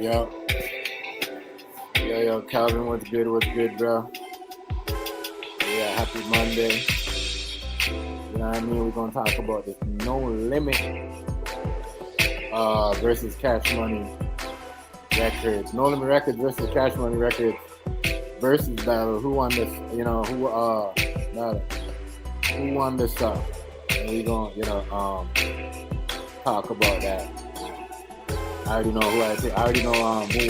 Yo, yo, Calvin, what's good, bro? Yeah, happy Monday. You know what I mean? We're gonna talk about this no limit versus Cash Money records. No limit records versus Cash Money records versus battle. Who won this? Battle. Who won this stuff? And we gonna talk about that. I already know who I think. I already know who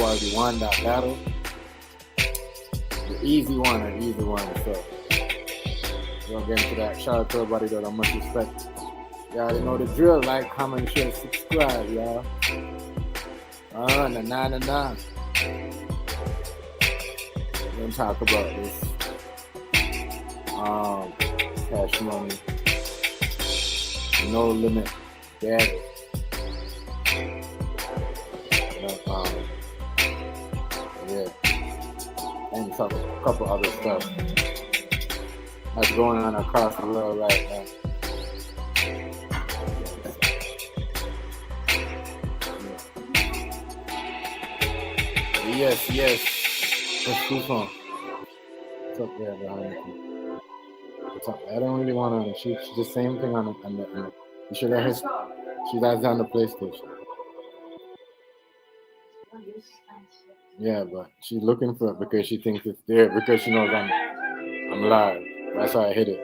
already won that battle. The easy one. So we're gonna get into that. Shout out to everybody that much respect. Y'all already know the drill. Like, comment, share, subscribe, y'all. Nah. We're gonna talk about this. Cash Money. No limit battle. And a couple other stuff that's going on across the world right now. Yes. What's cool on? What's up there behind you? What's up? I don't really want to. She's the same thing on the. You should let her. She's on the PlayStation. Yeah, but she's looking for it because she thinks it's there because she knows I'm live. That's why I hit it.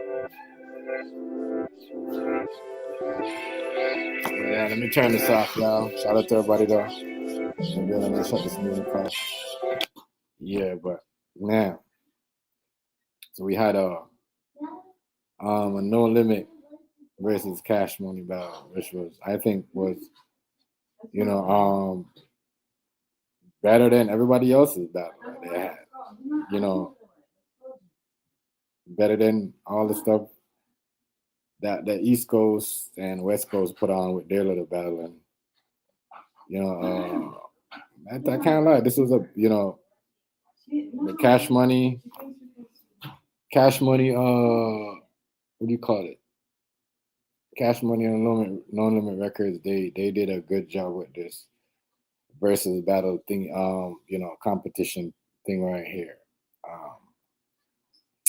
Yeah, let me turn this off, y'all. Shout out to everybody though. Let me shut this music off. Yeah, but now, so we had a no limit versus Cash Money battle, which I think was better than everybody else's battle that they had. Better than all the stuff that the East Coast and West Coast put on with their little battle. And I can't lie, this was the Cash Money what do you call it? Cash Money and No Limit Records, they did a good job with this versus battle thing, competition thing right here.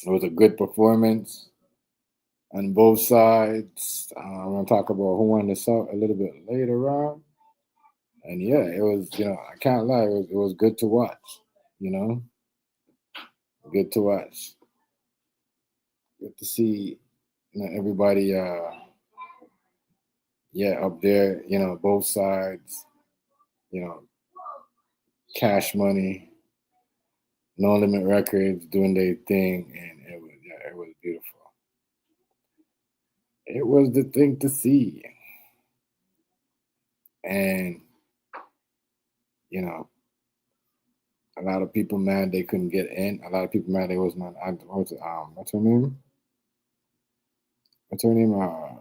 It was a good performance on both sides. I'm gonna talk about who won this out a little bit later on. And yeah, it was, I can't lie, it was good to watch, good to watch. Good to see, everybody, up there, both sides, Cash Money, No Limit Records doing their thing, and it was beautiful. It was the thing to see. And, a lot of people mad they couldn't get in. A lot of people mad they was not. What's her name?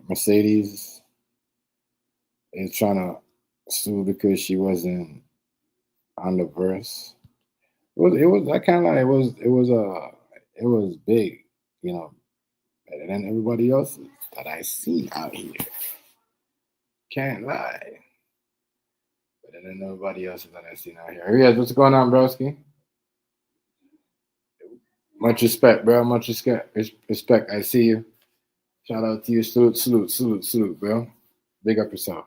Mercedes is trying to sue because she wasn't on the verse. It was. I can't lie. It was big. Better than everybody else's that I see out here. Can't lie. Better than everybody else's that I seen out here. Yes, what's going on, broski? Much respect, bro. Much respect. I see you. Shout out to you. Salute, bro. Big up yourself.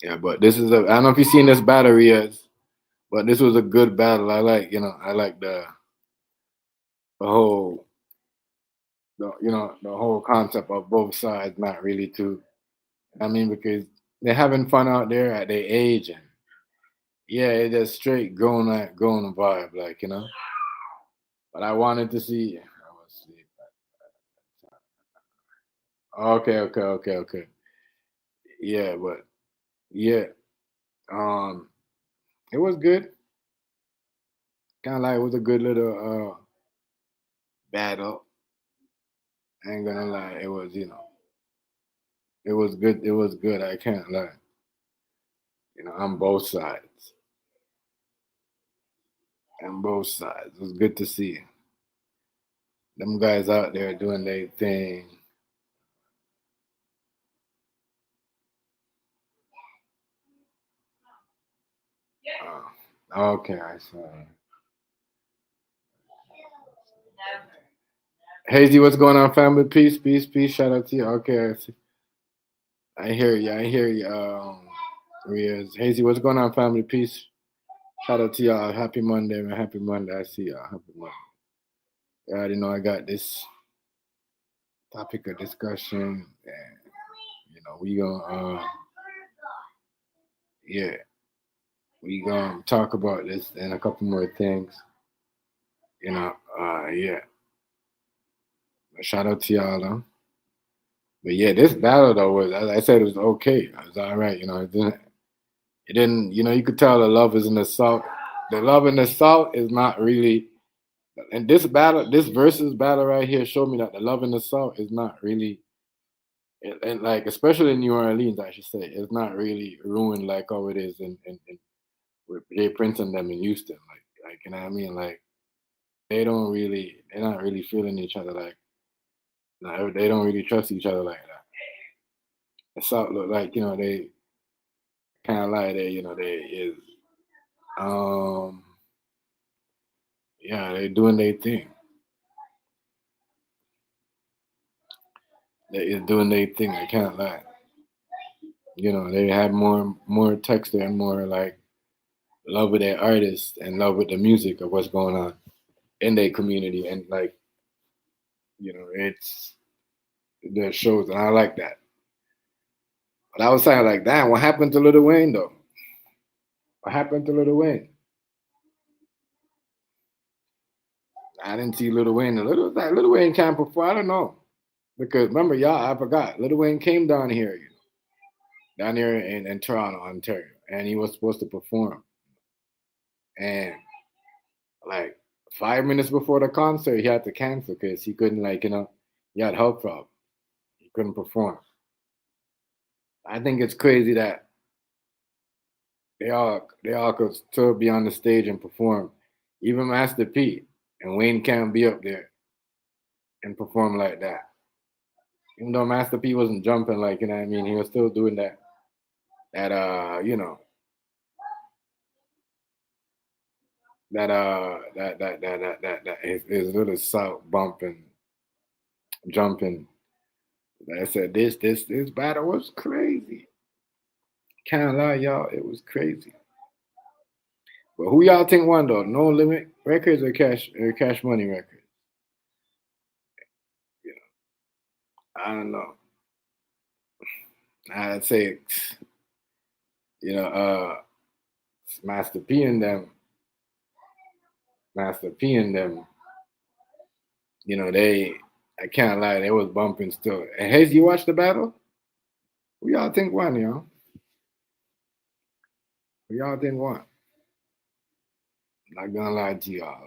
Yeah, but this is I don't know if you've seen this battle yet, but this was a good battle. I like the whole, the whole concept of both sides not really too. I mean, because they're having fun out there at their age, and yeah, it's just straight going the vibe, But I wanted to see. I was asleep. Okay. Yeah, but yeah, it was good. Kind of like it was a good little battle. I ain't gonna lie, it was it was good. It was good. I can't lie. On both sides. On both sides, it was good to see them guys out there doing their thing. Okay, I saw. Hazy, what's going on, family? Peace, peace, peace. Shout out to you. Okay, I see. I hear you. I hear you. Riaz. Hazy, what's going on, family? Peace. Shout out to y'all. Happy Monday, man. Happy Monday. I see y'all. Happy Monday. You already know I got this topic of discussion, and we gonna yeah, we gonna talk about this and a couple more things. Yeah. Shout out to y'all, though. But yeah, this battle though was, as I said, it was okay. It was all right. It didn't. You could tell the love is in the salt. The love in the salt is not really. And this battle, this versus battle right here, showed me that the love in the salt is not really, and like especially in New Orleans, I should say, it's not really ruined like how it is in with Jay Prince and them in Houston. Like you know what I mean? Like they're not really feeling each other like. No, they don't really trust each other like that. The South look like they kind of like they is um yeah, they doing their thing. They is doing their thing. I can't lie. They have more texture and more like love with their artists and love with the music of what's going on in their community, and like it's their shows, and I like that. But I was saying like, damn, what happened to Lil Wayne though? What happened to Lil Wayne? I didn't see Lil Wayne. Lil Wayne can't perform. I don't know. Because remember, y'all, I forgot. Lil Wayne came down here, down here in Toronto, Ontario, and he was supposed to perform. And like 5 minutes before the concert, he had to cancel because he couldn't, he had health problems. He couldn't perform. I think it's crazy that they all could still be on the stage and perform. Even Master P and Wayne can't be up there and perform like that. Even though Master P wasn't jumping, like what I mean, he was still doing that his little salt bumping, jumping. Like I said, this battle was crazy. Can't lie, y'all, it was crazy. But who y'all think won though? No Limit Records or Cash Money Records? Yeah, I don't know. I'd say you know uh Master P and them, Master P and them. They. I can't lie, they was bumping still. And Hayes, you watched the battle? Who y'all think won, y'all? Who y'all think won? Not gonna lie to y'all.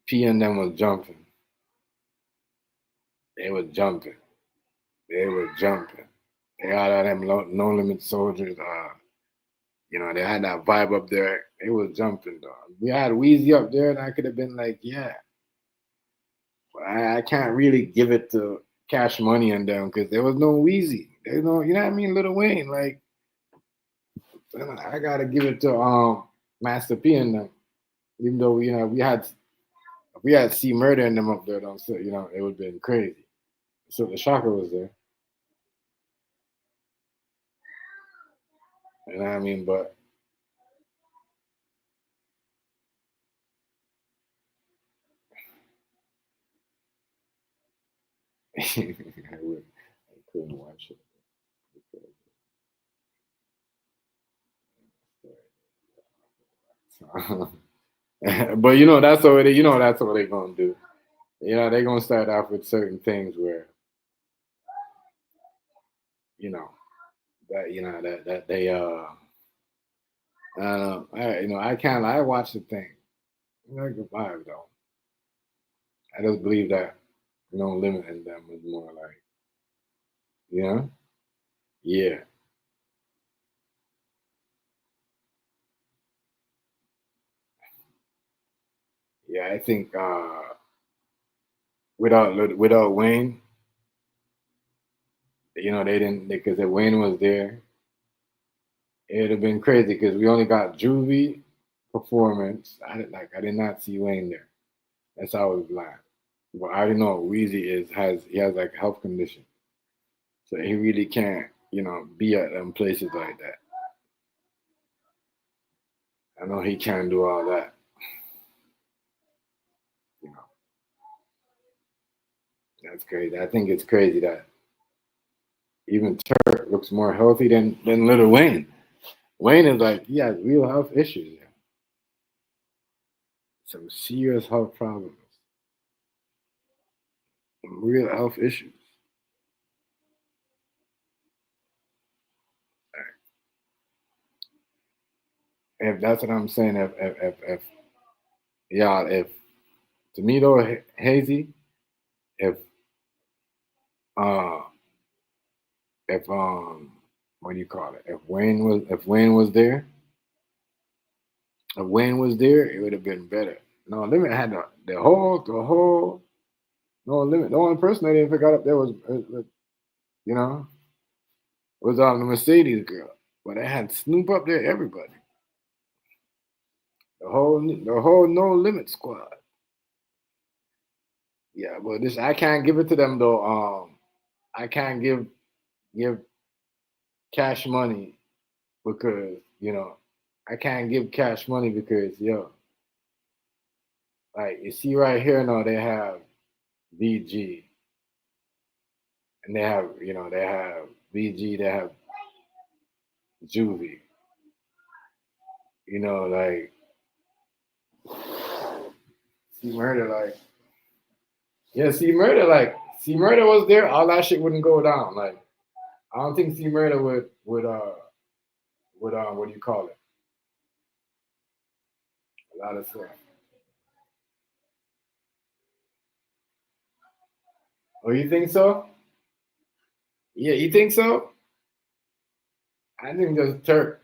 P and them was jumping. They was jumping. They was jumping. They had all them no limit soldiers. They had that vibe up there. It was jumping though. We had Wheezy up there, and I could have been like, yeah. But I can't really give it to Cash Money and them because there was no Wheezy. There's no, you know what I mean, Little Wayne. Like, I gotta give it to Master P and them. Even though we had C Murder and them up there, though, so it would have been crazy. So the shocker was there. You know what I mean? But I couldn't watch it. So, but that's what they're gonna do. They're gonna start off with certain things where you know that they I don't know. I watch the thing. Like the vibe though. I just believe that no limit in them is more like you know yeah. Yeah, I think without Wayne, they didn't because if Wayne was there, It'd have been crazy because we only got Juvie performance. I did not see Wayne there. That's how it was blind. But I already know Weezy he has like a health condition. So he really can't, be at them places like that. I know he can't do all that. You know, that's crazy. I think it's crazy that even Turk looks more healthy than Little Wayne. Wayne is like, he has real health issues. Yeah. Some serious health problems. Some real health issues. If that's what I'm saying, if yeah, if to me though, Hazy, if uh if what do you call it? If Wayne was there, if Wayne was there, it would have been better. No Limit had the whole No Limit. The only person that didn't pick up there you know was the Mercedes girl, but they had Snoop up there. Everybody, the whole No Limit squad. Yeah, but this I can't give it to them though. I can't give cash money because I can't give cash money because like you see right here now they have VG and they have VG, they have Juvie, like see Murder, like see Murder was there, all that shit wouldn't go down. Like I don't think see Murder would what do you call it? A lot of stuff. Oh, you think so? Yeah, you think so? I think just Turk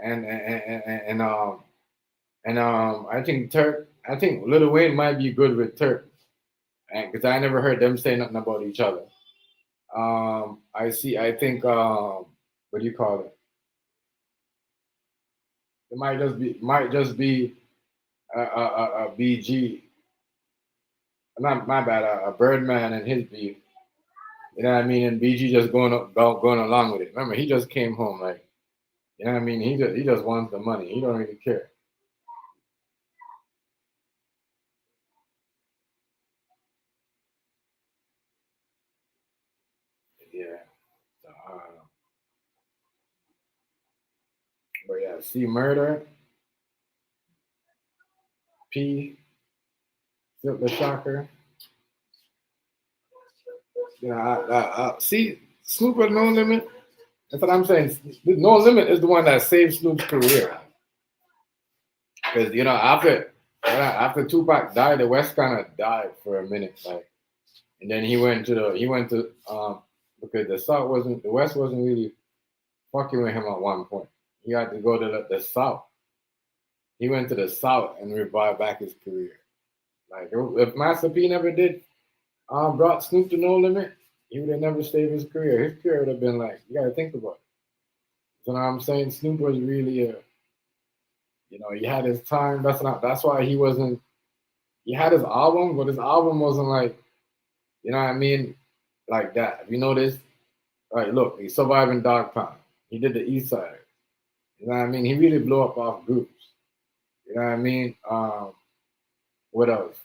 and I think Turk. I think Lil Wayne might be good with Turk, because I never heard them say nothing about each other. I see. I think what do you call it? It might just be a BG. Not my bad. A Birdman and his beef. You know what I mean? And BG just going along with it. Remember, he just came home like, you know what I mean? He just wants the money. He don't really care. Yeah. So, but yeah, see Murder, P, Silk the Shocker. See Snoop with No Limit. That's what I'm saying. No Limit is the one that saved Snoop's career. Because after Tupac died, the West kind of died for a minute, like, and then he went to because the West wasn't really fucking with him at one point. He had to go to the South. He went to the South and revived back his career. Like if Master P never did brought Snoop to No Limit, he would have never saved his career. His career would have been like, you got to think about it. You know what I'm saying? Snoop was really he had his time. That's why he wasn't. He had his album, but his album wasn't like, you know what I mean, like that. If you notice, like, look, he's surviving Dog Pound. He did the East Side. You know what I mean? He really blew up off groups. You know what I mean? What else?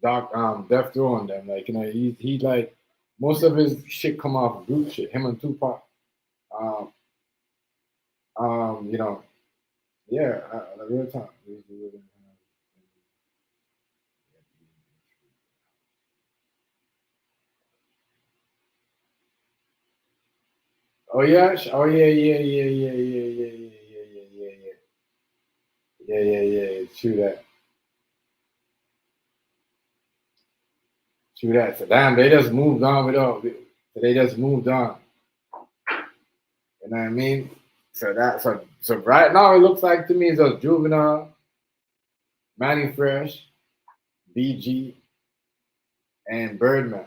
Doc, Death Row on them. Like, he like most of his shit come off group shit. Him and Tupac. Um, you know, yeah, like real time. Oh yeah, oh yeah, yeah, yeah, yeah, yeah, yeah, yeah, yeah, yeah, yeah, yeah, yeah, yeah, yeah. True that. True that. So damn, they just moved on with all. They just moved on. You know what I mean? So right now it looks like to me it's just Juvenile, Manny Fresh, BG, and Birdman.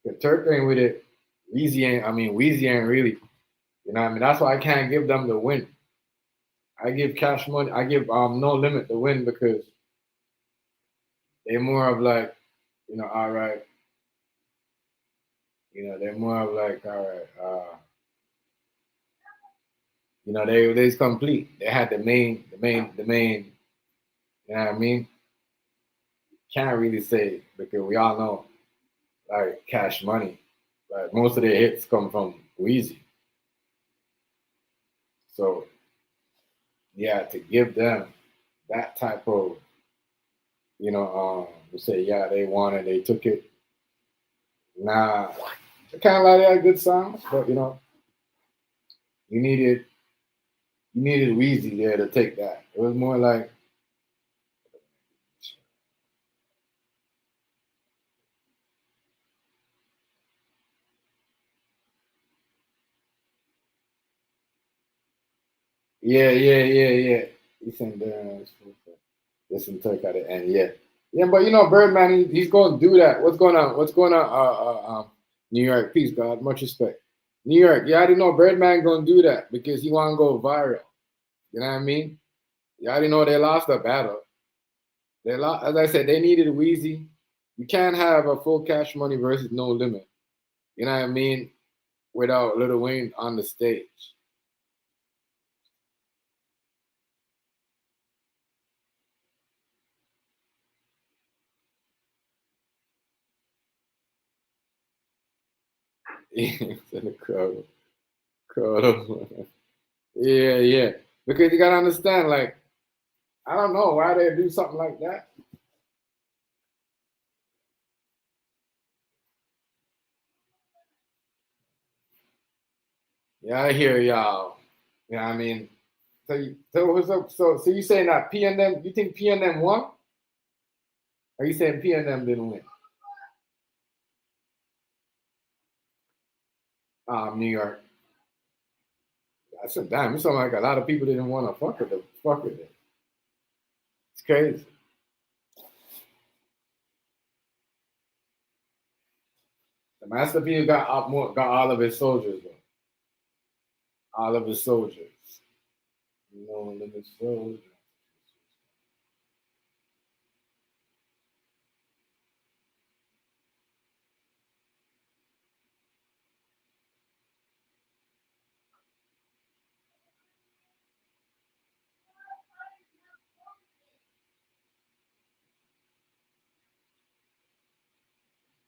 The Turk ain't with it. Weezy ain't. I mean, Weezy ain't really. You know what I mean? That's why I can't give them the win. I give Cash Money. I give No Limit the win because they're more of like, all right. They're more of like, all right. They's complete. They had the main. You know what I mean? Can't really say because we all know like Cash Money. Like most of their hits come from Weezy. So yeah, to give them that type of, we say yeah they won it, they took it. Nah, kind of like they had good songs, but you needed you needed Weezy there to take that. It was more like yeah. He said listen to it at the end, yeah. Yeah, but Birdman, he's going to do that. What's going on? What's going on? New York, peace, God, much respect. New York, you already know Birdman going to do that because he want to go viral. You know what I mean? You already know they lost the battle. They lost, as I said, they needed Wheezy. You can't have a full Cash Money versus No Limit. You know what I mean? Without Lil Wayne on the stage. In the crowd. Yeah. Because you gotta understand, like, I don't know why they do something like that. Yeah, I hear y'all. You know what I mean? So what's up? So you saying that P and them? You think P and them won? Or are you saying P and them didn't win? New York. I said, damn, it sounds like a lot of people didn't want to fuck with it. It's crazy. The Master P got all of his soldiers though. All of his soldiers. No limit soldiers.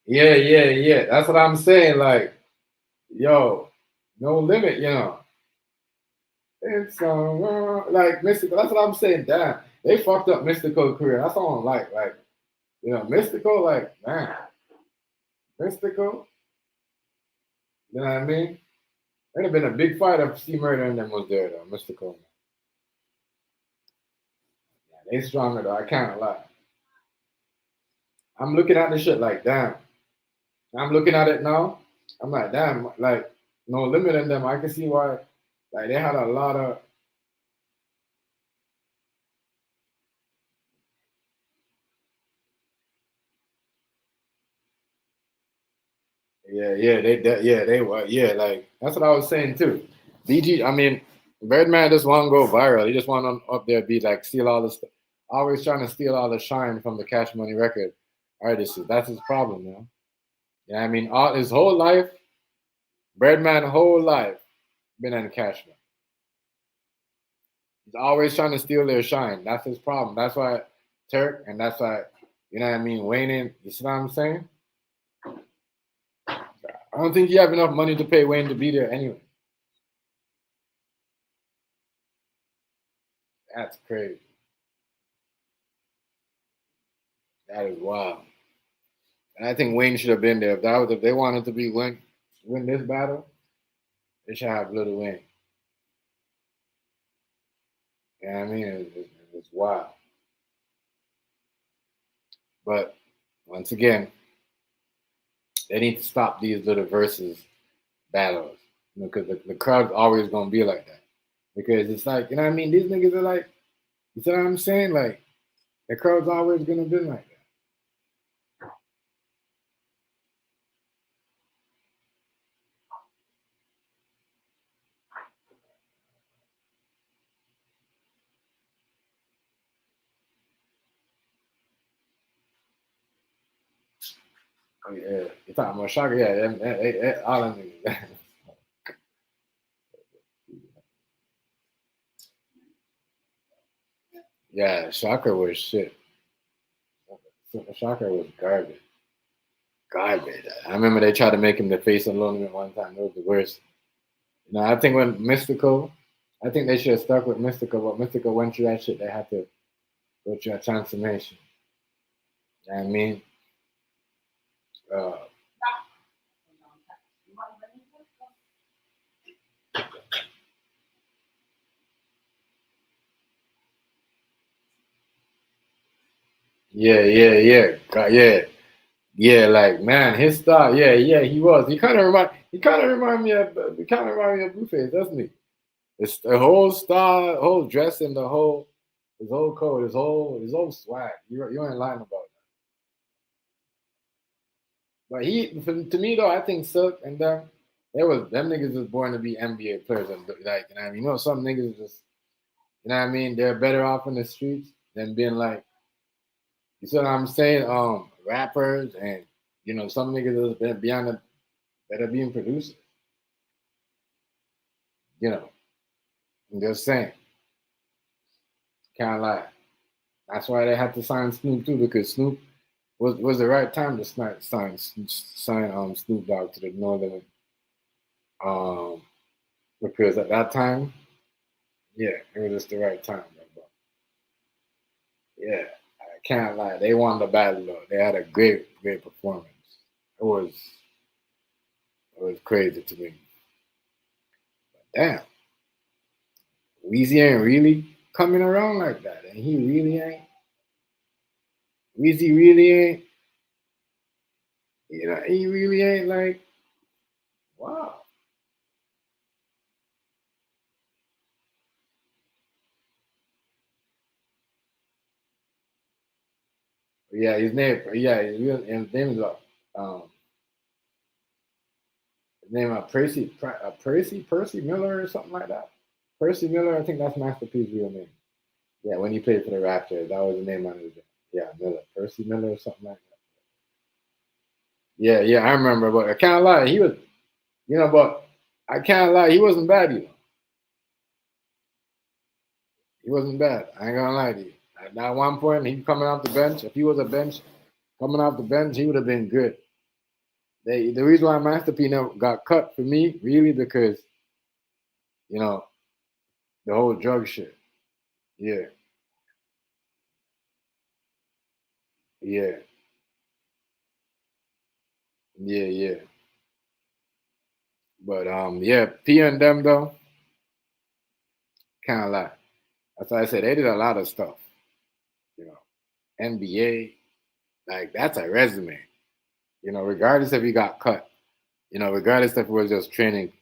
Yeah. That's what I'm saying. Like, yo, no limit, It's like Mystical. That's what I'm saying. Damn, they fucked up Mystical career. That's all I'm like, Mystical. Like, man, Mystical. You know what I mean? It'd have been a big fight if C Murder and them was there though. Mystical. Yeah, they stronger though. I can't lie. I'm looking at this shit like, damn. I'm looking at it now. I'm like, damn. Like, no limit in them. I can see why. Like, they had a lot of. They were, like that's what I was saying too. BG, I mean, Birdman just want to go viral. He just want to up there be like steal all the stuff, always trying to steal all the shine from the Cash Money record artists. That's his problem, Yeah, I mean, all his whole life, Birdman whole life been on Cash Money. He's always trying to steal their shine. That's his problem. That's why Turk, and that's why Wayne. You see what I'm saying? I don't think you have enough money to pay Wayne to be there anyway. That's crazy. That is wild. And I think Wayne should have been there. If they wanted to win this battle, they should have Little Wayne. You know what I mean? It's wild. But once again, they need to stop these little versus battles. Because the crowd's always gonna be like that. Because it's like, you know what I mean? These niggas are like, you see what I'm saying? Like the crowd's always gonna be like that. Oh, yeah, you talking about Shaka? Yeah, all them niggas. Yeah, Shaka was shit. Shaka was garbage. Garbage. I remember they tried to make him the face of Loneman one time. It was the worst. You know, I think when Mystical, I think they should have stuck with Mystical. But Mystical went through that shit. They had to go through a transformation. You know what I mean? Uh, yeah. Yeah, like man, his style, he was. He kind of remind me of, Blueface, doesn't he? It's the whole style, whole dress, and his whole coat, his whole swag. You ain't lying about that. But to me though, I think Silk and them niggas was born to be NBA players, and like, you know what I mean? You know, some niggas just, you know what I mean? They're better off in the streets than being like, you see what I'm saying? Rappers and some niggas is beyond the better being producers. You know, I'm just saying, kind of like that's why they had to sign Snoop too, because Snoop was the right time to sign Snoop Dogg to the Northern, um because at that time, yeah, it was just the right time. But yeah, I can't lie, they won the battle though. They had a great performance. It was crazy to me. Damn, Weezy ain't really coming around like that, and he really ain't. Weezy really ain't. He really ain't like, wow. Yeah, his name. Yeah, his name is um, his name Percy Miller or something like that. Percy Miller, I think that's Master P's real name. Yeah, when he played for the Raptors, that was the name on his. Yeah, Miller, Percy Miller or something like that. Yeah, I remember, but I can't lie, he was, but I can't lie, he wasn't bad, He wasn't bad. I ain't gonna lie to you. At one point, he coming off the bench. If he was a bench coming off the bench, he would have been good. The reason why Master P never got cut for me, really, because you know the whole drug shit. Yeah, yeah, yeah. But yeah, P and them though, kind of like that's why I said they did a lot of stuff. You know, NBA, like that's a resume. Regardless if he got cut. Regardless if it was just training.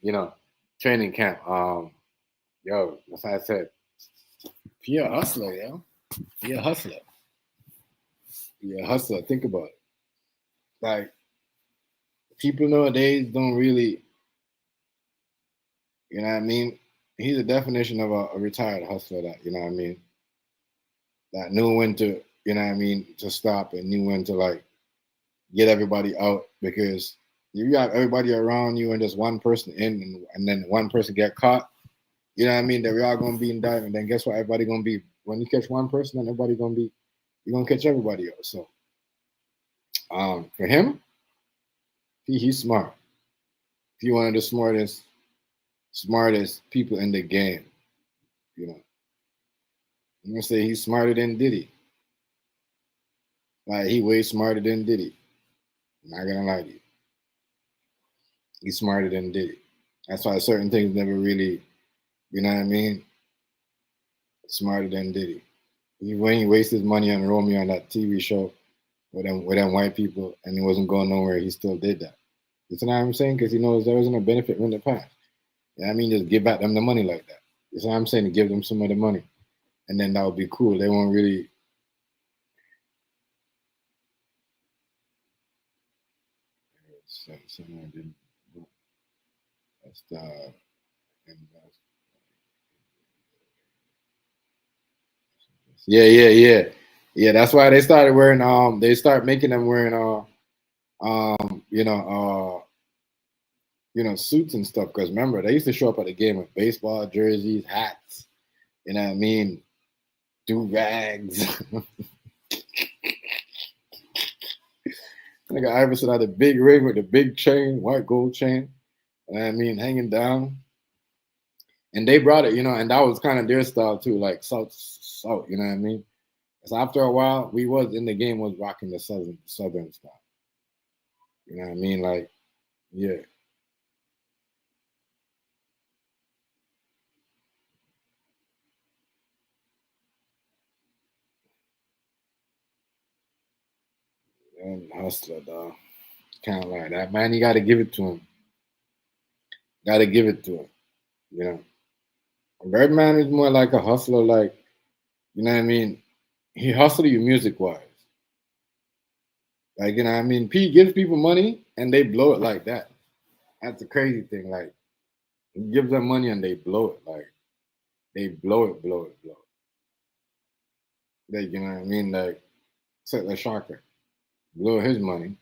Training camp. Yo, that's why I said P a hustler, yo. P a hustler. He a hustler. Think about it. Like people nowadays don't really, you know what I mean? He's a definition of a retired hustler that, you know what I mean, that knew when to, you know what I mean, to stop and knew when to like get everybody out because if you have everybody around you and just one person in and then one person get caught, you know what I mean, that we all gonna be indicted and then guess what, everybody gonna be, when you catch one person, then everybody gonna be, you're gonna catch everybody else. So for him, he's smart. He's one of the smartest people in the game, you know. I'm gonna say he's smarter than Diddy. Like he way smarter than Diddy. I'm not gonna lie to you. He's smarter than Diddy. That's why certain things never really, you know what I mean? Smarter than Diddy. When he wasted his money on Romeo on that TV show with them white people and he wasn't going nowhere, he still did that. You know what I'm saying? Because he knows there wasn't a benefit from the past. You know what I mean? Just give back them the money like that. You know what I'm saying? To give them some of the money. And then that would be cool. They won't really. Someone didn't. That's the. Yeah. Yeah, that's why they started wearing they start making them wearing you know, suits and stuff. Because remember, they used to show up at the game with baseball jerseys, hats. You know what I mean? Do rags. Nigga Iverson had a big ring with a big chain, white gold chain. You know what I mean? Hanging down. And they brought it, and that was kind of their style too, like South, you know what I mean? So after a while, we was in the game was rocking the southern style. You know what I mean? Like, yeah. And hustler, dog. Kind of like that, man. You got to give it to him. Got to give it to him. You know, Birdman is more like a hustler. Like, you know what I mean? He hustled you music wise. Like, you know what I mean? P gives people money and they blow it like that. That's the crazy thing. Like, he gives them money and they blow it. Like, they blow it, blow it, blow it. Like, you know what I mean? Like, set the shocker. Blow his money.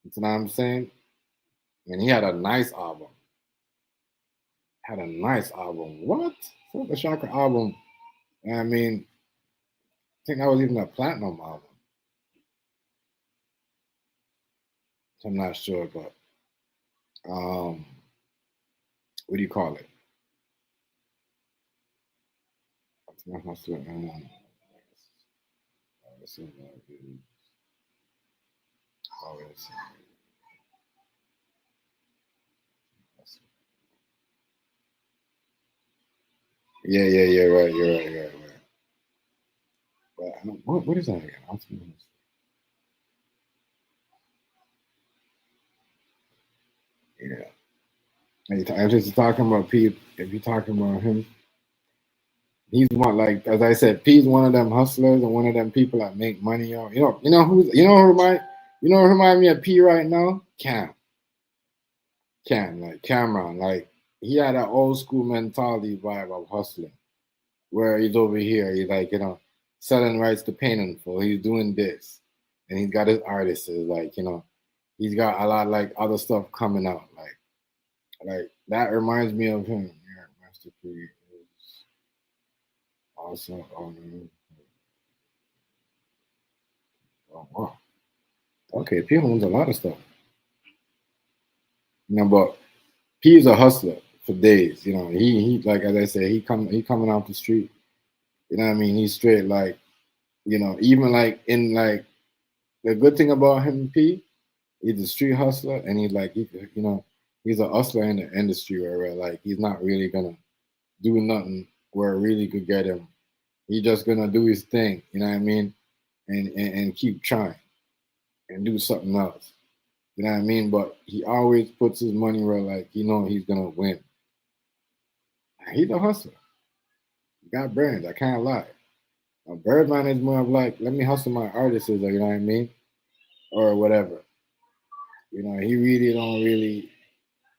You know what I'm saying? And he had a nice album. Had a nice album. What? Set the shocker album. I mean, I think that was even a platinum album. I'm not sure, but what do you call it? Yeah, yeah, yeah, right, you're right, you're right, right. But what is that again? Yeah. I'm just talking about Pete. If you're talking about him, he's one like as I said, Pete's one of them hustlers and one of them people that make money. Who remind me of P right now? Cam, like Cameron, like he had an old school mentality vibe of hustling, where he's over here, he's like selling rights to painting for, he's doing this, and he's got his artists, like he's got a lot like other stuff coming out, like that reminds me of him. Yeah, Master P is also on. Oh wow. Okay, P owns a lot of stuff. But P is a hustler for days. He like as I said, he coming off the street. You know what I mean? He's straight like, even like in like the good thing about him, P, he's a street hustler and he's a hustler in the industry where like he's not really gonna do nothing where it really could get him. He's just gonna do his thing, you know what I mean? And keep trying and do something else. You know what I mean? But he always puts his money where like he's gonna win. He's a hustler. He got brands. I can't lie. Birdman is more of like, let me hustle my artists, you know what I mean? Or whatever. He really don't really,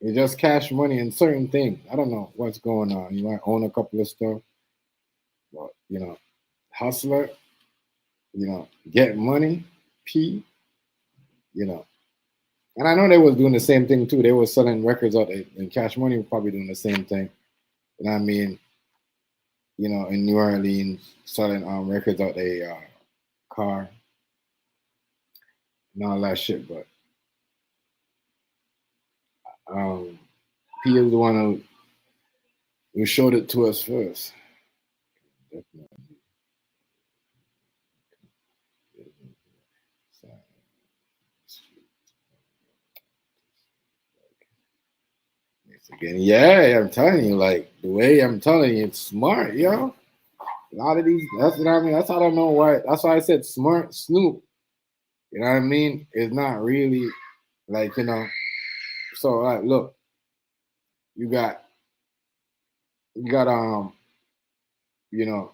he just cash money in certain things. I don't know what's going on. He might own a couple of stuff, but hustler, get money, P, you know. And I know they was doing the same thing too. They were selling records out there, and Cash Money was probably doing the same thing. You know what I mean? In New Orleans, selling records out their car and all that shit. But um, P is the one who showed it to us first. Definitely. Again, yeah, I'm telling you, like the way I'm telling you, it's smart, yo. A lot of these, that's what I mean. That's how I don't know why. That's why I said smart Snoop. You know what I mean? It's not really like So look, you got you got you know,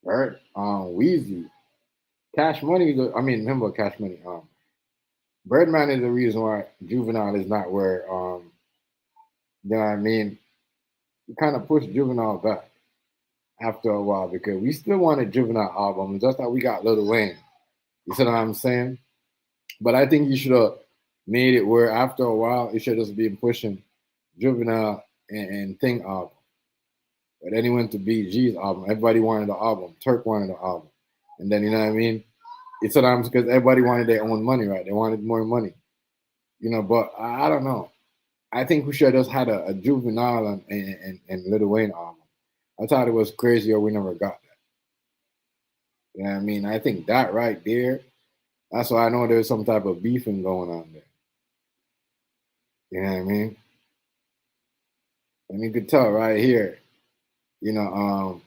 Bert, Weezy, Cash Money. I mean, remember Cash Money. Birdman is the reason why Juvenile is not where you know what I mean. You kind of pushed Juvenile back after a while because we still wanted Juvenile albums, just like we got Lil Wayne. You see what I'm saying? But I think you should have made it where after a while it should just be pushing Juvenile and Thing album. But then he went to BG's album. Everybody wanted the album. Turk wanted the album. And then, you know what I mean? It's sometimes because everybody wanted their own money, right? They wanted more money. But I don't know. I think we should have just had a Juvenile and Lil Wayne album. I thought it was crazier we never got that. You know what I mean? I think that right there, that's why I know there's some type of beefing going on there. You know what I mean? And you could tell right here, the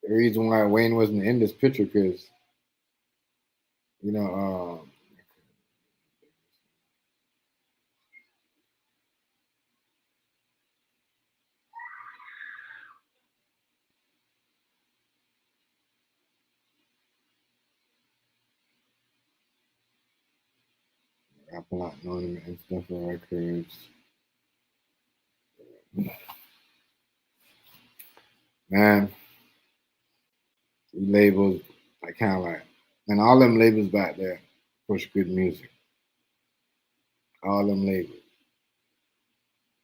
reason why Wayne wasn't in this picture because, you know, Apple Anonymous and stuff records. Man, these labels, I kind of like, and all them labels back there push good music. All them labels.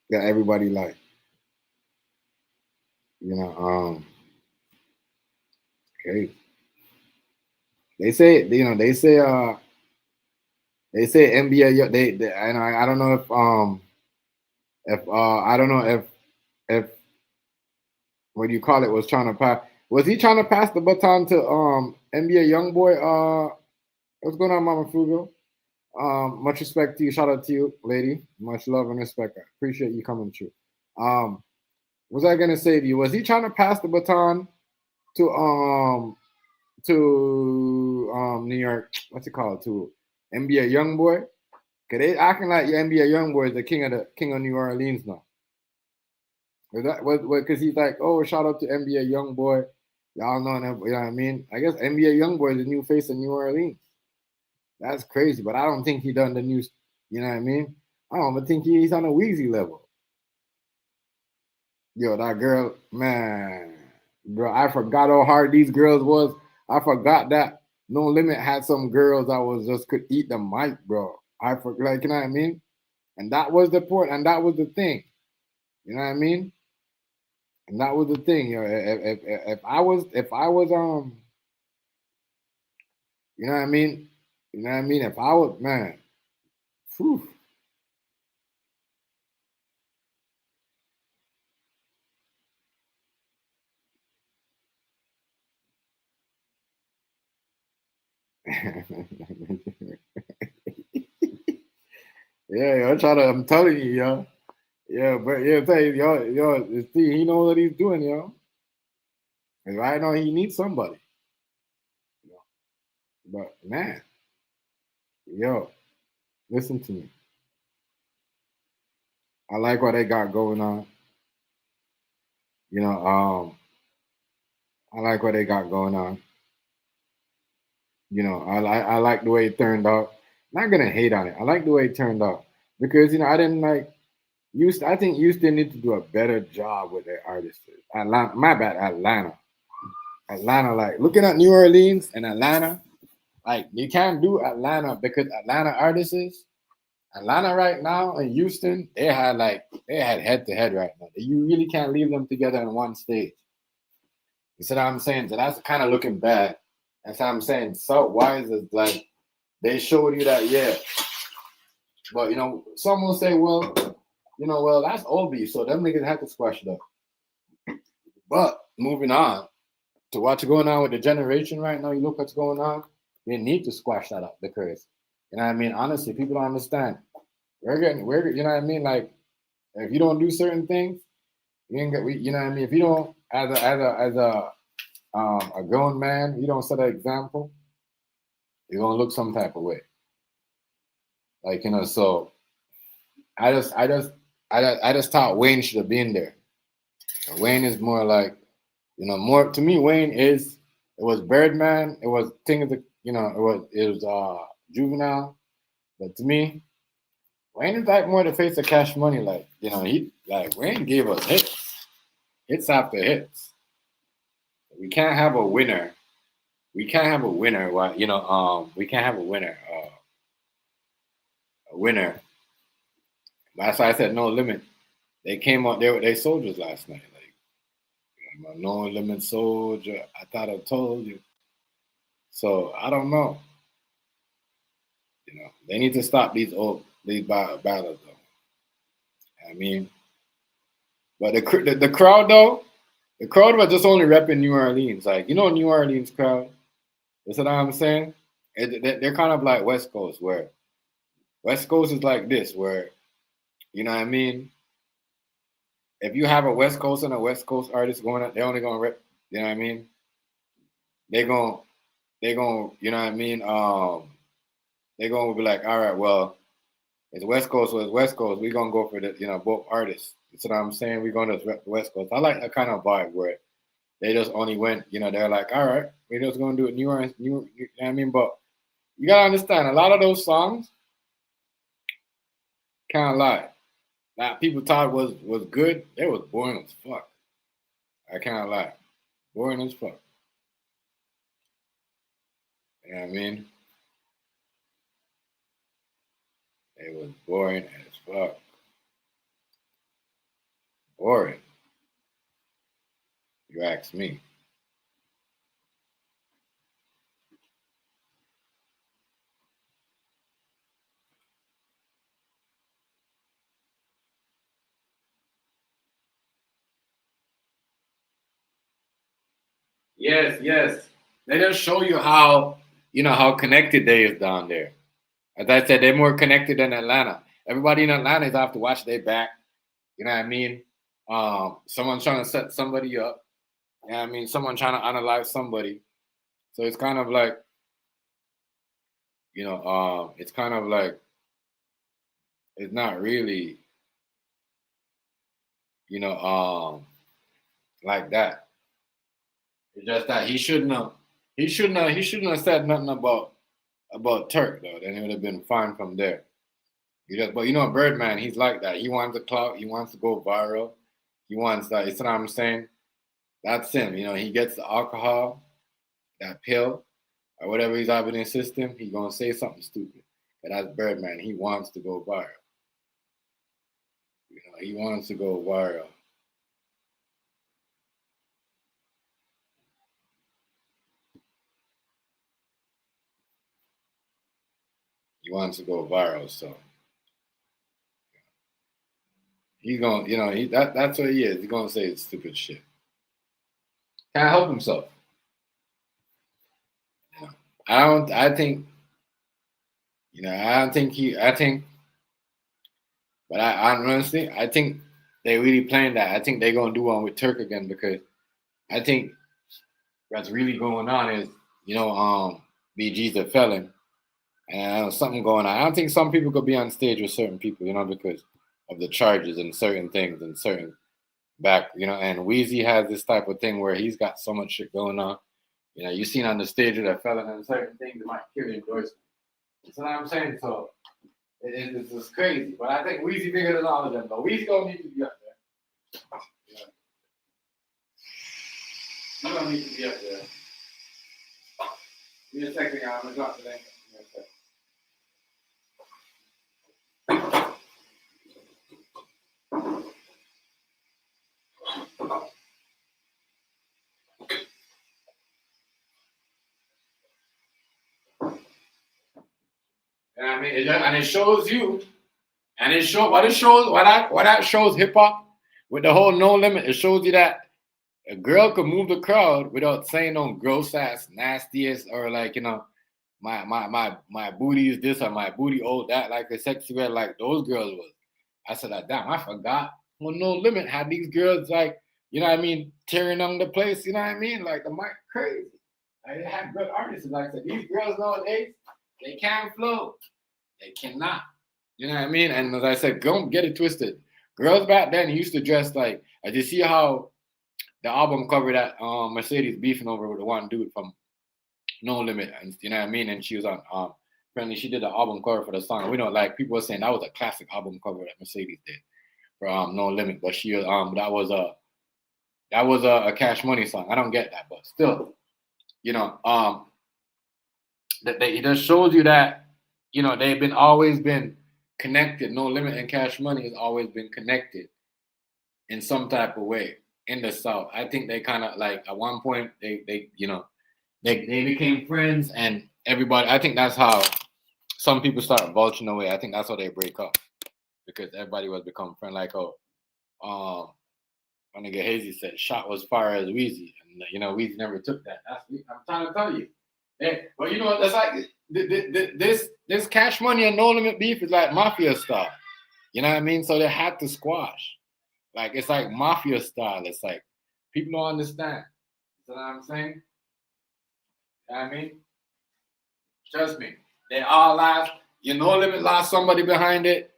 Got everybody like, you know, okay. They say, they say NBA. They I don't know if I don't know if what do you call it was trying to pass. Was he trying to pass the baton to NBA YoungBoy? What's going on, Mama Frugal? Much respect to you. Shout out to you, lady. Much love and respect. I appreciate you coming through. Um, what was I gonna say to you? Was he trying to pass the baton to New York? What's it called? To NBA YoungBoy? Cause they acting like your NBA YoungBoy is the king of New Orleans now. Was that what? Because he's like, oh, shout out to NBA YoungBoy. Y'all know him. You know what I mean? I guess NBA YoungBoy is the new face of New Orleans. That's crazy, but I don't think he done the new. You know what I mean? I don't even think he's on a Wheezy level. Yo, that girl, man, bro, I forgot how hard these girls was. I forgot that No Limit had some girls that was just could eat the mic, bro. I forgot, like, you know what I mean? And that was the point, and that was the thing. You know what I mean? And that was the thing. If I was you know what I mean? You know what I mean? If I was man, whew. Yeah, yo, I'm telling you, yo. Yeah, but yeah, tell you, see, he knows what he's doing, yo. And right now, he needs somebody. You know? But man, yo, listen to me. I like what they got going on. You know, I like what they got going on. I like the way it turned out. Not gonna hate on it. I like the way it turned out because I didn't like. I think Houston need to do a better job with their artists. Atlanta, my bad, Atlanta, like looking at New Orleans and Atlanta, like you can't do Atlanta because Atlanta artists, Atlanta right now and Houston, they had head to head right now. You really can't leave them together in one stage. You see what I'm saying? So that's kind of looking bad. That's what I'm saying. So wise is like they showed you that, yeah. But some will say, well, well, that's Obi, so them niggas have to squash it up. But moving on to what's going on with the generation right now, you look what's going on. They need to squash that up because you know what I mean. Honestly, people don't understand. We're you know what I mean. Like if you don't do certain things, you ain't get. You know what I mean. If you don't, as a grown man, you don't set an example, you're gonna look some type of way. Like so I just thought Wayne should have been there. Wayne is more like, more to me. Wayne is it was Birdman. It was thing of the it was Juvenile. But to me, Wayne is like more the face of Cash Money. Like he like Wayne gave us hits after hits. We can't have a winner. We can't have a winner. We can't have a winner. a winner. That's why I said No Limit. They came out. They soldiers last night. Like I'm a No Limit soldier. I thought I told you. So I don't know. They need to stop these battles though. I mean, but the crowd though, the crowd was just only repping New Orleans. Like New Orleans crowd. That's what I'm saying. They're kind of like West Coast, where West Coast is like this, where you know what I mean. If you have a West Coast and a West Coast artist going out, they're only gonna rep. You know what I mean? They going you know what I mean. They're gonna be like, all right, well, it's West Coast, so it's West Coast. We're gonna go for the both artists. That's what I'm saying. We're gonna rep the West Coast. I like that kind of vibe where they just only went. They're like, all right, we're just gonna do it New Orleans, you know what I mean? But you gotta understand, a lot of those songs, kind of like that people thought was good. It was boring as fuck. I can't lie, boring as fuck. You know what I mean? It was boring as fuck. Boring. You ask me. Yes, yes. They just show you how connected they is down there. As I said, they're more connected than Atlanta. Everybody in Atlanta is have to watch their back. You know what I mean? Someone trying to set somebody up. You know what I mean? Someone trying to analyze somebody. So it's kind of like, it's kind of like it's not really, you know, like that. It's just that he shouldn't have said nothing about Turk though. Then it would have been fine from there. But Birdman, he's like that. He wants a clout. He wants to go viral. He wants that. It's what I'm saying. That's him. He gets the alcohol, that pill, or whatever he's having in his system. He's gonna say something stupid. But that's Birdman. He wants to go viral. He wants to go viral. He wants to go viral. So he's gonna, that's what he is. He's gonna say stupid shit. Can't help himself. I don't. I think. I don't think he. I think. But honestly, I think they really playing that. I think they're gonna do one with Turk again because I think what's really going on is, BG's a felon and something going on. I don't think some people could be on stage with certain people, because of the charges and certain things and certain back, and Weezy has this type of thing where he's got so much shit going on. You seen on the stage with a felon and certain things that might kill the endorsement. That's what I'm saying. So it's just crazy. But I think Weezy bigger than all of them. But Weezy gonna need to be up there. You don't need to be up there. Give me a second, y'all. I'm gonna drop the link. I mean, it shows you, and what that shows hip hop with the whole No Limit. It shows you that a girl could move the crowd without saying no gross ass, nastiest, or like my booty is this or my booty that, like the sexy red, like those girls was. I said, damn, I forgot. Well, No Limit had these girls like, tearing on the place. You know what I mean? Like the mic crazy. Like, they had good artists. Like I said, these girls nowadays, they can't flow. They cannot. You know what I mean? And as I said, don't get it twisted. Girls back then used to dress like. I just see how the album cover that Mercedes beefing over with the one dude from No Limit, and you know what I mean. And she was on. Apparently, she did the album cover for the song. We know, like people were saying that was a classic album cover that Mercedes did for No Limit, but she that was a Cash Money song. I don't get that, but still, it just shows you that they've always been connected. No Limit and Cash Money has always been connected in some type of way in the South. I think they kind of like at one point they they became friends and everybody. I think that's how some people start vulturing away. I think that's how they break up because everybody was becoming friends. Like my nigga Hazy said, "Shot was fire as Weezy," and Weezy never took that. I'm trying to tell you. But you know what? That's like this Cash Money and No Limit beef is like mafia style. You know what I mean? So they had to squash. Like it's like mafia style. It's like people don't understand. You know what I'm saying? You know what I mean? Trust me. They all lost. No Limit lost somebody behind it.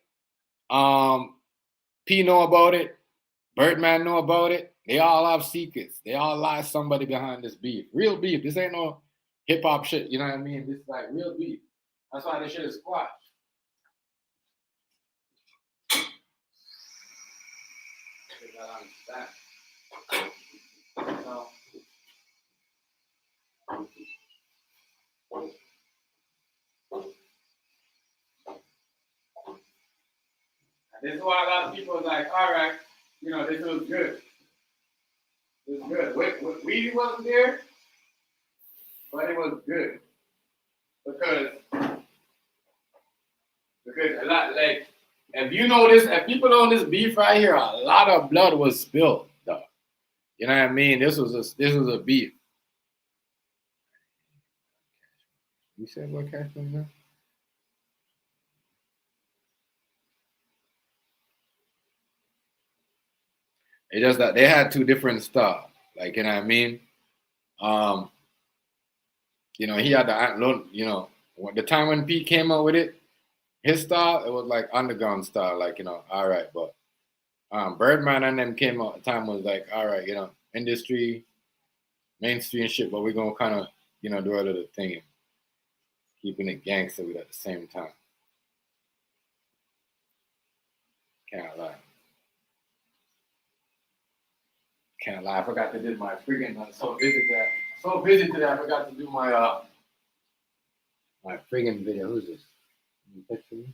P know about it. Birdman know about it. They all have secrets. They all lost somebody behind this beef. Real beef. This ain't no hip hop shit. You know what I mean? This is like real beef. That's why this shit is squashed. I understand. This is why a lot of people are like, all right, this was good. It was good. Weezy wasn't there, but it was good. Because a lot, like, if people know this beef right here, a lot of blood was spilled, though. You know what I mean? This was a beef. You said what Cash Money now? It's just that they had two different styles. Like, you know what I mean? He had the time when Pete came out with it, his style, it was like underground style, like, all right, but Birdman and them came out, the time was like, all right, industry, mainstream shit, but we're gonna kind of, do a little thing and keeping it gangster with at the same time. Can't lie. Can't lie. I forgot to do my freaking. So busy today. I forgot to do my my friggin' video. Who's this? You text me?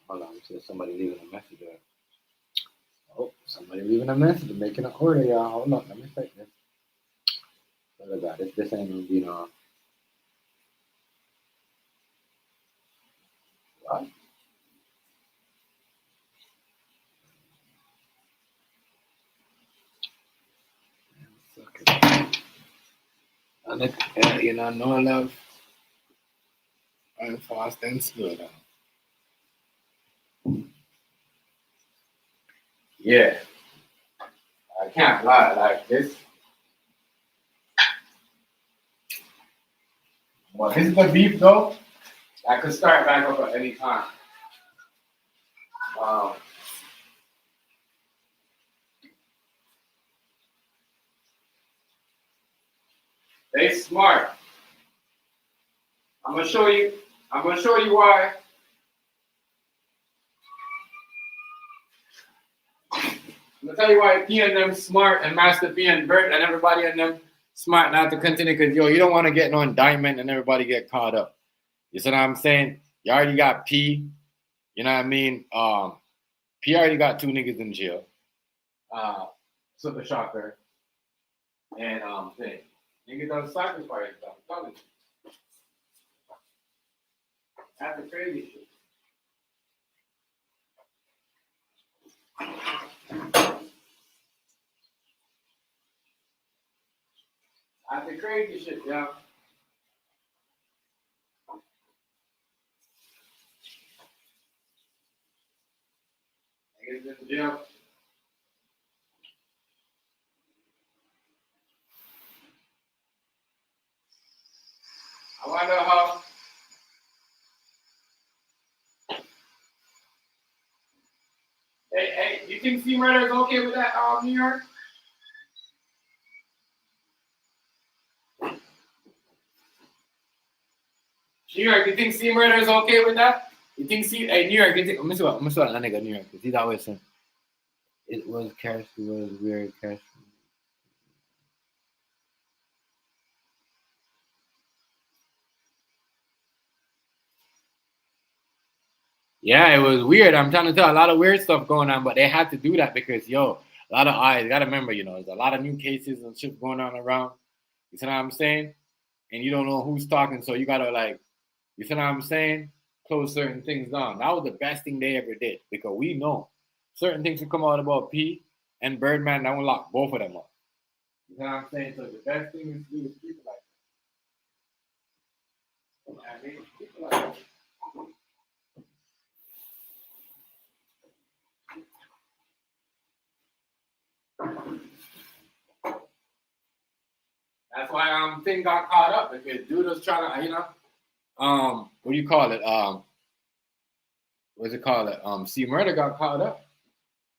Hold on. See somebody leaving a message there. Oh, somebody leaving a message, making an order, y'all. Hold on. Let me take this. What about this? This ain't gonna be no. What? No love. And fast and slow down. Yeah. I can't lie like this. Well, this is the beef though. I could start back up at any time. They smart. I'm gonna show you why. I'm gonna tell you why P and them smart and Master P and Bert and everybody and them smart not to continue because you don't want to get no indictment and everybody get caught up. You see what I'm saying? You already got P. You know what I mean? P already got two niggas in jail. Super Shocker. And thing. Niggas done sacrifice. I'm telling you. That's the crazy shit. That's the crazy shit, yo. Niggas in jail. I wonder how. Hey, you think C Murder is okay with that, New York? New York, you think C Murder is okay with that? You think New York, you think, I'm gonna that nigga New York, because he's always saying, it was weird cash. Yeah, it was weird. I'm trying to tell a lot of weird stuff going on, but they had to do that because a lot of eyes. Gotta remember, there's a lot of new cases and shit going on around. You see what I'm saying? And you don't know who's talking, so you gotta you see what I'm saying? Close certain things down. That was the best thing they ever did because we know certain things will come out about P and Birdman. That will lock both of them up. You know what I'm saying? So the best thing is to do is people like that. I mean, people like that. That's why thing got caught up because dude was trying to, what do you call it? What's it called? C Murder got caught up.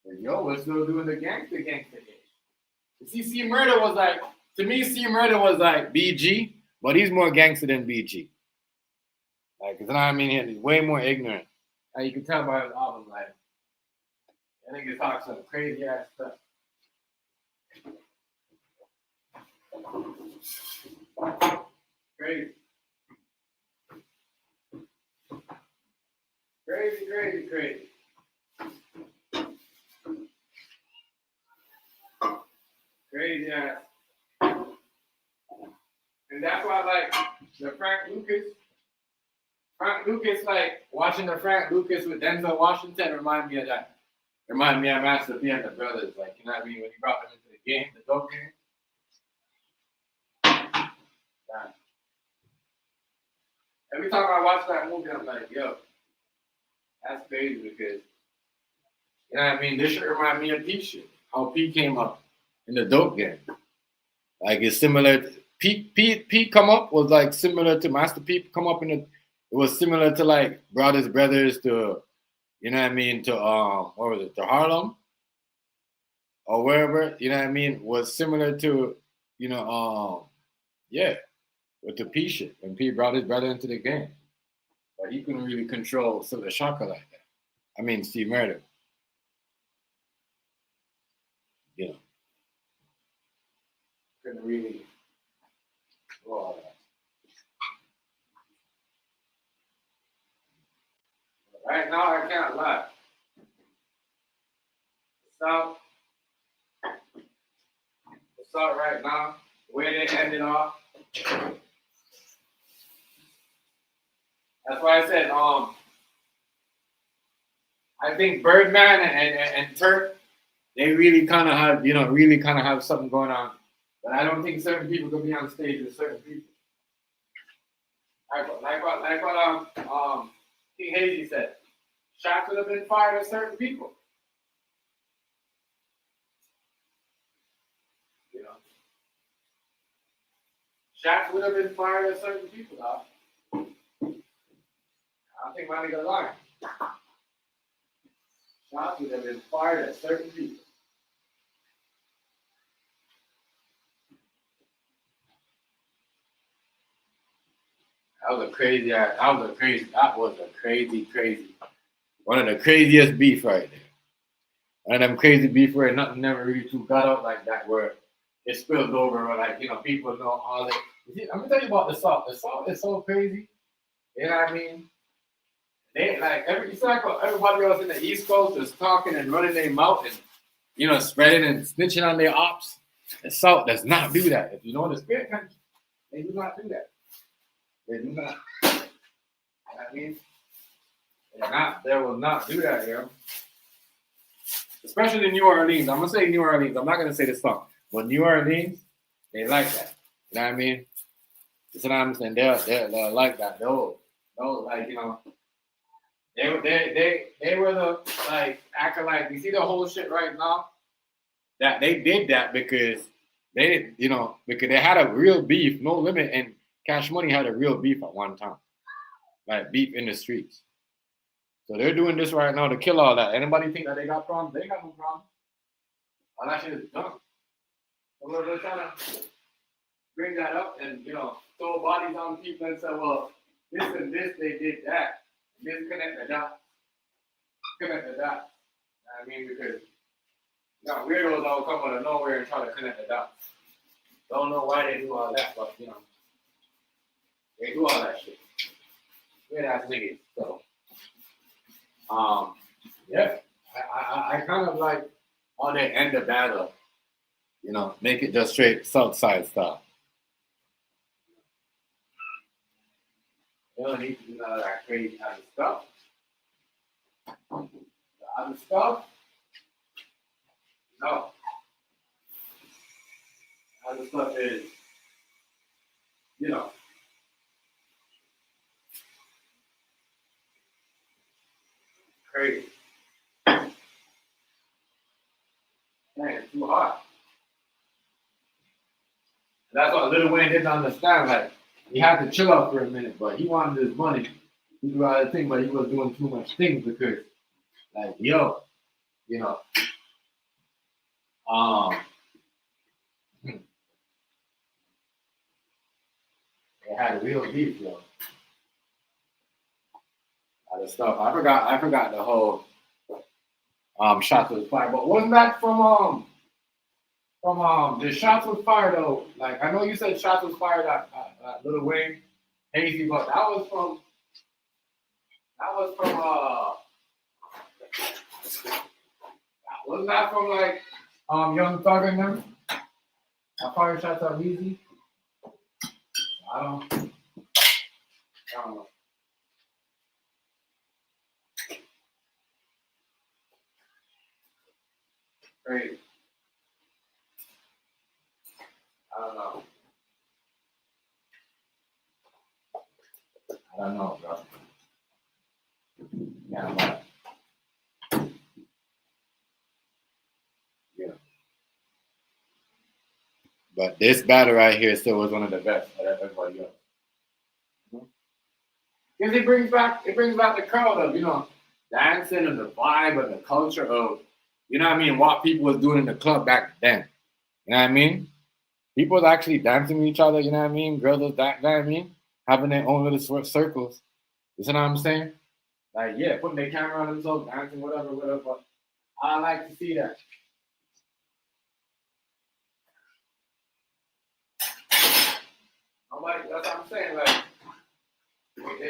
And we're still doing the gangster game. You see, C Murder was like, to me, C Murder was like BG, but he's more gangster than BG. Like, you know what I mean? He's way more ignorant. Like, you can tell by his album, like, I think he talks some crazy ass stuff. Crazy. Crazy, crazy, crazy. Crazy ass. And that's why, like, the Frank Lucas, like, watching the Frank Lucas with Denzel Washington remind me of that. Remind me of Master P and the Brothers. Like, you know what I mean? When he brought them into the game, the dope game. Yeah. Every time I watch that movie, I'm like, yo, that's crazy because, you know what I mean? This should remind me of P shit. How P came up in the dope game. Like, it's similar. P come up was like similar to Master P come up it was similar to like Brothers to, you know what I mean, to what was it, to Harlem or wherever, you know what I mean, was similar to, yeah, with the P shit when P brought his brother into the game. But he couldn't really control Silver Shaka like that. I mean, Steve Murder. You know, couldn't really do all that. But right now, I can't lie. The South right now, the way they ended off. That's why I said, I think Birdman and Turk, they really kind of have, really kind of have something going on. But I don't think certain people could be on stage with certain people. Like what King Hazy said. Shots would have been fired at certain people. You know, shots would have been fired at certain people. Dog. I don't think my nigga lying. Shots would have been fired at certain people. That was a crazy. One of the craziest beef right there. One of them crazy beef where nothing never really too got out like that, where it spilled over, or like, people know all that. I'm gonna tell you about the South. The South is so crazy. You know what I mean? They like everybody else in the East Coast is talking and running their mouth and spreading and snitching on their ops. The South does not do that. If you know the spirit country, they do not do that. They do not. You know what I mean? They will not do that, Especially New Orleans. I'm gonna say New Orleans. I'm not gonna say the song, but New Orleans, they like that. You know what I mean? You know what I'm saying? They're like that. They'll like they were the like acting like, you see the whole shit right now. That they did that because because they had a real beef, No Limit and Cash Money had a real beef at one time, like beef in the streets. So they're doing this right now to kill all that. Anybody think that they got problems? They got no problem. All that shit is done. So they're trying to bring that up and throw bodies on people and say, well, this and this they did that. This connect the dots. Connect the dots. I mean, because weirdos all come out of nowhere and try to connect the dots. Don't know why they do all that, but they do all that shit. Weird ass niggas. So Yeah, I kind of like how they end the battle. Make it just straight south side style. You don't need to do none of that crazy kind of stuff. The other stuff, no. Other stuff is, you know, crazy. Man, it's too hot. And that's what Lil Wayne didn't understand. Like, he had to chill out for a minute, but he wanted his money. He do other things, but he was doing too much things because, like, yo, you know, um, they had real beef, yo. Other stuff. I forgot the whole shots was fired. But wasn't that from the shots was fired though? Like I know you said shots was fired at Lil Wayne, Hazy, but that was from wasn't that from like Young Thug and them? I fired shots at Weezy. I don't know. Crazy. I don't know. I don't know, bro. Yeah, yeah. But this battle right here still was one of the best out of everybody else. Because it brings back the crowd of, dancing and the vibe and the culture of, what people was doing in the club back then. You know what I mean? People was actually dancing with each other, you know what I mean? Girls was you know what I mean? Having their own little circles. You see what I'm saying? Like, yeah, putting their camera on themselves, dancing, whatever. But I like to see that. That's what I'm saying. Like,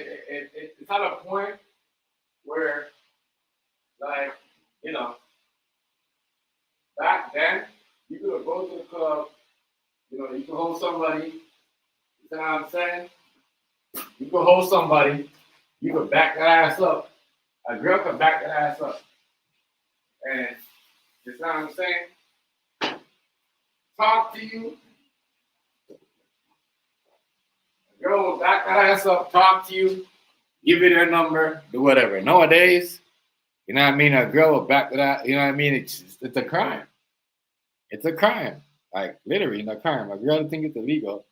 it's at a point where, like, you know, back then, you could go to the club, you could hold somebody, you know what I'm saying? You could hold somebody, you could back that ass up. A girl could back that ass up. And you know what I'm saying? Talk to you. A girl will back that ass up, talk to you, give you their number, do whatever. Nowadays, you know what I mean? A girl will back that, you know what I mean? It's a crime. It's a crime. Like, literally, a crime. A girl think it's illegal,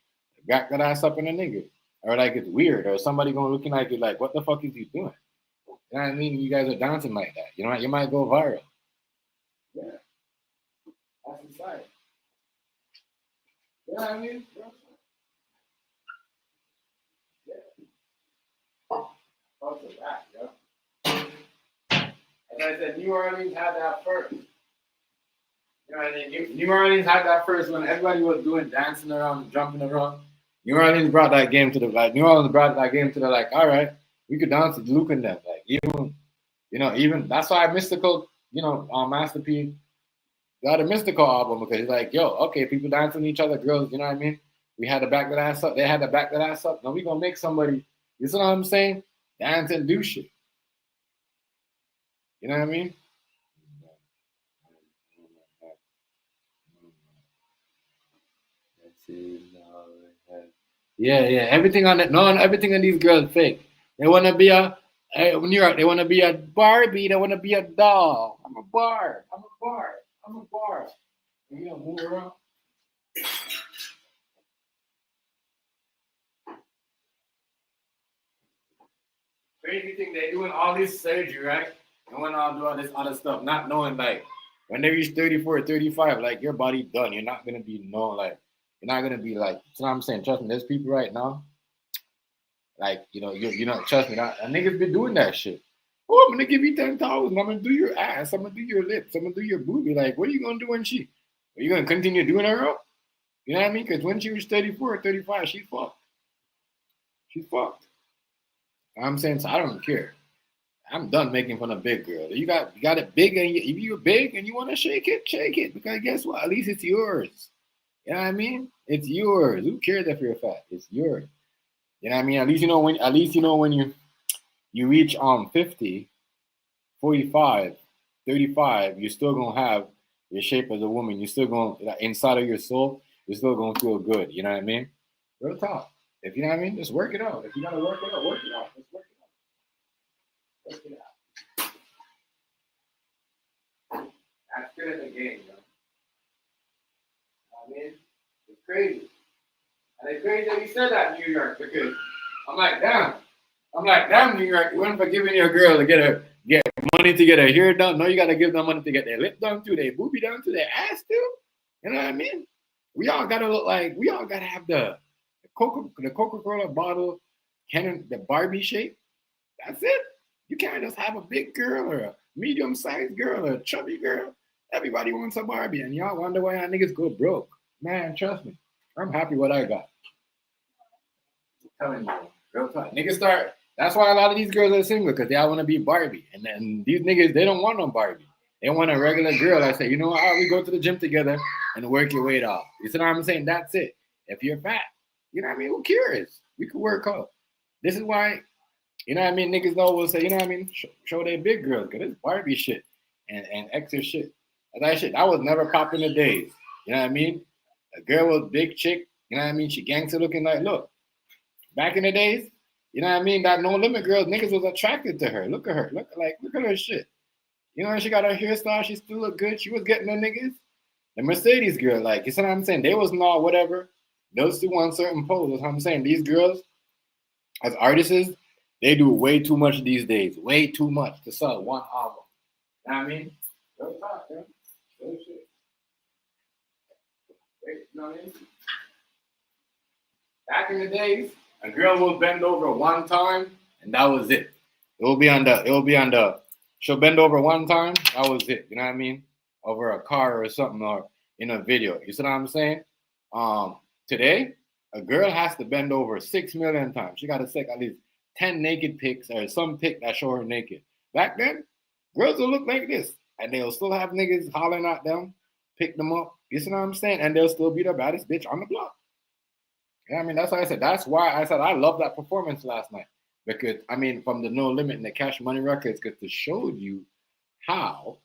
back that ass up in a nigga. Or like it's weird, or somebody going looking at you like, what the fuck is he doing? You know what I mean? You guys are dancing like that. You might go viral. Yeah. That's inside. You know what I mean? Yeah. That's a fact, yeah. As I said, New Orleans had that first. You know what I mean? New Orleans had that first when everybody was doing dancing around, jumping around. New Orleans brought that game to the New Orleans brought that game to the all right, we could dance with Luke and them. Like even that's why Mystical, Master P got a Mystical album because he's like, yo, okay, people dancing with each other, girls, you know what I mean? We had to back that ass up. They had to back that ass up. Now we gonna make somebody, you know what I'm saying? Dance and do shit. You know what I mean? Yeah. Everything on it. No, everything on these girls fake. They wanna be New York. They wanna be a Barbie. They wanna be a doll. I'm a bar. You know, move around. Crazy thing, they doing all this surgery, right? And when I do all this other stuff, not knowing like when they reach 34 or 35, like your body done. You're not gonna be known like you're not gonna be like, you know what I'm saying? Trust me, there's people right now, like, you know, trust me, that niggas been doing that shit. Oh, I'm gonna give you 10,000. I'm gonna do your ass. I'm gonna do your lips. I'm gonna do your booby. Like, what are you gonna do when are you gonna continue doing her up? You know what I mean? Because when she was 34 or 35, she's fucked. She's fucked. I'm saying, so I don't care. I'm done making fun of big girl. You got it big, and if you're big and you want to shake it. Because guess what? At least it's yours. You know what I mean? It's yours. Who cares if you're fat? It's yours. You know what I mean? At least you know when you reach 50, 45, 35, you're still gonna have your shape as a woman. You're still gonna like, inside of your soul, you're still gonna feel good. You know what I mean? Real talk. If you know what I mean, just work it out. If you gotta work it out, work it out. Just work it out. Work it out. That's good in the game, yo. I mean, it's crazy. And it's crazy that you said that in New York because I'm like, damn. New York, you went for giving your girl to get money to get her hair done. No, you gotta give them money to get their lip done too, their boobie done too, their ass too. You know what I mean? We all gotta look like we all gotta have the Coca-Cola bottle, the Barbie shape. That's it. You can't just have a big girl or a medium-sized girl or a chubby girl. Everybody wants a Barbie, and y'all wonder why y'all niggas go broke. Man, trust me. I'm happy what I got. I'm telling you, real talk. Niggas start. That's why a lot of these girls are single because they all want to be Barbie, and then these niggas they don't want no Barbie. They want a regular girl. I say, you know what? We go to the gym together and work your weight off. You see what I'm saying? That's it. If you're fat, you know what I mean? Who cares? We could work out. This is why, you know what I mean? Niggas will say, you know what I mean? Show their big girls because it's Barbie shit and extra shit. That shit, that was never popping in the days. You know what I mean? A girl was big chick, you know what I mean? She gangster looking like, look, back in the days, you know what I mean? That No Limit girl, niggas was attracted to her. Look at her. Look at her shit. You know, she got her hairstyle. She still look good. She was getting the niggas. The Mercedes girl, like, you see what I'm saying? They was not whatever. Those two on certain pose. That's what I'm saying. These girls, as artists, they do way too much these days. Way too much to sell one album. You know what I mean? Real talk, man. Real shit. You know what I mean? Back in the days, a girl will bend over one time, and that was it. She'll bend over one time, that was it. You know what I mean? Over a car or something, or in a video. You see what I'm saying? Today, a girl has to bend over 6 million times. She got to take at least 10 naked pics or some pic that show her naked. Back then, girls will look like this, and they'll still have niggas hollering at them, pick them up. You see what I'm saying? And they'll still be the baddest bitch on the block. You know what I mean? That's why I said. That's why I said I love that performance last night because I mean, from the No Limit and the Cash Money Records, because to show you how,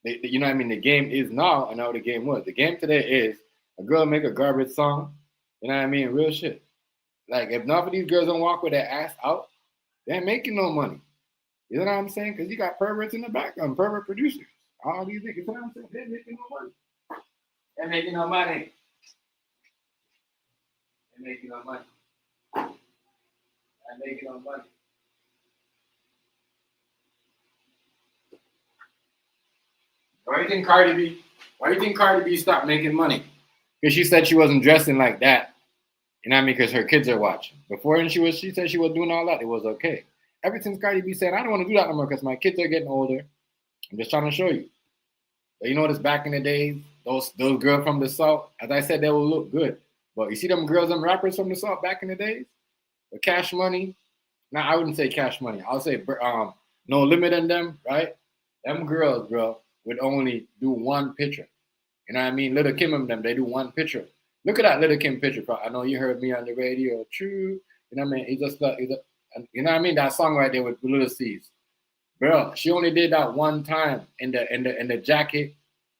you know what I mean, the game is now and how the game was. The game today is a girl make a garbage song. You know what I mean? Real shit. Like if none of these girls don't walk with their ass out, they ain't making no money. You know what I'm saying? Because you got perverts in the background, pervert producers. All these niggas, you know what I'm saying? They're making no money. They're making no money. They're making no money. They're making no money. Why do you think Cardi B stopped making money? Because she said she wasn't dressing like that. You know what I mean? Because her kids are watching. Before and she said she was doing all that. It was okay. Ever since Cardi B said, I don't want to do that no more because my kids are getting older. I'm just trying to show you. But you notice back in the days, those girls from the South, as I said, they will look good. But you see them girls, them rappers from the South back in the days? The Cash Money. Now, I wouldn't say Cash Money. I'll say No Limit in them, right? Them girls, bro, would only do one picture. You know what I mean? Little Kim and them, they do one picture. Look at that Little Kim picture. Bro. I know you heard me on the radio. True. You know what I mean? You know what I mean? That song right there with Little C's. Bro, she only did that one time in the jacket.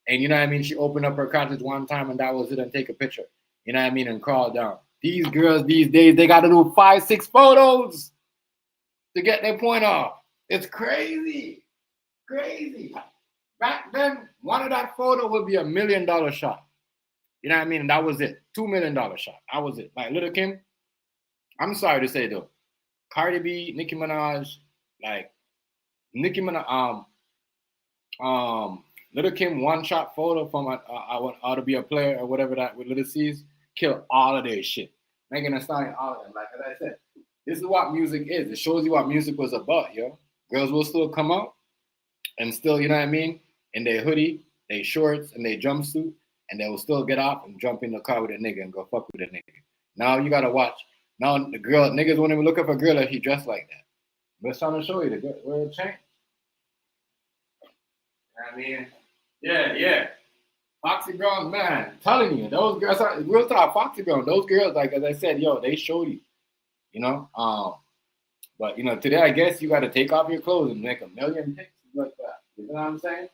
And you know what I mean? She opened up her cottage one time and that was it and take a picture. You know what I mean? And crawl down. These girls these days, they got to do 5, 6 photos to get their point off. It's crazy. Crazy. Back then, one of that photo would be $1 million shot. You know what I mean? And that was it. $2 million shot. That was it. Like Little Kim, I'm sorry to say though, Cardi B, Nicki Minaj, like Nicki Minaj, Little Kim one shot photo from I want to be a player or whatever that with Little C's kill all of their shit. Megan Thee Stallion, all of them. Like as I said, this is what music is. It shows you what music was about, yo. Girls will still come out and still, you know what I mean, in their hoodie, their shorts, and their jumpsuit, and they will still get off and jump in the car with a nigga and go fuck with a nigga. Now you gotta watch. Now the girl, niggas won't even look up a girl if she dressed like that. I'm just trying to show you the good world change. I mean, yeah. Foxy Brown, man, telling you, those girls, real talk, Foxy Brown, those girls, like as I said, yo, they show you, you know. But today I guess you got to take off your clothes and make a million pics like that. You know what I'm saying?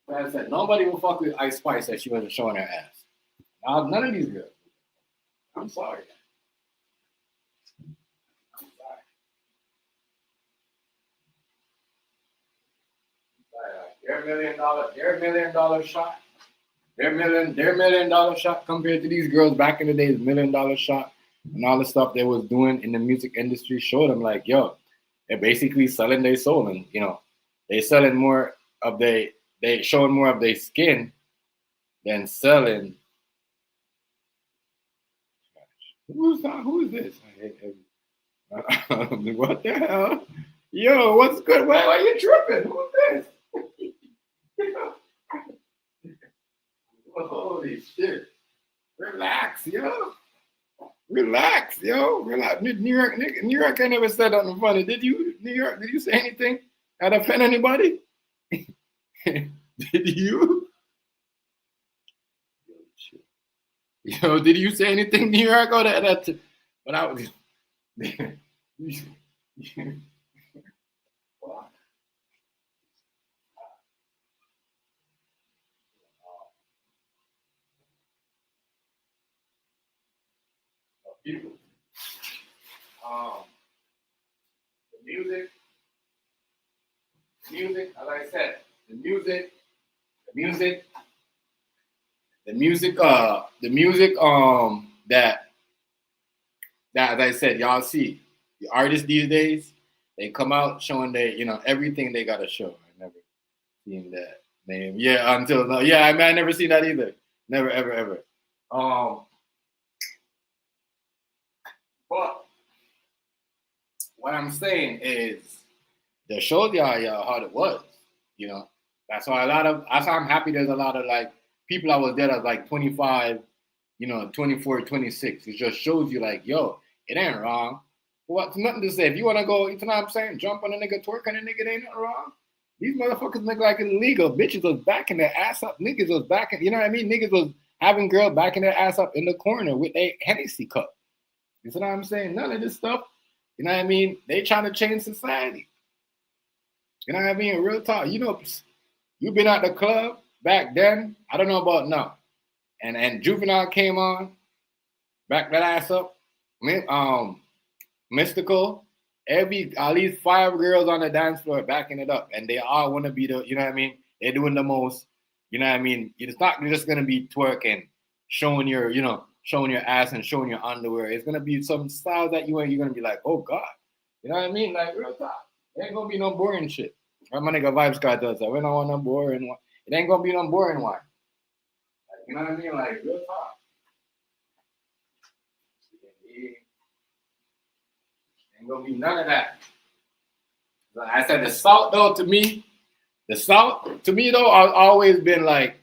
Like I said, nobody will fuck with Ice Spice if she wasn't showing her ass. None of these girls. I'm sorry. I'm sorry. Their $1 million shot. Their $1 million shot compared to these girls back in the days, $1 million shot and all the stuff they was doing in the music industry showed them like, yo, they're basically selling their soul and they selling more of they showing more of their skin than selling. Who's that? Who is this? What the hell? Yo, what's good? Why are you tripping? Who's this? Holy shit. Relax, yo. Relax, yo. Relax. New York, I never said nothing funny. Did you, New York? Did you say anything that offend anybody? Did you? Yo, did you say anything, New York? Oh, but I was. People. The music, as I said, the music, that as I said, y'all see the artists these days, they come out showing everything they gotta show. I never seen that name. Yeah, until now. Yeah, I never seen that either. Never, ever, ever. But what I'm saying is the shows y'all how it was. That's why that's why I'm happy there's a lot of like people I was there that's like 25, 24, 26. It just shows you like, yo, it ain't wrong. What's nothing to say. If you wanna go, you know what I'm saying, jump on a nigga, twerk on a nigga, it ain't nothing wrong. These motherfuckers make like illegal. Bitches was backing their ass up. Niggas was backing, you know what I mean? Niggas was having girls backing their ass up in the corner with a Hennessy cup. You know what I'm saying? None of this stuff, you know what I mean? They trying to change society. You know what I mean? Real talk. You've been at the club back then. I don't know about now. And Juvenile came on, back that ass up. Mystical, at least 5 girls on the dance floor backing it up, and they all want to be the, you know what I mean? They're doing the most, you know what I mean? It's not just gonna be twerking, showing your ass and showing your underwear. It's gonna be some styles that you're gonna be like, oh God, you know what I mean? Like real talk, it ain't gonna be no boring shit. My nigga Vibes Guy does that. We don't want no boring one. It ain't gonna be no boring one. Like, you know what I mean? Like real talk. Ain't gonna be none of that. Like I said, the South though, to me though, I've always been like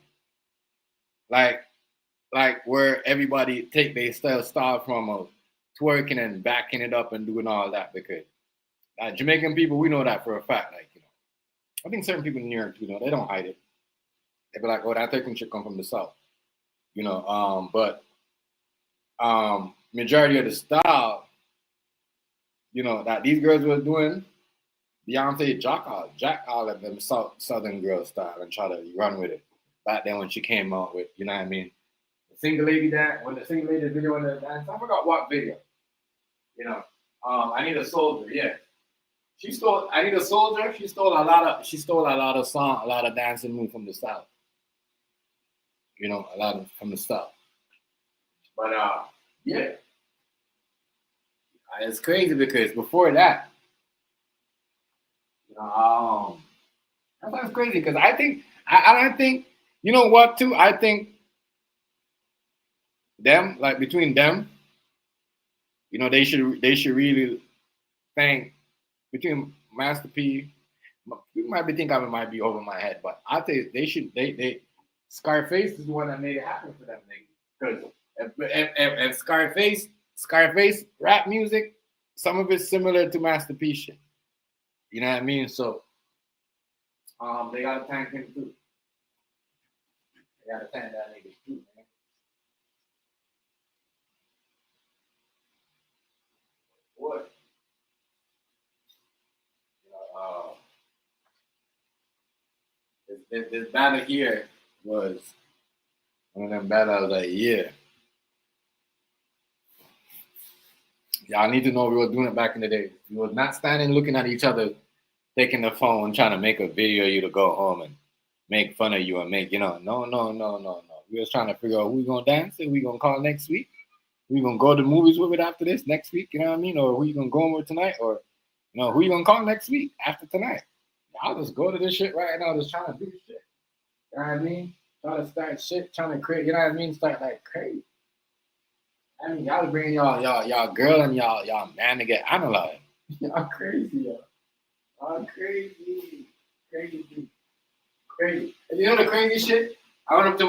where everybody take their style from of twerking and backing it up and doing all that, because Jamaican people, we know that for a fact. Like, I think certain people in New York, they don't hide it. They be like, oh, that twerking should come from the South. But majority of the style, that these girls were doing, Beyonce Jack all of them Southern girl style and try to run with it. Back then when she came out with, you know what I mean? The single lady video in the dance, I forgot what video. I Need a Soldier, yeah. I Need a Soldier, she stole a lot of song, a lot of dancing moves from the South. A lot of from the South. But yeah. It's crazy because before that, that's crazy because I think, you know what too? I think them, like between them, they should really thank between Master P. You might be thinking I might be over my head, but I think they Scarface is the one that made it happen for them niggas. Because if Scarface rap music, some of it's similar to Master P shit. You know what I mean? So they gotta thank him too. They gotta thank that nigga too, man. What? You know, this battle here was one of them battles like, yeah, y'all need to know we were doing it back in the day. We was not standing looking at each other, taking the phone, trying to make a video of you to go home and make fun of you and make, no. We was trying to figure out who we gonna dance with, who we gonna call next week. We gonna go to the movies with it after this next week, you know what I mean? Or who you gonna go with tonight? Or who you gonna call next week after tonight? I'll just go to this shit right now, just trying to do shit. You know what I mean? Trying to start shit, trying to create, you know what I mean? Start like crazy. I mean, y'all bring y'all girl and y'all man to get analyzed. Y'all crazy, y'all. Y'all crazy. Crazy. And you know the crazy shit? I went up to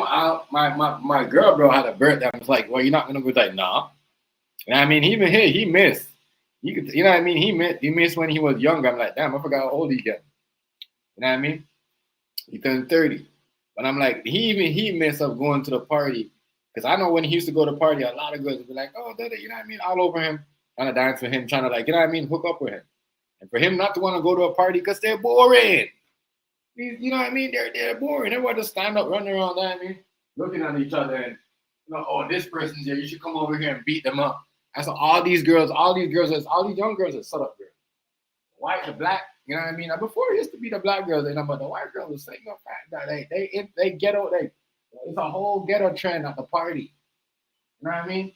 my girl, bro, had a birthday. I was like, well, you're not gonna go? Like, nah. And I mean, even here, he missed. You know what I mean? He missed when he was younger. I'm like, damn, I forgot how old he got. You know what I mean? He turned 30. But I'm like, he messed up going to the party. Because I know when he used to go to the party, a lot of girls would be like, oh, you know what I mean? All over him, trying to dance with him, trying to like, you know what I mean? Hook up with him. And for him not to want to go to a party because they're boring. You know what I mean? They're boring. Everyone just stand up, running around, you know what I mean? Looking at each other and, oh, this person's here. You should come over here and beat them up. And so all these young girls are set up girls. The white, the black, you know what I mean? Now, before it used to be the black girls, but the white girls were saying, they ghetto, it's a whole ghetto trend at the party. You know what I mean?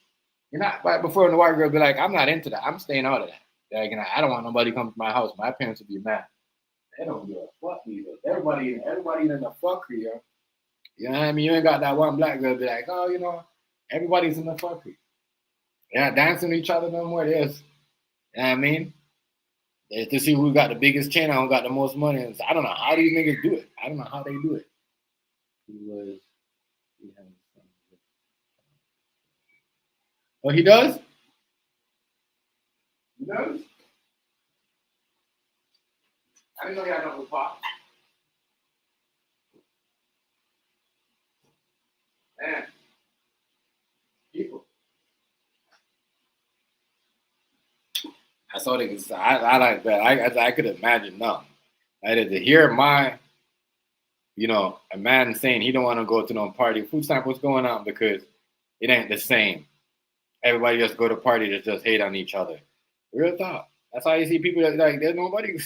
You're not, but before the white girl be like, I'm not into that. I'm staying out of that. Like, I don't want nobody come to my house. My parents would be mad. They don't give a fuck either. Everybody in the fuckery, yo. You know what I mean? You ain't got that one black girl be like, oh, everybody's in the fuckery. They're not dancing with each other no more. There's, you know what I mean? It's to see who got the biggest chain and who got the most money. And so I don't know how these niggas do it. I don't know how they do it. Oh, he does? He does? I didn't know he had nothing with Pop. Man, people. That's all they can say. I like that. I could imagine now. I had to hear a man saying he don't want to go to no party. Food stamp, what's going on? Because it ain't the same. Everybody just go to party to just hate on each other. Real talk. That's how you see people that like there's nobody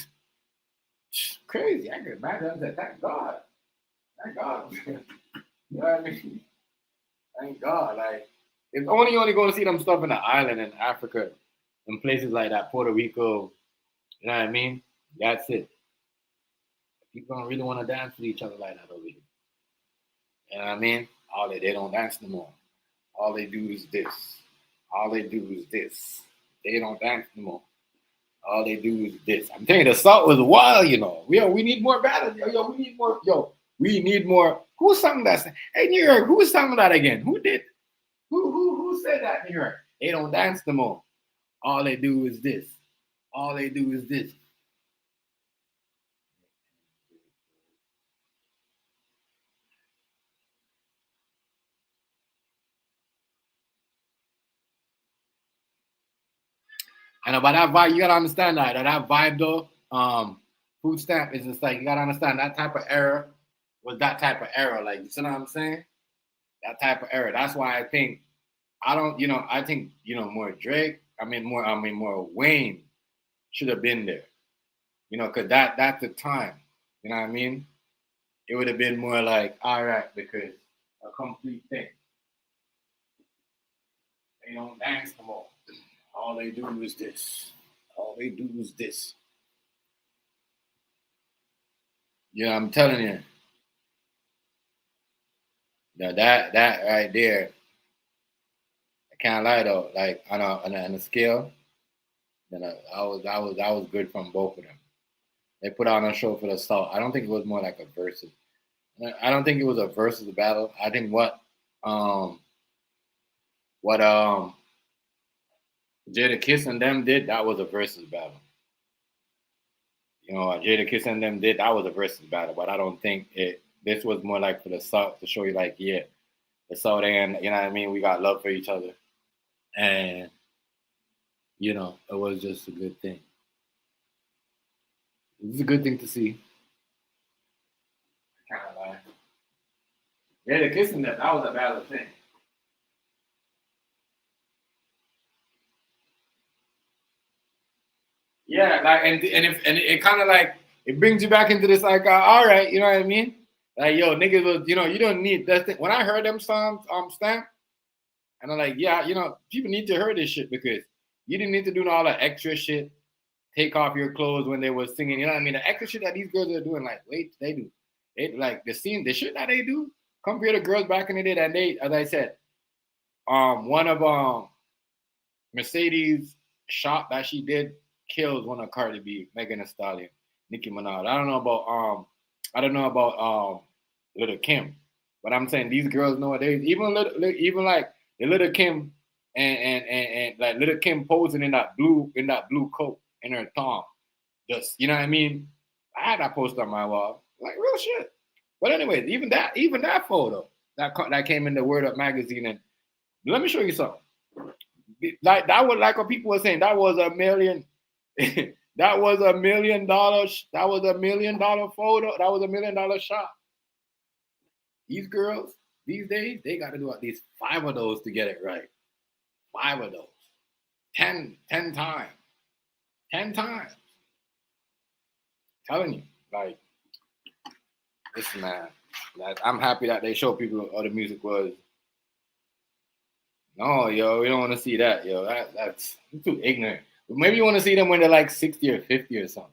crazy. I can imagine. I said, thank God. Thank God. You know what I mean? Thank God. Like if only going to see them stuff in the island in Africa and places like that, Puerto Rico. You know what I mean? That's it. People don't really want to dance with each other like that over here. You know what I mean? They don't dance no more. All they do is this. All they do is this. They don't dance no more. All they do is this. I'm telling you, the salt was wild, we need more battles. We need more. We need more. Who sang that? Hey, New York, who sang that again? Who did? Who said that, New York? They don't dance no more. All they do is this. All they do is this. I know, but that vibe, you gotta understand that vibe though. Food stamp is just like you gotta understand that type of era was that type of era. Like you see what I'm saying? That type of era. That's why I think I think more Drake. More Wayne should have been there. Because that's the time. You know what I mean? It would have been more like all right because a complete thing. They don't dance no more. All they do is this. All they do is this. Yeah, I'm telling you. That right there, I can't lie though. Like on a scale, then I was good from both of them. They put on a show for the South. I don't think it was more like a versus. I don't think it was a versus battle. I think what Jada Kiss and them did, that was a versus battle. Jada Kiss and them did, that was a versus battle, but I don't think this was more like for the South to show you like, yeah, the South and, you know what I mean, we got love for each other. And, it was just a good thing. It's a good thing to see. Kind of like, yeah, the kissing that was a valid thing. Yeah, like and it kind of like it brings you back into this like all right, you know what I mean? Like yo, niggas was you don't need that thing. When I heard them songs stamp, and I'm like yeah, people need to hear this shit because you didn't need to do all the extra shit. Take off your clothes when they were singing. You know what I mean? The extra shit that these girls are doing, like wait, they do. It like the shit that they do compared to girls back in the day that they, as I said, one of Mercedes shot that she did kills one of Cardi B, Megan Thee Stallion, Nicki Minaj. I don't know about Little Kim, but I'm saying these girls nowadays, even like the Little Kim and like Little Kim posing in that blue coat in her thong, just you know what I mean. I had that poster on my wall, like real shit. But anyways, even that photo that came in the Word Up magazine, and let me show you something. Like that was like what people were saying. That was $1 million. That was $1 million. That was $1 million photo. That was $1 million shot. These girls these days, they got to do at least 5 of those to get it right. 5 of those. 10 times. 10 times. Telling you, like, listen, man. Like, I'm happy that they show people what the music was. No, yo, we don't want to see that, yo. That's too ignorant. But maybe you want to see them when they're like 60 or 50 or something.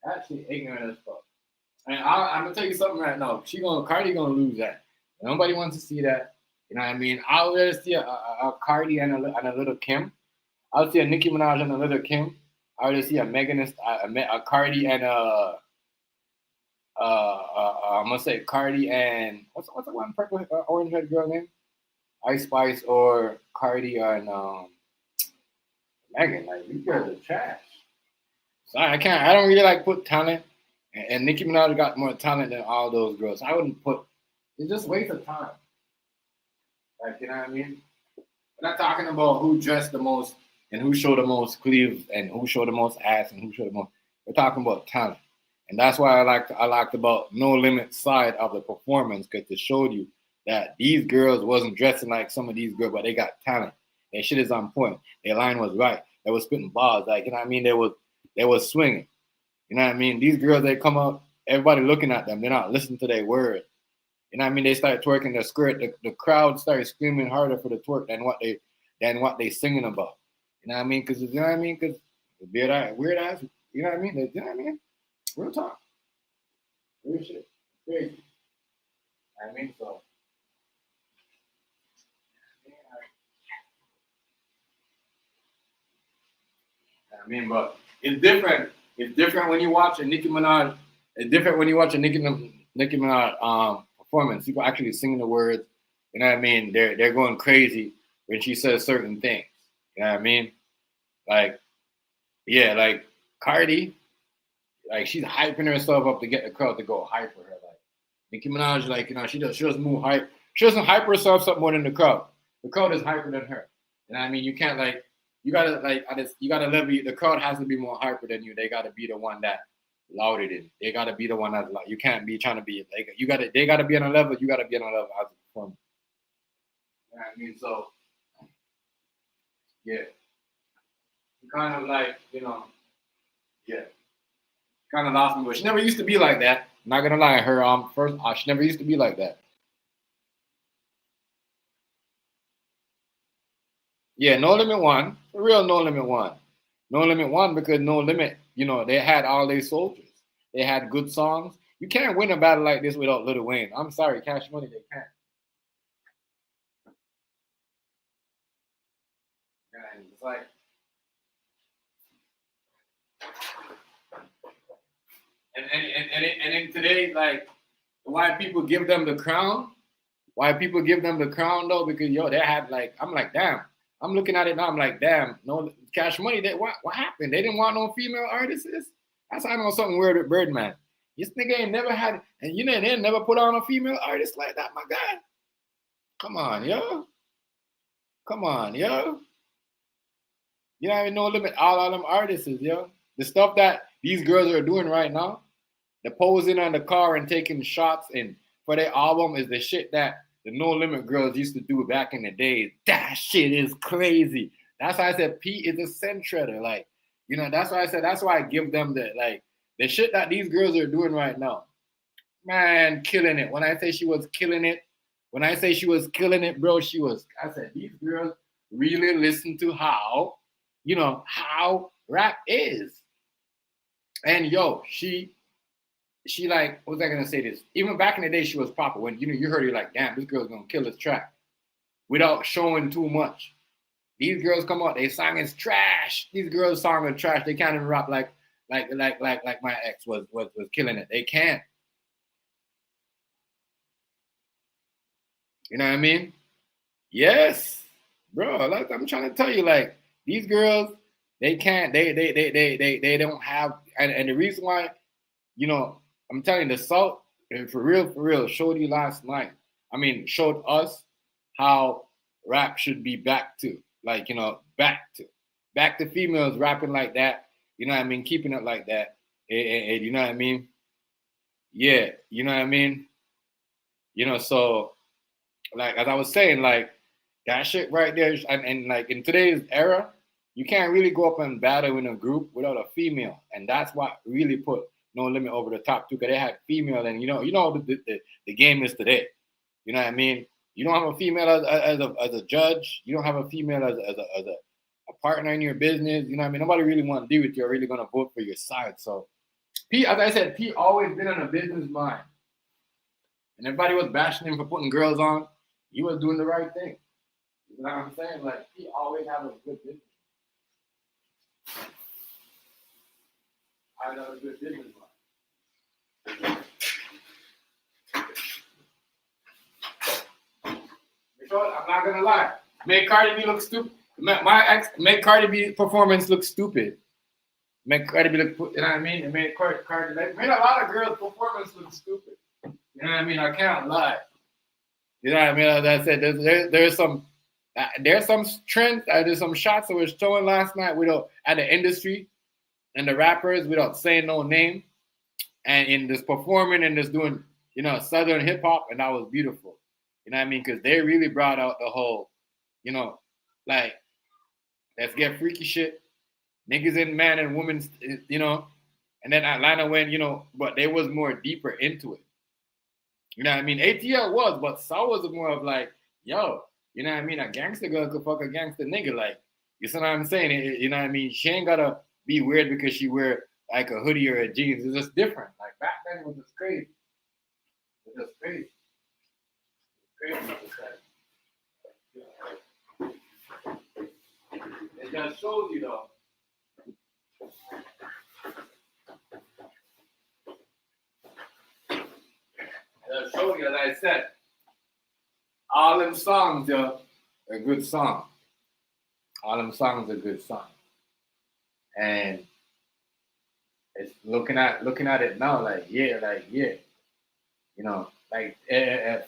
Actually, ignorant as fuck. And I'm gonna tell you something right now. Cardi gonna lose that. Nobody wants to see that. You know what I mean? I'll rather see a Cardi and a Little Kim. I'll see a Nicki Minaj and a Little Kim. I would see a a Cardi and I'm gonna say Cardi and what's the one purple orange head girl name? Ice Spice or Cardi and Megan. Like these girls are trash. Sorry, I can't. I don't really like put talent. And Nicki Minaj got more talent than all those girls. I wouldn't put. It's just waste of time. Like you know what I mean? We're not talking about who dressed the most and who showed the most cleaves and who showed the most ass and who showed the most. We're talking about talent, and that's why I liked about No Limit side of the performance because it showed you that these girls wasn't dressing like some of these girls, but they got talent. Their shit is on point. Their line was right. They was spitting bars. Like you know what I mean? They was swinging. You know what I mean? These girls, they come up, everybody looking at them. They're not listening to their words. You know what I mean? They start twerking their skirt. The crowd started screaming harder for the twerk than what they singing about. You know what I mean? Because you know what I mean? Because weird ass. You know what I mean? You know what I mean? Real talk. Real shit. Crazy. You know what I mean? So. I mean, but it's different. It's different when you watch a Nicki Minaj. It's different when you watch a Nicki Minaj performance. People actually singing the words. You know what I mean? They're going crazy when she says certain things. You know what I mean? Like, yeah, like Cardi, like she's hyping herself up to get the crowd to go hype for her. Like Nicki Minaj, like she doesn't move hype. She doesn't hype herself up more than the crowd. The crowd is hyper than her. You know what I mean? You can't like. You gotta level. The crowd has to be more hyper than you. They gotta be the one that louder than. They gotta be the one that's like. You can't be trying to be like. They gotta be on a level. You gotta be on a level as a performer. You know what I mean? So yeah, kind of like yeah, kind of lost me. But she never used to be like that. I'm not gonna lie. Her first, she never used to be like that. Yeah, No Limit One, for real, No Limit One, No Limit One, because No Limit, they had all their soldiers. They had good songs. You can't win a battle like this without Lil Wayne. I'm sorry, Cash Money, they can't. And it's like, and in today, like, why people give them the crown? Why people give them the crown though? Because they had like, I'm like, damn. I'm looking at it now. I'm like, damn. No Cash Money. What happened? They didn't want no female artists. That's how I know something weird with Birdman. This nigga ain't never had, and you know, they never put on a female artist like that, my guy. Come on, yo. Come on, yo. You don't even know limit all of them artists, yo. The stuff that these girls are doing right now, the posing on the car and taking shots and for their album is the shit that the No Limit girls used to do back in the day. That shit is crazy. That's why I said Pete is a centreader. Like, you know, that's why I said that's why I give them the shit that these girls are doing right now. Man, killing it. When I say she was killing it, bro, she was. I said these girls really listen to how, you know, how rap is. And yo, she like, what was I gonna say this? Even back in the day, she was proper. When you heard her like, damn, this girl's gonna kill this track without showing too much. These girls come out, they song is trash. These girls' song are trash. They can't even rap like my ex was killing it. They can't. You know what I mean? Yes, bro. Like I'm trying to tell you, like these girls, they can't. They don't have. And the reason why, you know, I'm telling you, the South, for real, showed you last night. I mean, showed us how rap should be back to, like, you know, back to females rapping like that. You know what I mean? Keeping it like that. And you know what I mean? Yeah, you know what I mean? You know, so like as I was saying, like that shit right there, and like in today's era, you can't really go up and battle in a group without a female, and that's what really put No Limit over the top too, because they had female, and you know the game is today. You know what I mean? You don't have a female as a judge. You don't have a female as a partner in your business. You know what I mean? Nobody really want to deal with you or really gonna vote for your side. So Pete, as I said, Pete always been on a business mind. And everybody was bashing him for putting girls on. He was doing the right thing. You know what I'm saying? Like he always had a good business. I know a good business mind. Because I'm not gonna lie. Make Cardi B look stupid. My ex make Cardi B performance look stupid. Make Cardi B look, you know what I mean? It made Cardi made a lot of girls' performance look stupid. You know what I mean? I can't lie. You know what I mean? As I said, there's some trends. There's some shots that were showing last night at the industry and the rappers without saying no name, and in this performing and just doing, you know, Southern hip hop, and that was beautiful. You know what I mean? Because they really brought out the whole, you know, like let's get freaky shit, niggas and man and women, you know, and then Atlanta went, you know, but they was more deeper into it. You know what I mean? ATL was, but Saw was more of like, yo, you know what I mean? A gangster girl could fuck a gangster nigga. Like, you see what I'm saying? You know what I mean? She ain't gotta be weird because she wear like a hoodie or a jeans. It's just different. Like back then it was just crazy. It was just crazy. It just shows you though. It just shows you, as I said, all them songs, yo, are good songs. All them songs are good songs. And it's looking at it now, like yeah, you know, like if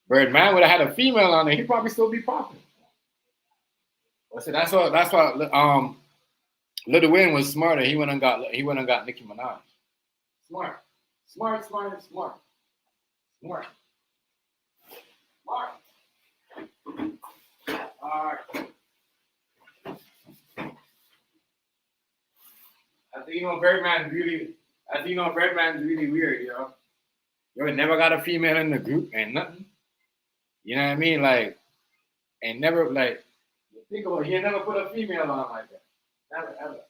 Birdman would have had a female on it, he'd probably still be popping. So that's why Lil Wayne was smarter. He went and got Nicki Minaj. Smart. All right. I think Birdman's really weird, yo. Yo, never got a female in the group and nothing. You know what I mean? Like, and never like think about it, he never put a female on like that. Never ever.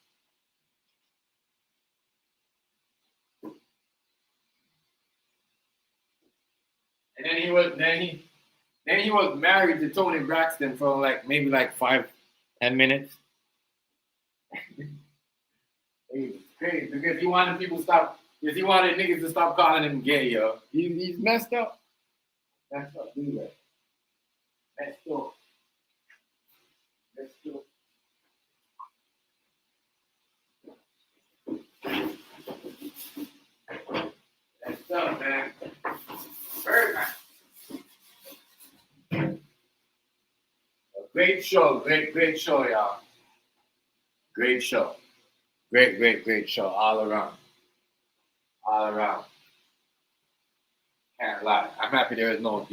And then he was married to Tony Braxton for like maybe like 5-10 minutes. It was crazy because he wanted people to stop. Because he wanted niggas to stop calling him gay, yo. He's messed up. Messed up, do that. Messed up. stuff, man. Birdman. Great show, great show, y'all. Great show. Great show all around. All around. Can't lie. I'm happy there is no,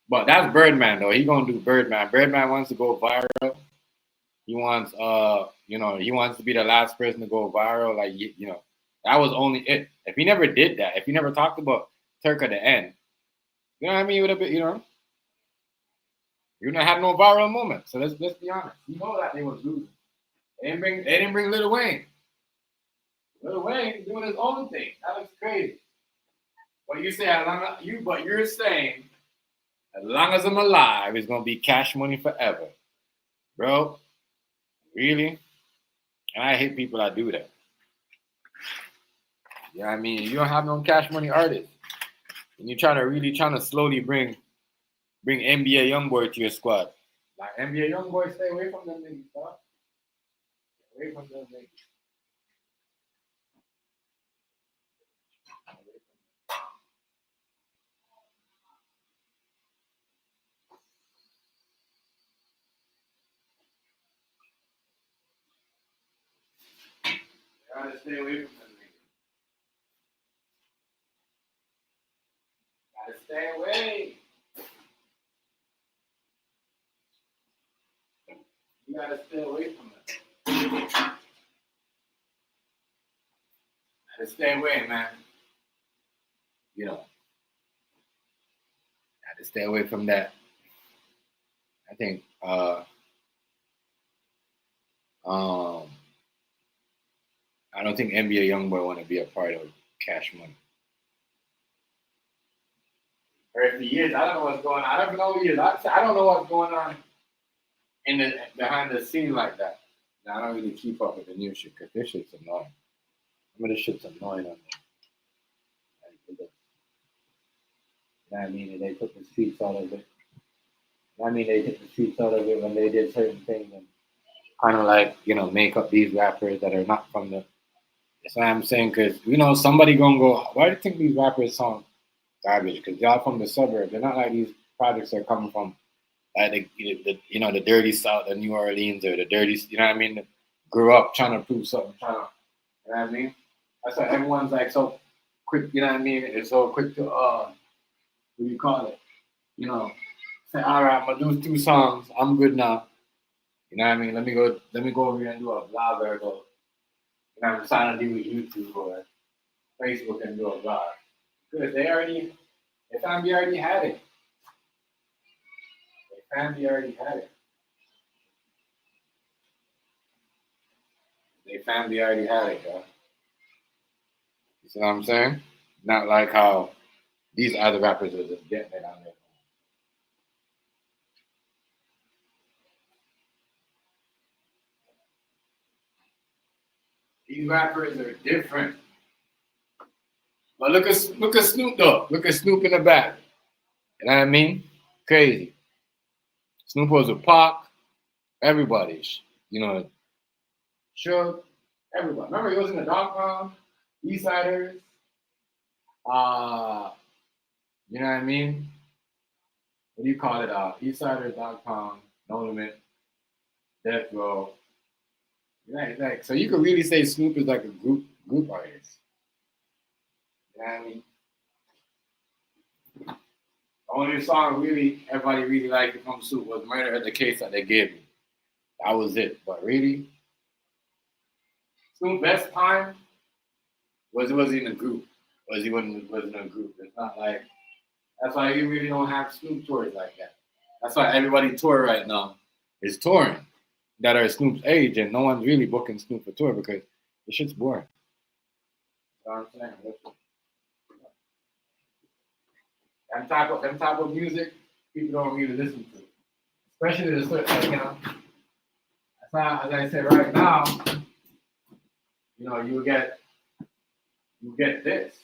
but that's Birdman though. He gonna do Birdman. Birdman wants to go viral. He wants, he wants to be the last person to go viral. Like, that was only it. If he never did that, if he never talked about Turk at the end, you know what I mean? It would have been, you wouldn't have had no viral moment. So let's be honest. You know that they was losing. They didn't bring Lil Wayne. Lil Wayne doing his own thing. That looks crazy. But you say you're saying as long as I'm alive, it's gonna be Cash Money forever, bro. Really? And I hate people that do that. You know what I mean? You don't have no Cash Money artists, and you're trying to slowly bring NBA YoungBoy to your squad. Like NBA YoungBoy, stay away from them niggas, bro. Stay away from them niggas. Gotta stay away from them niggas. Gotta stay away. You gotta stay away from them. Gotta stay away, man. Gotta stay away from that. I think I don't think NBA YoungBoy want to be a part of Cash Money. Or if he is, I don't know what's going on. I don't know he is. I don't know what's going on in the behind the scene like that. I don't really keep up with the new shit because this shit's annoying. This shit's annoying on me. I mean, they took the streets out of it. They took the streets out of it when they did certain things and kind of like, make up these rappers that are not from the. That's what I'm saying, because, somebody gonna go, why do you think these rappers sound garbage? Because y'all from the suburbs. They're not like these projects are coming from like the dirty South of New Orleans or the dirty, that grew up trying to prove something, you know what I mean? That's why everyone's like so quick, it's so quick to what do you call it? Say, all right, I'm gonna do 2 songs, I'm good now. You know what I mean? Let me go over here and do a vlog or go, sign a deal with YouTube or Facebook and do a vlog. Because their family already had it. Their family already had it. Their family already had it, bro. You see what I'm saying? Not like how these other rappers are just getting it on their own. These rappers are different. But look at Snoop though. Look at Snoop in the back. You know what I mean? Crazy. Snoop was with Pac. Everybody. Sure. Everybody. Remember he was in the Dog Pound? Eastsiders. You know what I mean? What do you call it? Eastsiders, Dog Pound, No Limit, Death Row. Like, so you could really say Snoop is like a group artist. You know what I mean? The only song everybody really liked from Snoop was Murder at the Case that they gave me. That was it. But really, Snoop's best time was in a group. Was in a group. It's not like, that's why you really don't have Snoop tours like that. That's why everybody tour right now is touring that are Snoop's age, and no one's really booking Snoop for tour because the shit's boring. You know what I'm saying? Them type of music, people don't really listen to. Especially the certain, That's why, as I said right now, you get this.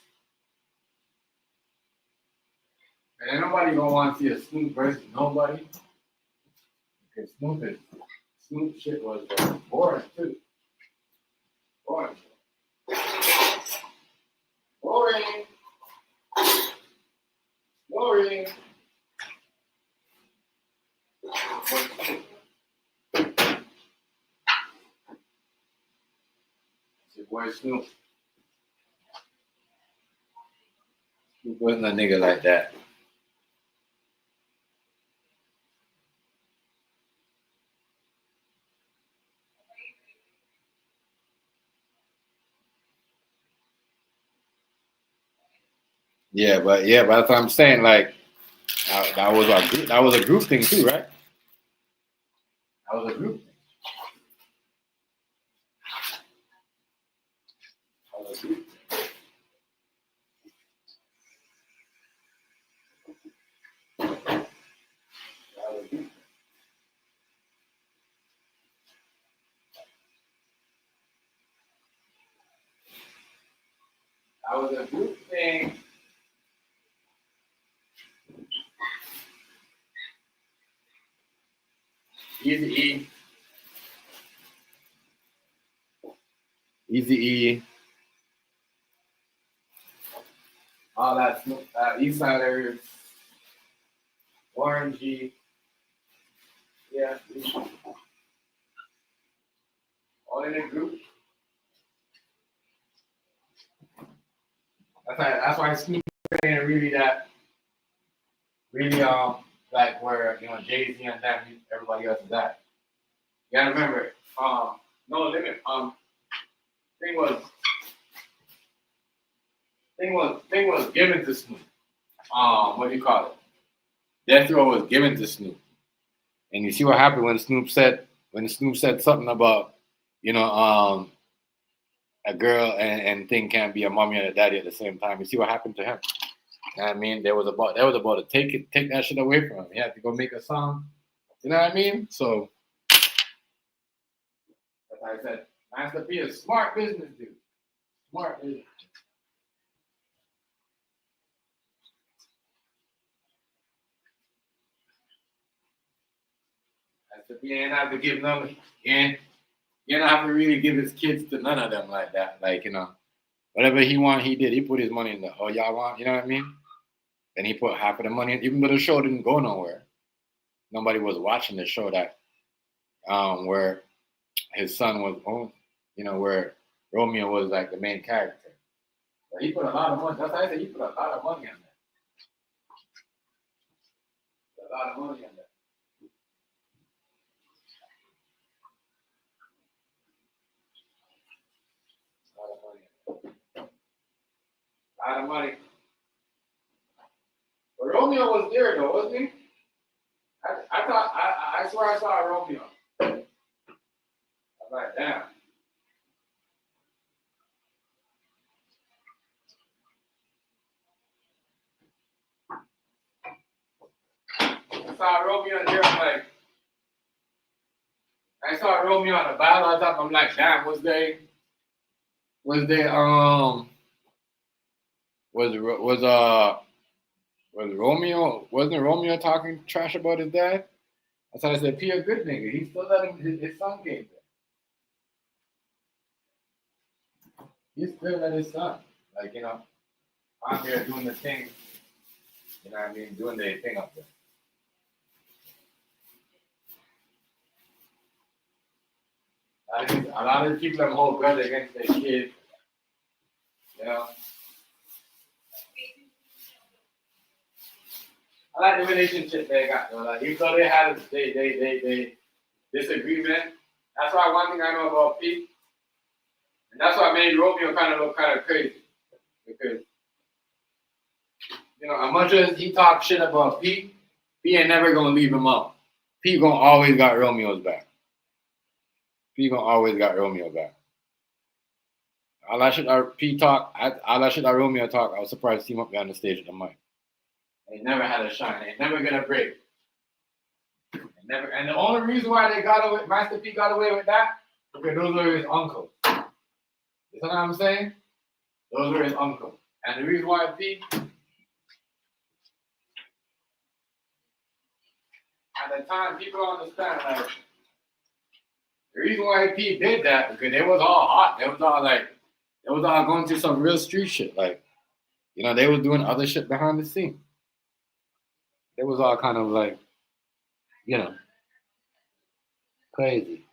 And ain't nobody gonna want to see a Snoop versus nobody. Because Snoop shit was boring too. Boring. Where Snoop wasn't a nigga like that. But that's what I'm saying. Like that was a group, that was a group thing too, right? That was a group thing. That was a group thing. That was a group thing. That was a group thing. Easy E, Easy E, all that East Siders, Orangey, yeah, all in a group. That's why Snoop ain't really that really like where Jay Z and that everybody else is at. You gotta remember, no limit. Thing was thing was given to Snoop. What do you call it? Death Row was given to Snoop, and you see what happened when Snoop said something about you know a girl and thing can't be a mommy and a daddy at the same time. You see what happened to him. I mean, there was about to take that shit away from him. He had to go make a song. You know what I mean? So as I said, Master P is smart business dude. Smart business. Master P ain't have to give them and you don't have to really give his kids to none of them like that. Like, whatever he want, he did. He put his money in the oh y'all want, you know what I mean? Then he put half of the money in, even though the show didn't go nowhere. Nobody was watching the show that where his son was on, where Romeo was like the main character. But he put a lot of money. That's why I said he put a lot of money on that. A lot of money on that. A lot of money. A lot of money. But Romeo was there though, wasn't he? I thought I swear I saw Romeo. I was like, damn. I saw Romeo there. I saw Romeo on the battle. I thought I'm like, damn, was Romeo wasn't Romeo talking trash about his dad? That's why I said P a good nigga. He still let his son get there. He still let his son. Like, out there doing the thing, you know what I mean, doing their thing up there. A lot of people have hold grudge against their kids, you know. I like the relationship they got though. Like even though they had they disagreement. That's why one thing I know about Pete, and that's why made Romeo kind of look kind of crazy. Because as much as he talks shit about Pete, Pete ain't never gonna leave him out. Pete gonna always got Romeo's back. Pete gonna always got Romeo back. All that shit Pete talk, all that shit that Romeo talk, I was surprised to see him up there on the stage at the mic. They never had a shine. They never gonna break. Never. And the only reason why they got away, Master P got away with that, because those were his uncles. You know what I'm saying? Those were his uncles. And the reason why P, at the time, people don't understand, like, the reason why P did that, because they was all hot. They was all going through some real street shit. Like, they was doing other shit behind the scene. It was all kind of like, crazy.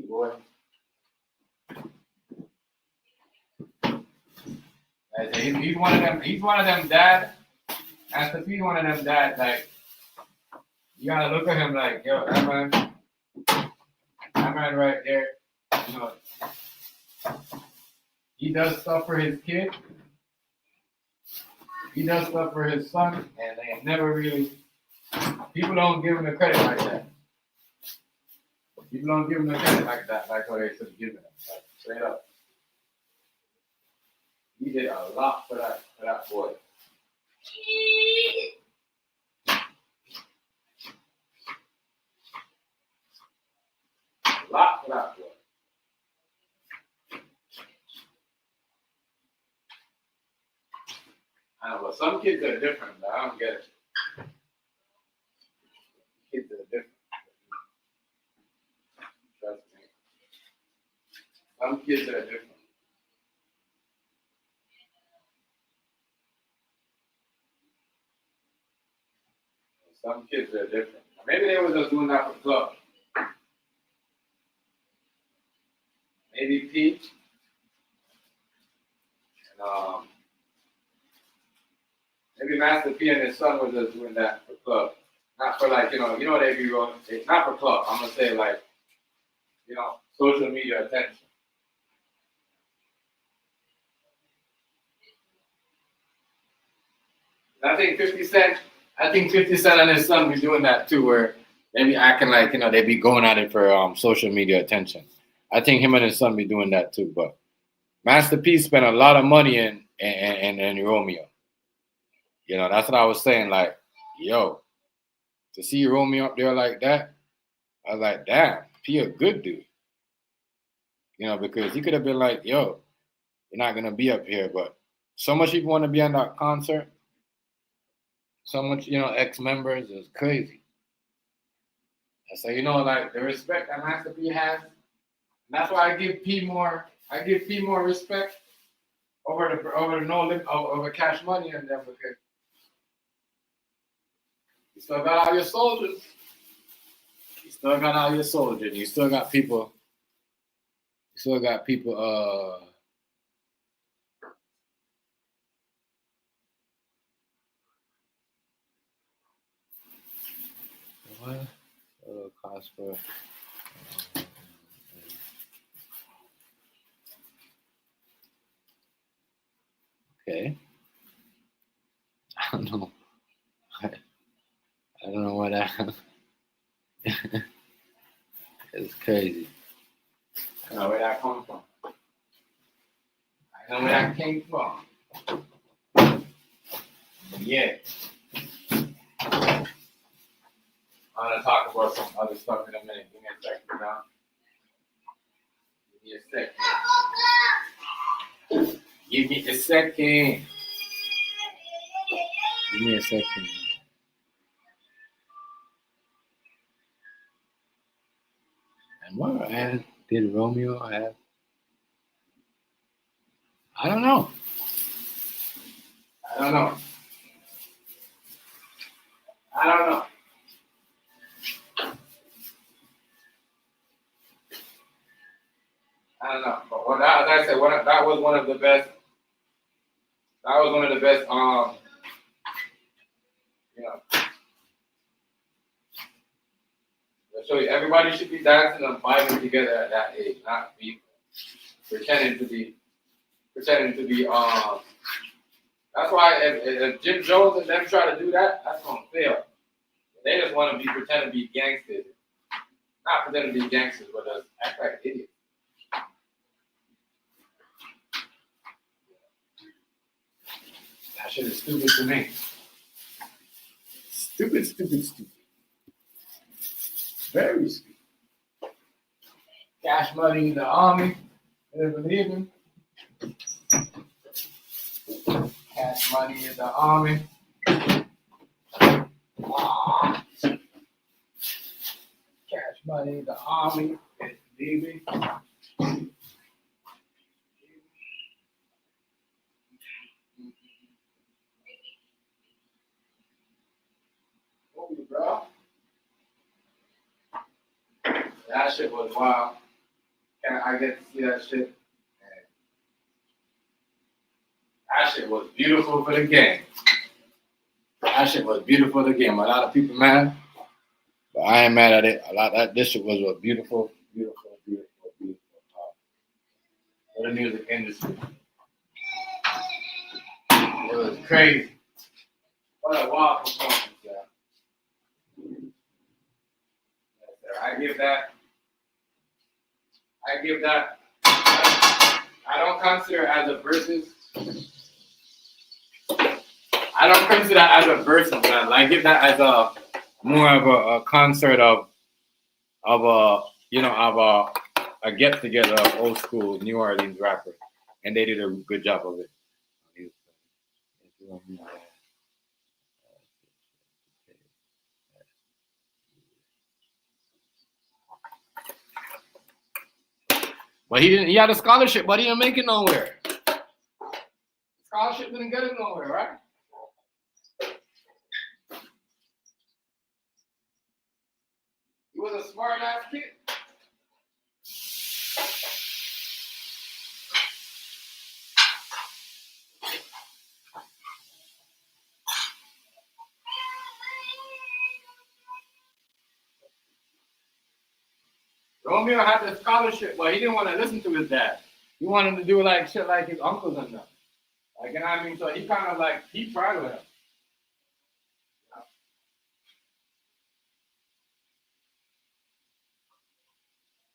boy. He's one of them. He's one of them dad. Master P's one of them dads. Like you gotta look at him like, yo, that man right there. You know, he does stuff for his kid. He does stuff for his son, and they never really. People don't give him the credit like that. People don't give him the credit like that, like how they should give him. Like, straight up. He did a lot for that boy. A lot for that boy. I know, but some kids are different. But I don't get it. Kids are different. Trust me. Some kids are different. Some kids are different. Maybe they were just doing that for club. Maybe Pete and maybe Master P and his son were just doing that for club. Not for like, they be going, it's not for club. I'm gonna say like, social media attention. I think 50 Cent and his son be doing that too, where they be acting like, they be going at it for social media attention. I think him and his son be doing that too, but Master P spent a lot of money in Romeo. That's what I was saying. Like, yo, to see Romeo up there like that, I was like, damn, P a good dude. Because he could have been like, yo, you're not gonna be up here, but so much people want to be on that concert. So much, ex-members is crazy. And so, like the respect that Master P has, and that's why I give P more respect over the no limit over Cash Money and them, because you still got all your soldiers. You still got all your soldiers. You still got people. What? Cost for. Okay. I don't know. I don't know what that. It's crazy. I don't know where that comes from. I know where that came from. Yeah. I'm gonna talk about some other stuff in a minute. Give me a second now. Give me a second. Give me a second. Give me a second. And what did Romeo have? I don't know. I don't know. But as I said, that was one of the best. That was one of the best. So everybody should be dancing and vibing together at that age, not be pretending to be. That's why if Jim Jones and them try to do that, that's gonna fail. They just want to pretend to be gangsters, not pretend to be gangsters, but just act like idiots. That shit is stupid to me. Stupid. Very stupid. Cash Money in the army. You believe him? Cash Money in the army. Cash Money in the army. Baby. Bro. That shit was wild. I get to see that shit. And that shit was beautiful for the game. That shit was beautiful for the game. A lot of people mad, but I ain't mad at it. This shit was a beautiful, beautiful, beautiful, beautiful for the music industry. It was crazy. What a wild performance, yeah. I give that. I don't consider it as a versus. I don't consider that as a versus, man. I give that as a more of a concert of a get together of old school New Orleans rappers, and they did a good job of it. But he didn't. He had a scholarship, but he didn't make it nowhere. Scholarship didn't get him nowhere, right? He was a smart ass kid. Romeo had the scholarship, but he didn't want to listen to his dad. He wanted to do like shit like his uncles and them. Like, you know what I mean? So he kind of like, he tried with him.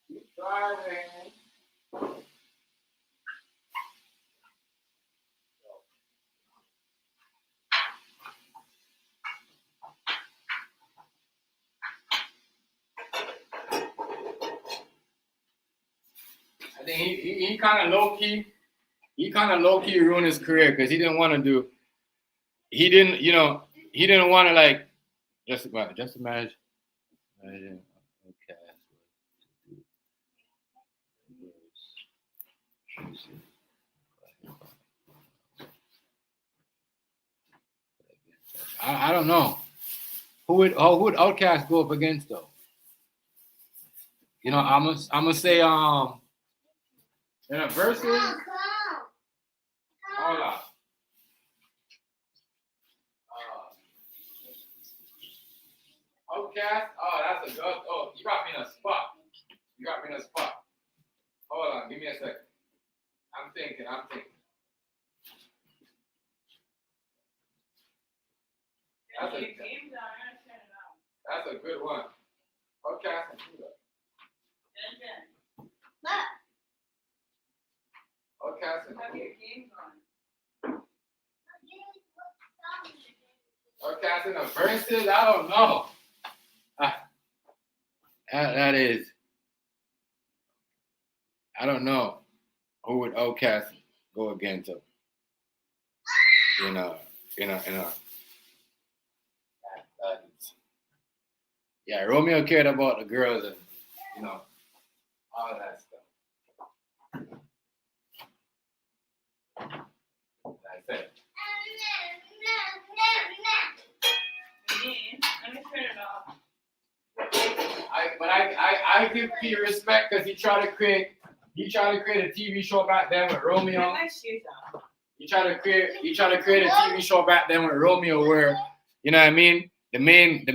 He tried with him. I think he kind of low key ruined his career because he didn't want to do. He didn't want to like just imagine. Okay. I don't know who would Outkast go up against though. You know, I'm gonna say in a Verzuz. Hold on. Outkast. Oh, that's a good. Oh, you got me in a spot. Hold on, give me a second. I'm thinking. That's a good one. Outkast and Suga. Outkast and Outkast in the Verzuz. I don't know. That is. I don't know who would Outkast go against him. In a. Yeah, Romeo cared about the girls and all of that stuff. That's it. Let me turn it off. I give P respect because he tried to create a TV show back then with Romeo. He tried to create a TV show back then with Romeo where, you know what I mean? The main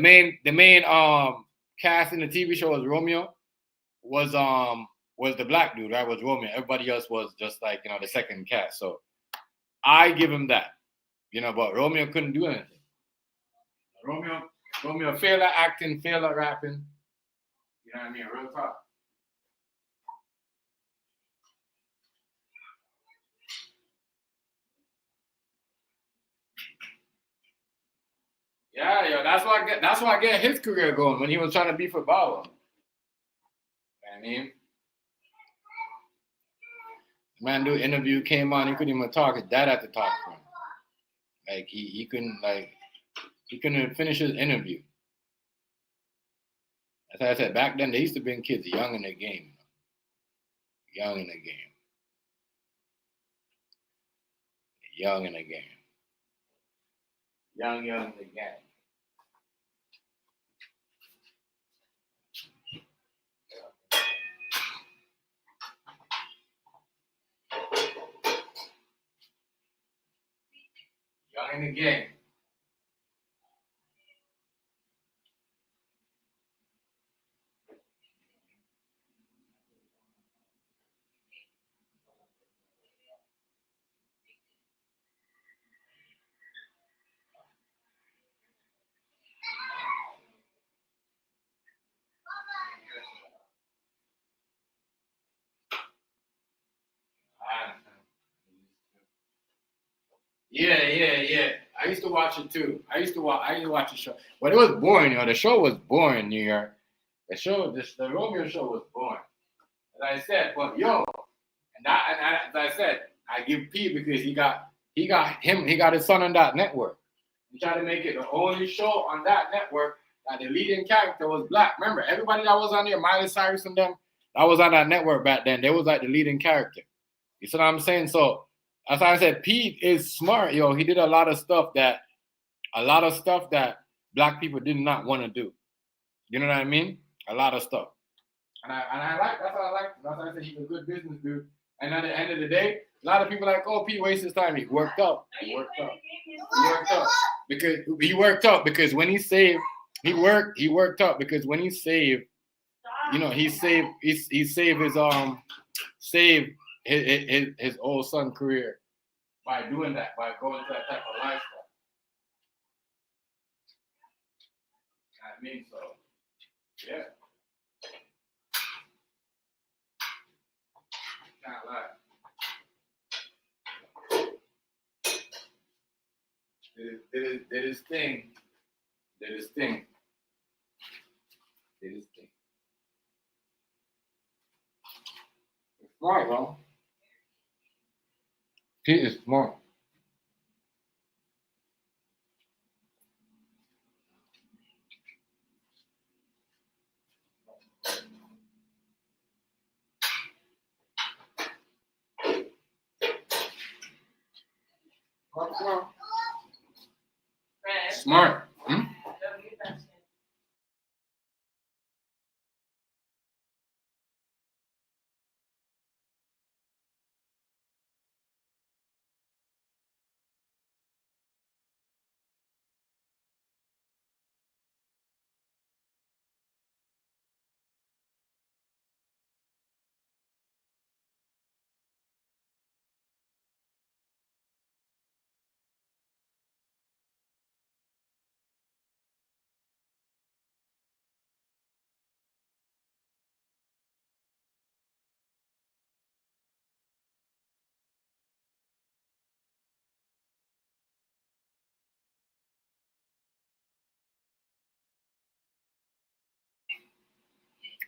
cast in the TV show was Romeo, was the black dude, right? Was Romeo. Everybody else was just like, the second cast. So I give him that. But Romeo couldn't do anything. Romeo failed at acting, failed at rapping. You know what I mean? Real talk. Yeah, that's why I get his career going when he was trying to be for Bow Wow. You know what I mean? The man do interview, came on, he couldn't even talk. His dad had to talk for him. Like he couldn't finish his interview. As I said, back then they used to bring kids young in the game. Young in the game. Young in the game. Young in the game. in the game. Yeah. I used to watch it too. I used to watch the show, but it was boring. The show was boring. New York. The Romeo show was boring. As I said, but as I said, I give P because he got his son on that network. He tried to make it the only show on that network that the leading character was black. Remember, everybody that was on there, Miley Cyrus and them, that was on that network back then. They was like the leading character. You see what I'm saying? So as I said, Pete is smart, yo. He did a lot of stuff that black people did not want to do. You know what I mean? A lot of stuff. And I like that's what I like. That's why I said he's a good business dude. And at the end of the day, a lot of people are like, oh, Pete wastes his time. He worked up. Because when he saved, he worked up because when he saved, he saved his old son career by doing that, by going to that type of lifestyle. I mean, so yeah. Can't lie. Did his thing. It's smart, bro. He is smart. Smart. Hmm?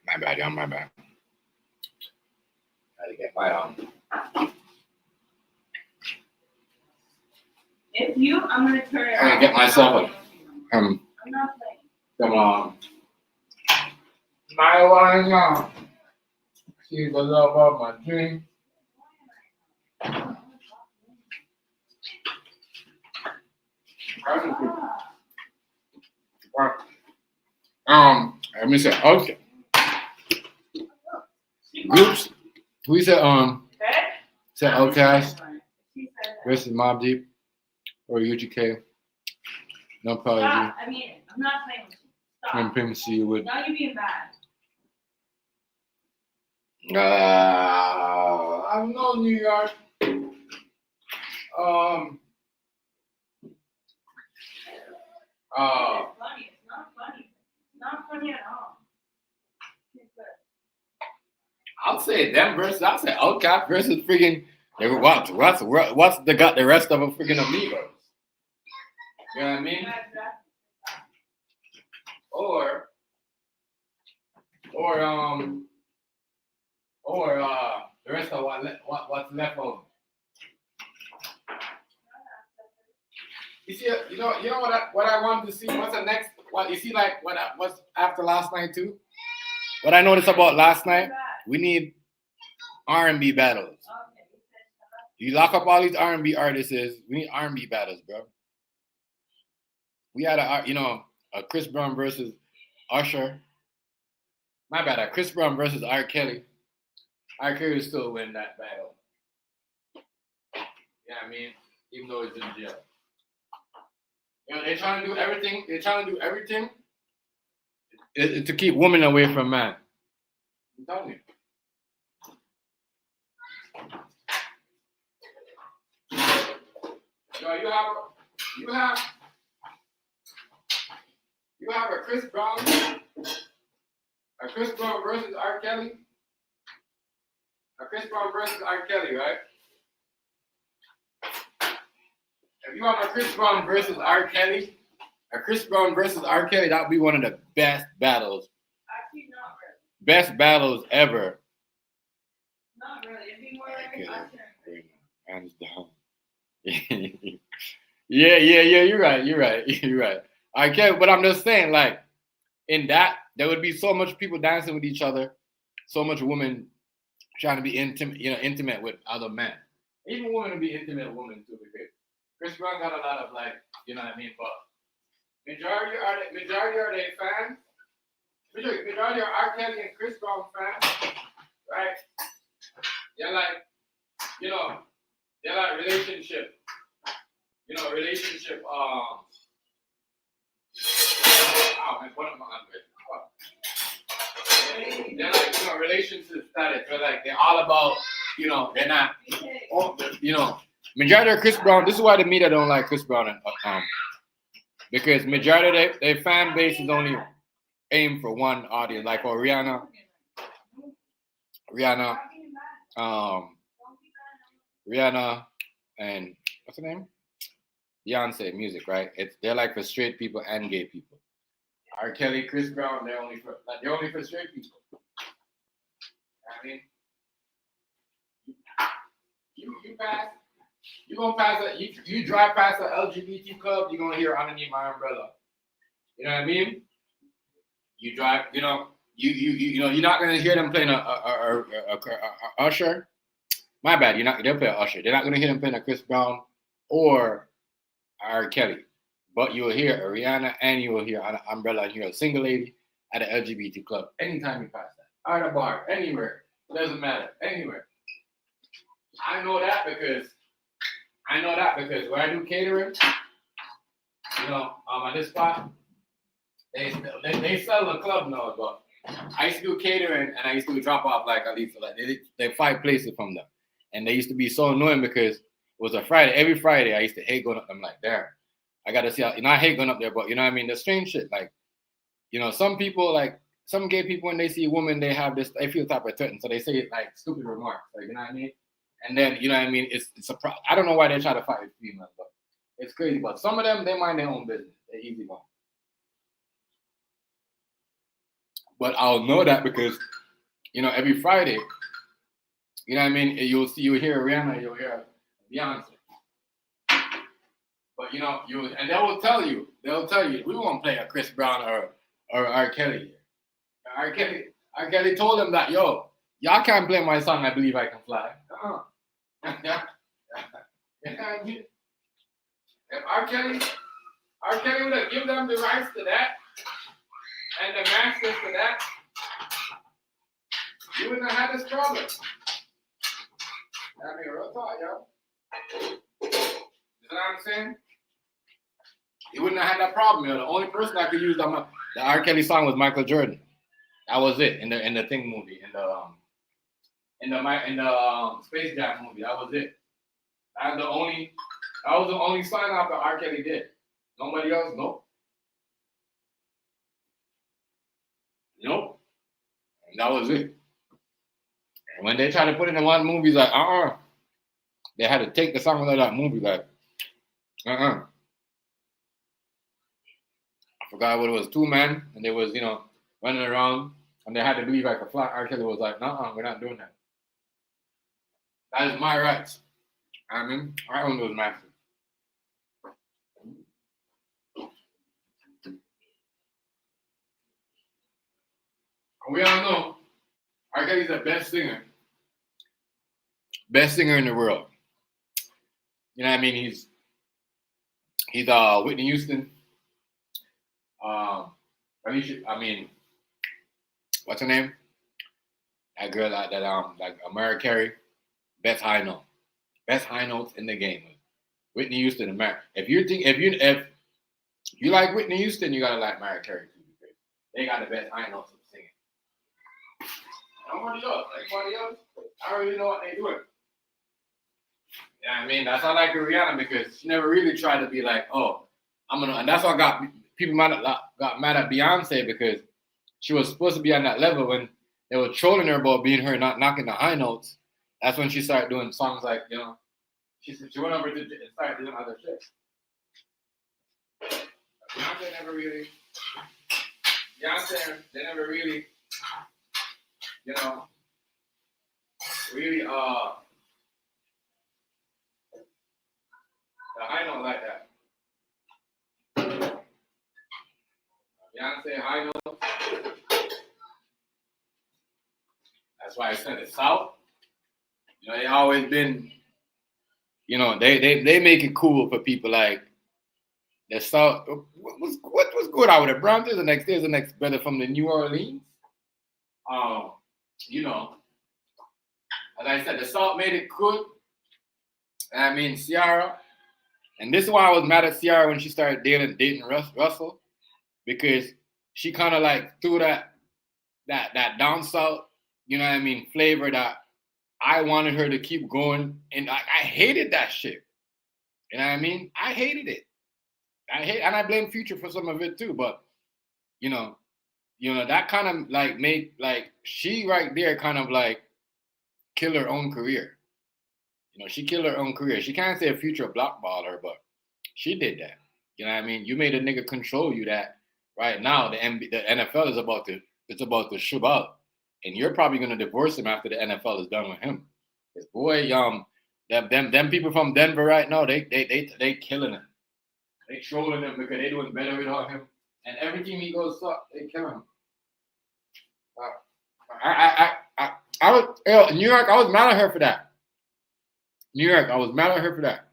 My bad, y'all. My bad. Gotta get my If you, I'm gonna turn it I gotta get myself I'm not playing. Come on. My one now. She's the love of my dream. Let me say, okay. Groups. We said said Outkast versus Mobb Deep or UGK. No apology. Stop. I mean, I'm not playing with you. Stop. And Pimp C would. Now you're being bad. I'm no New York. It's funny. It's not funny. It's not funny at all. I'll say them versus. I'll say Outkast versus freaking. What's got the rest of them freaking amigos? You know what I mean? Or the rest of what's left of them. You see, you know what I wanted to see. What's the next? What you see, like what's after last night too? What I noticed about last night, we need R&B battles. You lock up all these R&B artists. We need R&B battles, bro. We had a Chris Brown versus Usher. My bad, a Chris Brown versus R. Kelly. R. Kelly will still win that battle. Yeah, I mean, even though he's in jail. You know, they're trying to do everything. They're trying to do everything to keep women away from man. I'm telling you. You know, you have a Chris Brown versus R. Kelly. A Chris Brown versus R. Kelly, right? If you have a Chris Brown versus R. Kelly, that would be one of the best battles. Actually, not really. Best battles ever. Not really. It'd be more like Usher. Hands down. yeah. You're right. I can't, but I'm just saying, like, in that, there would be so much people dancing with each other, so much women trying to be intimate with other men. Even women would be intimate with women too, because Chris Brown got a lot of, like, you know what I mean, but majority are they fans. Majority are R. Kelly and Chris Brown fans, right? They're like, they're like relationship. What am I They're like, relationship status. They're like, they're all about, they're not, majority of Chris Brown, this is why the media don't like Chris Brown, because majority of their fan base is only aimed for one audience, like for Rihanna, and what's her name? Beyonce music, right? They're like for straight people and gay people. R. Kelly, Chris Brown, they're only for straight people. I mean, you drive past an LGBT club, you're gonna hear Underneath My Umbrella. You know what I mean? You drive, you're not gonna hear them playing a Usher. My bad, they'll play Usher. They're not gonna hear them playing a Chris Brown or R. Kelly. But you will hear a Rihanna and you will hear an Umbrella and you're a single lady at an LGBT club anytime you pass that. At a bar, anywhere. It doesn't matter. Anywhere. I know that because when I do catering, at this spot, they sell the club now, but I used to do catering and I used to drop off like at least they're 5 places from them. And they used to be so annoying because it was a Friday. Every Friday I used to hate going up. I'm like, damn. I gotta see how, I hate going up there, but you know what I mean? The strange shit, like, some people, like, some gay people, when they see a woman, they feel type of threatened, so they say, like, stupid remarks, like, you know what I mean? And then, you know what I mean? It's a problem. I don't know why they try to fight with females, but it's crazy. But some of them, they mind their own business. They're easy going. But I'll know that because, every Friday, you know what I mean? You'll hear Rihanna, you'll hear Beyonce. But and they'll tell you, we won't play a Chris Brown or R. Kelly. R. Kelly told them that, y'all can't play my song, I Believe I Can Fly. If R. Kelly would have given them the rights to that and the masters to that, you wouldn't have had this problem. I mean, real talk, y'all. You know what I'm saying? He wouldn't have had that problem. The only person that could use the R. Kelly song was Michael Jordan. That was it in the Thing movie, in the Space Jam movie. That was it. That was the only song after R. Kelly did. Nobody else, nope. Nope. And that was it. And when they tried to put it in one movie, like, they had to take the song out of that movie, like, I forgot what it was, 2 men, and they was, running around, and they had to believe like a flat. R. Kelly was like, no, we're not doing that. That is my rights. I mean, I own those masters. We all know R. Kelly's the best singer in the world. You know what I mean? He's Whitney Houston. What's her name? That girl like Mariah Carey. Best high notes in the game. Whitney Houston, America. If You like Whitney Houston, you gotta like Mariah Carey too because they got the best high notes of singing. Nobody else. I don't really know what they doing. Yeah, I mean that's why I like Rihanna because she never really tried to be like, oh, I'm gonna. And that's why people got mad at Beyonce because she was supposed to be on that level when they were trolling her about being her not knocking the high notes. That's when she started doing songs like she went over to and started doing other shit. Beyonce never really. They never really, really the high note like that. Beyonce high note. That's why I said it south. They always been, they make it cool for people like the south. What was good out with the Browns? There's the next brother from the New Orleans. As I said, the South made it good. I mean, Ciara, and this is why I was mad at Ciara when she started dating Russell, because she kind of like threw that down south, flavor that I wanted her to keep going, and I hated that shit. You know what I mean? I hated it. And I blame Future for some of it too, but that kind of like made like she right there kind of like kill her own career. She killed her own career. She can't say a Future blackballed her, but she did that. You know what I mean? You made a nigga control you that right now the NFL is about to shove out. And you're probably gonna divorce him after the NFL is done with him. Because boy, them people from Denver right now, they killing him. They trolling him because they doing better without him. And every team he goes up, they kill him. I was New York. I was mad at her for that. New York. I was mad at her for that.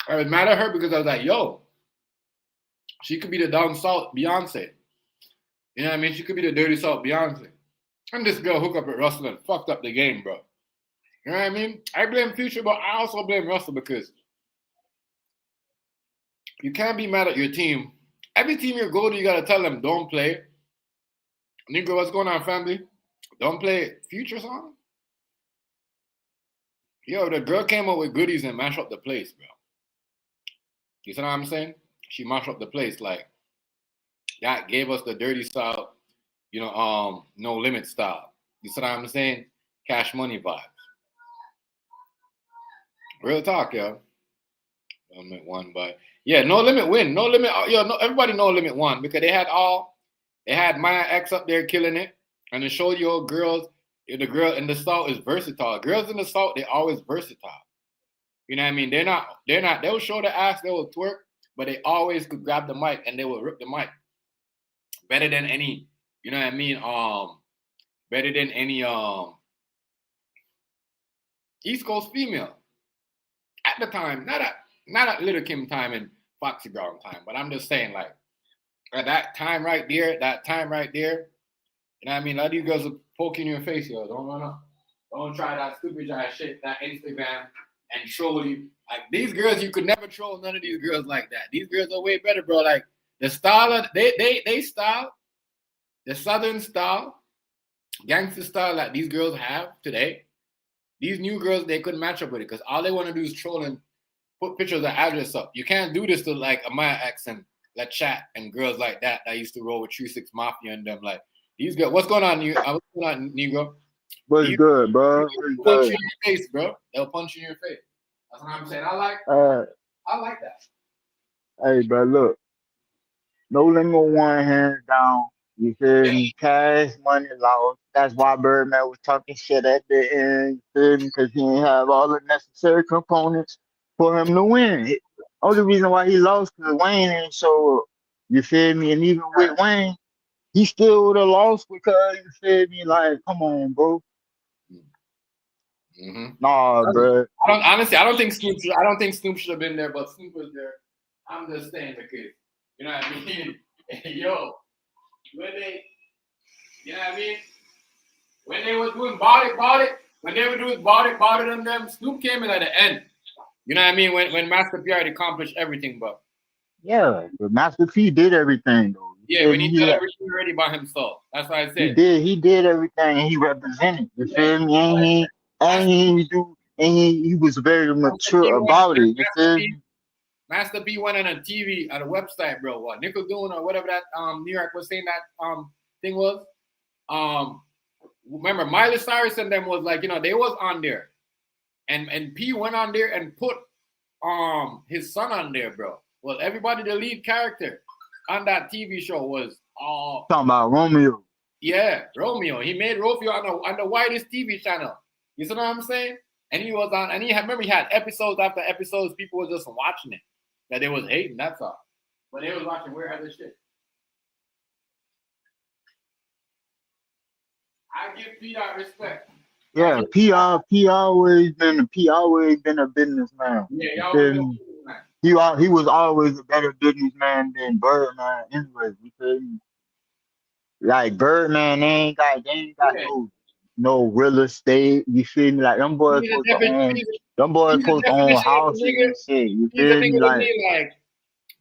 I was mad at her because I was like, yo, she could be the down south Beyonce. You know what I mean? She could be the dirty south Beyonce. And this girl hooked up with Russell and fucked up the game, bro. You know what I mean? I blame Future, but I also blame Russell because you can't be mad at your team. Every team you go to, you got to tell them, don't play. Nigga, what's going on, family? Don't play Future song? Yo, the girl came up with goodies and mashed up the place, bro. You see what I'm saying? She mashed up the place. Like, that gave us the dirty style, no limit style. You see what I'm saying? Cash Money vibes. Real talk, yo. No Limit won, but yeah, No Limit win. No Limit, everybody No Limit won because they had Maya X up there killing it, and it showed you girls. The girl in the South is versatile. Girls in the South, they always versatile. You know what I mean? They're not. They'll show the ass, they will twerk, but they always could grab the mic and they will rip the mic. Better than any, you know what I mean? Better than any East Coast female. At the time, not at Little Kim time and Foxy Brown time, but I'm just saying, like, at that time right there, you know what I mean? A lot of these girls will poke in your face, yo. Don't run up. Don't try that stupid ass shit, that Instagram, and troll you. Like, these girls, you could never troll none of these girls like that. These girls are way better, bro. Like, the style of, they style, the Southern style, gangster style that these girls have today, these new girls, they couldn't match up with it because all they want to do is troll and put pictures of address up. You can't do this to, like, Amaya X and La Chat and girls like that used to roll with 3-6 Mafia and them. Like, these girls, what's going on, Negro? What's good, bro? They'll punch you in your face, bro. They'll punch you in your face. That's what I'm saying. I like that. Hey, bro, look. No Limit one, hands down. You feel me? Cash Money lost. That's why Birdman was talking shit at the end. You feel me? Because he didn't have all the necessary components for him to win. Only reason why he lost because Wayne didn't show up. You feel me? And even with Wayne, he still would have lost because, you feel me? Like, come on, bro. Mm-hmm. Nah, bro. I don't think Snoop should have been there, but Snoop was there. I'm just saying because, you know what I mean? Yo, when they, you know what I mean? When they were doing bought it, them, Snoop came in at the end. You know what I mean? When Master P already accomplished everything, but Yeah, but Master P did everything though. You Yeah, feel when me? he did everything already by himself. That's what I said. He did everything and he represented. You Yeah. feel me? Master, He was very Master P mature went, about it. You Master feel P, me? Master P went on a TV on a website, bro. What Nickelodeon or whatever that New York was saying that thing was. Um, remember Miley Cyrus and them was like, they was on there, and P went on there and put his son on there, bro. Well, everybody, the lead character on that TV show was Talking about Romeo. yeah, Romeo. He made Romeo on the whitest TV channel. You see what I'm saying? And he was on, and remember he had episodes after episodes. People were just watching it. That they was hating. That's all. But they was watching weird other shit. I give P that respect. Yeah, P always been a businessman. Yeah, You y'all feel been me? man. He was always a better businessman than Birdman anyway. You feel me? Like Birdman, they ain't got Yeah. no real estate. You feel me? Like He's a defi- he's a, them boys he's a supposed to own definition of a houses nigga. and shit. You He's a feel me? nigga to Like me like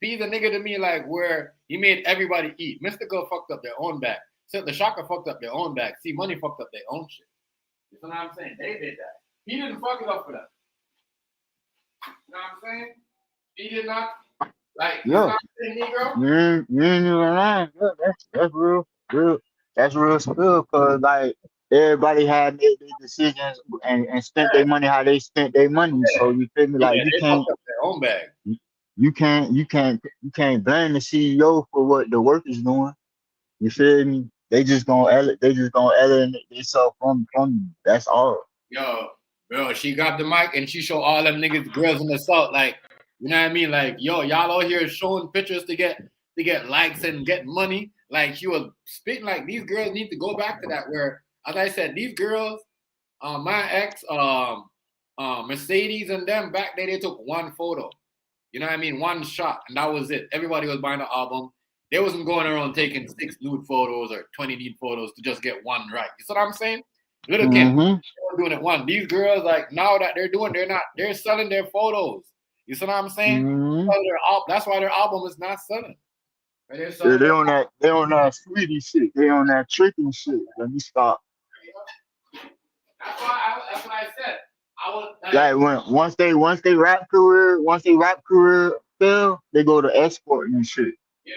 he's a nigga to me like where he made everybody eat. Mystical fucked up their own back. So the Shaka fucked up their own back. See, Money fucked up their own shit. You know what I'm saying? They did that. He didn't fuck it up for them. You know what I'm saying? He did not. Like, you know yeah, what I'm saying, Negro? you ain't even lying. Yeah, that's real. That's real spill. Cause like everybody had their decisions and spent their money how they spent their money. So you feel me? Like Yeah, they fucked up their own bag. you can't blame the CEO for what the workers doing. You feel me? They just gonna alienate themselves from you. That's all. Yo, bro, she grabbed the mic and she showed all them niggas, girls in the south, like, you know what I mean? Like, yo, y'all out here showing pictures to get likes and get money. Like she was spitting like these girls need to go back to that where, as I said, these girls, my ex, Mercedes and them back there, they took one photo. You know what I mean? One shot, and that was it. Everybody was buying the album. They wasn't going around taking 6 nude photos or 20 nude photos to just get one right. You see what I'm saying? Little Kim, Mm-hmm. they were doing it one. These girls, like now that they're selling their photos. You see what I'm saying? Mm-hmm. That's why their album is not selling. They're Yeah, selling their they on that sweetie shit. They on that tricking shit. Let me stop. That's what I said. I was like, Like once they rap career fail, they go to export and shit. yeah.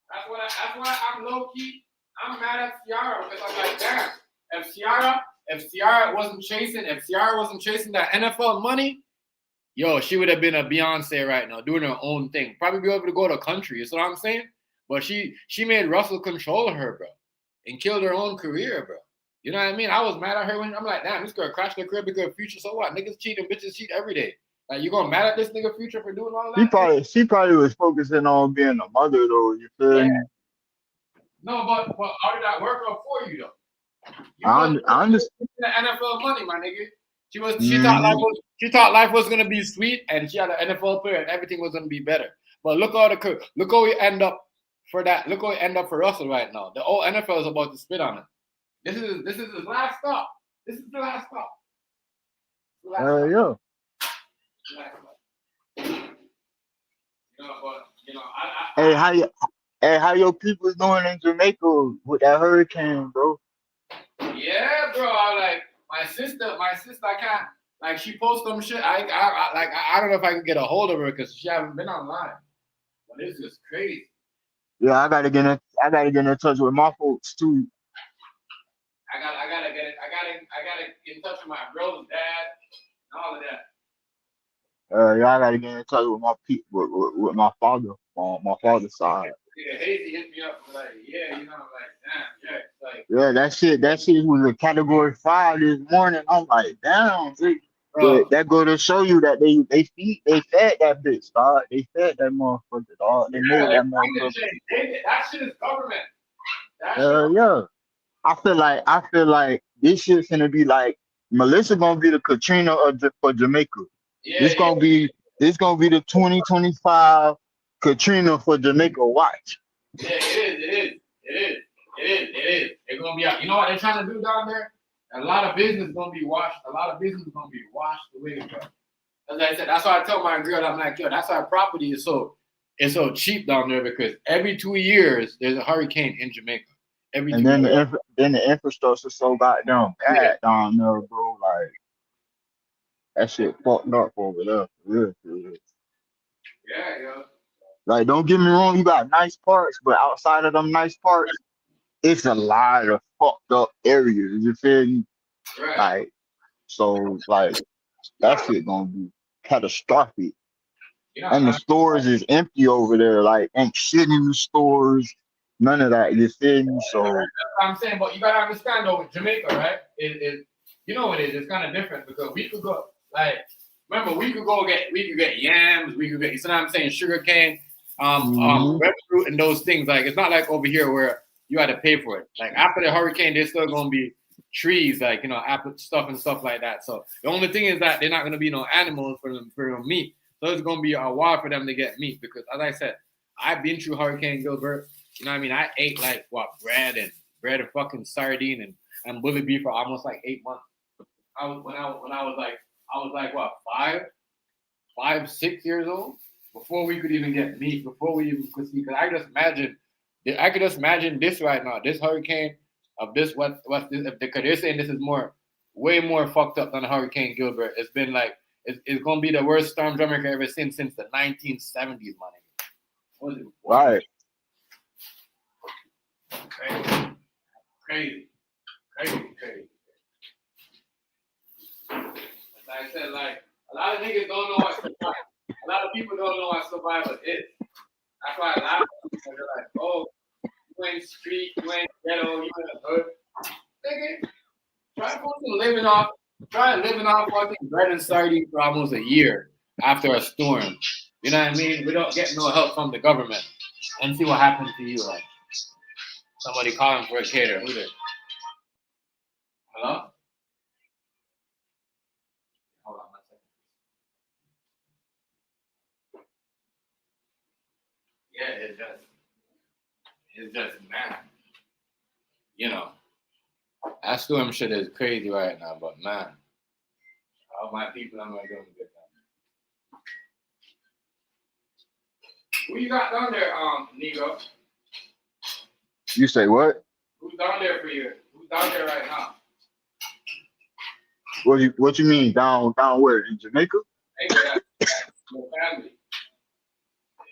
That's why I'm low key. I'm mad at Ciara because I'm like, damn. If Ciara wasn't chasing that NFL money, yo, she would have been a Beyonce right now, doing her own thing. Probably be able to go to country. You see what I'm saying? But she made Russell control her, bro, and killed her own career, bro. You know what I mean? I was mad at her when I'm like, damn, this girl crashed her crib because Future. So what? Niggas cheat and bitches cheat every day. Like, you gonna mad at this nigga Future for doing all that? She probably was focusing on being a mother though. You feel Yeah. me? No, but how did that work out for you though? You I, was I understand. the NFL money, my nigga. Mm-hmm. She thought life was gonna be sweet, and she had an NFL player, and everything was gonna be better. But look how we end up for that. Look how we end up for Russell right now. The whole NFL is about to spit on him. This is his last stop. This is the last stop. The last stop. Yeah. The last stop. But How your people doing in Jamaica with that hurricane, bro? yeah, bro. My sister, I can't like she posts some shit. I don't know if I can get a hold of her because she haven't been online. But it's just crazy. Yeah, I gotta get in touch with my folks too. I gotta get in touch with my bro's dad and all of that. Yeah, I gotta get in touch with my with my father on my father's side. Yeah, Hazy hit me up like, yeah, like, damn, yeah, it's like, Yeah, that shit was a category 5 this morning. I'm like, damn, dude. But bro, that go to show you that they fed that bitch, dog. They fed that motherfucker, dog. They yeah, made like that climate motherfucker. change. That shit is government. That shit, Yeah. I feel like this shit's gonna be like Melissa gonna be the Katrina for Jamaica. yeah, This yeah, gonna be the 2025 Katrina for Jamaica. Watch. yeah, it is. They're gonna be out. You know what they're trying to do down there? A lot of business gonna be washed. A lot of business gonna be washed away, bro. As I said, that's why I tell my girl, I'm like, yo, that's our property is so. it's so cheap down there because every 2 years there's a hurricane in Jamaica. Every And 2 years. then the infrastructure so goddamn Yeah. bad down there, bro. Like that shit fucked up over there. For real, for real. Yeah, yo. Like, don't get me wrong, you got nice parts, but outside of them nice parts, it's a lot of fucked up areas. You feel me? Right. Like, so like that shit gonna be catastrophic. Yeah, And the man. stores is empty over there. Like, ain't shit in the stores. None of that. You feel me? So That's what I'm saying, but you gotta understand though, with Jamaica, right? You know what it is? It's kind of different because we could go like remember we could get yams, we could get you know what I'm saying, sugar cane, mhm. breadfruit and those things. Like it's not like over here where you had to pay for it. Like after the hurricane, there's still gonna be trees, like apple stuff and stuff like that. So the only thing is that they're not gonna be no animals for them meat. So it's gonna be a while for them to get meat because as I said, I've been through Hurricane Gilbert. You know what I mean? I ate like what bread and fucking sardine and bully beef for almost like 8 months. When I was like what 5, 6 years old before we could even get meat before we even could see. Because I could just imagine this right now. This hurricane of this what this because they're saying this is way more fucked up than Hurricane Gilbert. It's been like it's gonna be the worst storm Jamaica ever seen since the 1970s, man. What was it? Right. Crazy, crazy, crazy. Like I said, like a lot of niggas don't know what survival. A lot of people don't know what survival is. That's why a lot of people are like, "Oh, you ain't street, you ain't ghetto, you ain't hood." Nigga, try living off fucking bread and sardines for almost a year after a storm. You know what I mean? We don't get no help from the government, and see what happens to you. Like somebody calling for a cater. Who there? Hello? Hold on one second. Yeah, it's just man. You know, that storm shit is crazy right now, but man, all my people I'm gonna do a good time. Who you got down there, Nigo? You say what? Who's down there for you? Who's down there right now? What you mean down where in Jamaica? Hey, that your family.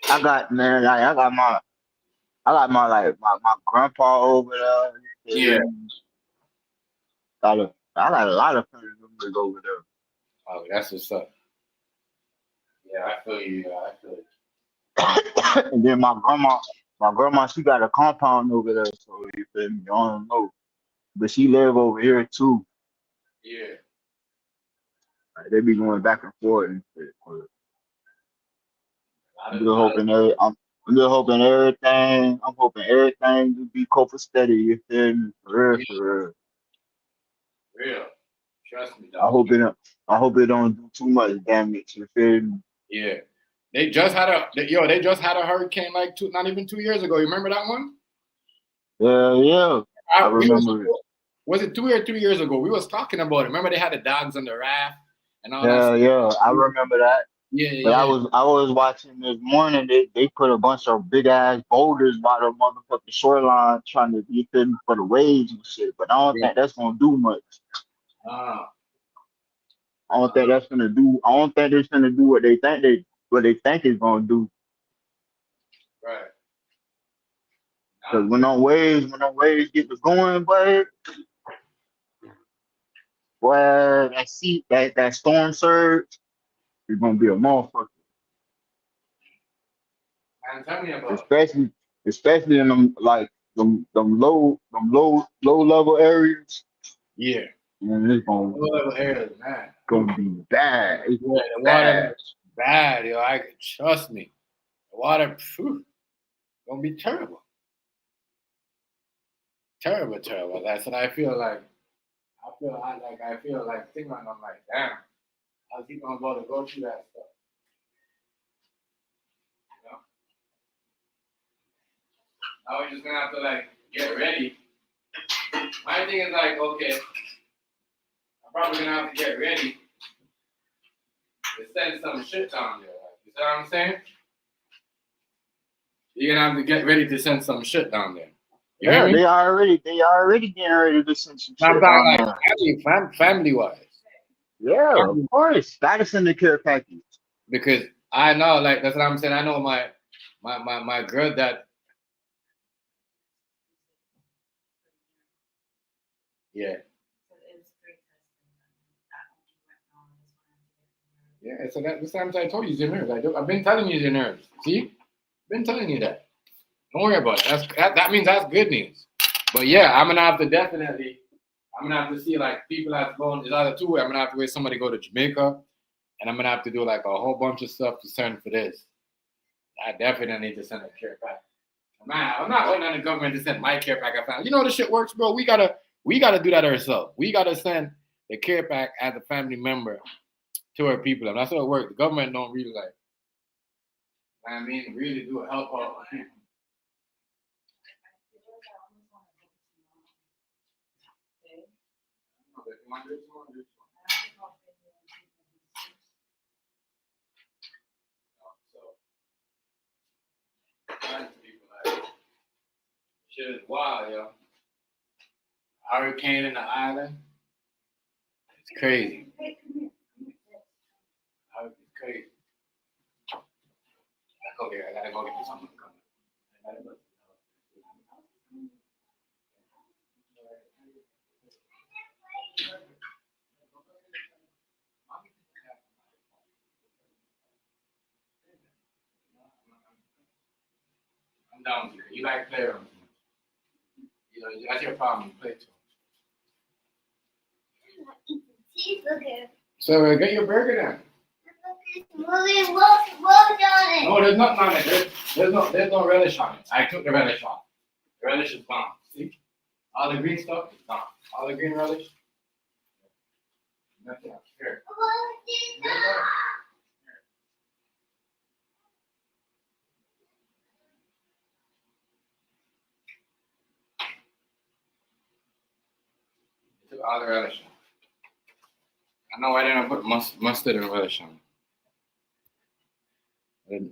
I got man, like, I got my grandpa over there. Yeah. I got a lot of family members over there. Oh, that's what's up. Yeah, I feel you. Yeah, I feel it. And then my grandma, she got a compound over there, so you feel me? I don't know, but she live over here too. Yeah. Like, they be going back and forth and shit. I'm just A lot of hoping I'm just hoping everything. I'm hoping everything to be copacetic. You feel me? For real, yeah, for real. real. Trust me, I dog. hope it don't. I hope it don't do too much damage. You feel me? Yeah. They just had a hurricane like not even 2 years ago. You remember that one? Yeah, yeah. I We remember it. was it 2 or 3 years ago? We was talking about it. Remember they had the dogs on the raft and all that Yeah, stuff? yeah. I remember that. Yeah, But I yeah, was I was watching this morning. They put a bunch of big ass boulders by the motherfucking shoreline trying to get them for the waves and shit. But I don't yeah. think that's gonna do much. Ah, I don't think that's gonna do. I don't think they're gonna do what they think it's gonna do. right. Cause Nah, when them waves get to going, boy, that storm surge is gonna be a motherfucker. man, tell me about it. Especially especially in them like them low level areas. Yeah. And it's Low level areas, man. gonna be bad. It's Yeah, gonna be the water bad. bad, yo. I trust me. The water, gonna be terrible, terrible, terrible. That's what I feel like. I feel like thinking about. I'm like, damn. How's he gonna go through that stuff? You know. Now we're just gonna have to like get ready. My thing is like, okay, I'm probably gonna have to get ready to send some shit down there. Like, you see what I'm saying? You're gonna have to get ready to send some shit down there. You hear Yeah, me? they already getting ready to send some I'm shit talking down like there. family wise. Yeah, of course. Gotta send the care package. Because I know, like that's what I'm saying. I know my girl that yeah. Yeah, so that's the time I told you it's your nerves. I've been telling you it's your nerves. See? Been telling you that. Don't worry about it. That means that's good news. But yeah, I'm gonna have to definitely I'm gonna have to see like people that's going it's either two way. I'm gonna have to wait somebody to go to Jamaica and I'm gonna have to do like a whole bunch of stuff to send for this. I definitely need to send a care pack. Man, I'm not waiting on the government to send my care pack. I found you know how this shit works, bro. We gotta do that ourselves. We gotta send the care pack as a family member to our people. And that's how it works. The government don't really like I mean really do help out people. Shit is wild, yo. Hurricane in the island. It's crazy. It's crazy. I gotta go get something. I'm down with you. You like play around. You know, that's your problem. You play too. So get your burger then. No, there's nothing on it. There's no relish on it. I took the relish off. The relish is gone. See? All the green stuff is gone. All the green relish. Nothing else. Here. Took all the relish off. I know I didn't put mustard and relish on it.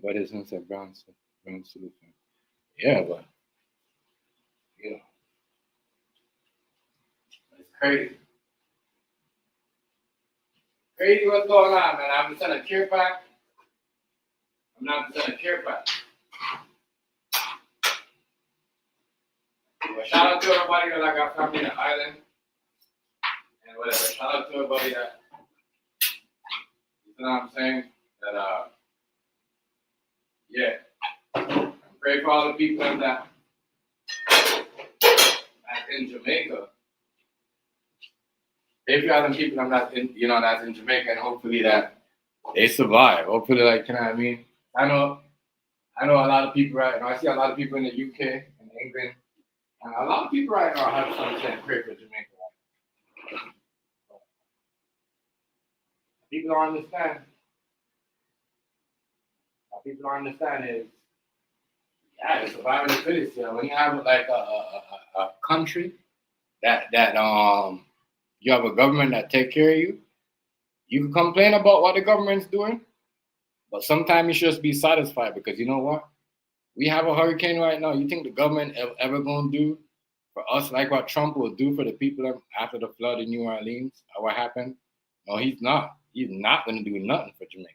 But it's not that brown solution. Yeah, but you know, it's crazy. Crazy what's going on, man. I'm sending a care pack. I'm not sending a care pack. But shout out to everybody that I got family in the island and whatever. Shout out to everybody that you know what I'm saying? That yeah. And pray for all the people that's in Jamaica. Pray for all the people that's in Jamaica and hopefully that they survive. Hopefully like you know what I mean? I know a lot of people right now. I see a lot of people in the UK and England. And a lot of people right now have something saying pray for Jamaica. People don't understand. What people don't understand is yeah, it's survival of the fittest. You know, when you have like a country that you have a government that take care of you, you can complain about what the government's doing, but sometimes you should just be satisfied because you know what? We have a hurricane right now. You think the government ever gonna do for us like what Trump will do for the people after the flood in New Orleans or what happened? No, he's not. He's not gonna do nothing for Jamaica.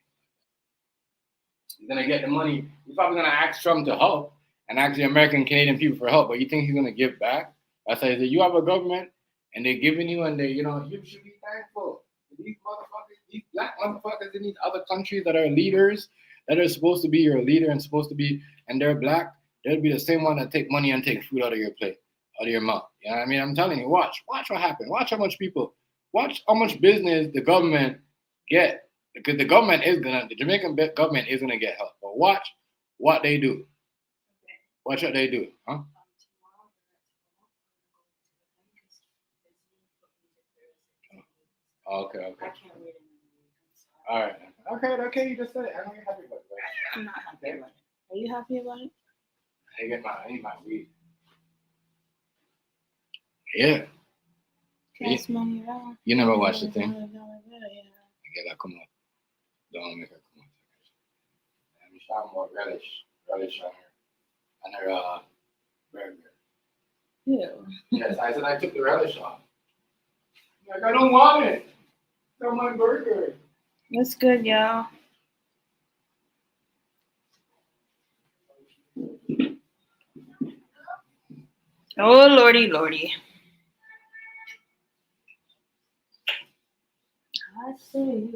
He's gonna get the money. He's probably gonna ask Trump to help and ask the American Canadian people for help. But you think he's gonna give back? I say that you have a government and they're giving you, and you should be thankful. These motherfuckers, these black motherfuckers in these other countries that are leaders, that are supposed to be your leader and supposed to be, and they're black, they'll be the same one that take money and take food out of your plate, out of your mouth. You know what I mean? I'm telling you, watch what happens. Watch how much business the government get. Because the Jamaican government is gonna get help. But watch what they do. Watch what they do, huh? Okay. All right. Okay. You just said it. I know you're happy about it. I'm not happy about it. Are you happy about it? I need my weed. Yeah. Cash money around. You never watched the thing? Yeah. I get that. Come on. Don't make her come on. I'm talking about relish on her. and her burger. Ew. Yes, I said I took the relish off. Like, I don't want it. It's on my burger. That's good, y'all. Oh, lordy, lordy. I see.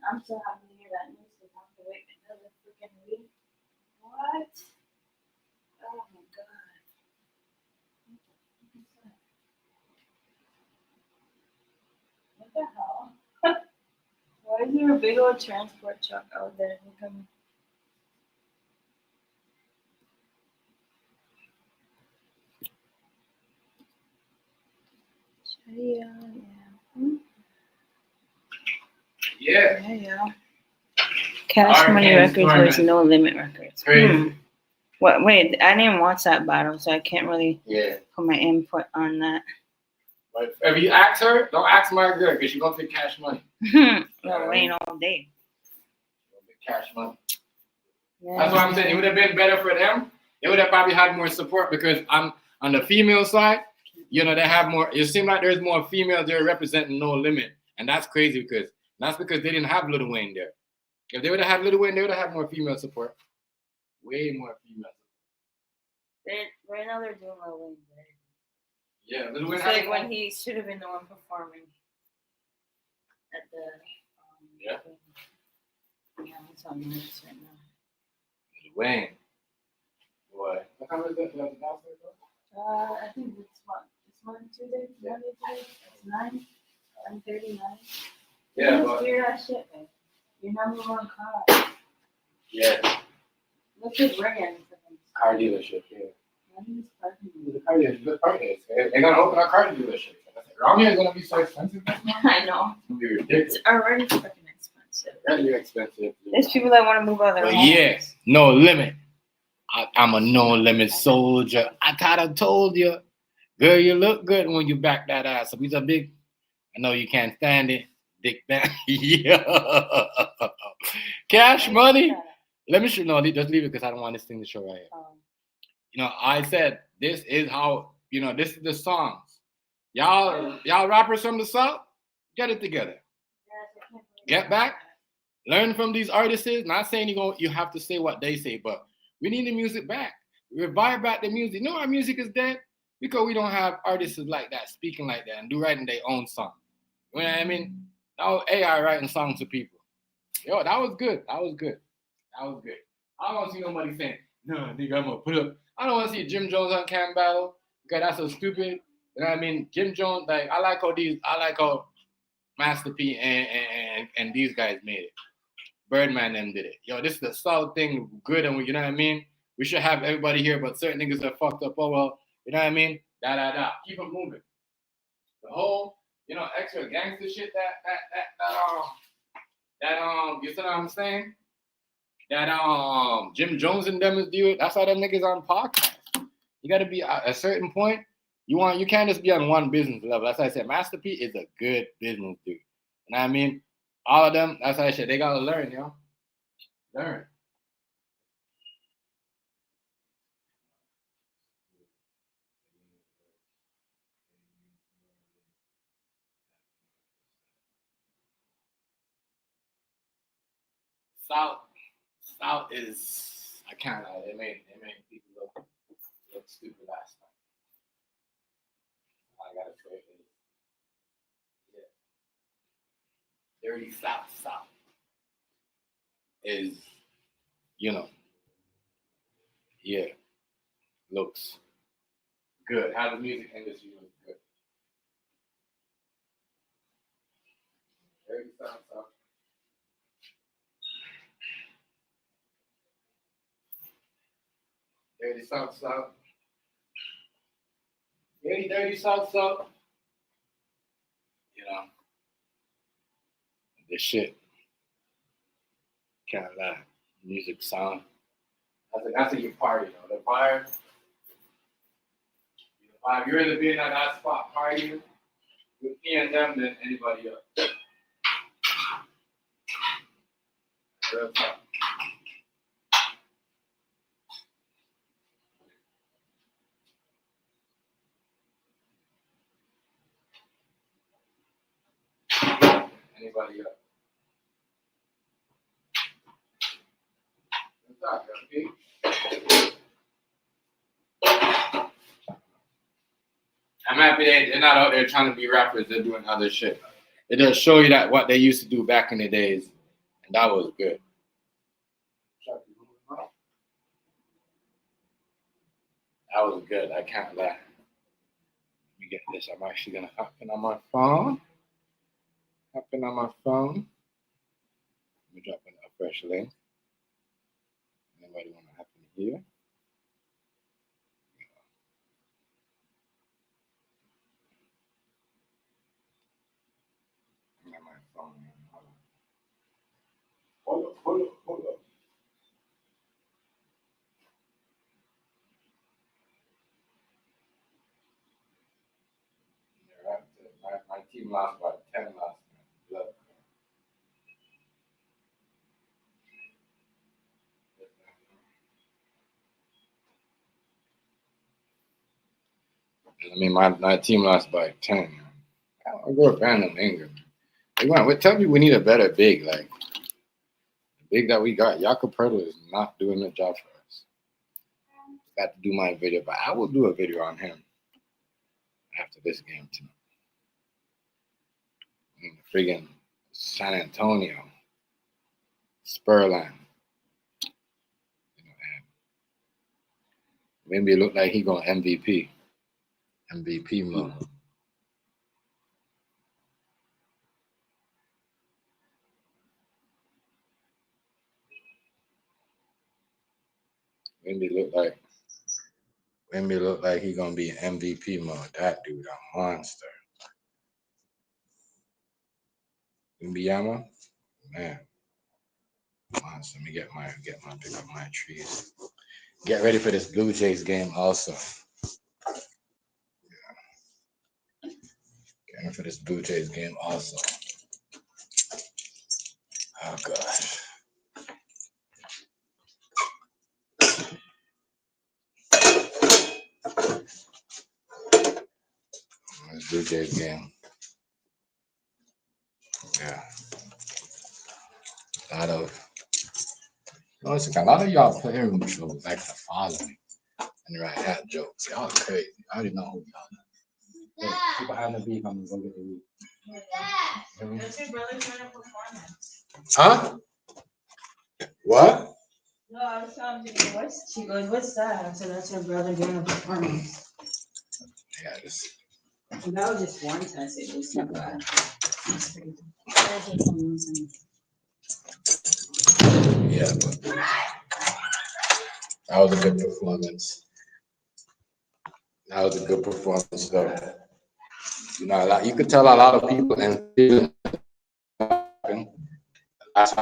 I'm so happy to hear that news because I have to wait another freaking week. What? Oh my god. What the hell? Why is there a big old transport truck out there? Looking... Yeah. Yeah. Yeah. Cash Our Money hands Records are versus No Limit Records. Crazy. What? Wait, I didn't watch that battle, so I can't really Yeah. put my input on that. But if you ask her, don't ask my girl because she's going to pick Cash Money. No, waiting all day. She'll pick Cash Money. Yeah. That's what I'm saying. It would have been better for them. They would have probably had more support because on the female side, you know, they have more. It seems like there's more females there representing No Limit. And that's crazy because that's because they didn't have Lil Wayne there. If they would have had Lil Wayne, they would have had more female support. Way more female support. Right now they're doing Lil Wayne better. Yeah, Lil Wayne. It's like when he should have been the one performing at the. Yeah. Yeah, it's on news right now. Lil Wayne. What? What time is it? I think it's what? It's Monday, Tuesday? Yeah. Monday, Tuesday? It's 9:39. Yeah, Just but hear that shit, man. Your number one car. yeah, Look at Brian. car dealership. Yeah. What is parking? The car dealership. Good car dealership. They're gonna open a car dealership. Around here is gonna be so expensive. I know. It's gonna be ridiculous. It's already fucking expensive. Really expensive. There's people that want to move out of their But homes. yeah, No Limit. I'm a No Limit soldier. I kinda told you, girl, you look good when you back that ass up. He's a big. I know you can't stand it. Dick down. Yeah. Cash Money. Let me show. No, just leave it because I don't want this thing to show right here. You know, I said this is how. You know, this is the songs. Y'all rappers from the South, get it together. Get back. Learn from these artists. Not saying you have to say what they say, but we need the music back. Revive back the music. You know our music is dead because we don't have artists like that speaking like that and do writing their own song. You know what I mean? Now AI writing songs to people. Yo, that was good. That was good. That was good. I don't want to see nobody saying, no, nigga, I'm gonna put up. I don't want to see Jim Jones on Cam Battle because that's so stupid. You know what I mean? Jim Jones, like I like how Master P and these guys made it. Birdman them did it. Yo, this is the solid thing, good, and you know what I mean? We should have everybody here, but certain niggas are fucked up. Oh well, you know what I mean? Da. Keep it moving. The whole, you know, extra gangster shit you see what I'm saying? That Jim Jones and them is doing. That's how them niggas on podcast. You gotta be at a certain point. You can't just be on one business level. That's why I said Master P is a good business dude. You know what I mean? All of them, that's why I said they gotta learn, yo. Learn. South is I can't lie. They made people look stupid last time. I gotta say it. Yeah. Dirty South is, you know, yeah, looks good. How the music industry looks good. Dirty South. Dirty South. Dirty South. You know, this shit. Can't lie. Music sound. That's a your party, though. The vibe. You're either being at that spot partying with me and them than anybody else. Real talk. anybody else. What's up, okay? I'm happy they're not out there trying to be rappers. They're doing other shit. It does show you that what they used to do back in the days, and that was good. That was good. I can't lie. Let me get this. I'm actually gonna hop in on my phone. Let me drop in a fresh link. Anybody want to hop in here? I'm on my phone. Hold up. My team lost by 10 last night. I mean, my team lost by 10. I'll go with random anger. Tell me we need a better big. Like, the big that we got, Jakob Pertl is not doing the job for us. Got to do my video, but I will do a video on him after this game tonight. In the friggin' San Antonio, Spurland. Maybe it look like he going MVP. MVP mode. Maybe look like he gonna be in MVP mode. That dude a monster. Mbiyama, man, monster. Let me get my pick up my trees. Get ready for this Blue Jays game also. Get ready for this Blue Jays game also. Oh gosh. This Blue Jays game. Yeah. A lot of y'all player room shows like to follow me and write hat jokes. Y'all crazy. I already know who y'all are. Hey, keep behind the beef. I'm gonna go get the weed. That's your brother trying to performance. Huh? What? No, I was telling you, she goes, what's that? I said, that's your brother doing a performance. Yeah, this. And that was just one test. It was not bad. Yeah, but that was a good performance. Though. You know, you could tell a lot of people and that's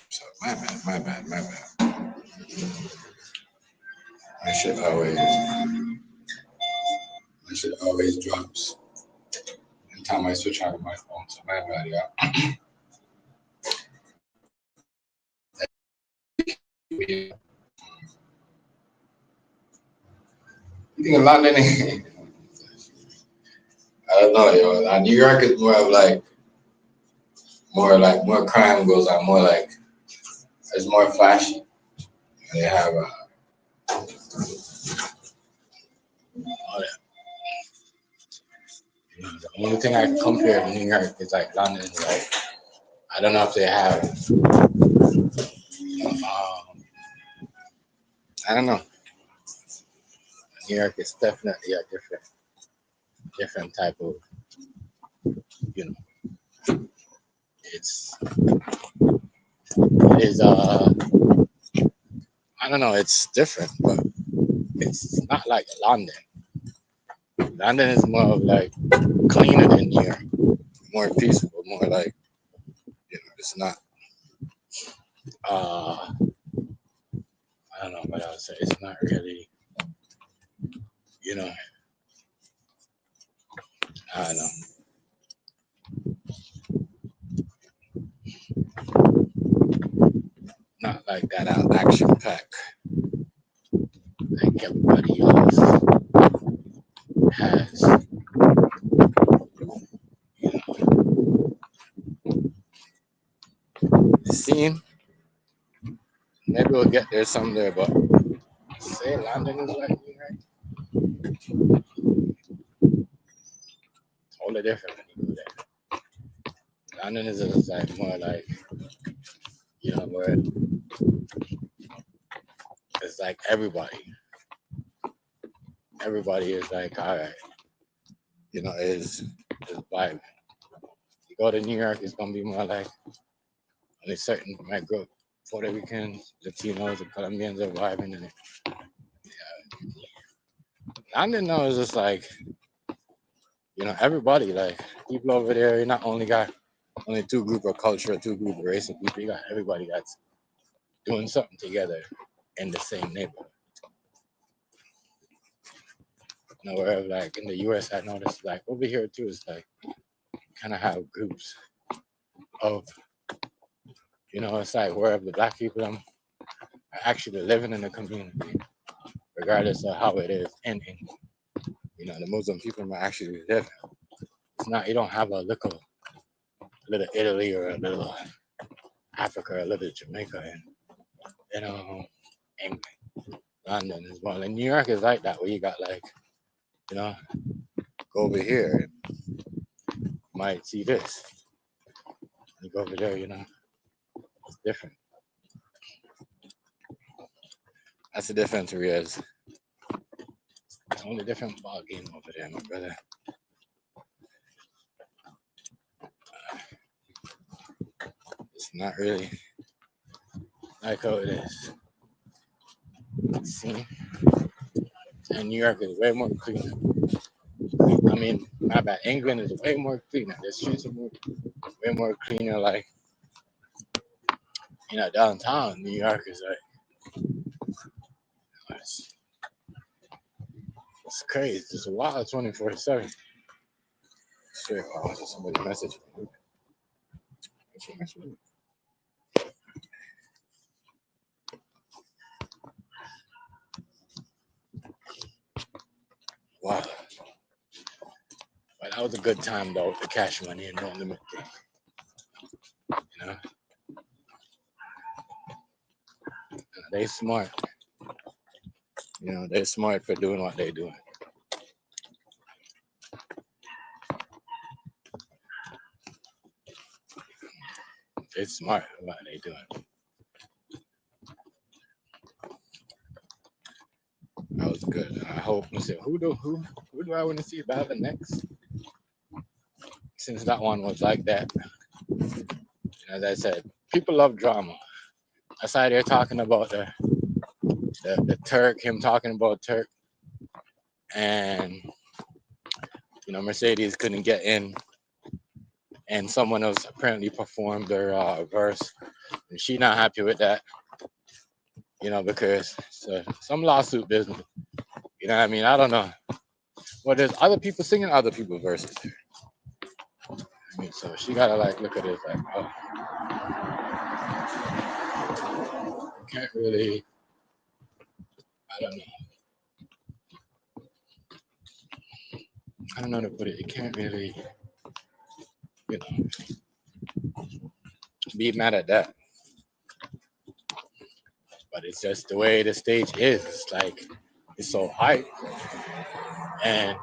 so my bad. My shit always drops. Every time I switch out of my phone, so my bad, yeah. You think a lot of I don't know, yo. New York is more of like more crime goes on, more like it's more flashy. They have all that. The only thing I compare New York is like London. Like I don't know if they have. I don't know. New York is definitely a different type of. You know, it's it is I don't know. It's different, but it's not like London. London is more of like cleaner than New York, more peaceful, more like it's not. I don't know what I would say. It's not really, you know. I don't know. Not like that action pack like everybody else has. You know, the scene. Maybe we'll get there someday, but say London is like New York, totally different when you go there. London is like more like where it's like everybody is like all right, is vibing. You go to New York, it's gonna be more like only certain might group. Puerto Ricans, Latinos, and Colombians are vibing, and London now is just like everybody like people over there. You not only got only two group of culture, two group of race of people. You got everybody that's doing something together in the same neighborhood. Where like in the U.S., I noticed like over here too is like kind of have groups of it's like wherever the black people are actually living in the community, regardless of how it is in England. The Muslim people are actually living. It's not you don't have a little Italy or a little Africa or a little Jamaica and England, London as well. And New York is like that where you got like you know go over here and might see this. You go over there, it's different. That's the difference, Riaz. It's a only different ball game over there, my brother. It's not really like how it is. See? And New York is way more cleaner. I mean, my bad. England is way more cleaner. The streets are way more cleaner. Like, downtown New York is like, it's crazy. It's wild 24/7. Straight. Oh, just somebody message me. Wow. But that was a good time though, with the cash money and no limit thing. You know, they smart. They're smart for doing what they're doing. They're smart what they're doing. That was good. I hope. Who do I want to see battle next? Since that one was like that, as I said, people love drama. Aside they're talking about the Turk, him talking about Turk, and Mercedes couldn't get in, and someone else apparently performed their verse, and she not happy with that, because some lawsuit business. You know what I mean? I don't know. Well, there's other people singing other people's verses. I mean, so she gotta like look at it like, oh, can't really. I don't know. I don't know how to put it. You can't really, you know. be mad at that. But it's just the way the stage is. It's like it's so hype, and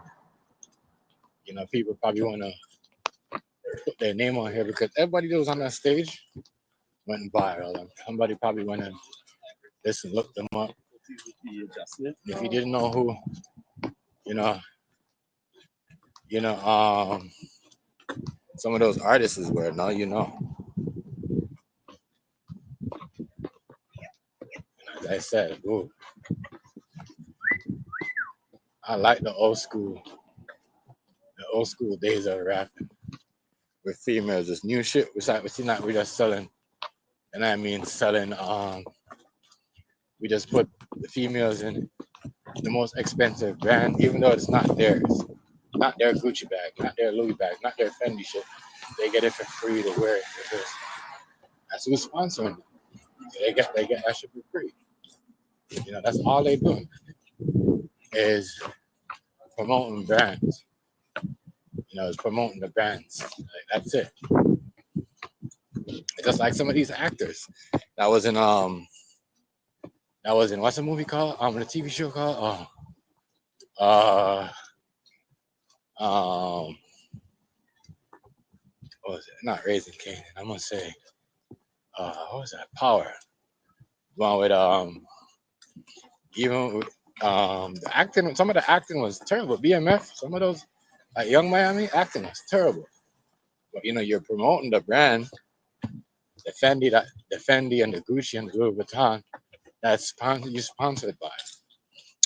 people probably want to put their name on here because everybody that was on that stage went viral. And somebody probably went and listen, looked them up. If you didn't know who, you know, some of those artists were. Now you know. As I said, ooh, I like the old school days of rapping with females. This new shit, we're just selling, and I mean selling. We just put the females in the most expensive brand, even though it's not theirs, not their Gucci bag, not their Louis bag, not their Fendi shit. They get it for free to wear it because that's who's sponsoring it. They get that shit for free. That's all they doing is promoting brands. Is promoting the brands. Like, that's it. It's just like some of these actors. That was in what's the movie called? The TV show called? What was it? Not Raising Canaan. I'm gonna say, what was that? Power. One with even the acting. Some of the acting was terrible. BMF. Some of those like Young Miami acting was terrible. But you're promoting the brand, the Fendi and the Gucci and the Louis Vuitton. That's you're sponsored by.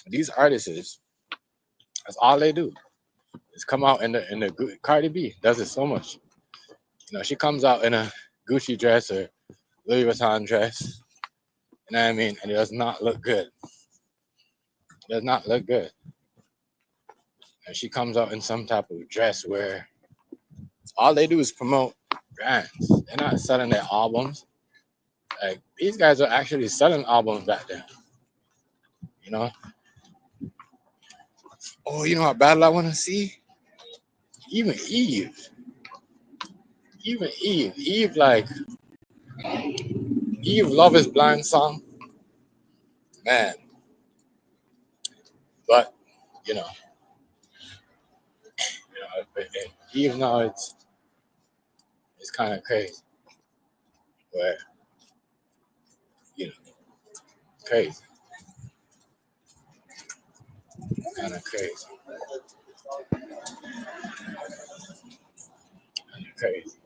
These artists. That's all they do. Is come out in the Cardi B does it so much. She comes out in a Gucci dress or Louis Vuitton dress. You know what I mean? And it does not look good. It does not look good. And she comes out in some type of dress where all they do is promote brands. They're not selling their albums. Like these guys are actually selling albums back then. You know? Oh, you know what battle I want to see? Even Eve. Even Eve. Eve Love is Blind song. Man. But, you know, but Eve now it's kind of crazy. Where, crazy. Kind of crazy. Kind of crazy.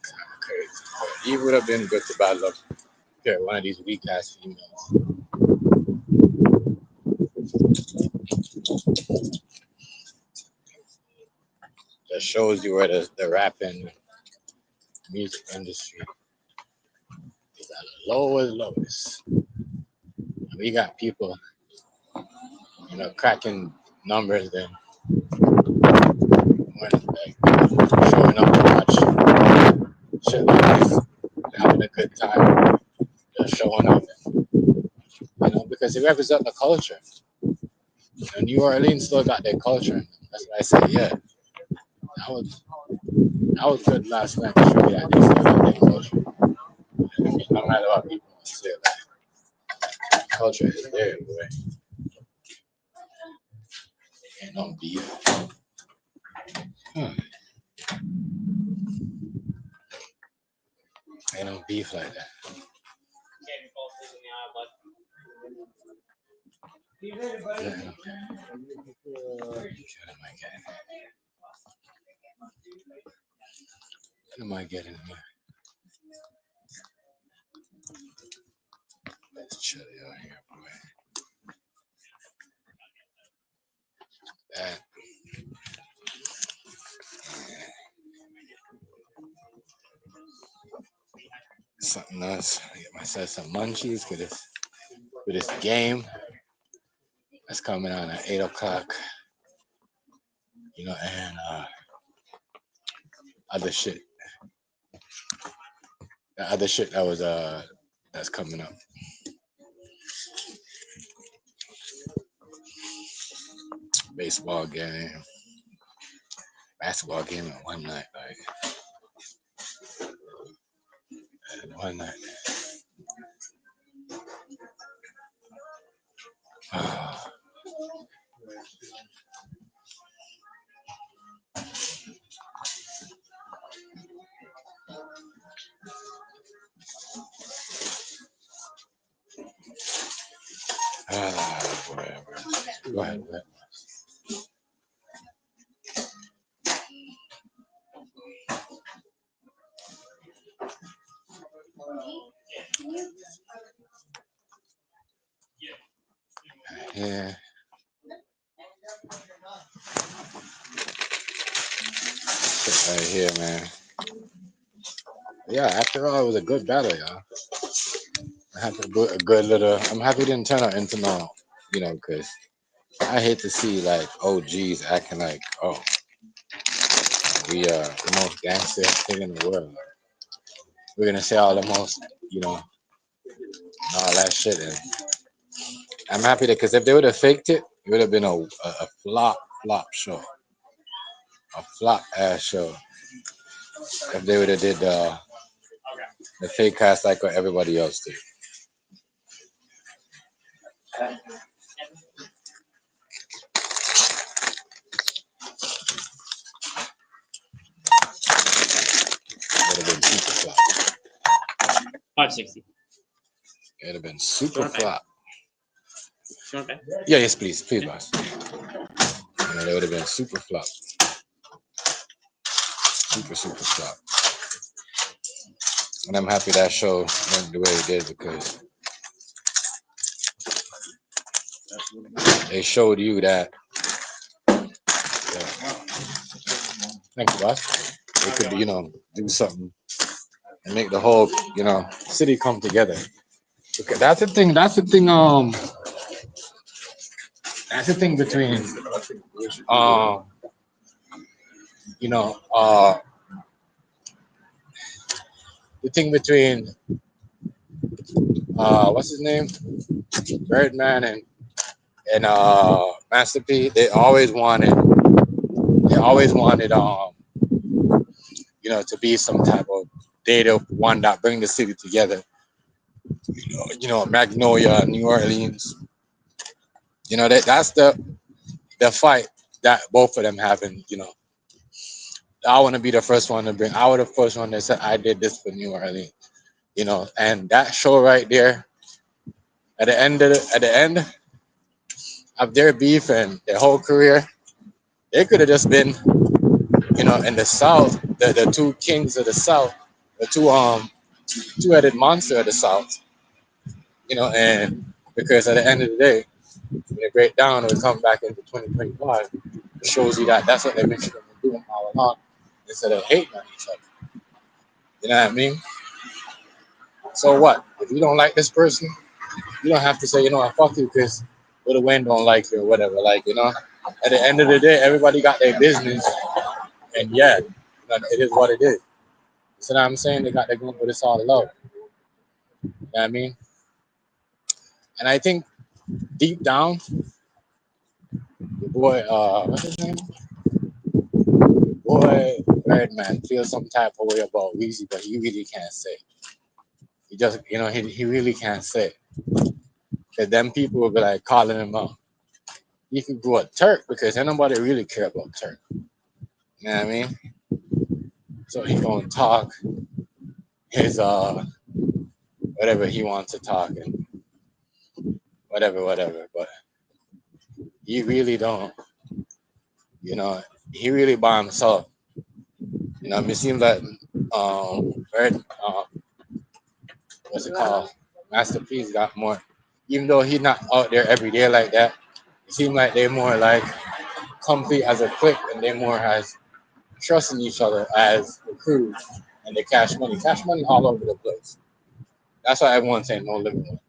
Kind of crazy. But Eve would have been good to battle up here, one of these weak ass females. That shows you where the rap and music industry is at the lowest. We got people, cracking numbers then when showing up to watch shit like this, having a good time, just showing up, because they represent the culture. New Orleans still got their culture. That's why I say, yeah, that was good last night to show you that they still got their culture. No matter what people say, like, culture is there, boy. Ain't no beef. Ain't no beef like that. Yeah. What am I getting here? It's chilly out here, boy. That. Something else. I get myself some munchies for this game that's coming on at 8 o'clock. And other shit. The other shit that's coming up. Baseball game. basketball game at one night, like at one night. Whatever. Go ahead. Yeah. Shit right here, man. Yeah, after all, it was a good battle, y'all. I had a good little. I'm happy it didn't turn out into no, because I hate to see like OGs acting like, oh, we are the most gangster thing in the world. We're gonna say all the most, all that shit. And I'm happy that because if they would have faked it, it would have been a flop show, a flop ass show. If they would have did the fake cast like what everybody else did. It would have been super flop. 560. It would have been super flop. You want that? Yeah, yes, please, boss. They would have been super flop. Super flop. And I'm happy that show went the way it did because they showed you that. Thank you, boss. They could, do something and make the whole, city come together. Okay, that's the thing. That's the thing. That's the thing between, the thing between, what's his name, Birdman and Master P. They always wanted, to be some type of data one that bring the city together. Magnolia, New Orleans. That's the fight that both of them having. I want to be the first one to bring. I was the first one that said I did this for New Orleans. And that show right there. At the end of their beef and their whole career, they could have just been, in the South, the two kings of the South, the two-headed monster of the South. And because at the end of the day, when they break down and we come back into 2025, it shows you that that's what they've been doing all along, instead of hating on each other. You know what I mean? So what? If you don't like this person, you don't have to say, fuck you, because Lil Wayne don't like you or whatever. At the end of the day, everybody got their business, and yeah, it is what it is. So what I'm saying, they got their group, but it's all love. You know what I mean? And I think deep down, the boy, what's his name? Boy, Birdman feels some type of way about Weezy, but he really can't say. He just, he really can't say. Because then people will be like calling him out. He could go a Turk because ain't nobody really care about Turk. You know what I mean? So he gonna talk his whatever he wants to talk and whatever. But he really don't. He really by himself. It seems like Bird, what's it called? Master P's got more. Even though he's not out there every day like that, it seems like they're more like complete as a clique and they're more as trusting each other as the crew and the cash money. Cash money all over the place. That's why everyone's saying no living one.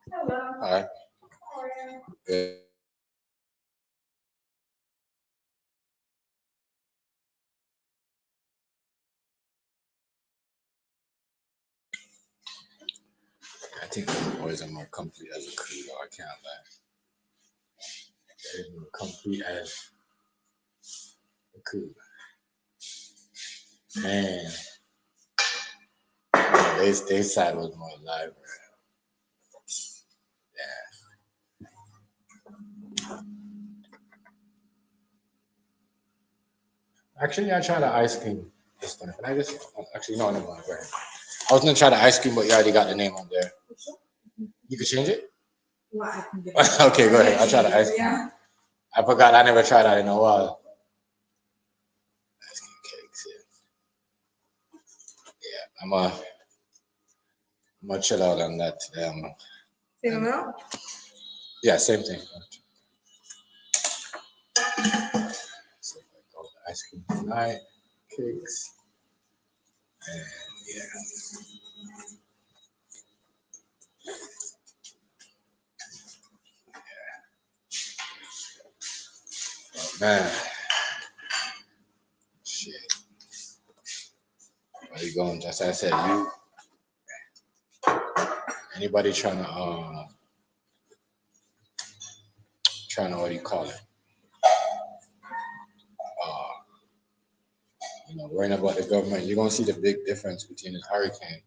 Hello. All right. think those boys are more complete as a crew, though. I can't lie. They're more complete as a crew. Man, they side was more lively. Actually, I tried the ice cream this time. Can I just actually no, never mind. Go ahead. I was gonna try the ice cream, but you already got the name on there. You could change it. Well, I can get Okay, go ahead. I'll try the ice cream. Yeah. I forgot. I never tried that in a while. Ice cream cakes. Yeah. I'm gonna chill out on that today. See the milk? Yeah, same thing. So I got the ice cream tonight, cakes, and yeah. Oh, man, shit. Where you going? Just as I said, anybody trying to what do you call it? Uh, worrying about the government. You're gonna see the big difference between this hurricane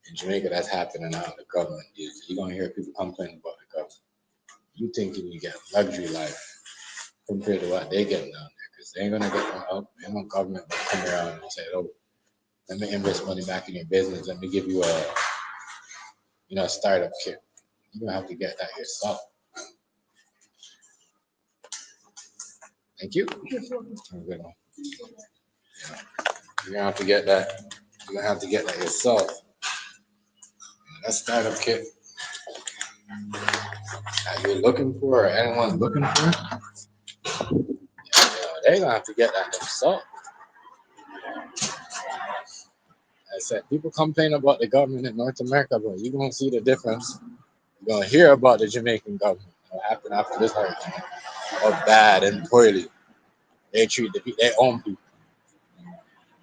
in Jamaica that's happening now. The government is. You're gonna hear people complaining about the government. You thinking you get luxury life compared to what they get down there, because they ain't gonna get no help. Ain't no government gonna come around and say, "Oh, let me invest money back in your business. Let me give you a startup kit." You're gonna have to get that yourself. Thank you. Have a good one. You're gonna have to get that. You're gonna have to get that yourself. That startup kit that you're looking for, or anyone's looking for, they're gonna have to get that themselves. I said, people complain about the government in North America, but you're gonna see the difference. You're gonna hear about the Jamaican government. What happened after this hurricane? How bad and poorly they treat their own people.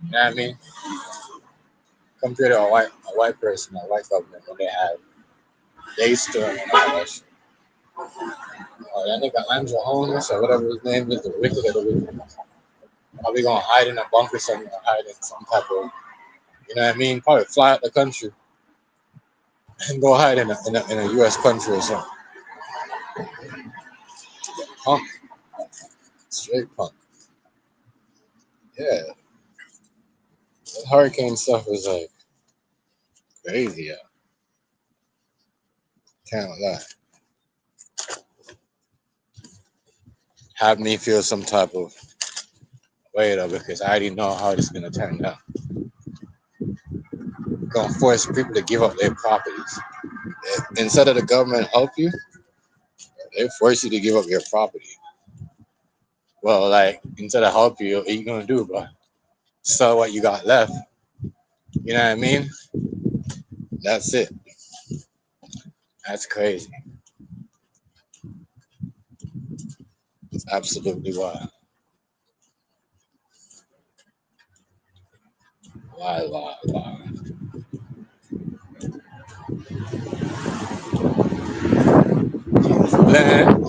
You know what I mean? Compared to a white person, a white government, when they storm and all that shit. That nigga Andrew Holmes or whatever his name is, the wicked of the wicked. Probably gonna hide in a bunker somewhere, hide in some type of, you know what I mean? Probably fly out the country and go hide in a U.S. country or something. Punk, straight punk. Yeah, that hurricane stuff is like crazy. Yeah, can't lie. Have me feel some type of way though, because I already know how this is gonna turn out. Gonna force people to give up their properties. Instead of the government help you, they force you to give up your property. Well, like, instead of help you, what are you gonna do, bro? Sell what you got left. You know what I mean? That's it. That's crazy. It's absolutely wild. Wild. Land.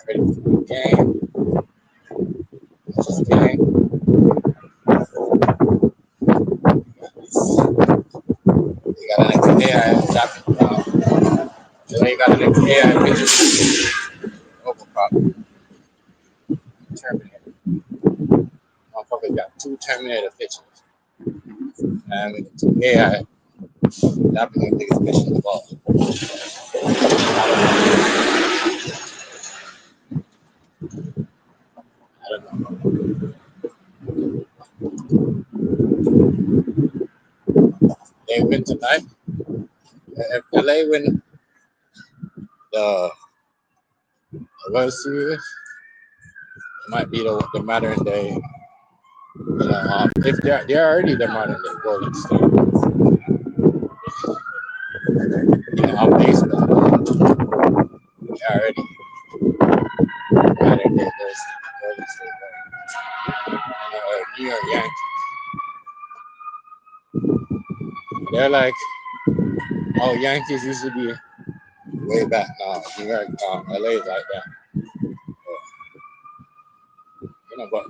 Ready for the game. Just game. You got an next AI dropping down. Then you got an next AI picture. Overcrop. Terminator. Motherfucker got 2 Terminator pictures. And it's AI. That being the biggest mission of all. I don't know. They win tonight. If LA win the World Series, it might be the modern day. If they're already the modern day Golden State. Baseball. They're already modern day Golden State. New York Yankees. They're like Oh, Yankees used to be way back now. New York, LA is like that. But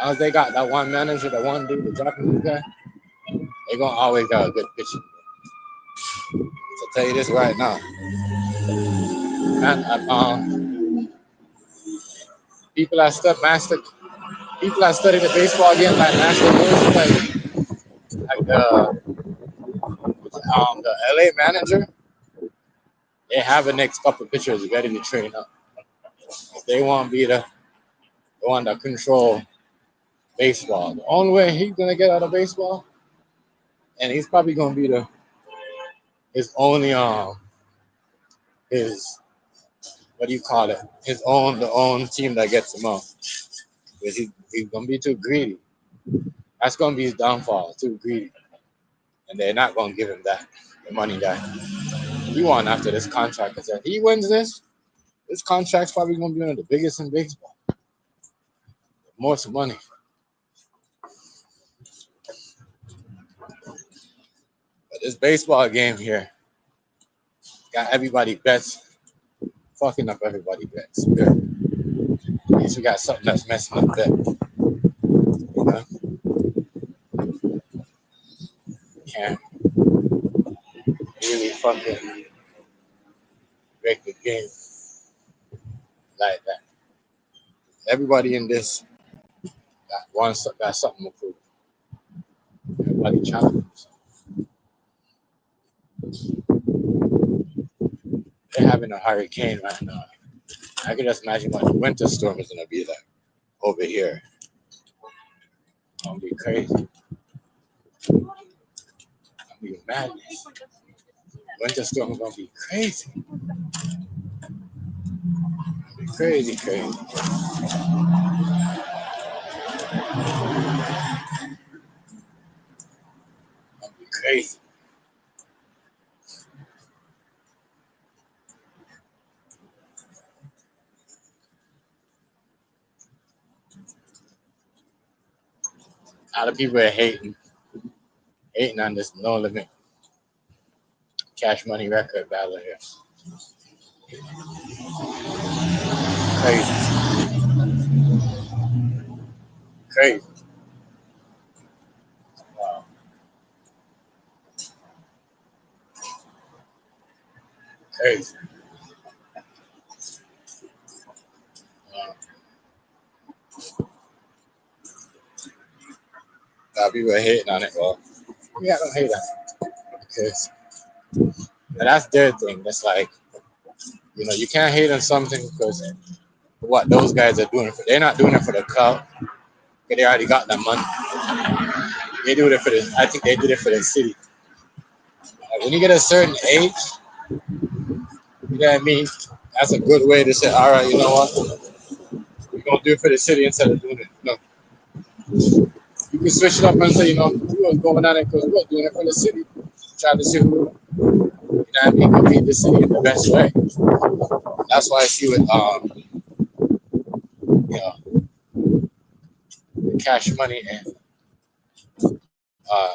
now they got that one manager, that one dude, the Japanese guy, they gonna always got a good pitcher. So tell you this right now, man. People that study the baseball game like master coach, like the LA manager, they have the next couple pitchers ready to train up. If they want to be the one that control baseball, the only way he's gonna get out of baseball, and he's probably gonna be his only his what do you call it? The own team that gets him out. Because he's gonna be too greedy. That's gonna be his downfall. Too greedy, and they're not gonna give him the money that he wants after this contract. Because if he wins this contract's probably gonna be one of the biggest in baseball. Most money. But this baseball game here got everybody bets, fucking up everybody bets. Good. At least we got something that's messing up bet. You know? Can't really fucking break the game like that. Everybody in this got something to prove. Everybody trying to prove something. They're having a hurricane right now. I can just imagine what the winter storm is gonna be like over here. It's gonna be crazy. It's gonna be madness. Winter storm is gonna be crazy. Be crazy, crazy. Gonna be crazy. A lot of people are hating on this no limit cash money record battle here. Crazy. Crazy. Wow. Crazy. Wow. A lot of people are hating on it. Well, yeah, I don't hate on it because that's their thing. That's like, you can't hate on something because what those guys are doing they're not doing it for the clout. They already got that money. They do it for the. I think they did it for the city. Like when you get a certain age, you know what I mean. That's a good way to say, all right, you know what, we're gonna do it for the city instead of doing it. You can switch it up and say, we was going on it because we were doing it for the city. Trying to see who, I mean, can lead the city in the best way. That's why I see with the cash money and uh,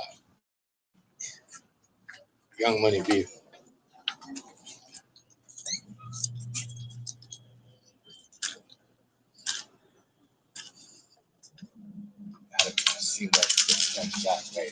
young money beef. Gotta see what this that way.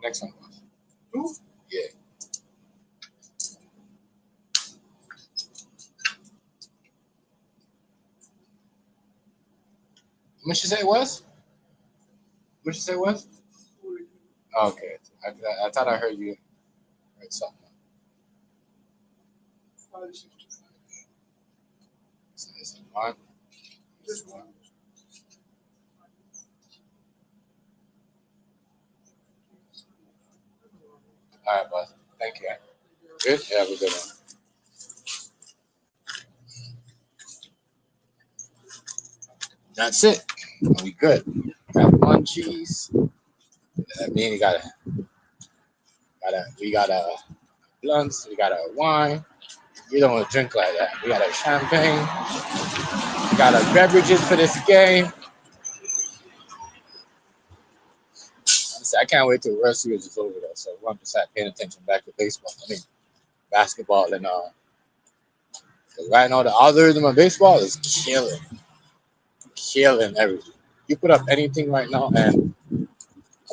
Next one. Yeah. What she say it was? What she say it was? Okay. I thought I heard you heard something. So it's a one. It's one. All right, boss. Thank you. Good. Yeah, have a good one. That's it. We good. Got munchies. I mean, we got a blunts. We got a wine. You don't want to drink like that. We got a champagne. We got our beverages for this game. Honestly, I can't wait till the World Series is over though. So we're gonna start paying attention back to baseball. I mean, basketball and 'cause right now the algorithm of baseball is killing everything. You put up anything right now and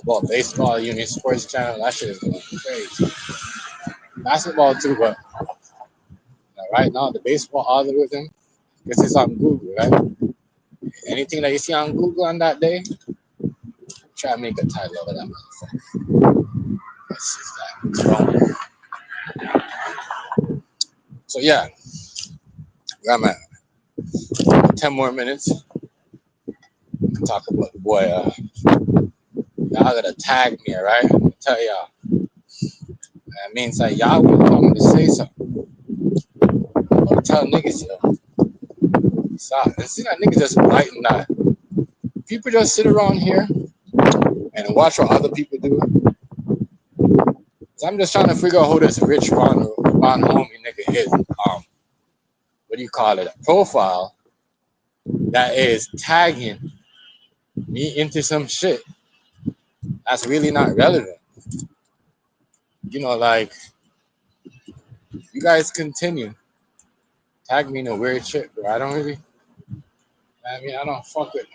about baseball, Union Sports Channel, that shit is going crazy. Basketball too, but right now the baseball algorithm, because it's on Google, right? Anything that you see on Google on that day, try to make a title of that motherfucker. That's just that. So yeah, I'm at 10 more minutes. We can talk about the boy. Y'all gotta tag me, right? I'm gonna tell y'all. That means that y'all will come to say something. I'm gonna tell niggas, yo. Stop. And see that niggas just biting that. People just sit around here and watch what other people do. So I'm just trying to figure out who this rich Ron homie nigga is. What do you call it? A profile that is tagging me into some shit that's really not relevant. You know, like you guys continue tag me in a weird shit, bro. I don't really. I mean, I don't fuck with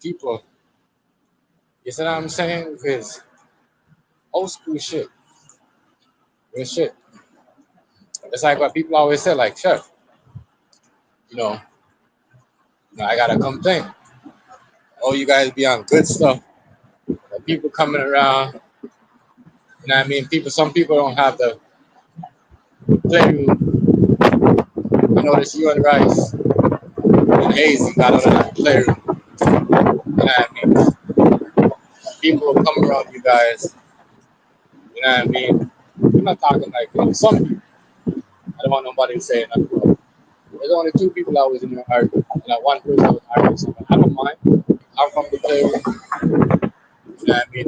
people. You see what I'm saying? Because old school shit, real shit. It's like what people always say, like, Chef, you know, I got a complaint. Oh, you guys be on good stuff. But people coming around, you know what I mean? Some people don't have the playroom. I notice you and Rice and Hazy got out of that playroom. You know what I mean? People will come around you guys, you know what I mean? I'm not talking like some people. I don't want nobody to say nothing. There's only two people I was in there arguing, and that one person was arguing something. I don't mind. I'm from the playroom. You know what I mean?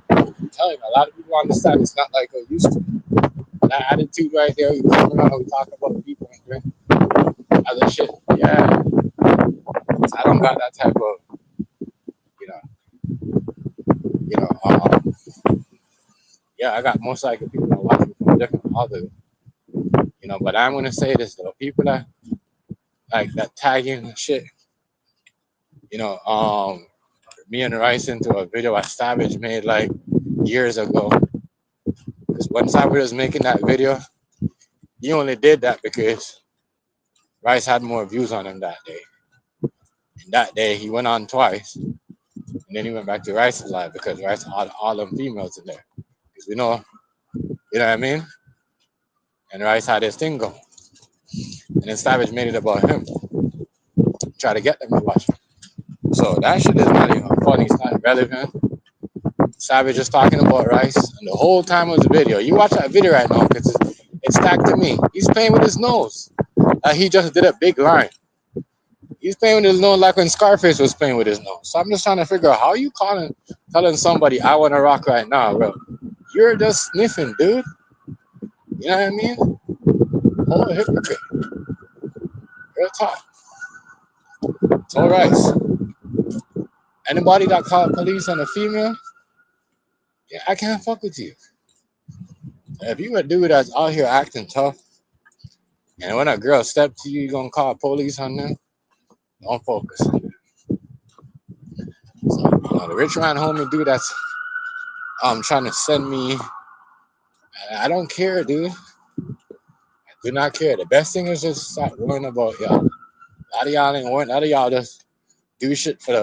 I'm telling you, a lot of people understand it's not like it used to. That attitude right there, you come around, we talk about people and drink other shit. Yeah, I don't got that type of, you know, you know. Yeah, I got most likely people that watch me from different other, you know. But I'm gonna say this though, people that like that tagging and shit, you know. Me and Rice into a video that Savage made like years ago. Because when Savage was making that video, he only did that because Rice had more views on him that day. And that day he went on twice, and then he went back to Rice's live because Rice had all them females in there. Because we know, you know what I mean? And Rice had his thing go. And then Savage made it about him. Try to get them to watch him. So that shit is not even funny. It's not relevant. Savage is talking about Rice, and the whole time was a video. You watch that video right now because it's tagged to me. He's playing with his nose. He just did a big line. He's playing with his nose like when Scarface was playing with his nose. So I'm just trying to figure out how you telling somebody I want to rock right now, bro. You're just sniffing, dude. You know what I mean? Oh, a hypocrite. Real talk. It's all right. Anybody that called police on a female, yeah, I can't fuck with you. If you a dude that's out here acting tough, and when a girl step to you, you gonna call police on them, don't focus. So, you know, the rich man homie dude that's trying to send me, I don't care, dude. I do not care. The best thing is just stop worrying about y'all. A lot of y'all ain't worrying. A lot of y'all just do shit for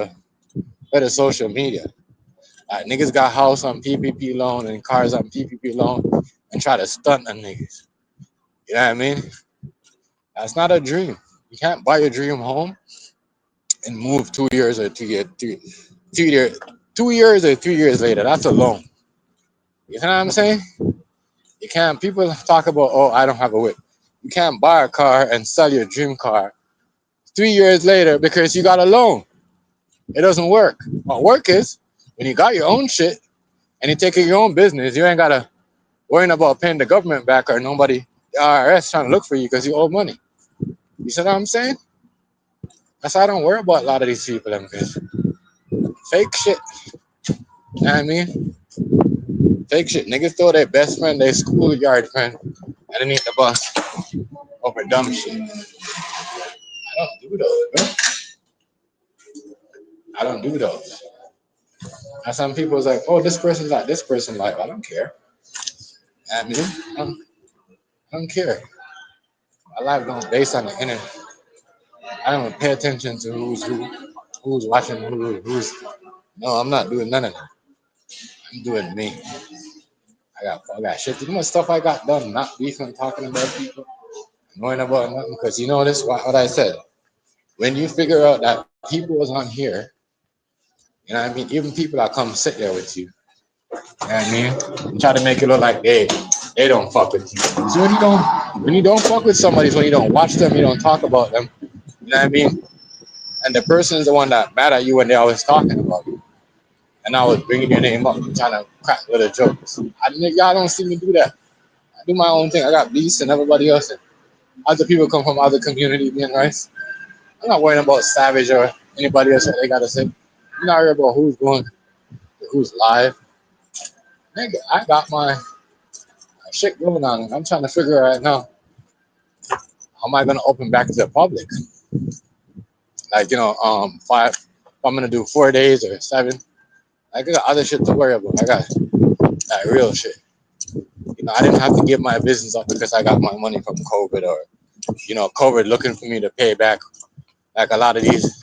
the social media. Like niggas got house on PPP loan and cars on PPP loan and try to stunt on niggas. You know what I mean? That's not a dream. You can't buy your dream home and move 2 years or 2 years or 3 years later. That's a loan. You know what I'm saying? You can't. People talk about, oh, I don't have a whip. You can't buy a car and sell your dream car 3 years later because you got a loan. It doesn't work. What work is when you got your own shit and you take care of your own business, you ain't gotta worrying about paying the government back or nobody, the IRS trying to look for you because you owe money. You see what I'm saying? That's why I don't worry about a lot of these people, because fake shit. You know what I mean? Fake shit. Niggas throw their best friend, their schoolyard friend, underneath the bus over dumb shit. I don't do those, bro. I don't do those. And some people's like, oh, this person's like this person's life. I don't care. I mean, I don't care. My life don't based on the internet. I don't pay attention to who's watching who's. No, I'm not doing none of that. I'm doing me. I got shit to do. Much stuff I got done. Not beefing, talking about people, knowing about nothing. Because you know this, what I said. When you figure out that people was on here, you know what I mean? Even people that come sit there with you, you know what I mean? And try to make it look like they don't fuck with you. So when you don't fuck with somebody, is when you don't watch them, you don't talk about them. You know what I mean? And the person is the one that mad at you when they always talking about you. And I was bringing your name up and trying to crack little jokes. Y'all don't see me do that. I do my own thing. I got beasts and everybody else. And other people come from other communities being nice. I'm not worrying about Savage or anybody else what they got to say. I'm not worried about who's going, who's live. Nigga, I got my shit going on. And I'm trying to figure out right now, how am I going to open back to the public? Like, 5, if I'm going to do 4 days or 7. I got other shit to worry about. I got that real shit. I didn't have to give my business up because I got my money from COVID or, COVID looking for me to pay back. Like a lot of these,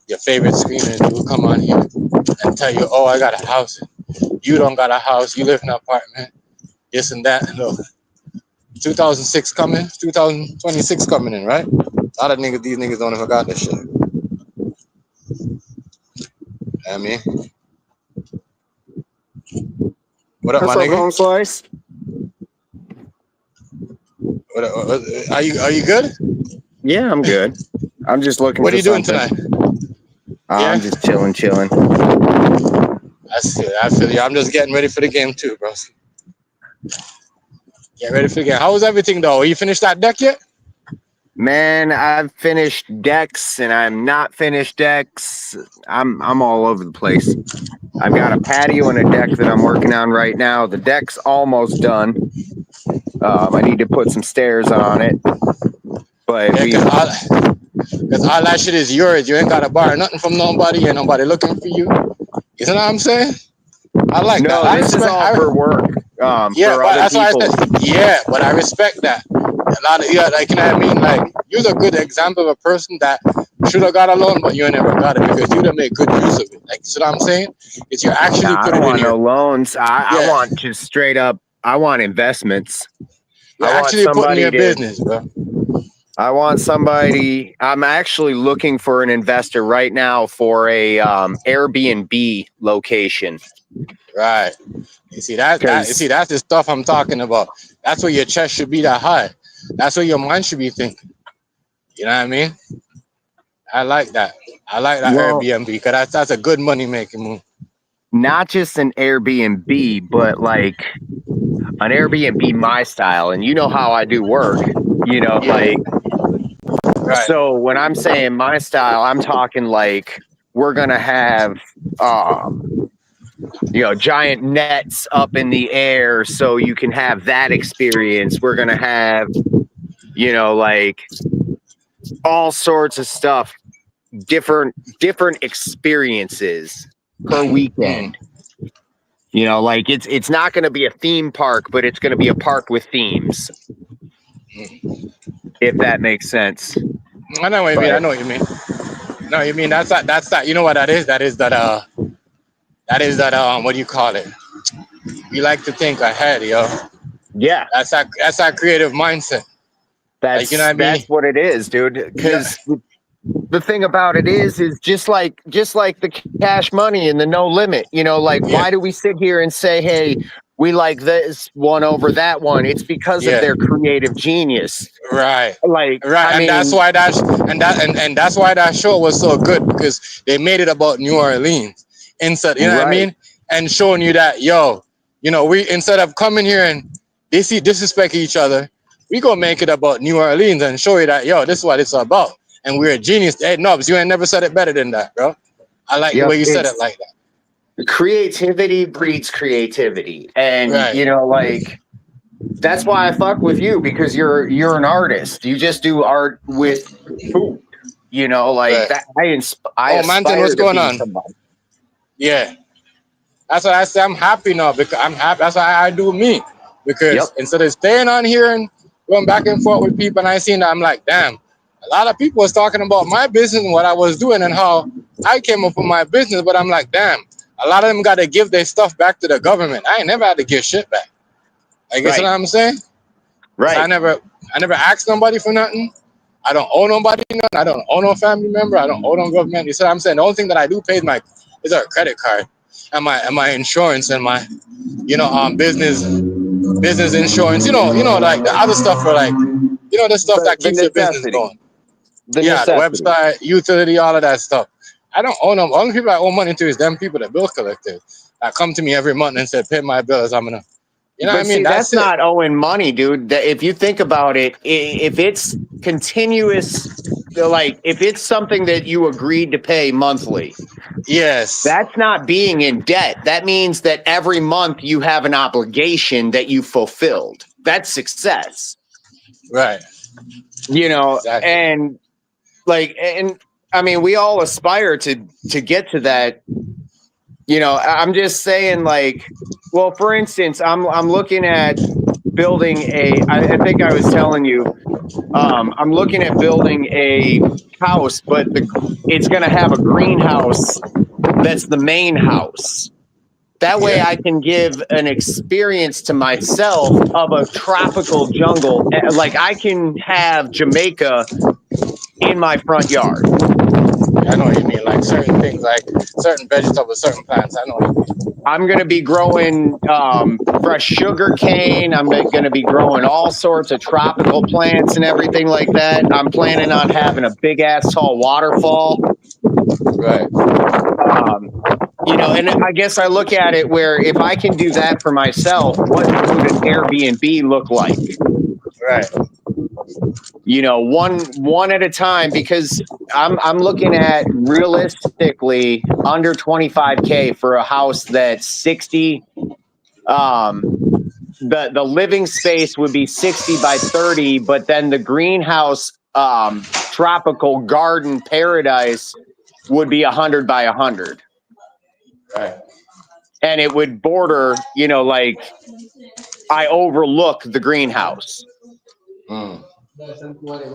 your favorite screamers will come on here and tell you, oh, I got a house. You don't got a house. You live in an apartment. This and that. Look, 2006 coming, 2026 coming in, right? A lot of these niggas don't even got this shit. You know what I mean? What up, What's my up, nigga? home slice? Are you good? Yeah, I'm good. I'm just looking What for are you doing something. tonight? I'm just chilling. I feel you. I'm just getting ready for the game too, bro. Get ready for the game. How was everything though? You finished that deck yet? Man, I've finished decks and I'm not finished decks. I'm all over the place. I've got a patio and a deck that I'm working on right now. The deck's almost done. I need to put some stairs on it. But because all that shit is yours. You ain't got to borrow nothing from nobody. Ain't nobody looking for you. You know what I'm saying? I like that. no, this is all for work. Yeah, for but other that's people. why I said, yeah, but I respect that. A lot of, like, you know what I mean? Like, you're a good example of a person that should have got a loan, but you never got it because you done make good use of it. Like, see what I'm saying? It's you actually I put don't it in want your... no loans. I want just straight up. I want investments. You're actually putting your business, bro. I'm actually looking for an investor right now for a Airbnb location. Right. You see that's the stuff I'm talking about. That's where your chest should be that high. That's where your mind should be thinking. You know what I mean? I like that. I like that Airbnb because that's a good money making move. Not just an Airbnb, but like an Airbnb my style. And you know how I do work. Right. So when I'm saying my style, I'm talking like we're gonna have giant nets up in the air so you can have that experience. We're gonna have like all sorts of stuff, different experiences per weekend. Like it's not going to be a theme park, but it's going to be a park with themes. If that makes sense. I know what you mean. I know what you mean. No, you mean that's that. You know what that is? That is that. What do you call it? You like to think ahead, yo. Yeah. That's that creative mindset. That's like, you know what I mean? That's what it is, dude. Because the thing about it is just like the cash money and the no limit. Why do we sit here and say, hey, we like this one over that one. It's because of Yeah. their creative genius. Right. Like, Right. I And that's mean, why and that's why that show was so good, because they made it about New Orleans instead, you know what I right, mean? And showing you that, yo, we, instead of coming here and disrespect each other, we gonna make it about New Orleans and show you that, yo, this is what it's about. And we're a genius. Hey, Nubs, you ain't never said it better than that, bro. I like the yep, way you said it it's like that. creativity breeds creativity. And, Right. like, that's why I fuck with you, because you're an artist. You just do art with food. Like Right. that. I Oh, Manton, aspire what's to going be on? somebody. Yeah. That's why I say I'm happy now, because I'm happy. That's why I do me. Yep. Because instead of staying on here and going back and forth with people, and I seen that, I'm like, damn, a lot of people was talking about my business and what I was doing and how I came up with my business. But I'm like, damn, a lot of them got to give their stuff back to the government. I ain't never had to give shit back. I guess what Right. I'm saying? 'Cause I Right. never asked nobody for nothing. I don't owe nobody nothing. I don't owe no family member. I don't owe no government. You see what I'm saying? The only thing that I do pay is our credit card and my insurance and my business insurance. Like the other stuff for, like, the stuff that The keeps your business necessity. going. The Yeah, the necessity. website, utility, all of that stuff. I don't owe them. Only people I owe money to is them people, the bill collectors, that come to me every month and say, pay my bills. I'm gonna, what I But mean? see, that's That's it. not owing money, dude. If you think about it, if it's continuous, like if it's something that you agreed to pay monthly, Yes. that's not being in debt. That means that every month you have an obligation that you fulfilled. That's success. Right. Exactly. And I mean, we all aspire to get to that. I'm just saying, like, well, for instance, I'm looking at building I think I was telling you, I'm looking at building a house, but it's going to have a greenhouse that's the main house. That way Yeah. I can give an experience to myself of a tropical jungle. Like I can have Jamaica in my front yard. I know what you mean. Like certain things, like certain vegetables, certain plants. I know what you mean. I'm going to be growing fresh sugar cane. I'm going to be growing all sorts of tropical plants and everything like that. I'm planning on having a big ass tall waterfall. Right. And I guess I look at it where if I can do that for myself, what would an Airbnb look like? Right. One at a time, because I'm looking at realistically under 25K for a house that's 60. The living space would be 60 by 30, but then the greenhouse tropical garden paradise would be 100 by 100. Right. And it would border, like I overlook the greenhouse. Mm.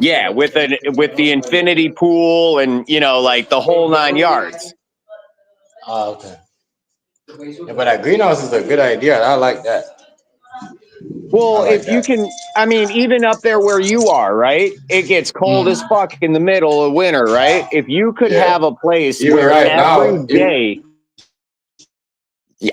Yeah, with the infinity pool and like the whole 9 yards. Oh, okay. Yeah, but that greenhouse is a good idea. I like that. I Well, like if you that. can, I mean, even up there where you are, right? It gets cold as Mm. fuck in the middle of winter, right? If you could Yeah. have a place Even where right every now, day,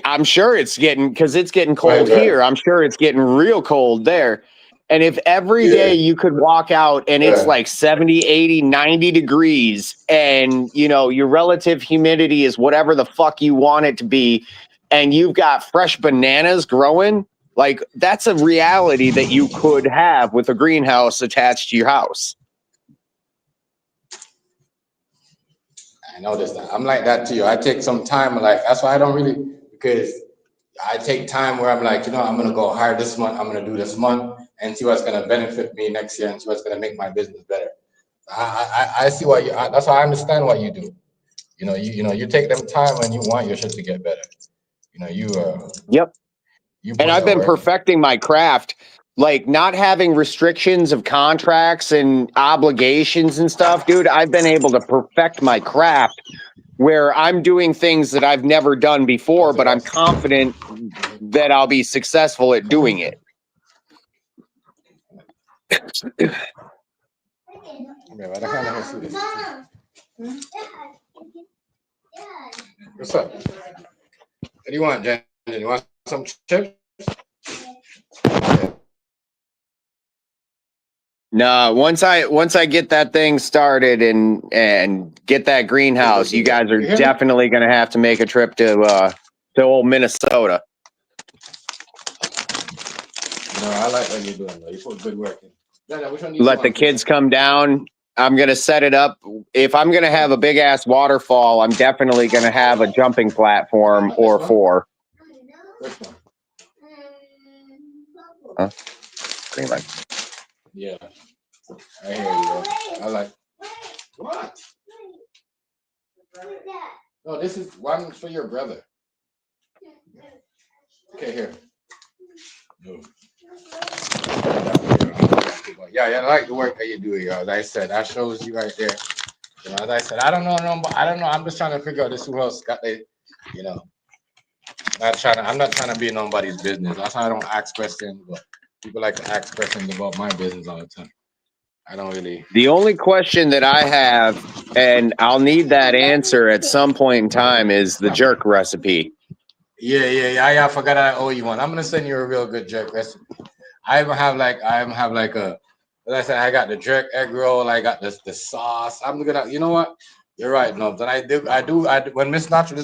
I'm sure it's getting, because it's getting cold right. here. I'm sure it's getting real cold there. And if every day Yeah. you could walk out and it's like 70, 80, 90 degrees and, your relative humidity is whatever the fuck you want it to be, and you've got fresh bananas growing, like that's a reality that you could have with a greenhouse attached to your house. I noticed that. I'm like that too. I take some time, like that's why I don't really, because I take time where I'm like, I'm gonna go hard this month. I'm gonna do this month and see what's gonna benefit me next year and see what's gonna make my business better. I see what that's why I understand what you do. You take them time when you want your shit to get better. Yep. You And put I've the been work. perfecting my craft, like not having restrictions of contracts and obligations and stuff, dude. I've been able to perfect my craft where I'm doing things that I've never done before, but I'm confident that I'll be successful at doing it. Yeah, but I kind of see this. What's up? What do you want, Jen? You want some chips? No, once I get that thing started and get that greenhouse, you guys are definitely going to have to make a trip to old Minnesota. No, I like what you're doing, though. You put good work in. Which one do you Let the want, kids Christian? come down. I'm going to set it up. If I'm going to have a big ass waterfall, I'm definitely going to have a jumping platform or four. Which one? Huh? Pretty much. Yeah. I hear you, bro. I like. What? No, this is one for your brother. Okay, here. No. Yeah, I like the work that you do, yo. As I said, that shows you right there. You know, as I said, I don't know. I'm just trying to figure out this who else got the, you know. I'm not trying to be nobody's business. That's why I don't ask questions. But people like to ask questions about my business all the time. I don't really. The only question that I have, and I'll need that answer at some point in time, is the jerk recipe. Yeah. I forgot I owe you one. I'm gonna send you a real good jerk recipe. I even have like a. As I said, I got the jerk egg roll. I got the sauce. I'm gonna. You know what? You're right, no. Then I do. When Miss Nacho,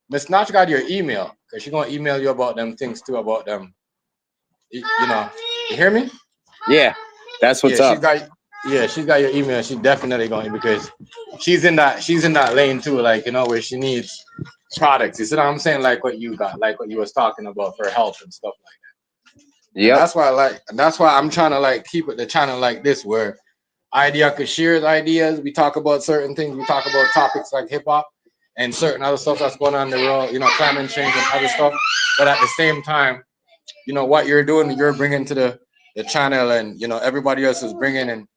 Miss Nacho got your email because she's gonna email you about them things too about them. You know. You hear me? Yeah, that's what's up. She's got your email. She definitely going because she's in that lane too, like, you know, where she needs products. You see what I'm saying? Like what you got, like what you was talking about for health and stuff like that. Yep. And that's why I'm trying to like keep it the channel like this where idea could share ideas. We talk about certain things. We talk about topics like hip hop and certain other stuff that's going on in the world, you know, climate change and other stuff. But at the same time, you know, what you're doing, you're bringing to the channel, and you know everybody else is bringing, and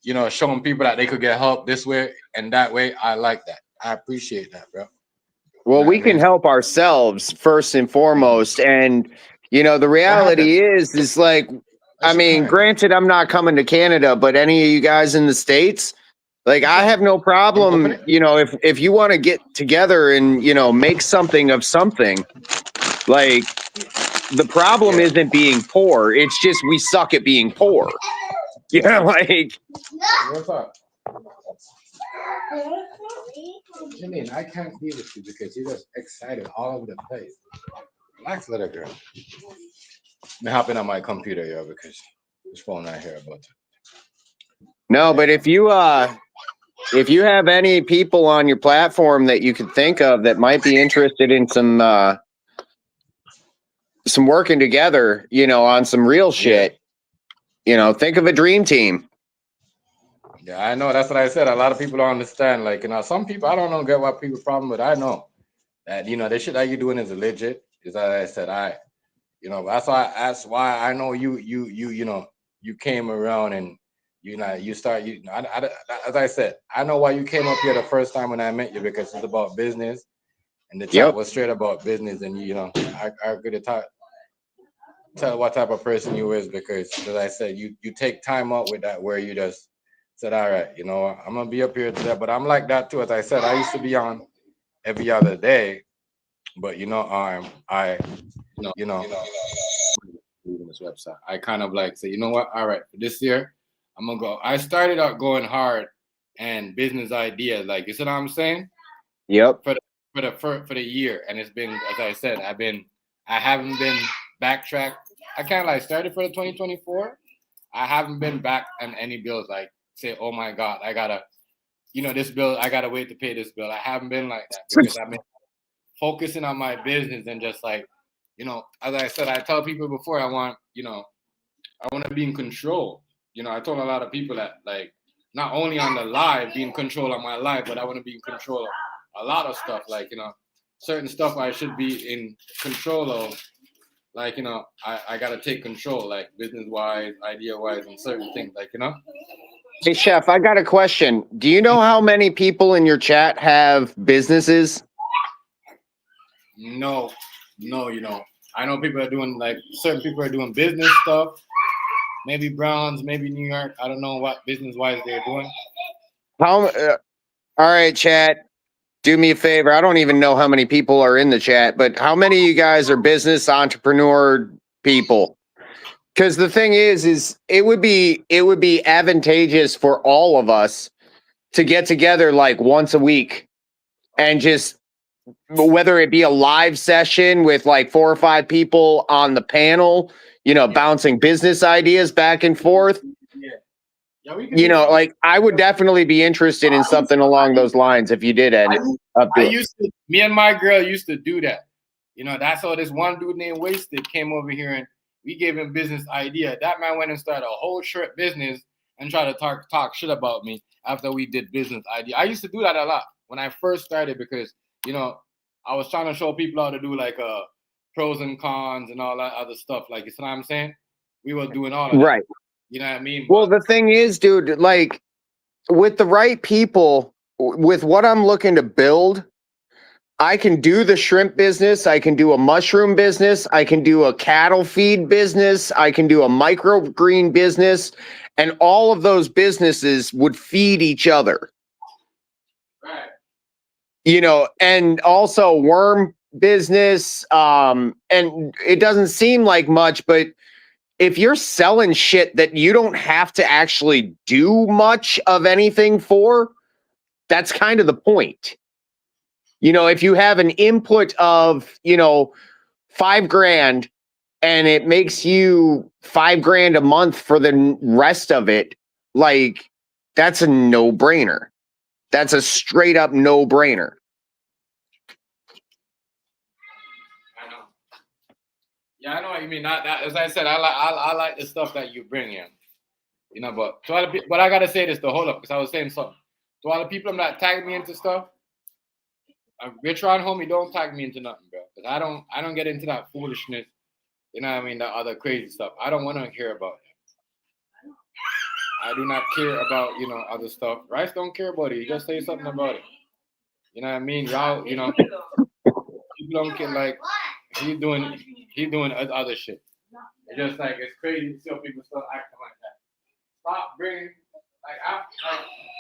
you know, showing people that they could get help this way and that way. I like that. I appreciate that, bro. Well, You know we what I can mean? help ourselves first and foremost. And, you know, the What happened? reality is like, I mean, granted, I'm not coming to Canada, but any of you guys in the States, like, I have no Open problem, it. you know, if you want to get together and, you know, make something of something, like, the problem Yeah. isn't being poor. It's just we suck at being poor. You know, like, What's up? What you mean? I can't be with you because you're just excited all over the place. Relax, little girl. I'm hopping on my computer, yo, because this phone right here about to. no, but if you have any people on your platform that you could think of that might be interested in some working together, you know, on some real shit, you know, think of a dream team. Yeah, I know. That's what I said. A lot of people don't understand. Like, you know, some people I don't know get what people problem, but I know that, you know, the shit that you're doing is legit. Is that I said you know, that's why I know you know, you came around and you know you start you. As I said, I know why you came up here the first time when I met you because it's about business, and the chat was straight about business, and you know, I could tell what type of person you is because, as I said, you take time out with that where you just said, all right, you know, I'm gonna be up here today, but I'm like that too. As I said, I used to be on every other day, but you know, I you know, reading this website, I kind of like say, you know what, all right, for this year, I'm gonna go. I started out going hard and business ideas, like you see what I'm saying? Yep. For the year, and it's been, as I said, I haven't been backtracked. I kind of like started for the 2024. I haven't been back on any bills like say, oh my God, I gotta, you know, this bill, I gotta wait to pay this bill. I haven't been like that because I've been focusing on my business and just like, you know, as I said, I tell people before, I want to be in control. You know, I told a lot of people that like not only on the live, be in control of my life, but I want to be in control of a lot of stuff. Like, you know, certain stuff I should be in control of. Like, you know, I gotta take control, like business wise, idea wise, and certain things. Like, you know. Hey, Chef, I got a question. Do you know how many people in your chat have businesses? No, you know. I know people are doing like certain people are doing business stuff. Maybe Browns, maybe New York. I don't know what business wise they're doing. All right, chat. do me a favor. I don't even know how many people are in the chat, but how many of you guys are business entrepreneur people? Because the thing is it would be advantageous for all of us to get together like once a week and just, whether it be a live session with like 4 or 5 people on the panel, bouncing business ideas back and forth. Yeah, we can do Like I would definitely be interested in something along those lines if you did end up doing it. Me and my girl used to do that. That's how this one dude named Wasted came over here and we gave him business idea. That man went and started a whole shirt business and tried to talk shit about me after we did business idea. I used to do that a lot when I first started because, I was trying to show people how to do like pros and cons and all that other stuff. Like, you see what I'm saying? We were doing all of that. Right. You know what I mean? Well, the thing is, dude, like with the right people, with what I'm looking to build, I can do the shrimp business. I can do a mushroom business. I can do a cattle feed business. I can do a microgreen business. And all of those businesses would feed each other. Right. And also worm business. And it doesn't seem like much, but if you're selling shit that you don't have to actually do much of anything for, that's kind of the point. If you have an input of, $5,000 and it makes you $5,000 a month for the rest of it, like that's a no-brainer. That's a straight up no-brainer. I know. Yeah, I know what you mean. That, as I said, I like the stuff that you bring in. But to all the people, but I gotta say this to hold up because I was saying something. To all the people that tag me into stuff, Richard homie, don't tag me into nothing, bro. Because I don't get into that foolishness. You know what I mean? That other crazy stuff. I don't want to hear about it. I do not care about, other stuff. Rice don't care about it. You just say something about it. You know what I mean? Y'all, people don't care. Like he's doing other shit. It's just like it's crazy to see how people still acting like that. Stop bringing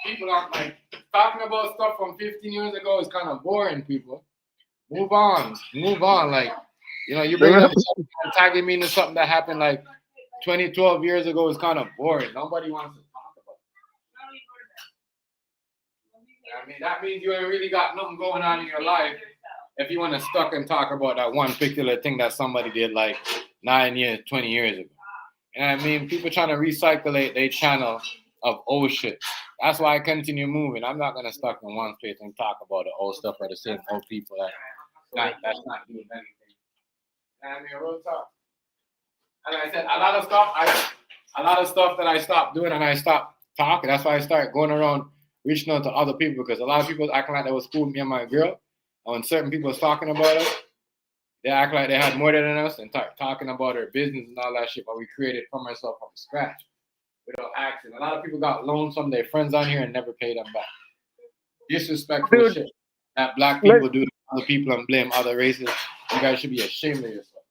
people aren't like talking about stuff from 15 years ago is kind of boring. People, move on. Like you bring up tagging me into something that happened like 12 years ago is kind of boring. Nobody wants to talk about it. I mean, that means you ain't really got nothing going on in your life if you want to stuck and talk about that one particular thing that somebody did like 9 years, 20 years ago. You know what I mean? People trying to recycle their channel of old shit. That's why I continue moving. I'm not gonna stuck in one place and talk about the old stuff or the same old people. That's not doing anything. You know what I mean? Real talk. And I said a lot of stuff that I stopped doing and I stopped talking. That's why I started going around reaching out to other people because a lot of people acting like they was cool with me and my girl. And when certain people was talking about us, they act like they had more than us and talking about their business and all that shit. But we created from ourselves from scratch without asking. A lot of people got loans from their friends on here and never paid them back. Disrespectful shit that black people do to other people and blame other races. You guys should be ashamed of yourself.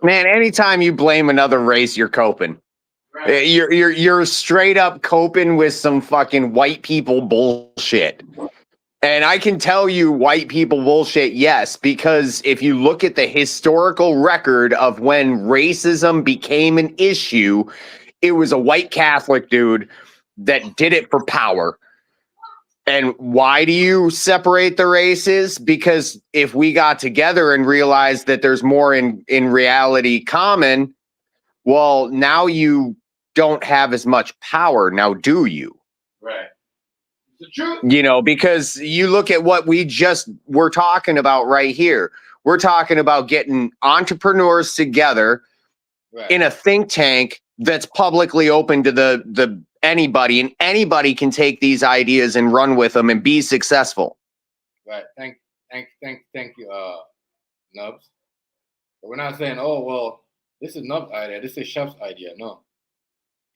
Man, anytime you blame another race, you're coping. Right. You're straight up coping with some fucking white people bullshit. And I can tell you white people bullshit, yes, because if you look at the historical record of when racism became an issue, it was a white Catholic dude that did it for power. And why do you separate the races? Because if we got together and realized that there's more in reality common, well, now you don't have as much power. Now, do you? Right. It's the truth. Because you look at what we're talking about right here. We're talking about getting entrepreneurs together in a think tank that's publicly open to the anybody, and anybody can take these ideas and run with them and be successful. Right. Thank you, Nubs. But we're not saying, oh well, this is Nubs' idea, this is Chef's idea. No.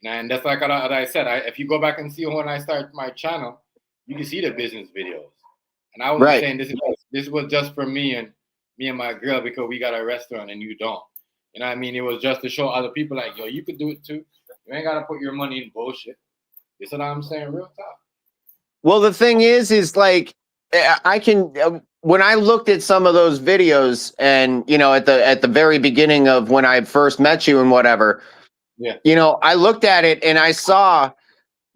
And that's like I said, if you go back and see when I started my channel, you can see the business videos. And I was saying this was just for me and my girl because we got a restaurant and you don't. You know what I mean? It was just to show other people like, yo, you could do it too. You ain't gotta put your money in bullshit. You see what I'm saying? Real talk. Well, the thing is like I can when I looked at some of those videos, and at the very beginning of when I first met you and whatever, Yeah. I looked at it and I saw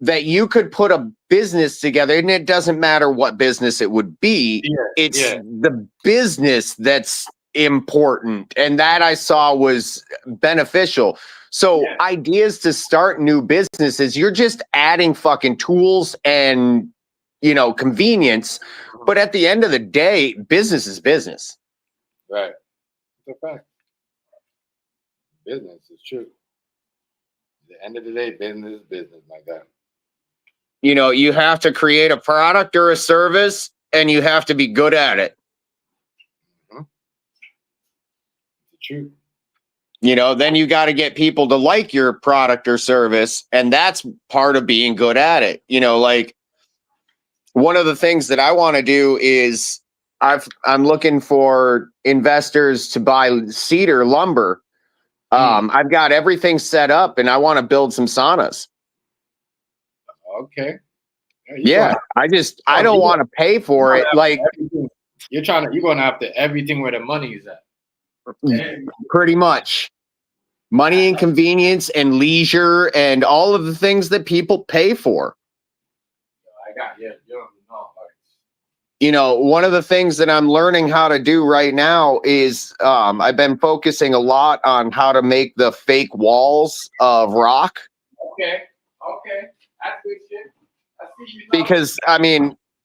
that you could put a business together, and it doesn't matter what business it would be. Yeah, It's yeah. the business that's important, and that I saw was beneficial. So Yeah. ideas to start new businesses, you're just adding fucking tools and convenience. But at the end of the day, business is business. Right. It's a fact. Business is true. At the end of the day, business is business, my guy. You have to create a product or a service, and you have to be good at it. It's the truth. Then you got to get people to like your product or service, and that's part of being good at it. Like one of the things that I want to do is I'm looking for investors to buy cedar lumber. I've got everything set up, and I want to build some saunas. Okay. Yeah, I don't want to pay for it. Like you're going after everything where the money is at. Pretty much. Money and convenience and leisure and all of the things that people pay for. I got you. One of the things that I'm learning how to do right now is I've been focusing a lot on how to make the fake walls of rock. Okay. That's good shit. Because,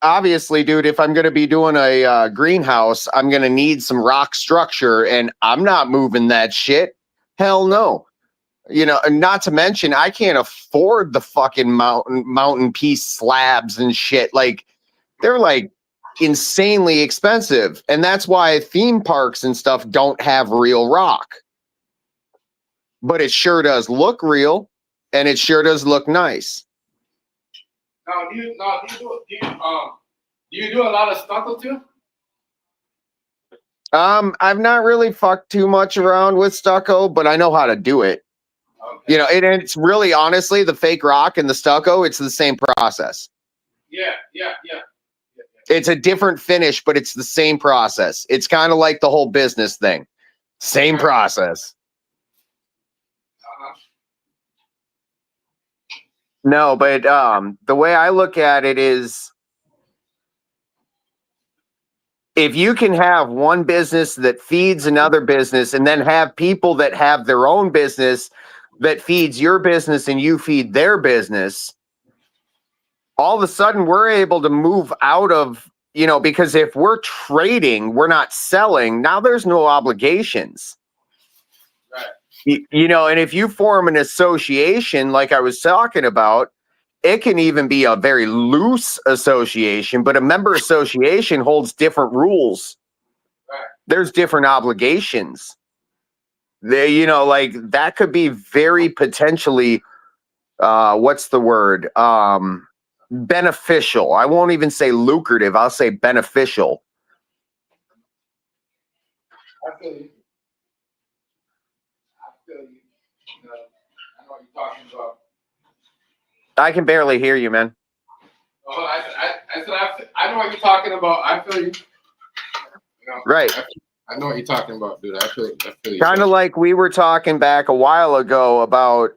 obviously, dude, if I'm going to be doing a greenhouse, I'm going to need some rock structure, and I'm not moving that shit. Hell no. And not to mention, I can't afford the fucking mountain piece slabs and shit. Like, they're like insanely expensive. And that's why theme parks and stuff don't have real rock. But it sure does look real, and it sure does look nice. Now, do you do a lot of stucco too? I've not really fucked too much around with stucco, but I know how to do it. Okay. It's really honestly the fake rock and the stucco, it's the same process. Yeah. It's a different finish, but it's the same process. It's kind of like the whole business thing. Same process. No, but the way I look at it is, if you can have one business that feeds another business, and then have people that have their own business that feeds your business and you feed their business, all of a sudden we're able to move out of, because if we're trading, we're not selling. Now there's no obligations. Right. And if you form an association like I was talking about, it can even be a very loose association, but a member association holds different rules. Right. There's different obligations. Like that could be very potentially, what's the word? Beneficial. I won't even say lucrative. I'll say beneficial. I feel you. I know what you're talking about. I can barely hear you, man. Oh, I know what you're talking about. I feel you. Right. I know what you're talking about, dude. I feel you. Kind of like we were talking back a while ago about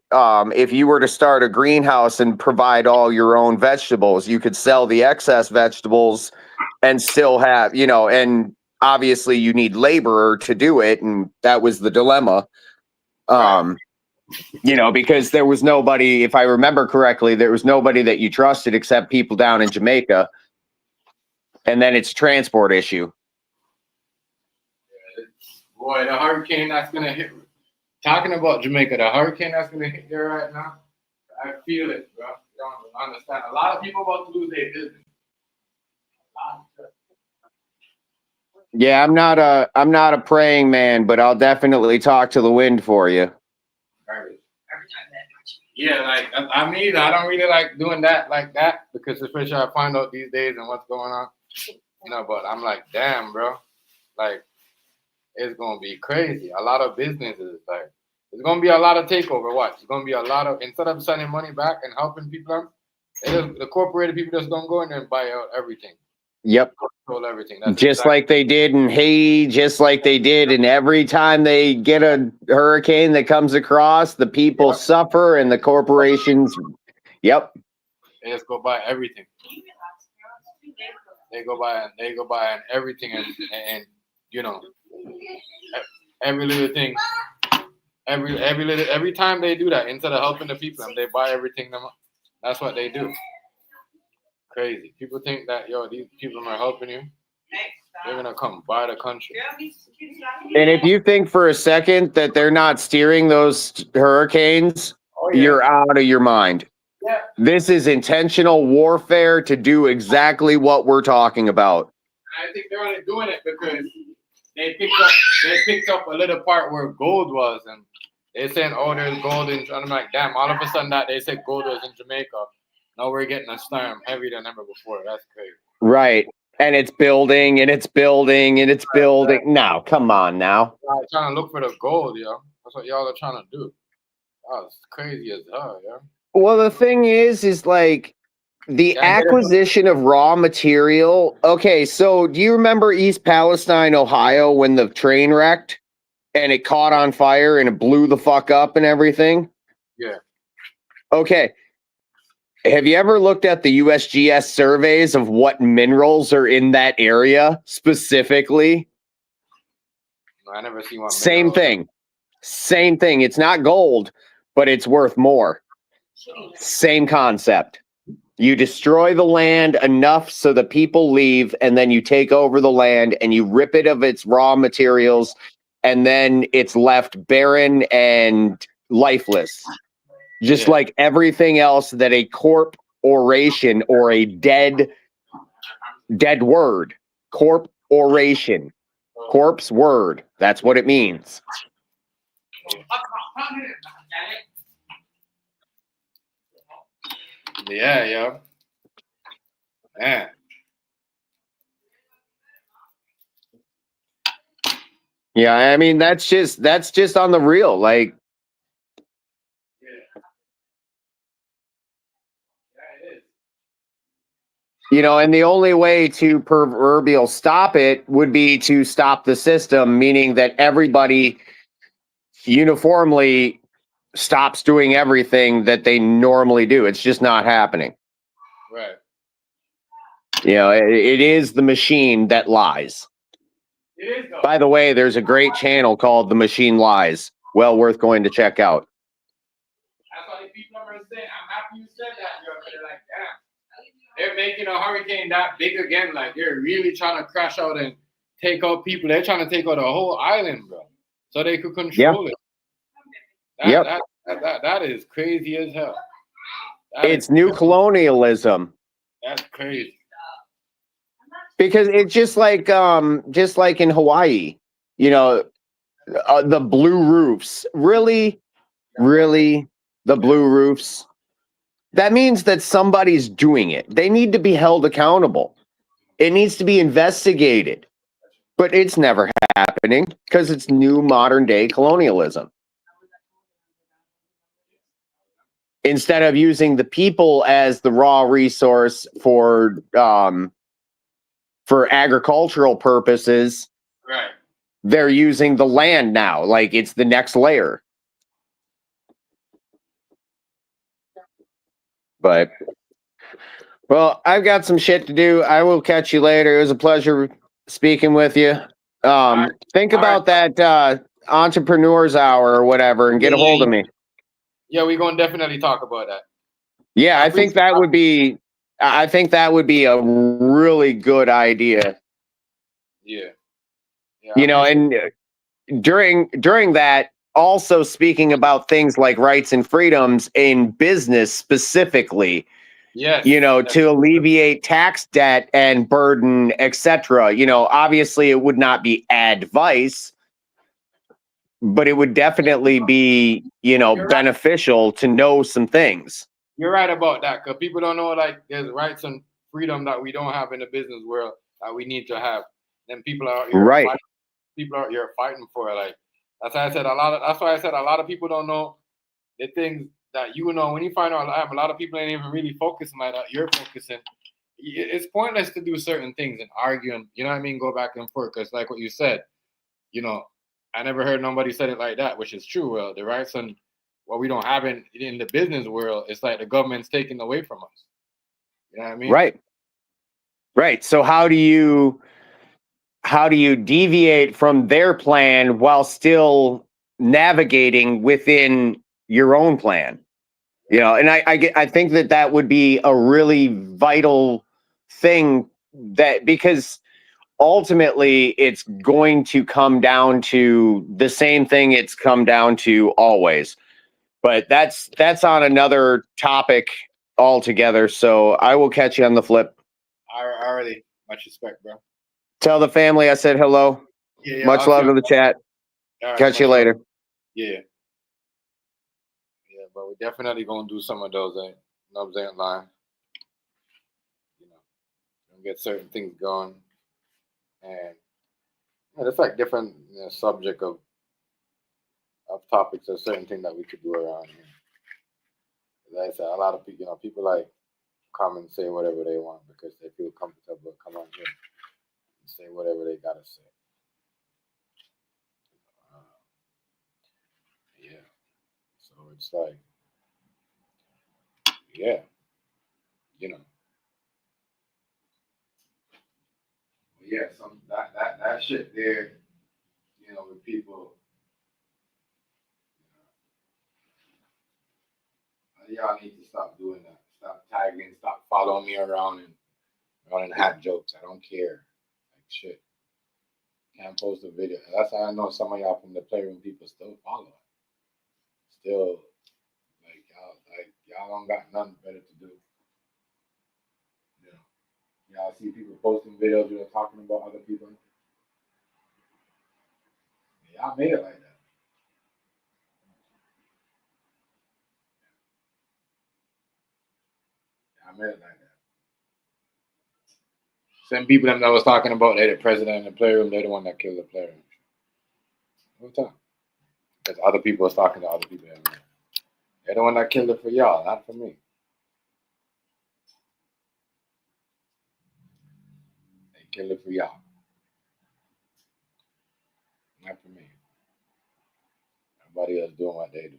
if you were to start a greenhouse and provide all your own vegetables, you could sell the excess vegetables and still have, and obviously you need labor to do it. And that was the dilemma. Because there was nobody, if I remember correctly, there was nobody that you trusted except people down in Jamaica. And then it's a transport issue. Boy, the hurricane that's going to hit. Talking about Jamaica, the hurricane that's going to hit there right now, I feel it, bro. You don't understand. A lot of people about to lose their business. Yeah, I'm not a praying man, but I'll definitely talk to the wind for you. Yeah, like I don't really like doing that like that, because especially I find out these days and what's going on. But I'm like, damn, bro. Like, it's gonna be crazy. A lot of businesses, like, it's gonna be a lot of takeover. Watch, it's gonna be a lot of, instead of sending money back and helping people out, the corporate people just gonna go in there and buy out everything. Yep. Control everything. That's Just exactly. like they did in Haiti, just like they did, and every time they get a hurricane that comes across, the people Yep. suffer and the corporations. Yep. They just go by everything. They go by and everything, and you know, every little thing, every time they do that, instead of helping the people, they buy everything. That's what they do. Crazy. People think that these people are helping you. They're gonna come buy the country. And if you think for a second that they're not steering those hurricanes, you're out of your mind. Yeah. This is intentional warfare to do exactly what we're talking about. I think they're only doing it because they picked up a little part where gold was, and they saying, "Oh, there's gold in." I'm like, damn! All of a sudden, that they said gold was in Jamaica. Now we're getting a storm heavier than ever before. That's crazy. Right. And it's building and it's building and it's building. No, come on now. Y'all trying to look for the gold, yo. That's what y'all are trying to do. That's crazy as hell, yo. Well, the thing is like the acquisition of raw material. Okay, so do you remember East Palestine, Ohio, when the train wrecked and it caught on fire and it blew the fuck up and everything? Yeah. Okay. Have you ever looked at the USGS surveys of what minerals are in that area specifically? No, I never seen one. Same thing. Same thing. It's not gold, but it's worth more. Same concept. You destroy the land enough so the people leave, and then you take over the land and you rip it of its raw materials, and then it's left barren and lifeless. Just like everything else that a corporation or a dead word, corporation, corpse word. That's what it means. Yeah, yo. Man. Yeah, I mean that's just on the real, like. You know, and the only way to proverbial stop it would be to stop the system, meaning that everybody uniformly stops doing everything that they normally do. It's just not happening. Right. You know, it is the machine that lies. It is, though. By the way, there's a great channel called The Machine Lies. Well worth going to check out. That's why the people are saying, I'm happy you said that, yo. They're like, damn. They're making a hurricane that big again. Like, they're really trying to crash out and take out people. They're trying to take out the whole island, bro. So they could control it. That is crazy as hell. It's new colonialism. That's crazy. Because it's just like in Hawaii, you know, the blue roofs. Really, the blue roofs. That means that somebody's doing it. They need to be held accountable. It needs to be investigated. But it's never happening because it's new modern day colonialism. Instead of using the people as the raw resource for agricultural purposes, right? They're using the land now, like it's the next layer. But, well, I've got some shit to do. I will catch you later. It was a pleasure speaking with you. Think about that entrepreneurs hour or whatever and get a hold of me. Yeah, we're going to definitely talk about that. Yeah, I think that would be a really good idea. Yeah. You know, and during that, also speaking about things like rights and freedoms in business specifically. Yes. You know, to alleviate tax debt and burden, etc. You know, obviously it would not be advice, but it would definitely be, you know, beneficial to know some things. You're right about that, because people don't know, like, there's rights and freedom that we don't have in the business world that we need to have. And people are right. People are here fighting for it. Like, that's why I said a lot of people don't know the things that you know. When you find out, a lot of people ain't even really focusing like that. You're focusing. it's pointless to do certain things and argue and, you know what I mean, go back and forth. Because like what you said, you know, I never heard nobody said it like that, which is true. Well, the rights and what we don't have in the business world, it's like the government's taking away from us. You know what I mean? Right. Right. So how do you deviate from their plan while still navigating within your own plan? You know, and I think that would be a really vital thing, that because ultimately it's going to come down to the same thing it's come down to always. But that's on another topic altogether. So I will catch you on the flip. Already, much respect, bro. Tell the family I said hello. Yeah, Much love to the chat. All right, Catch you much love. later. Yeah. Yeah, but we're definitely gonna do some of those, you know what I'm saying, line. You know, get certain things going. And yeah, it's like different subject of topics or certain thing that we could do around here. Like I said, a lot of people, people like come and say whatever they want because they feel comfortable. Come on here and say whatever they gotta say. Yeah. So it's like, yeah, you know, yeah, some that shit there, with people. Y'all need to stop doing that. Stop tagging. Stop following me around and running hat jokes. I don't care. Like shit. Can't post a video. That's how I know some of y'all from the playroom people still follow. Still, y'all don't got nothing better to do. You know, y'all see people posting videos where they're talking about other people. Y'all made it like that. Y'all made it like that. Some people that was talking about they the president in the playroom, they're the one that killed the playroom. What time? Because other people was talking to other people. They're the one that killed it for y'all, not for me. They killed it for y'all. Not for me. Everybody else doing what they do.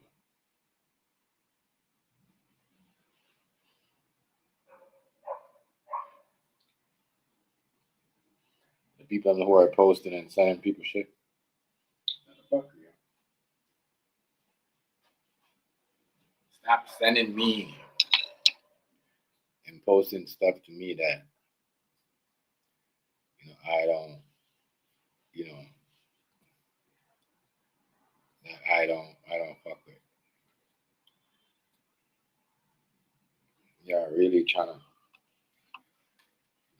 The people who are posting and sending people shit. Stop sending me and posting stuff to me that I don't, that I don't fuck with. Y'all really trying to,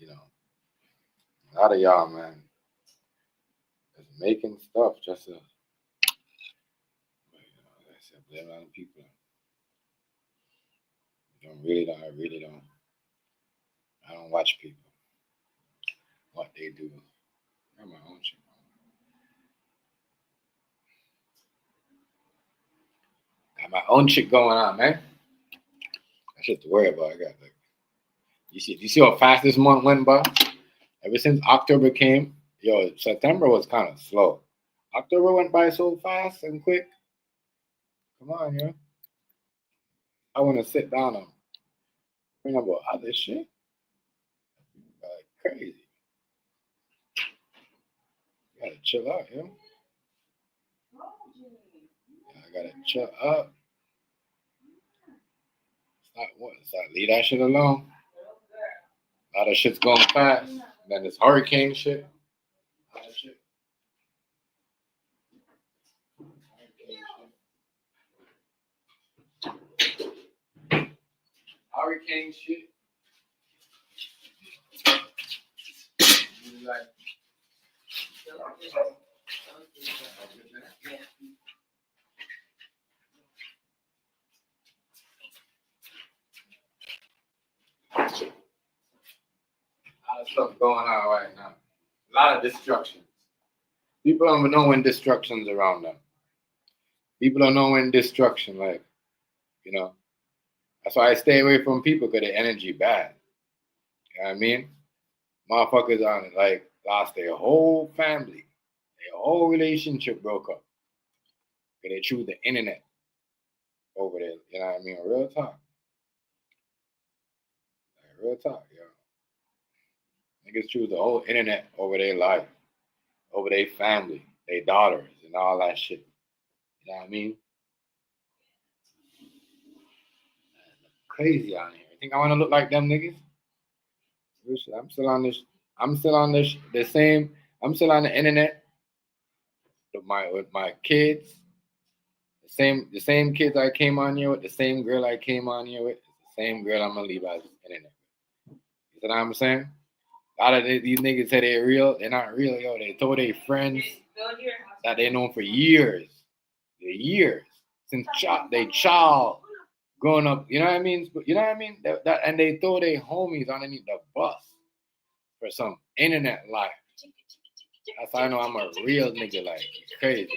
a lot of y'all, man, is making stuff just to, like I said, blame other people. I don't watch people, what they do. I have my own shit. Got my own shit going on, man. I shit to worry about. I got you see how fast this month went by? Ever since October came, September was kind of slow. October went by so fast and quick. Come on, yo. I want to sit down and think about other shit. Like crazy. You gotta chill out, yo. I gotta chill up. Stop, leave that shit alone. A lot of shit's going fast. And then this hurricane shit. Hurricane shit. Like, a lot of stuff going on right now. A lot of destruction. People don't even know when destruction's around them. People don't know when destruction, that's why I stay away from people because their energy bad. You know what I mean? Motherfuckers on it, like, lost their whole family. Their whole relationship broke up. Because they choose the internet over there. You know what I mean? Real talk. Like, real talk, yo. Niggas choose the whole internet over their life, over their family, their daughters, and all that shit. You know what I mean? Crazy out here. You think I want to look like them niggas? I'm still on this. I'm still on this. The same. I'm still on the internet with my kids. The same kids I came on here with. The same girl I came on here with. It's the same girl I'm gonna leave out the internet. You know what I'm saying? A lot of these niggas say they're real. They're not real, yo. They told their friends that they known for years. Years since they child growing up. You know what I mean? You know what I mean? And they throw their homies underneath the bus for some internet life. That's how I know I'm a real nigga. Like, it's crazy.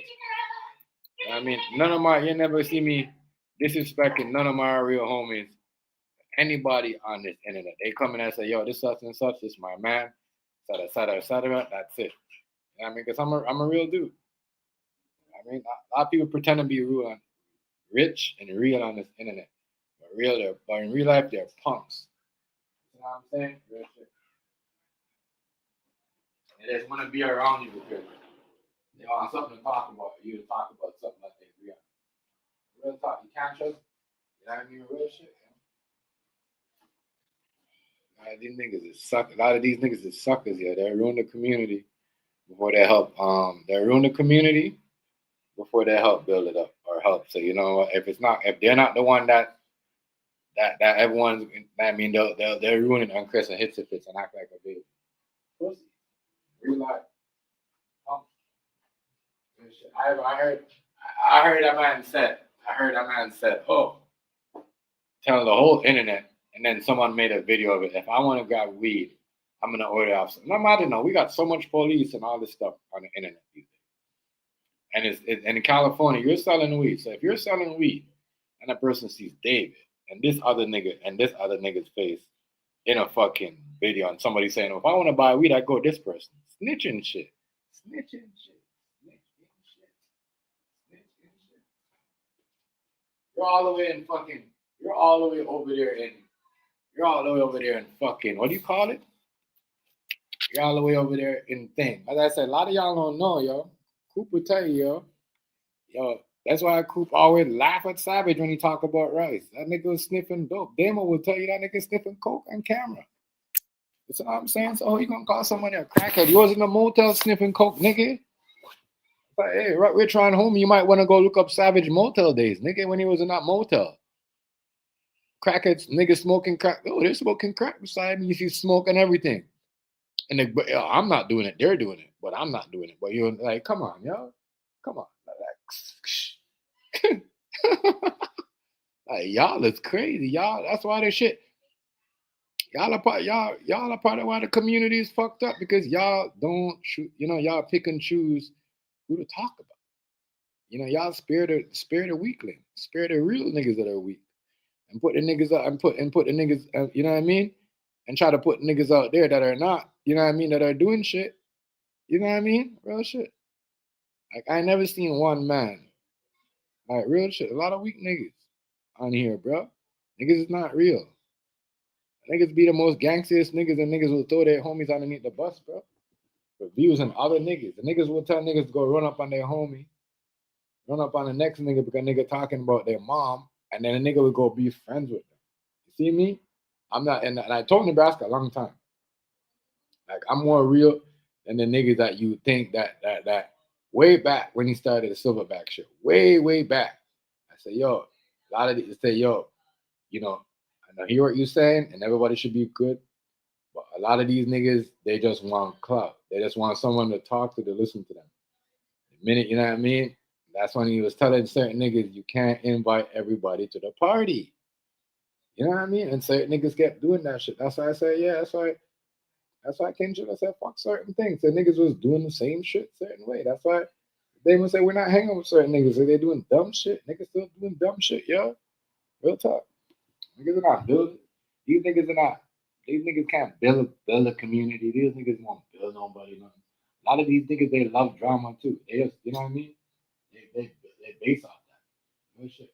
You know what I mean? You never see me disrespecting none of my real homies. Anybody on this internet, they come in and say, "Yo, this such and such, this is my man," etc. That's it. You know what I mean? Because I'm a real dude. I mean, a lot of people pretend to be rich and real on this internet, but in real life they're punks. You know what I'm saying? Real shit. They just want to be around you because they want something to talk about. You to talk about something that they agree on. Real talk, you can't trust. You know what I mean? Real shit. A lot of these niggas is suck. A lot of these niggas is suckers. Yeah, they ruin the community before they help. They ruin the community before they help build it up or help. So you know, if they're not the one that everyone's. I mean, they're ruining on Chris and hits and fits and act like a baby. Pussy. Real life. I heard that man said, "Oh, tell the whole internet." And then someone made a video of it. If I want to grab weed, I'm gonna order off. No matter, no. We got so much police and all this stuff on the internet these days. And in California, you're selling weed. So if you're selling weed, and a person sees David and this other nigga's face in a fucking video, and somebody saying, "If I want to buy weed, I go this person." Snitching shit. You're all the way in fucking. You're all the way over there in fucking. What do you call it? You're all the way over there in thing. As I said, a lot of y'all don't know, yo. Coop will tell you, yo. That's why Coop always laugh at Savage when he talk about rice. That nigga was sniffing dope. Damo will tell you that nigga sniffing coke on camera. That's what I'm saying. So you gonna call somebody a crackhead? You was in a motel sniffing coke, nigga. But hey, right, we're trying home. You might want to go look up Savage motel days, nigga, when he was in that motel. Crackheads, niggas smoking crack. Oh, they're smoking crack beside me. You see smoke and everything. And I'm not doing it. They're doing it, but I'm not doing it. But you're like, come on, yo, come on, like, y'all is crazy, y'all. That's why this shit. Y'all are part of why the community is fucked up because y'all don't shoot. You know, y'all pick and choose who to talk about. You know, y'all spare the weakling, spare the real niggas that are weak, and put the niggas up and put the niggas. You know what I mean? And try to put niggas out there that are not. You know what I mean? That are doing shit. You know what I mean? Real shit. Like I never seen one man. Like real shit. A lot of weak niggas on here, bro. Niggas is not real. Niggas be the most gangstiest niggas, and niggas will throw their homies underneath the bus, bro. For views and other niggas. The niggas will tell niggas to go run up on their homie, run up on the next nigga because nigga talking about their mom, and then the nigga will go be friends with them. You see me? I'm not, and I told Nebraska a long time. Like I'm more real than the niggas that you think that way back when he started the Silverback shit. Way back. I said, yo, a lot of these say, yo, you know, I hear what you're saying, and everybody should be good. But a lot of these niggas, they just want clout. They just want someone to talk to listen to them. The minute, you know what I mean? That's when he was telling certain niggas, you can't invite everybody to the party. You know what I mean? And certain niggas kept doing that shit. That's why I say, yeah, that's why Kendrick, I said, fuck certain things. The niggas was doing the same shit certain way. That's why they would say, we're not hanging with certain niggas. So they're doing dumb shit. Niggas still doing dumb shit, yo. Real talk. Niggas are not building. These niggas are not. These niggas can't build a community. These niggas won't build nobody nothing. A lot of these niggas they love drama too. They just you know what I mean? They base off that. No shit.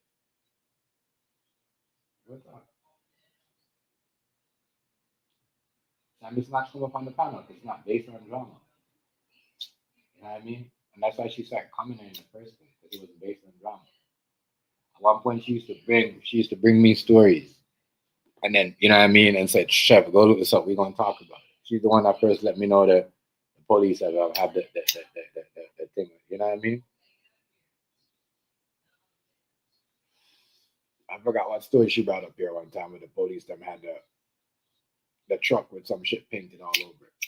Real talk. And it's not come up on the panel 'cause it's not based on drama. You know what I mean? And that's why she started coming in the first place because it was based on drama. At one point, she used to bring me stories, and then you know what I mean, and said, "Chef, go look this up. We're gonna talk about it." She's the one that first let me know that the police have the thing. You know what I mean? I forgot what story she brought up here one time with the police them had the truck with some shit painted all over it.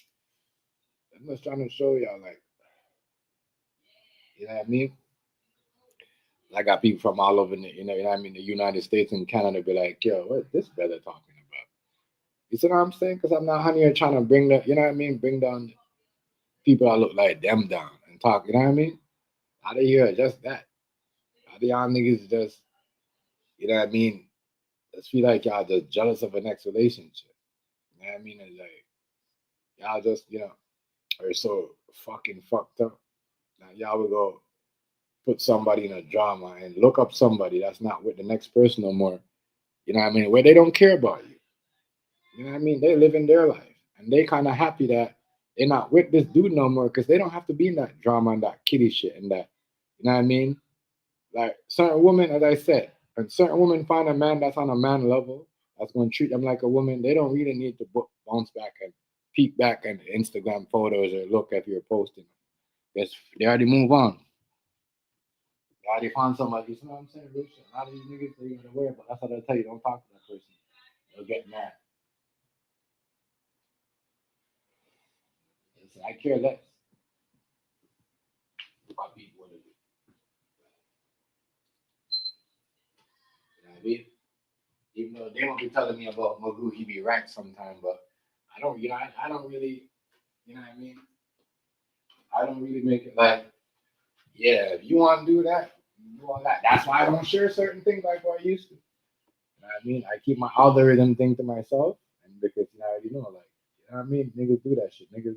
I'm just trying to show y'all, like, you know what I mean? I got people from all over, you know what I mean, the United States and Canada be like, yo, what this brother talking about? You see what I'm saying? Because I'm not on here trying to bring the, you know what I mean, bring down people that look like them down and talk, you know what I mean? Out of here, just that. Out of y'all niggas just, you know what I mean? Just feel like y'all just jealous of the next relationship. You know what I mean? It's like, y'all just, are so fucking fucked up. Now y'all will go put somebody in a drama and look up somebody that's not with the next person no more. You know what I mean? Where they don't care about you. You know what I mean? They live in their life. And they kind of happy that they're not with this dude no more because they don't have to be in that drama and that kitty shit and that, you know what I mean? Like certain women, as I said, and certain women find a man that's on a man level, that's going to treat them like a woman, they don't really need to bounce back and peek back at Instagram photos or look at your posting. Because they already move on. They already found somebody. You know what I'm saying? Real shit. A lot of these niggas, they gonna worry about. That's what I tell you. Don't talk to that person. They'll get mad. Listen, I care less what people want to do. You know what I mean? Even though they won't be telling me about Magoo, he be right sometime, but I don't, I don't really, you know what I mean? I don't really make it like, yeah, if you want to do that, do all that. That's why I don't share certain things like what I used to. You know what I mean? I keep my algorithm thing to myself, and because I already know, like, you know what I mean? Niggas do that shit. Niggas,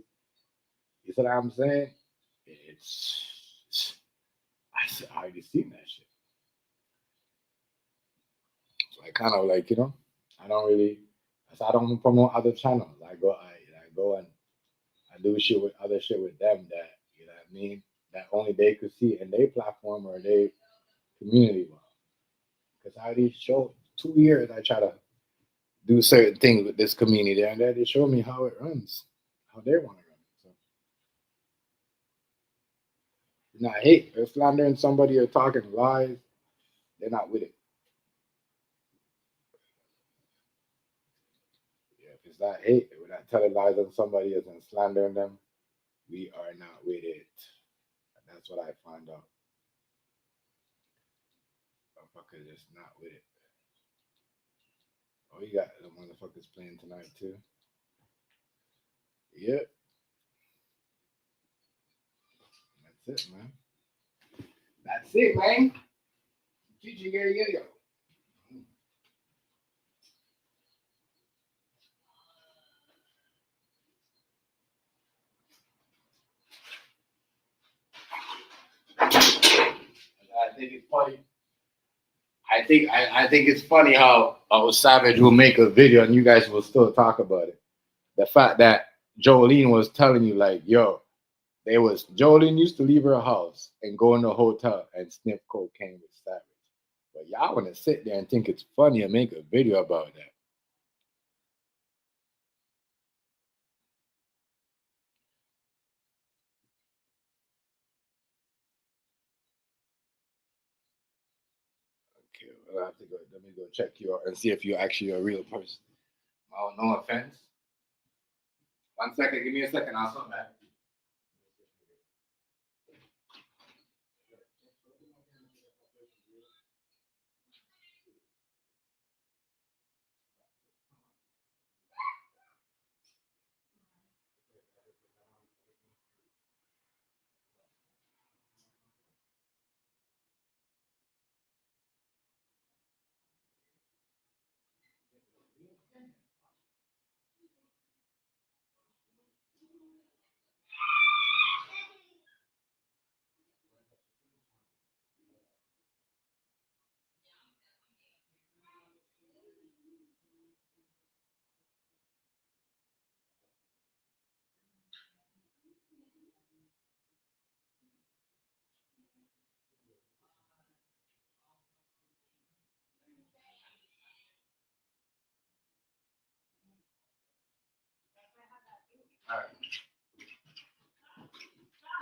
you see what I'm saying? It's, I already seen that shit. So I kind of like, I don't really, so I don't promote other channels. I go and I do shit with other shit with them that, you know what I mean? That only they could see in their platform or their community. Because I already showed 2 years I try to do certain things with this community and they show me how it runs, how they want to run it. So, not hate or slandering somebody or talking lies, they're not with it. Yeah, if it's not hate, we're not telling lies on somebody else and slandering them, we are not with it. And that's what I find out. Motherfuckers just not with it. Oh, you got the motherfuckers playing tonight too. Yep, that's it, man. That's it, man. Gigi, yeah. I think it's funny. I think it's funny how Savage will make a video and you guys will still talk about it. The fact that Jolene was telling you like, yo, Jolene used to leave her house and go in the hotel and sniff cocaine with Savage. But y'all want to sit there and think it's funny and make a video about that. Okay, well, I have to go. Let me go check you out and see if you're actually a real person. Oh, no offense. 1 second, give me a second. I'll come back.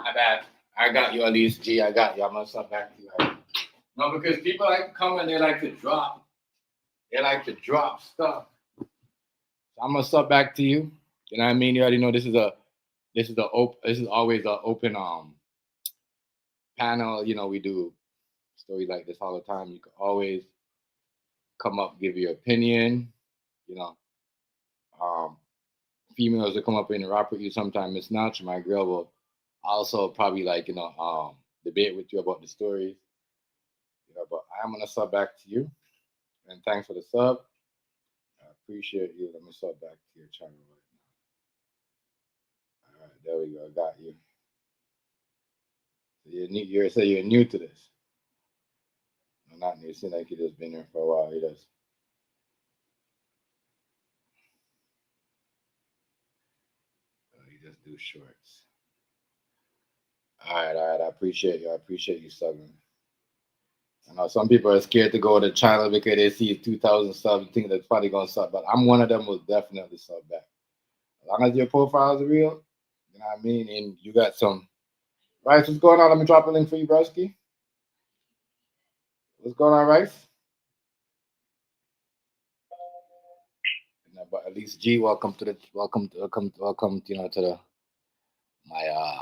My bad. I got you, at least, G. I got you. I'm gonna sub back to you. No, because people like to come and they like to drop. They like to drop stuff. So I'm gonna sub back to you. You know what I mean? You already know this is always an open panel. You know, we do stories like this all the time. You can always come up, give your opinion. You know, females will come up and rap with you sometime. Miss Notch, my girl, will also probably like debate with you about the stories. You know, but I'm gonna sub back to you, and thanks for the sub. I appreciate you. Let me sub back to your channel right now. All right, there we go. I got you. So you're new to this. No, not new. You seem like you just been here for a while. You just do shorts. All right. I appreciate you. I appreciate you subbing. I know some people are scared to go to the channel because they see 2,000 subs and think that's probably gonna sub, but I'm one of them who'll definitely sub back. As long as your profile is real, you know what I mean, and you got some. Rice, what's going on? Let me drop a link for you, broski. What's going on, Rice? But at least G, welcome to my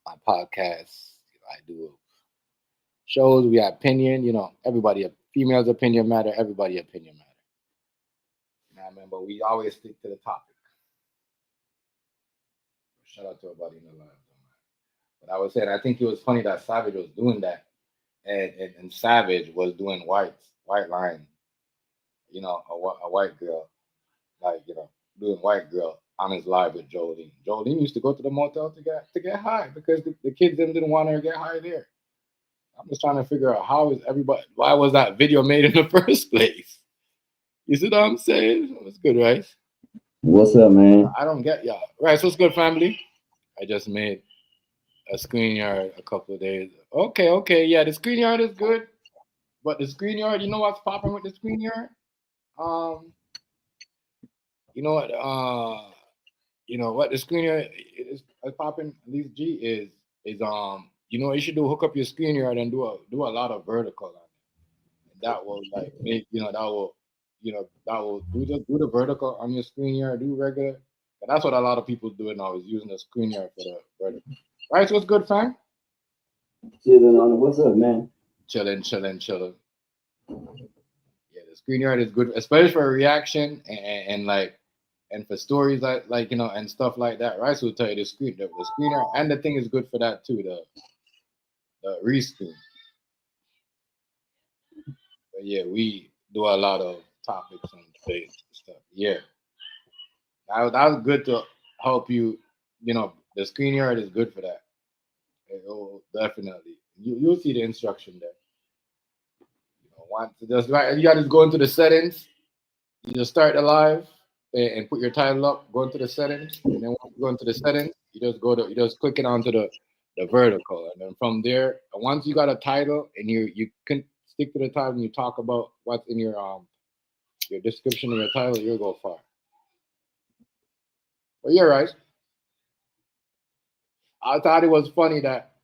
my podcast. I do shows. We have opinion. You know, everybody. Females' opinion matter. Everybody' opinion matter. You know what I mean? But we always stick to the topic. Shout out to everybody in the live. But I was saying, I think it was funny that Savage was doing that, and Savage was doing white line. You know, a white girl, like doing white girl on his live with Jolene. Jolene used to go to the motel to get high because the kids didn't want her to get high there. I'm just trying to figure out why was that video made in the first place? You see what I'm saying? What's good, Rice? What's up, man? I don't get y'all. Rice, what's good, family? I just made a screen yard a couple of days. Okay, yeah, the screen yard is good, but the screen yard, you know what's popping with the screen yard? You know what? You know what the screen yard is popping. At least G is you know what you should do? Hook up your screen yard and do a lot of vertical on it. That will like make that will do the vertical on your screen yard. Do regular. But that's what a lot of people do now is using the screen yard for the vertical. Right, so what's good, fam? Chilling on it. What's up, man? Chilling. Yeah, the screen yard is good, especially for a reaction and for stories like and stuff like that. Right, so we'll tell you the screen yard, and the thing is good for that too. The rescreen. But yeah, we do a lot of topics and debates and stuff. Yeah, that was good to help you. You know, the screen yard is good for that. Oh, definitely. You'll see the instruction there. You got to go into the settings. You just start the live and put your title up. Go into the settings, and then once you go into the settings, you just click it onto the vertical, and then from there, once you got a title and you can stick to the title and you talk about what's in your description of your title, you'll go far. But you're right. I thought it was funny that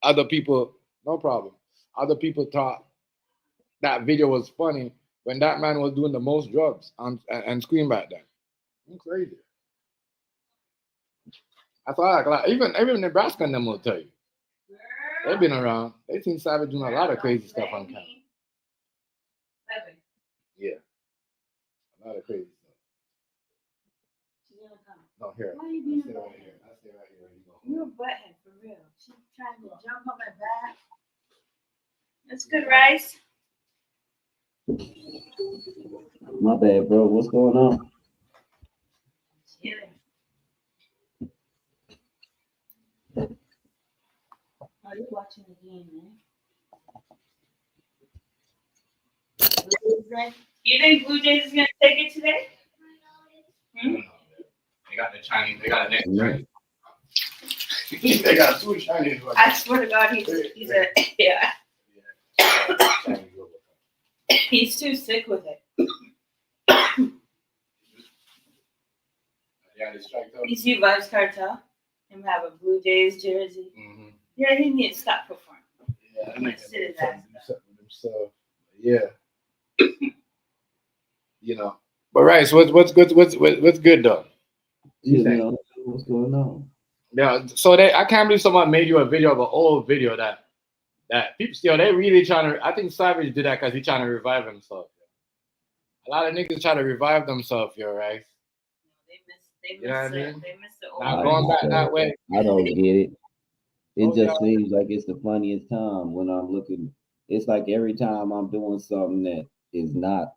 other people, no problem. Other people thought that video was funny when that man was doing the most drugs and scream back then. I'm crazy. I thought like even Nebraska and them will tell you. They've been around. They've seen Savage doing a lot of crazy stuff on camera. Yeah. A lot of crazy stuff. No, here. Why are you being I stay right here. You're a butthead for real. She's trying to jump on my back. That's good, Rice. My bad, bro. What's going on? Chilling. Oh, you're watching the game, man. You think Blue Jays is gonna take it today? They got the Chinese. They got the next Chinese. They got two Chinese. I swear to God, he's a yeah. He's too sick with it. Yeah, they strike out. You see Vibes Cartel? Him have a Blue Jays jersey. Mm-hmm. Yeah, he needs to stop performing. Yeah, He needs to sit his ass down. himself. Yeah, you know. But right, so what's good? What's good though? You Shit, think? man, what's going on? Yeah. So I can't believe someone made you a video of an old video that people still they really trying to. I think Savage did that because he trying to revive himself. A lot of niggas try to revive themselves, yo, right? You know what I mean? They miss the old. Not I going just back that way. I don't get it. It Oh yeah. just seems like it's the funniest time when I'm looking. It's like every time I'm doing something that is not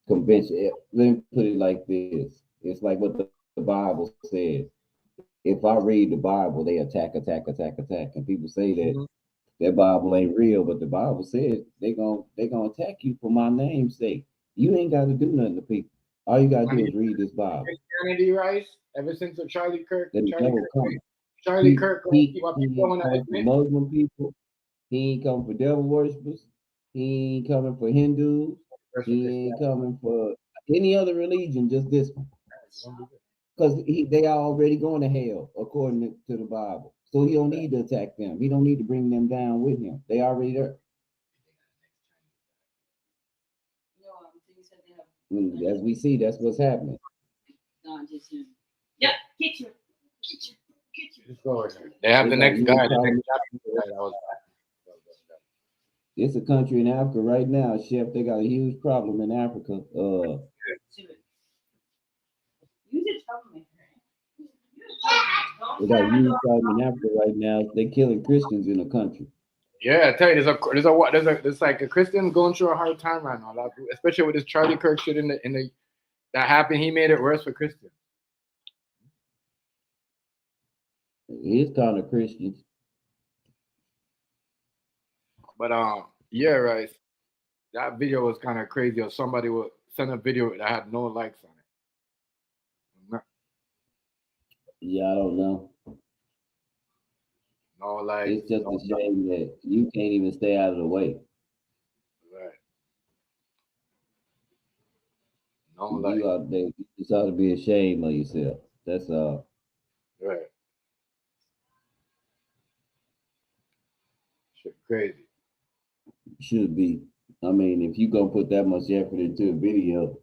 conventional. Let me put it like this: it's like what the Bible says. If I read the Bible, they attack, and people say that Mhm. that Bible ain't real, but the Bible says they gonna attack you for my name's sake. You ain't got to do nothing to people. All you gotta When do you is read this Bible. Christianity, right? Ever since the Then the devil comes. Charlie He Kirk, he what he people ain't want to coming for admit. Muslim people. He ain't coming for devil worshippers. He ain't coming for Hindus. He ain't coming for any other religion, just this one. Because they are already going to hell according to the Bible. So he don't need to attack them. He don't need to bring them down with him. They already there. And as we see, that's what's happening. Not just him. Yeah, get you. Just go ahead. They have It's the like next you guy. was The talking- next chapter. That was It's a country in Africa right now, Chef. They got a huge problem in Africa. You just troublemaker. They got a huge problem in Africa right now. They killing Christians in the country. yeah, I tell you, there's like a Christian going through a hard time right now, especially with this Charlie Kirk shit in the that happened. He made it worse for Christians. It's kind of Christians. But yeah, right. That video was kind of crazy. Or somebody would send a video that had no likes on it. Yeah, I don't know. No likes. It's just No, a shame that you can't even stay out of the way. right. No You likes. out there, you just ought to be ashamed of yourself. That's all. Right. Shit crazy. Should be. I mean, if you gonna put that much effort into a video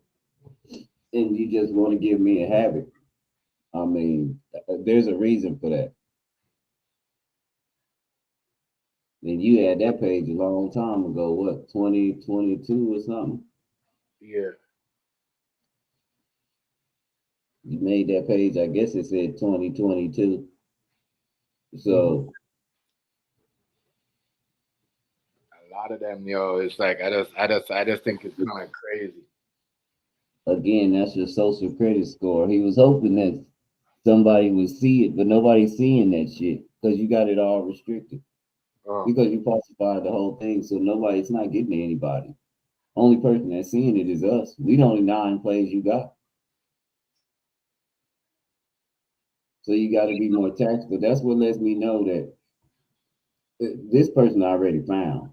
and you just want to give me a habit, I mean, there's a reason for that. And you had that page a long time ago, what, 2022 or something? Yeah. You made that page, I guess it said 2022. So A lot of them, yo, it's like I just think it's kind of crazy. again, that's your social credit score. He was hoping that somebody would see it, but nobody's seeing that shit because you got it all restricted. Because you falsified the whole thing, so it's not getting to anybody. Only person that's seeing it is us. We the only 9 plays you got. So you got to be more tactical. That's what lets me know that this person I already found.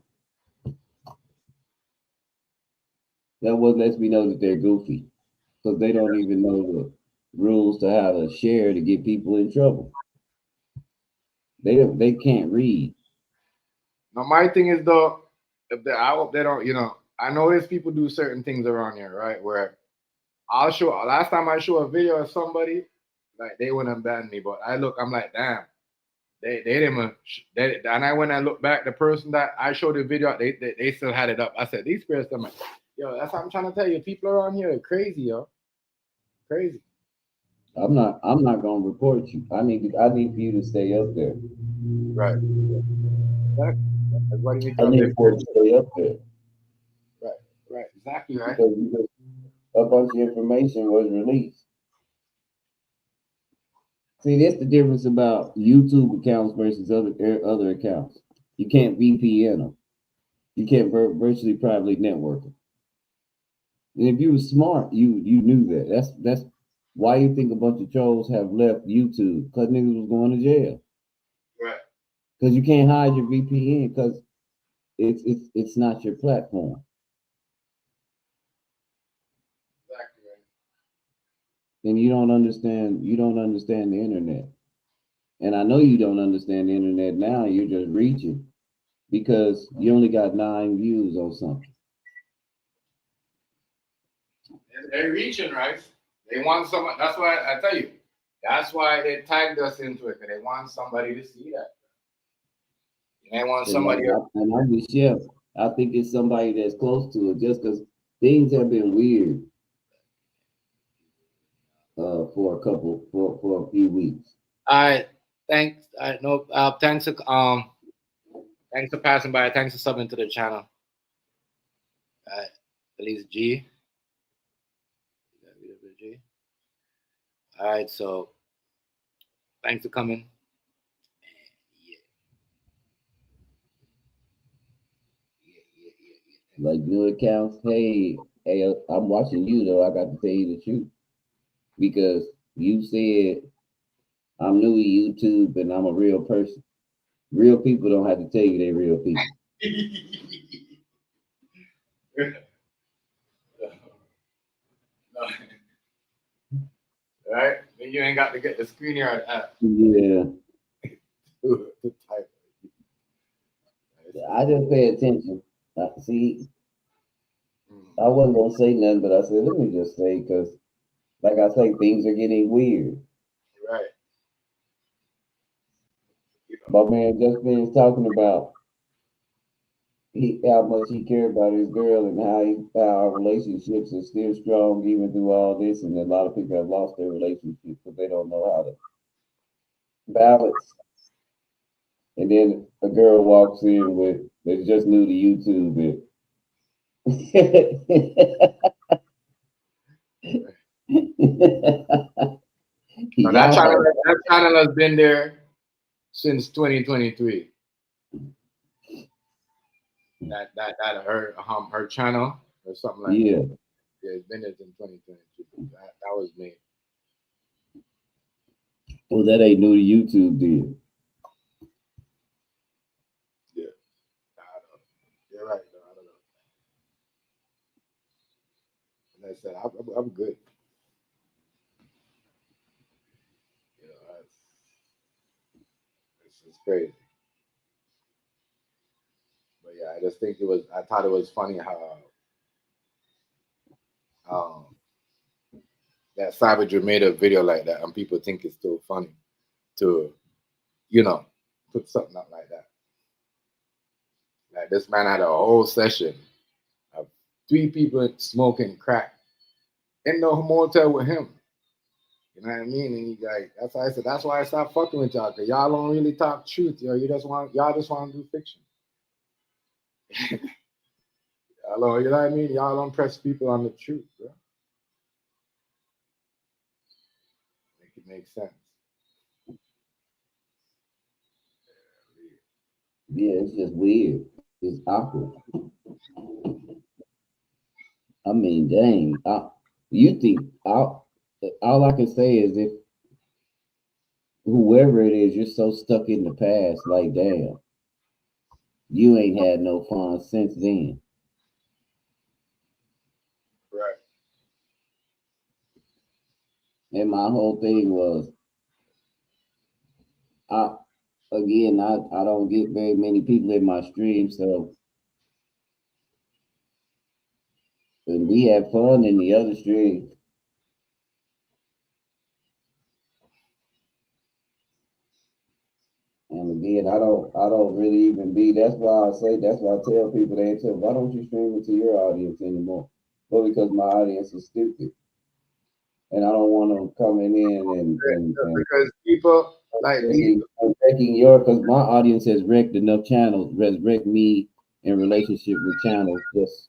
That what lets me know that they're goofy because they don't even know the rules to how to share to get people in trouble. They can't read. Now my thing is though, I hope they don't. I notice people do certain things around here, right? Where I'll show. Last time I show a video of somebody, like they wouldn't ban me, but I'm like, damn, they didn't. And when I look back, the person that I showed the video, they still had it up. I said, these spirits, I'm like, yo, that's what I'm trying to tell you. People around here are crazy, yo, crazy. I'm not gonna report you. I need for you to stay up there. Right. Exactly. That's why you need I to need for you to stay up there Right. Right. Exactly. Right. because a bunch of information was released. See, that's the difference about YouTube accounts versus other accounts. You can't VPN them. You can't virtually privately network them. And if you were smart, you knew that. That's why you think a bunch of trolls have left YouTube because niggas was going to jail. Right. Because you can't hide your VPN because it's not your platform. Exactly. Right. And you don't understand the internet. And I know you don't understand the internet now. You're just reaching because you only got 9 views on something. They're reaching, right? They want someone. That's why I tell you. That's why they tagged us into it. 'Cause they want somebody to see that. They want And like, somebody else. I'm with Chef. I think it's somebody that's close to it, just because things have been weird for a few weeks. All right. Thanks. No. Thanks for passing by. Thanks for subbing to the channel. At least G. All right. So thanks for coming. Like new accounts. Hey, I'm watching you though. I got to tell you the truth because you said I'm new to YouTube and I'm a real person. Real people don't have to tell you they're real people. Right? Then you ain't got to get the screen yard app. Yeah. To type. I just pay attention. See, I wasn't gonna say nothing, but I said let me just say because, like I say, things are getting weird. Right. My man just finished talking about how much he cared about his girl and how our relationships are still strong even through all this, and a lot of people have lost their relationships because they don't know how to balance. And then a girl walks in with that's just new to YouTube and So that channel has been there since 2023. That her channel or something like yeah. that. Yeah, it's been there since 2023. That was me. Well, that ain't new to YouTube, then. Yeah, I don't know. You're right. Though. I don't know. And I said I'm good. You know, it's just crazy. But yeah, I just think it was. I thought it was funny how um, that Savager made a video like that, and people think it's still funny to, you know, put something up like that. Like this man had a whole session of 3 people smoking crack in the motel with him. You know what I mean? And he like, that's why I said, that's why I stopped fucking with y'all, cause y'all don't really talk truth, yo. Y'all just want to do fiction. Hello, you know what I mean? Y'all don't press people on the truth, bro. Make it make sense. Yeah, it's just weird. It's awkward. I mean, dang. You think all I can say is if whoever it is, you're so stuck in the past, like damn, you ain't had no fun since then. Right. And my whole thing was, I again, I don't get very many people in my stream, so and we have fun in the other stream. And again, I don't really even be. That's why I tell people they tell, why don't you stream it to your audience anymore? Well, because my audience is stupid, and I don't want them coming in and Because people like these. taking your because my audience has wrecked enough channels, has wrecked me in relationship with channels just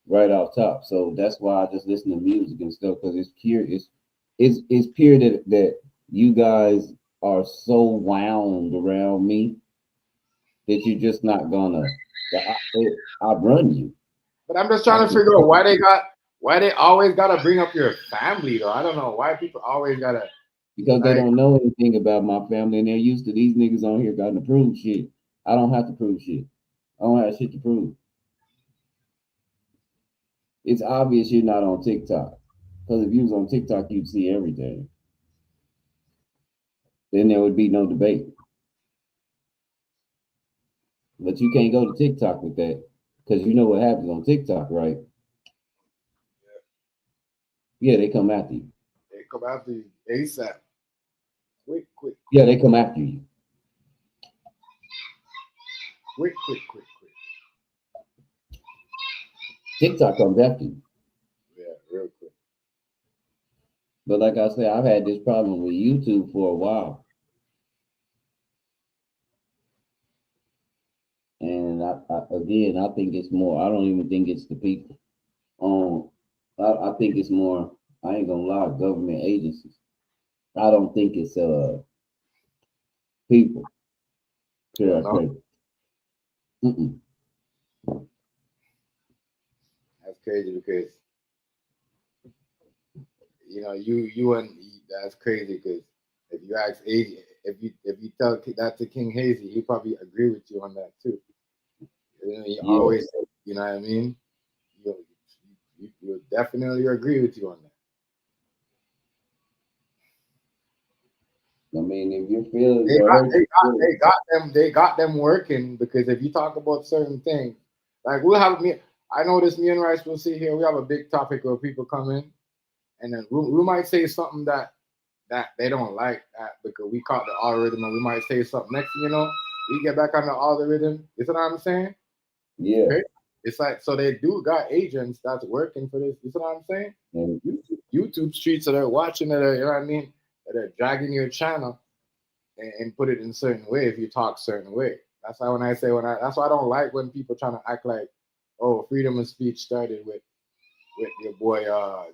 right off top. So that's why I just listen to music and stuff because it's pure. It's pure that you guys are so wound around me that you're just not gonna. I run you. But I'm just I trying to can figure out why they always gotta bring up your family though. I don't know why people always gotta because they like. don't know anything about my family and they're used to these niggas on here got to prove shit. I don't have to prove shit. I don't have shit to prove. It's obvious you're not on TikTok because if you was on TikTok, you'd see everything. then there would be no debate. But you can't go to TikTok with that because you know what happens on TikTok, right? Yeah, they come after you. They come after you ASAP. Quick. Yeah, they come after you. Quick. TikTok comes after you. Yeah, real quick. But like I said, I've had this problem with YouTube for a while. And I think it's more. I don't even think it's the people. I think it's more. I ain't gonna lie, government agencies. I don't think it's people. Yeah, no, Mm-mm. that's crazy because you and that's crazy because if you ask if you tell that to King Hazy, he probably agree with you on that too. He Yeah. always, you know what I mean. You definitely agree with you on that. I mean, if your feelings They are got, hurt, they got, they got them working because if you talk about certain things, like we'll have me. I notice me and Rice will see here. We have a big topic where people come in, and then we might say something that they don't like that because we caught the algorithm, and we might say something. Next thing you know, we get back on the algorithm. You see what I'm saying? yeah. Okay? It's like so they do got agents that's working for this. You see what I'm saying? And YouTube streets that are watching it, you know what I mean? That are dragging your channel and put it in a certain way if you talk certain way. That's why that's why I don't like when people trying to act like, oh, freedom of speech started with your boy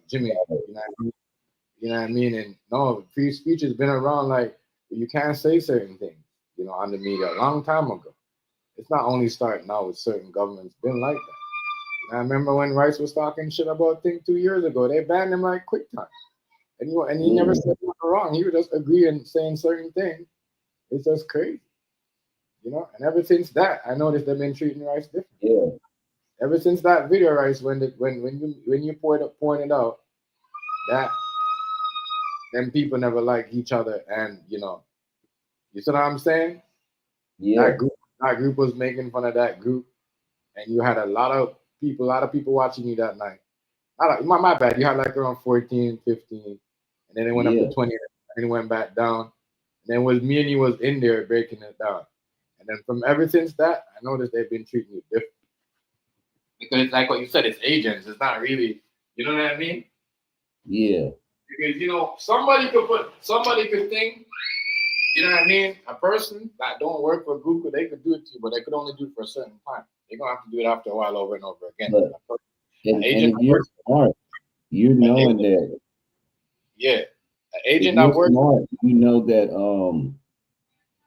Jimmy. You know what I mean? You know what I mean? And no, free speech has been around like you can't say certain things, on the media a long time ago. It's not only starting now with certain governments, been like that. And I remember when Rice was talking shit about things 2 years ago, they banned him like quick time. And he never said nothing wrong. He would just agree and saying certain things. It's just crazy. And ever since that, I noticed they've been treating Rice different. yeah, Ever since that video, Rice, when you pointed out that them people never like each other, and you see what I'm saying? yeah, That group was making fun of that group, and you had a lot of people watching you that night. My bad. You had like around 14, 15, and then it went up to yeah, 20, and then it went back down. And then it was me and you was in there breaking it down. And then from ever since that, I noticed they've been treating you different. Because it's like what you said, it's agents. It's not really, you know what I mean? yeah, Because somebody could think, you know what I mean? A person that don't work for Google, they could do it to you, but they could only do it for a certain time. They're gonna have to do it after a while over and over again. but An and agent if that you're works, smart, you're an knowing agent, that yeah, an if agent you're that works. smart, you know that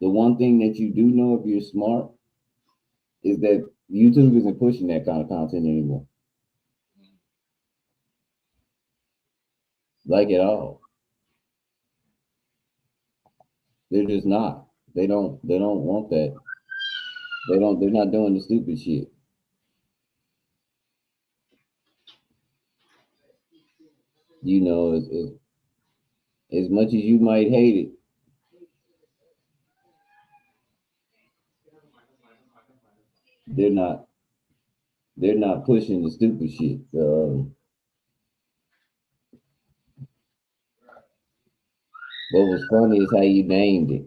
the one thing that you do know if you're smart is that YouTube isn't pushing that kind of content anymore. Like at all. They're just not. They don't want that. They're not doing the stupid shit. As much as you might hate it, they're not pushing the stupid shit. What was funny is how you named it.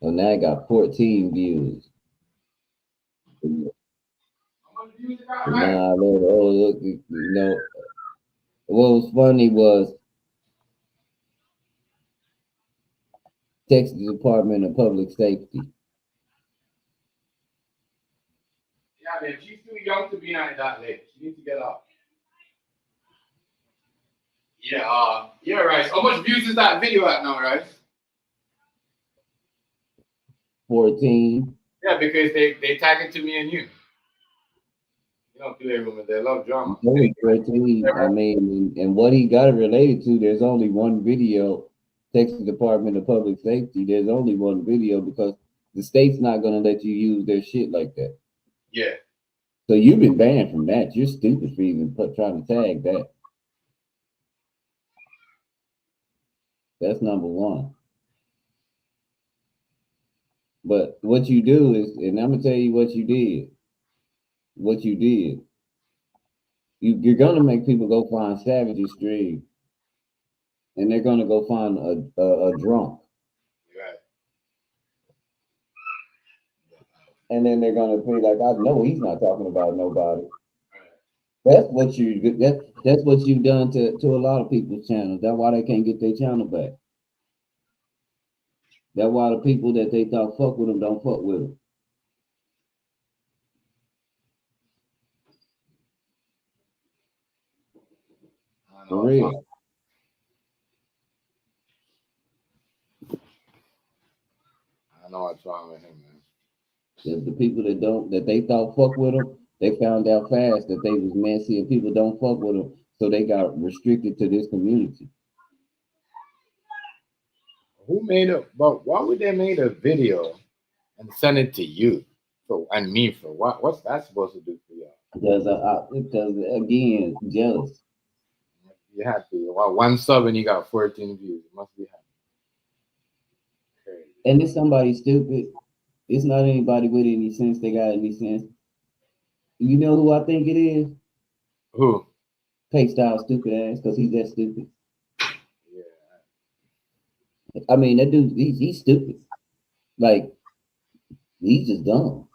And now I got 14 views. Nah, look, what was funny was Texas Department of Public Safety. Yeah, man, she's too young to be on that late. She needs to get off. Yeah, right. How much views is that video at now, right? 14. Yeah, because they tag it to me and you. You don't do everyone, they love drama. Only 14. I mean, and what he got it related to, there's only one video. Texas Department of Public Safety, there's only one video because the state's not going to let you use their shit like that. Yeah. So you've been banned from that. You're stupid for even trying to tag that. That's number one. But what you do is, and I'm gonna tell you what you did. What you did. You're gonna make people go find Savage's stream, and they're gonna go find a drunk, Right. and then they're gonna be like, I know he's not talking about nobody. Right. That's what you've done to a lot of people's channels. That's why they can't get their channel back. That's why the people that they thought fuck with them don't fuck with them. I For know what's real. wrong. I know what's wrong with him, man. The people that they thought fuck with them, they found out fast that they was messy and people don't fuck with them, so they got restricted to this community. Who made a? But why would they made a video and send it to you for and me for what? What's that supposed to do for y'all? Because again, jealous. You have to. Well, one sub and you got 14 views. It must be happy. Crazy. And it's somebody stupid. It's not anybody with any sense. They got any sense. You know who I think it is? Who? Pay style stupid ass, because he's that stupid. Yeah. I mean, that dude, he's stupid. Like, he's just dumb.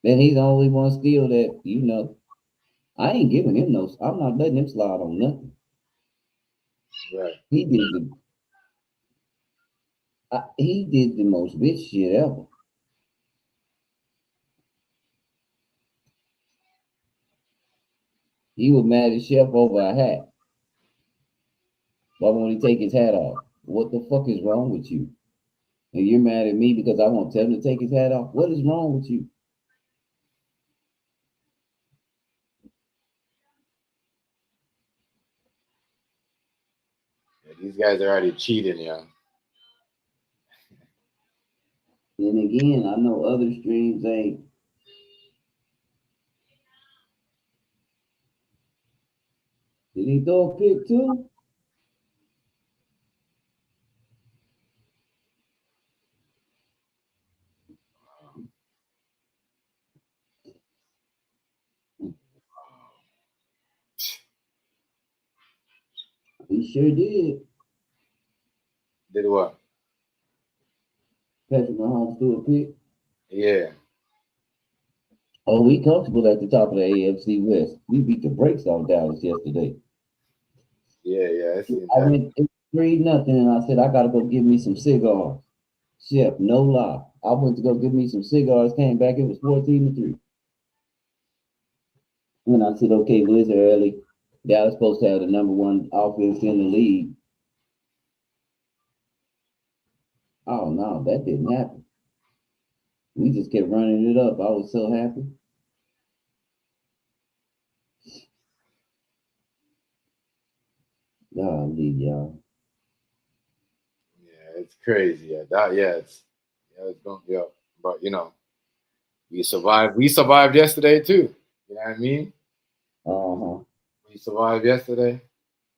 And he's the only one still that, I ain't giving him no, I'm not letting him slide on nothing. Right. He did the most bitch shit ever. He was mad as Chef over a hat. Why won't he take his hat off? What the fuck is wrong with you? And you're mad at me because I won't tell him to take his hat off? What is wrong with you? Yeah, these guys are already cheating, yeah. And again, I know other streams ain't. Did he throw a pick too? He sure did. Did what? Patrick Mahomes threw a pick. Yeah. Oh, we comfortable at the top of the AFC West. We beat the brakes off Dallas yesterday. Yeah, I seen I that. went 3-0, and I said, I gotta go get me some cigars. Chef, no lie. I went to go get me some cigars, came back, it was 14-3. And I said, okay, well, it's early. Dallas supposed to have the number one offense in the league. Oh no, that didn't happen. We just kept running it up. I was so happy. Golly, y'all. Yeah, it's crazy. It's going yeah. But we survived yesterday too. You know what I mean? Uh-huh. We survived yesterday.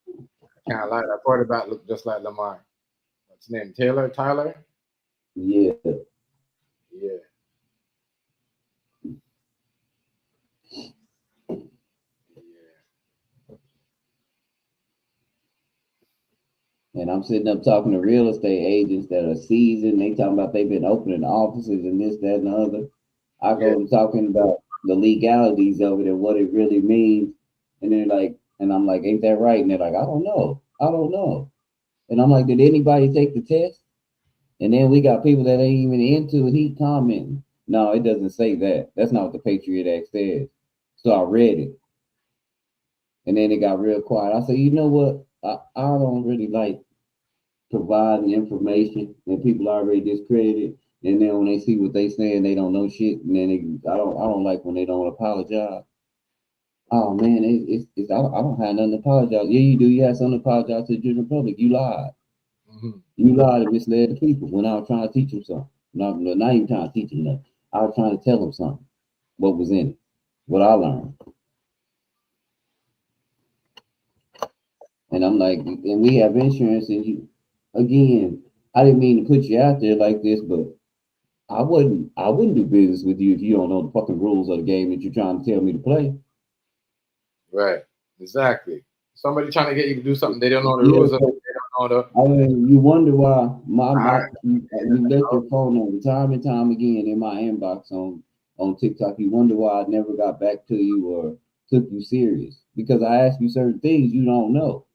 I can't lie, that quarterback looked just like Lamar. What's his name? Tyler? Yeah. Yeah. And I'm sitting up talking to real estate agents that are seasoned. They talking about they've been opening offices and this, that, and the other. I Yeah. go to talking about the legalities of it and what it really means. And they're like, and I'm like, ain't that right? And they're like, I don't know. I don't know. And I'm like, did anybody take the test? And then we got people that ain't even into it. He commenting. No, it doesn't say that. That's not what the Patriot Act says. So I read it. And then it got real quiet. I said, you know what? I don't really like providing information and people already discredited. And then when they see what they saying, they don't know shit. And then I don't like when they don't apologize. Oh man, I don't have nothing to apologize. Yeah, you do. You have something to apologize to the general public. You lied. Mm-hmm. You lied and misled the people when I was trying to teach them something. Not even trying to teach them nothing. I was trying to tell them something. What was in it? What I learned. And I'm like, and we have insurance, and you, again, I didn't mean to put you out there like this, but I wouldn't do business with you if you don't know the fucking rules of the game that you're trying to tell me to play. Right. Exactly. Somebody trying to get you to do something they don't know the Yeah, rules of it. so, They don't know I mean, you wonder why the. you left your phone on time and time again in my inbox on TikTok. You wonder why I never got back to you or took you serious because I asked you certain things you don't know.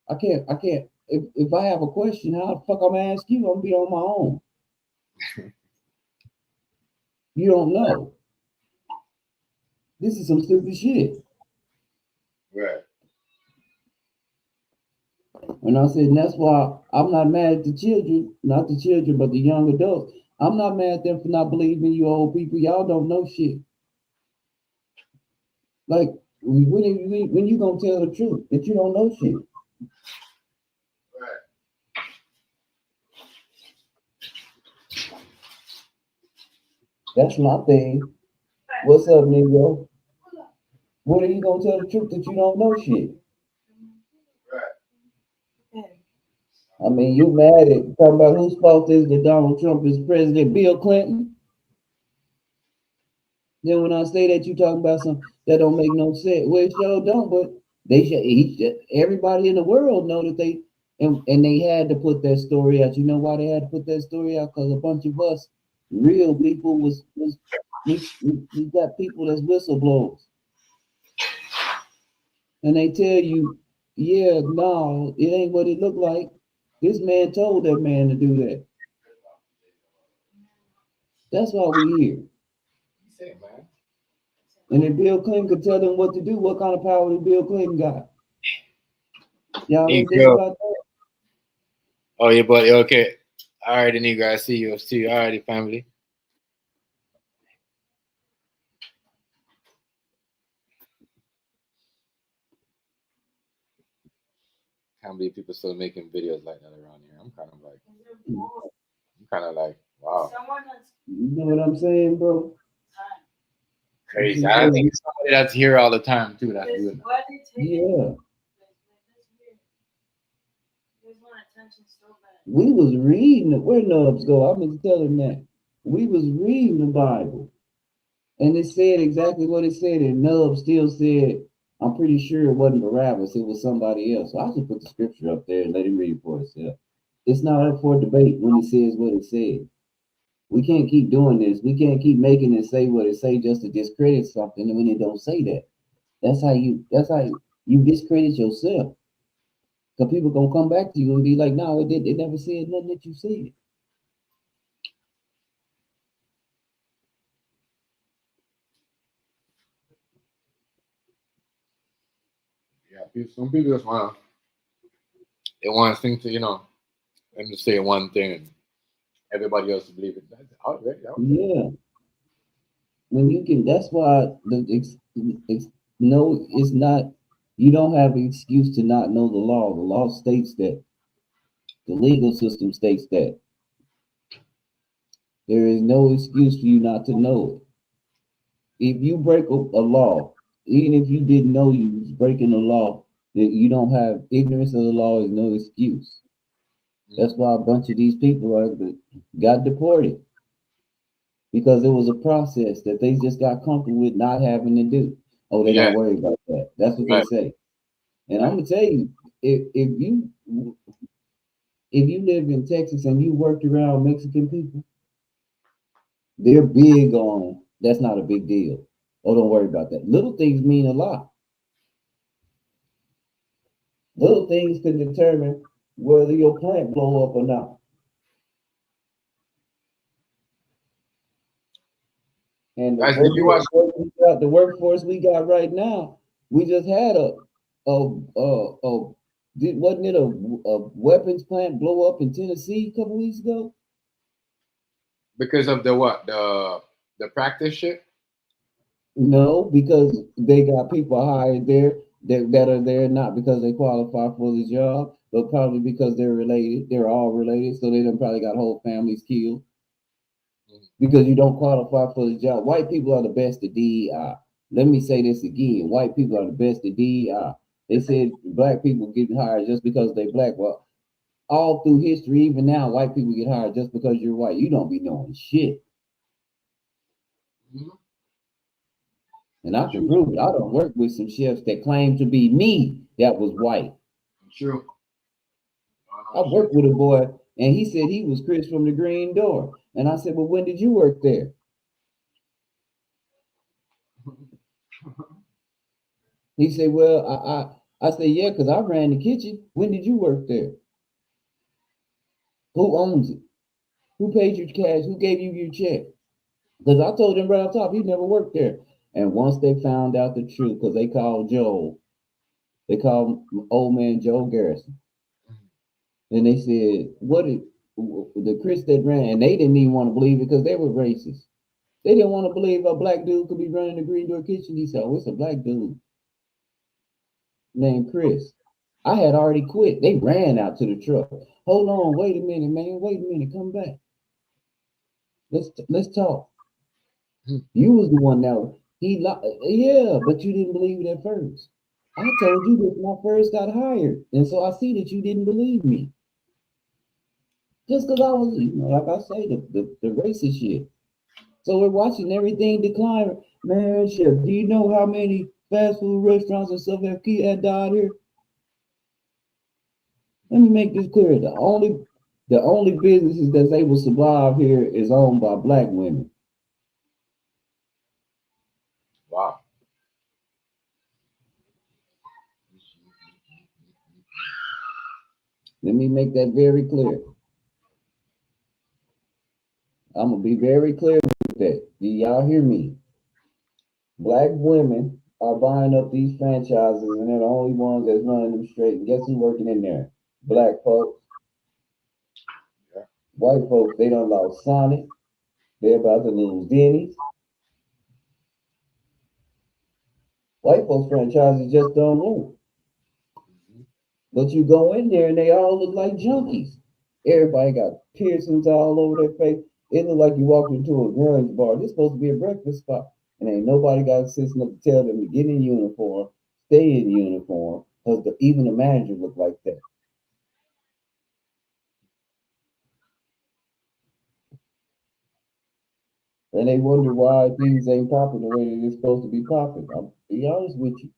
I can't. If I have a question, how the fuck I'm gonna ask you? I'm gonna be on my own. You don't know. This is some stupid shit. Right. And I said, and that's why I'm not mad at the children, not the children, but the young adults. I'm not mad at them for not believing you old people. Y'all don't know shit. Like when you gonna tell the truth that you don't know shit? Right. That's my thing. What's up, Negro? When are you gonna tell the truth that you don't know shit? I mean, you mad at talking about whose fault is that Donald Trump is president? Bill Clinton? Then when I say that, you talking about some that don't make no sense. Well, it sure don't, but they should. Everybody in the world know that they and they had to put that story out. You know why they had to put that story out? Because a bunch of us, real people, we got people that's whistleblowers, and they tell you, yeah, no, it ain't what it looked like. This man told that man to do that. That's why we here. Say, man. And if Bill Clinton could tell them what to do, what kind of power did Bill Clinton got? Y'all didn't think Negro. about that? Oh, yeah, buddy. Okay. All right, Negro. I see you. See you. All righty, family. Can't believe people still making videos like that around here. I'm kind of like, wow, You know what I'm saying, bro? crazy. I think it's somebody that's here all the time too. That's doing that. Yeah. We was reading it. Where Nubs go? I was telling that. We was reading the Bible. And it said exactly what it said. And Nubs still said, I'm pretty sure it wasn't Barabbas, it was somebody else. So I just put the scripture up there and let him read for itself. It's not up for debate when it says what it said. We can't keep doing this. We can't keep making it say what it say just to discredit something when it don't say that. That's how you discredit yourself. Because people gonna come back to you and be like, no, it did. They never said nothing that you said. Yeah, some people just want to think to them to say one thing and everybody else to believe it. That's outrage. Yeah. When you can, that's why no, it's not. You don't have an excuse to not know the law. The law states that. The legal system states that. There is no excuse for you not to know it. If you break a law, even if you didn't know you was breaking the law, that you don't have ignorance of the law is no excuse. That's why a bunch of these people got deported because it was a process that they just got comfortable with not having to do. Oh, they're Yeah, not worried about that. That's what they right. say. And I'm gonna tell you, if you live in Texas and you worked around Mexican people, they're big on that's not a big deal. Oh, don't worry about that. Little things mean a lot. Little things can determine whether your plant blow up or not. And Guys, did you watch? the workforce we got right now, we just had wasn't it a weapons plant blow up in Tennessee a couple weeks ago? Because of the what? The practice shit? No, because they got people hired there that are there not because they qualify for the job, but probably because they're related. They're all related, so they done probably got whole families killed because you don't qualify for the job. White people are the best at DEI. Let me say this again: white people are the best at DEI. They said black people get hired just because they black. Well, all through history, even now, white people get hired just because you're white. You don't be knowing shit. Mhm. And I can prove it. I don't work with some chefs that claim to be me that was white. True. I worked with a boy and he said he was Chris from the Green Door. And I said, well, when did you work there? He said, well, I said, yeah, because I ran the kitchen. When did you work there? Who owns it? Who paid your cash? Who gave you your check? Because I told him right off top, he never worked there. And once they found out the truth, because they called Joel, they called old man Joel Garrison. And they said, what is the Chris that ran? And they didn't even want to believe it because they were racist. They didn't want to believe a black dude could be running the Green Door Kitchen. He said, oh, it's a black dude named Chris. I had already quit. They ran out to the truck. Hold on, wait a minute, man. Wait a minute, come back. Let's talk. You was the one that yeah, but you didn't believe it at first. I told you this when I first got hired, and so I see that you didn't believe me. Just because I was, like I say, the racist shit. So we're watching everything decline. Man, Chef, do you know how many fast food restaurants and stuff had died here? Let me make this clear. The only businesses that's able to survive here is owned by black women. Wow. Let me make that very clear. I'm gonna be very clear with that. Do y'all hear me? Black women are buying up these franchises, and they're the only ones that's running them straight. And guess who's working in there? Black folks. Yeah. White folks, they done lost Sonic. They're about to lose Denny's. White folks franchises just don't work. But you go in there and they all look like junkies. Everybody got piercings all over their face. It look like you walked into a grunge bar. This supposed to be a breakfast spot. And ain't nobody got sense enough to tell them to get in uniform, stay in uniform, because even the manager look like that. And they wonder why things ain't popping the way that it's supposed to be popping. I'll be honest with you.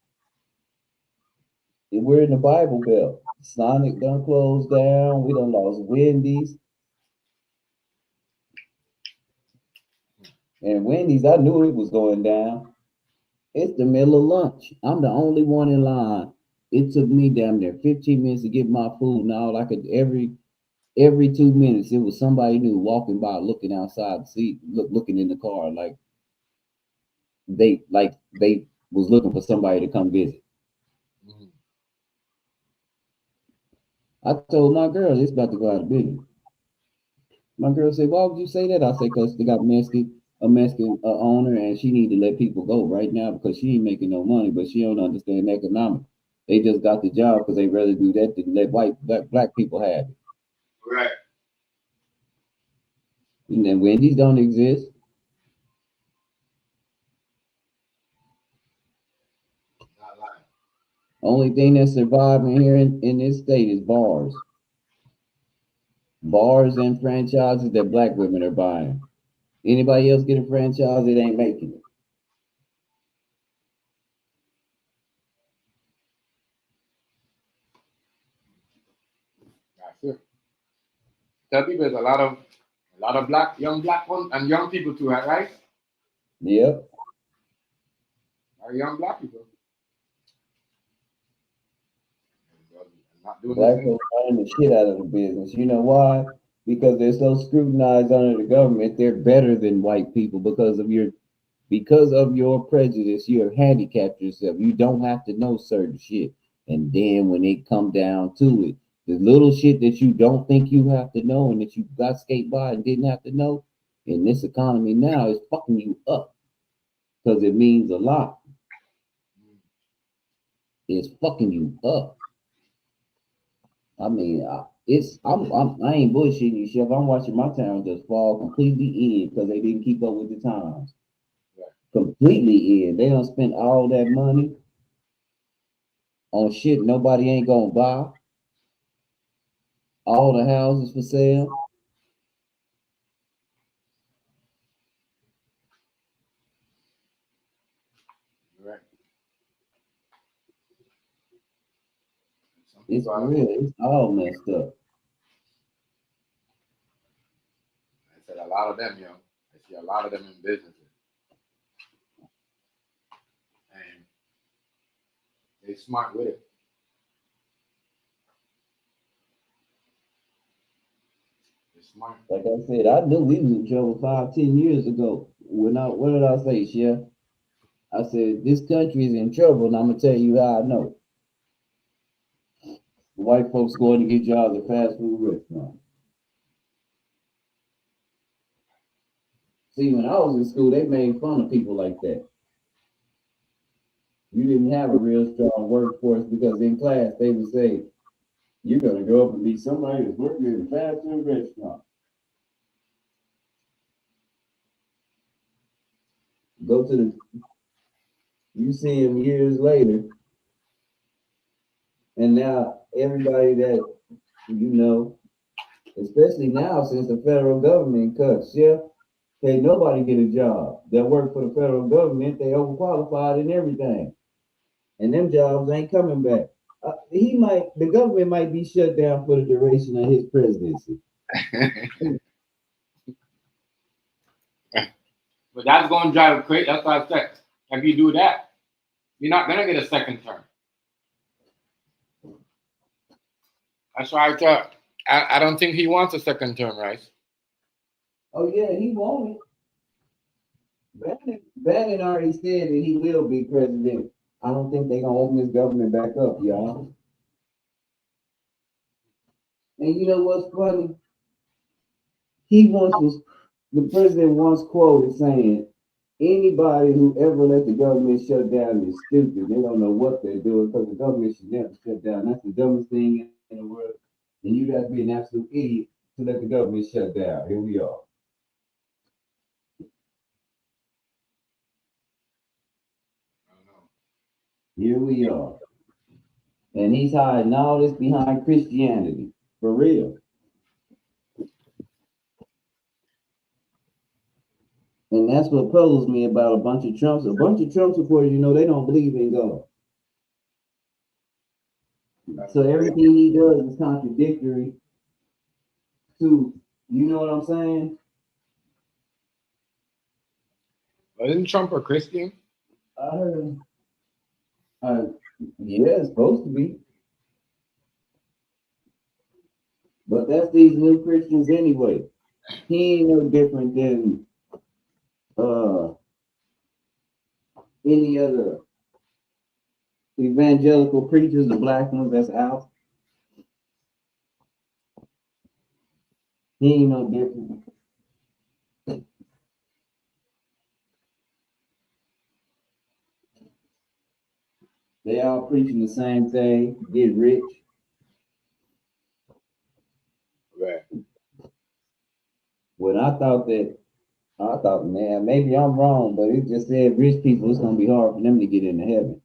We're in the Bible Belt. Sonic done closed down. We done lost Wendy's. And Wendy's, I knew it was going down. It's the middle of lunch. I'm the only one in line. It took me damn near 15 minutes to get my food. Now, like every 2 minutes, it was somebody new walking by, looking outside the seat, looking in the car, like they was looking for somebody to come visit. Mhm. I told my girl it's about to go out of business. My girl said, "Why would you say that?" I said, "Cause they got a Mexican owner, and she need to let people go right now because she ain't making no money, but she don't understand economics. They just got the job because they rather do that than let black people have it. Right. And then Wendy's don't exist. Not lying. Only thing that's surviving here in this state is bars and franchises that black women are buying. Anybody else get a franchise, it ain't making it. That's it. Tell people there's a lot of young black one and young people too, right? Yep. Are young black people not doing this Black anymore. folks running the shit out of the business. You know why? Because they're so scrutinized under the government. They're better than white people because of your prejudice. You have handicapped yourself. You don't have to know certain shit. And then when it come down to it, the little shit that you don't think you have to know and that you got skate by and didn't have to know in this economy now is fucking you up because it means a lot. It's fucking you up. I mean, I ain't bullshitting you, Chef. I'm watching my town just fall completely in because they didn't keep up with the times. Right. Completely in. They don't spend all that money on shit nobody ain't gonna buy. All the houses for sale. Right. Some It's people for out real. It's all messed up. I said a lot of them, yo. I see a lot of them in businesses, and they smart with it. They're smart. Like I said, I knew we was in trouble 5, 10 years ago. What did I say, Chef? I said this country is in trouble, and I'm gonna tell you how I know. The white folks going to get jobs at fast food restaurants. See, when I was in school, they made fun of people like that. You didn't have a real strong workforce because in class they would say, "You're gonna grow up and be somebody that's working in a fast food restaurant." Go to the, you see them years later, and now everybody that you know, especially now since the federal government cuts, yeah, can't nobody get a job that work for the federal government. They overqualified and everything, and them jobs ain't coming back. The government might be shut down for the duration of his presidency. But that's going to drive crazy. That's what I said. If you do that, you're not gonna get a second term. That's why I thought. I don't think he wants a second term, right? Oh yeah, he won't. Bannon already said that he will be president. I don't think they're gonna open his government back up, y'all. And you know what's funny? He once was the president once quoted saying, "Anybody who ever let the government shut down is stupid. They don't know what they're doing because the government should never shut down. That's the dumbest thing in the world. And you got to be an absolute idiot to let the government shut down." Here we are. I don't know. Here we are. And he's hiding all this behind Christianity. For real. And that's what puzzles me about a bunch of Trumps. A bunch of Trump supporters, they don't believe in God. That's So crazy. everything he does is contradictory to, you know what I'm saying? Wasn't Trump a Christian? I heard, uh, yeah, it's supposed to be. But that's these new Christians anyway. He ain't no different than uh, any other evangelical preachers, the black ones that's out. He ain't no different. They all preaching the same thing, get rich. Right. When I thought, man, maybe I'm wrong, but it just said rich people, it's gonna be hard for them to get into heaven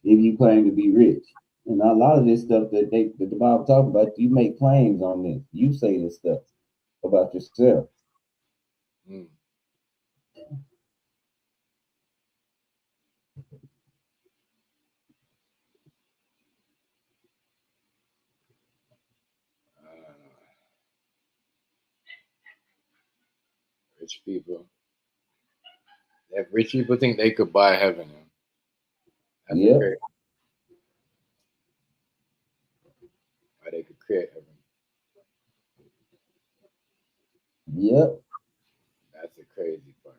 if you claim to be rich. And a lot of this stuff that the Bible talks about, you make claims on this. You say this stuff about yourself. Mm. I don't know. Rich people. If rich people think they could buy heaven, yo, that's a Yep, crazy. Or they could create heaven. yep. That's the crazy part.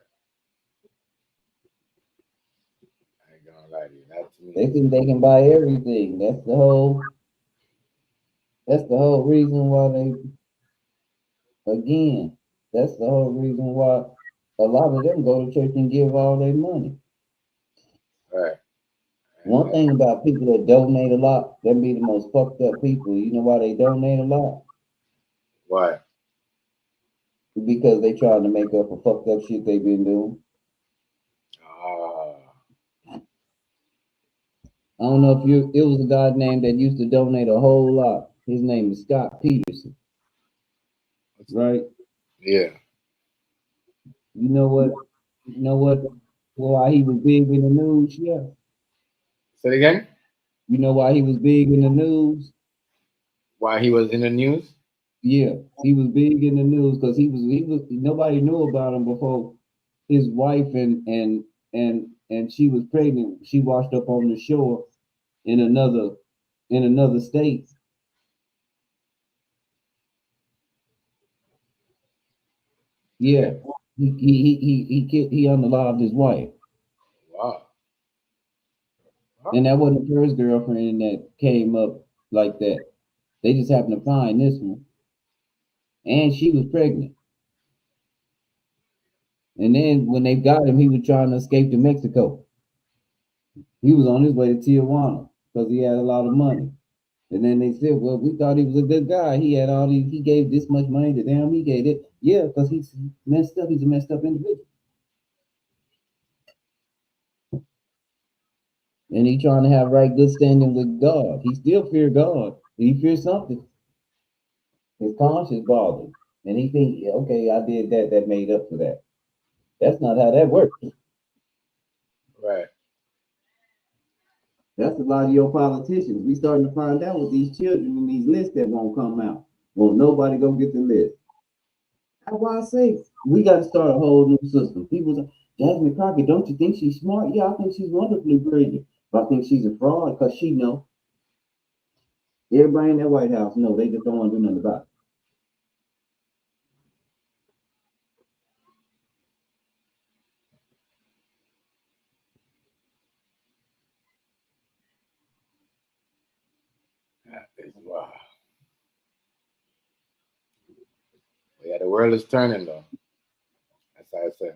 I ain't gonna lie to you. That to me They is think they can buy everything. That's the whole reason why again, that's the whole reason why a lot of them go to church and give all their money. right. And One thing about people that donate a lot, them be the most fucked up people. You know why they donate a lot? why? Because they trying to make up for fucked up shit they been doing. Ah, I don't know if it was a guy named that used to donate a whole lot. His name is Scott Peterson, right? Yeah. You know what? You know what? Why he was big in the news? Yeah. Say it again. You know why he was big in the news? Why he was in the news? Yeah, he was big in the news because he was nobody knew about him before his wife and she was pregnant. She washed up on the shore in another state. Yeah, he unalived his wife, Wow. and that wasn't the first girlfriend that came up like that. They just happened to find this one, and she was pregnant. And then when they got him, he was trying to escape to Mexico. He was on his way to Tijuana because he had a lot of money. And then they said, "Well, we thought he was a good guy. He had all these. He gave this much money to them. He gave it. Yeah, because he's messed up. He's a messed up individual, and he trying to have right good standing with God. He still fear God. He fears something. His conscience bothers, and he think, yeah, okay, I did that. That made up for that. That's not how that works. Right. That's a lot of your politicians. We starting to find out with these children in these lists that won't come out. Won't nobody go get the list. That's why I say we got to start a whole new system. People say, Jasmine Crockett, don't you think she's smart? Yeah, I think she's wonderfully brilliant. But I think she's a fraud because she know. Everybody in that White House know. They just don't want to do nothing about it. Wow. Yeah, the world is turning though. That's how I say.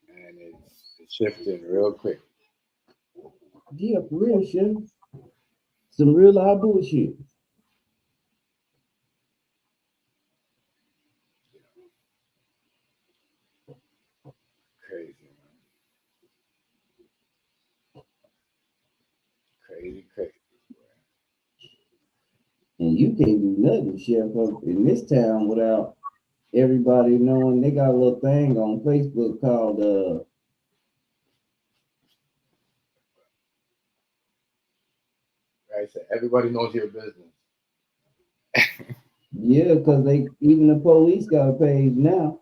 And it's shifting real quick. Yeah, for real shit. Some real live bullshit. Crazy, man. Crazy, crazy. And you can't do nothing, Chef, up in this town without everybody knowing. They got a little thing on Facebook called Right? So everybody knows your business. yeah, because they even the police got a page now.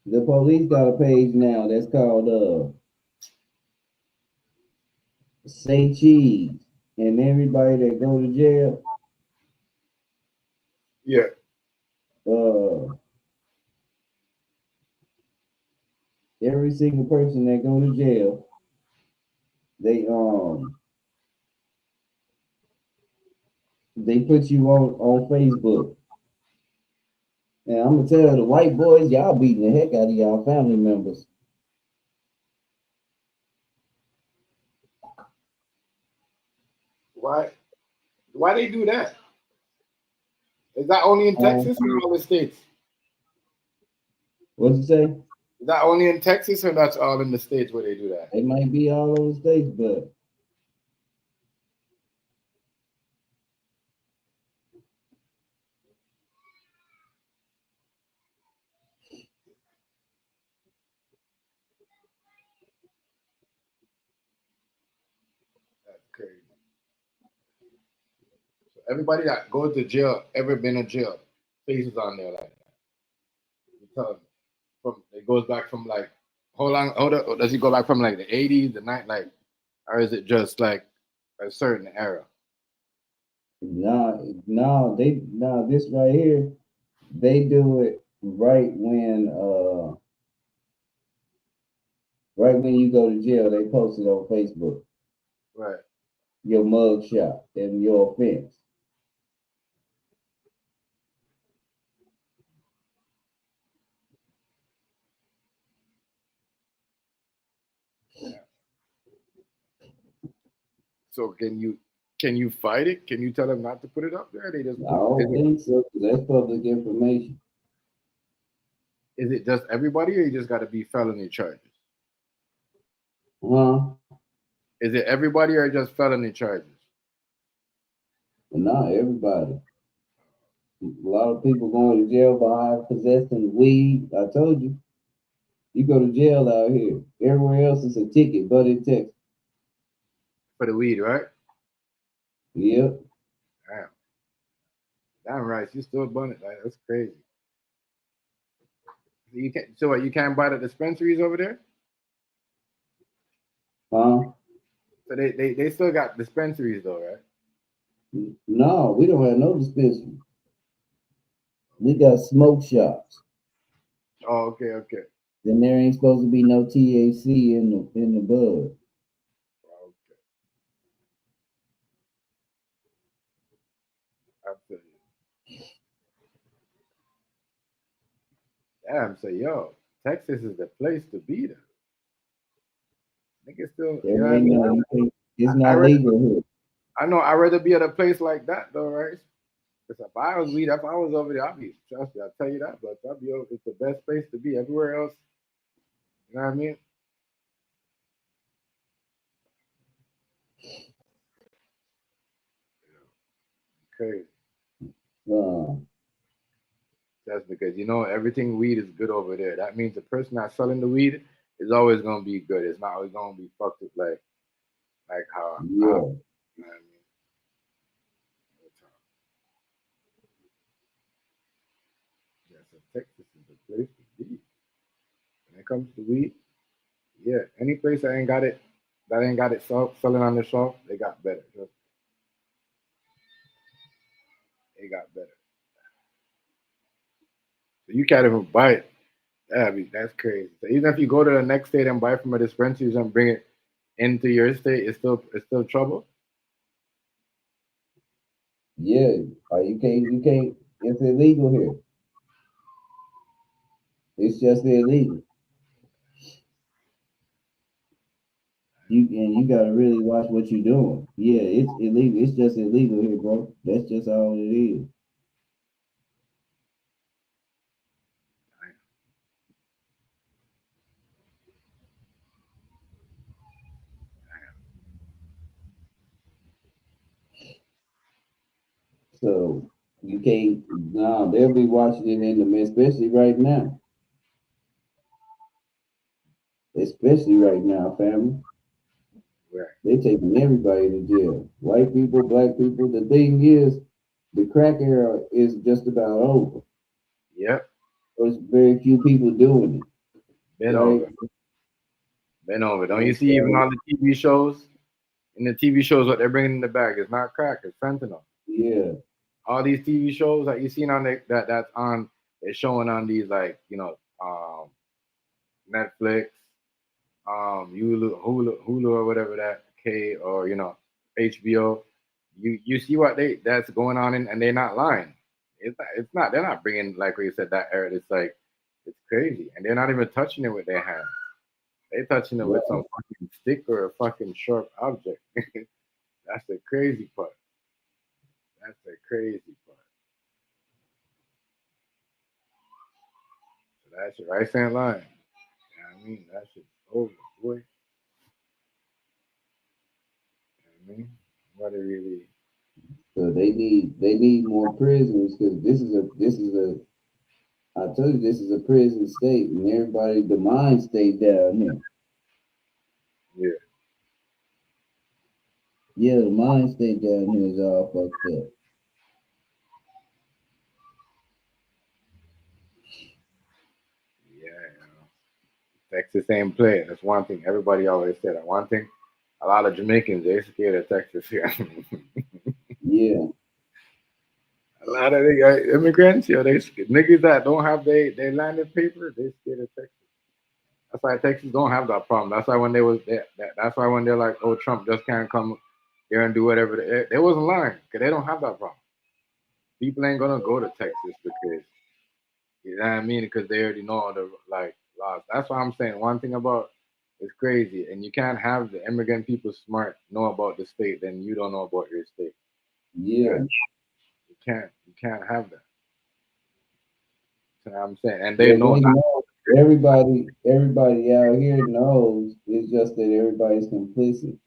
The police got a page now that's called Say Cheese. And everybody that go to jail, Yeah. uh every single person that go to jail, they they put you on Facebook. And I'm gonna tell the white boys, y'all beating the heck out of y'all family members. Why? Why they do that? Is that only in Texas or in all the states? What you say? Is that only in Texas or that's all in the states where they do that? It might be all over the states, but That's crazy. So everybody that goes to jail, ever been in jail, faces on there like that. You tell them from it goes back from like how long? How does he go back from like the 80s, the night, like, or is it just like a certain era? no, this right here, they do it right when you go to jail, they post it on Facebook, Right. your mug shot and your offense. So can you fight it? Can you tell them not to put it up there? They just I put don't think so, 'cause that's public information. is it just everybody or you just gotta be felony charges? Huh? Is it everybody or just felony charges? But not everybody. A lot of people going to jail behind possessing weed. I told you, you go to jail out here. Everywhere else is a ticket, but in Texas. For the weed, right? Yep. Damn. Damn right. You still bun it. Like, that's crazy. You can't. So what? You can't buy the dispensaries over there. Huh? So they still got dispensaries though, right? No, we don't have no dispensary. We got smoke shops. Oh, okay, okay. Then there ain't supposed to be no THC in the bud. Okay. I feel you. Damn. So yo, Texas is the place to be there. Niggas still. You know There what I ain't mean? no. It's I not read. legal here. I know. I'd rather be at a place like that though, right? Because if I was weed, if I was over there, I'd be. Trust me, I'll tell you that. But I'd be. It's the best place to be. Everywhere else, you know what I mean? Crazy. Uh, That's because you know everything weed is good over there. That means the person that's selling the weed is always gonna be good. It's not always gonna be fucked up like how yeah. you know what I mean. Yeah, so Texas is the place to be. When it comes to weed, yeah, any place that ain't got it selling on the shelf, they got better. They got better. So you can't even buy it. That's crazy. So even if you go to the next state and buy from a dispensary and bring it into your state, it's still trouble. Yeah. You can't. It's illegal here. It's just illegal. You gotta really watch what you're doing. Yeah, it's illegal. It's just illegal here, bro. That's just all it is. So you can't. No, they'll be watching it in the, especially right now. Especially right now, family. Right. They taking everybody to jail. White people, black people. The thing is, the crack era is just about over. Yep. There's very few people doing it, Been right? over. Been over. Don't you And see even so, all the TV shows? In the TV shows, what they're bringing in the bag is not crack, it's fentanyl. yeah, All these TV shows that you seen on that's on, they're showing on these like Netflix, Hulu or whatever that K or HBO. You see what that's going on and they're not lying. It's not they're not bringing like what you said that era. It's like it's crazy and they're not even touching it with their hands. They're touching it with some right. fucking stick or a fucking sharp object. That's the crazy part. That's the crazy part. So that shit right ain't lying. You know what I mean? That shit's over, boy. You know what I mean? What it really So they need more prisoners because this is a I told you this is a prison state and everybody the mind state down here. yeah. Yeah, the mind state down here is all fucked up. Yeah, Texas ain't playing. That's one thing. Everybody always said that. One thing, a lot of Jamaicans, they scared of Texas here. Yeah, A lot of immigrants, they scared. Niggas that don't have they landed paper, they scared of Texas. That's why Texas don't have that problem. That's why when they was that's why when they're like, oh, Trump just can't come here and do whatever, they wasn't lying because they don't have that problem. People ain't gonna go to Texas because you know what I mean because they already know all the like laws. That's why I'm saying one thing about it's crazy, and you can't have the immigrant people smart know about the state, then you don't know about your state. You yeah. can't, you can't have that. You know what I'm saying, and they Yeah, know they that. know everybody out here knows. It's just that everybody's complicit.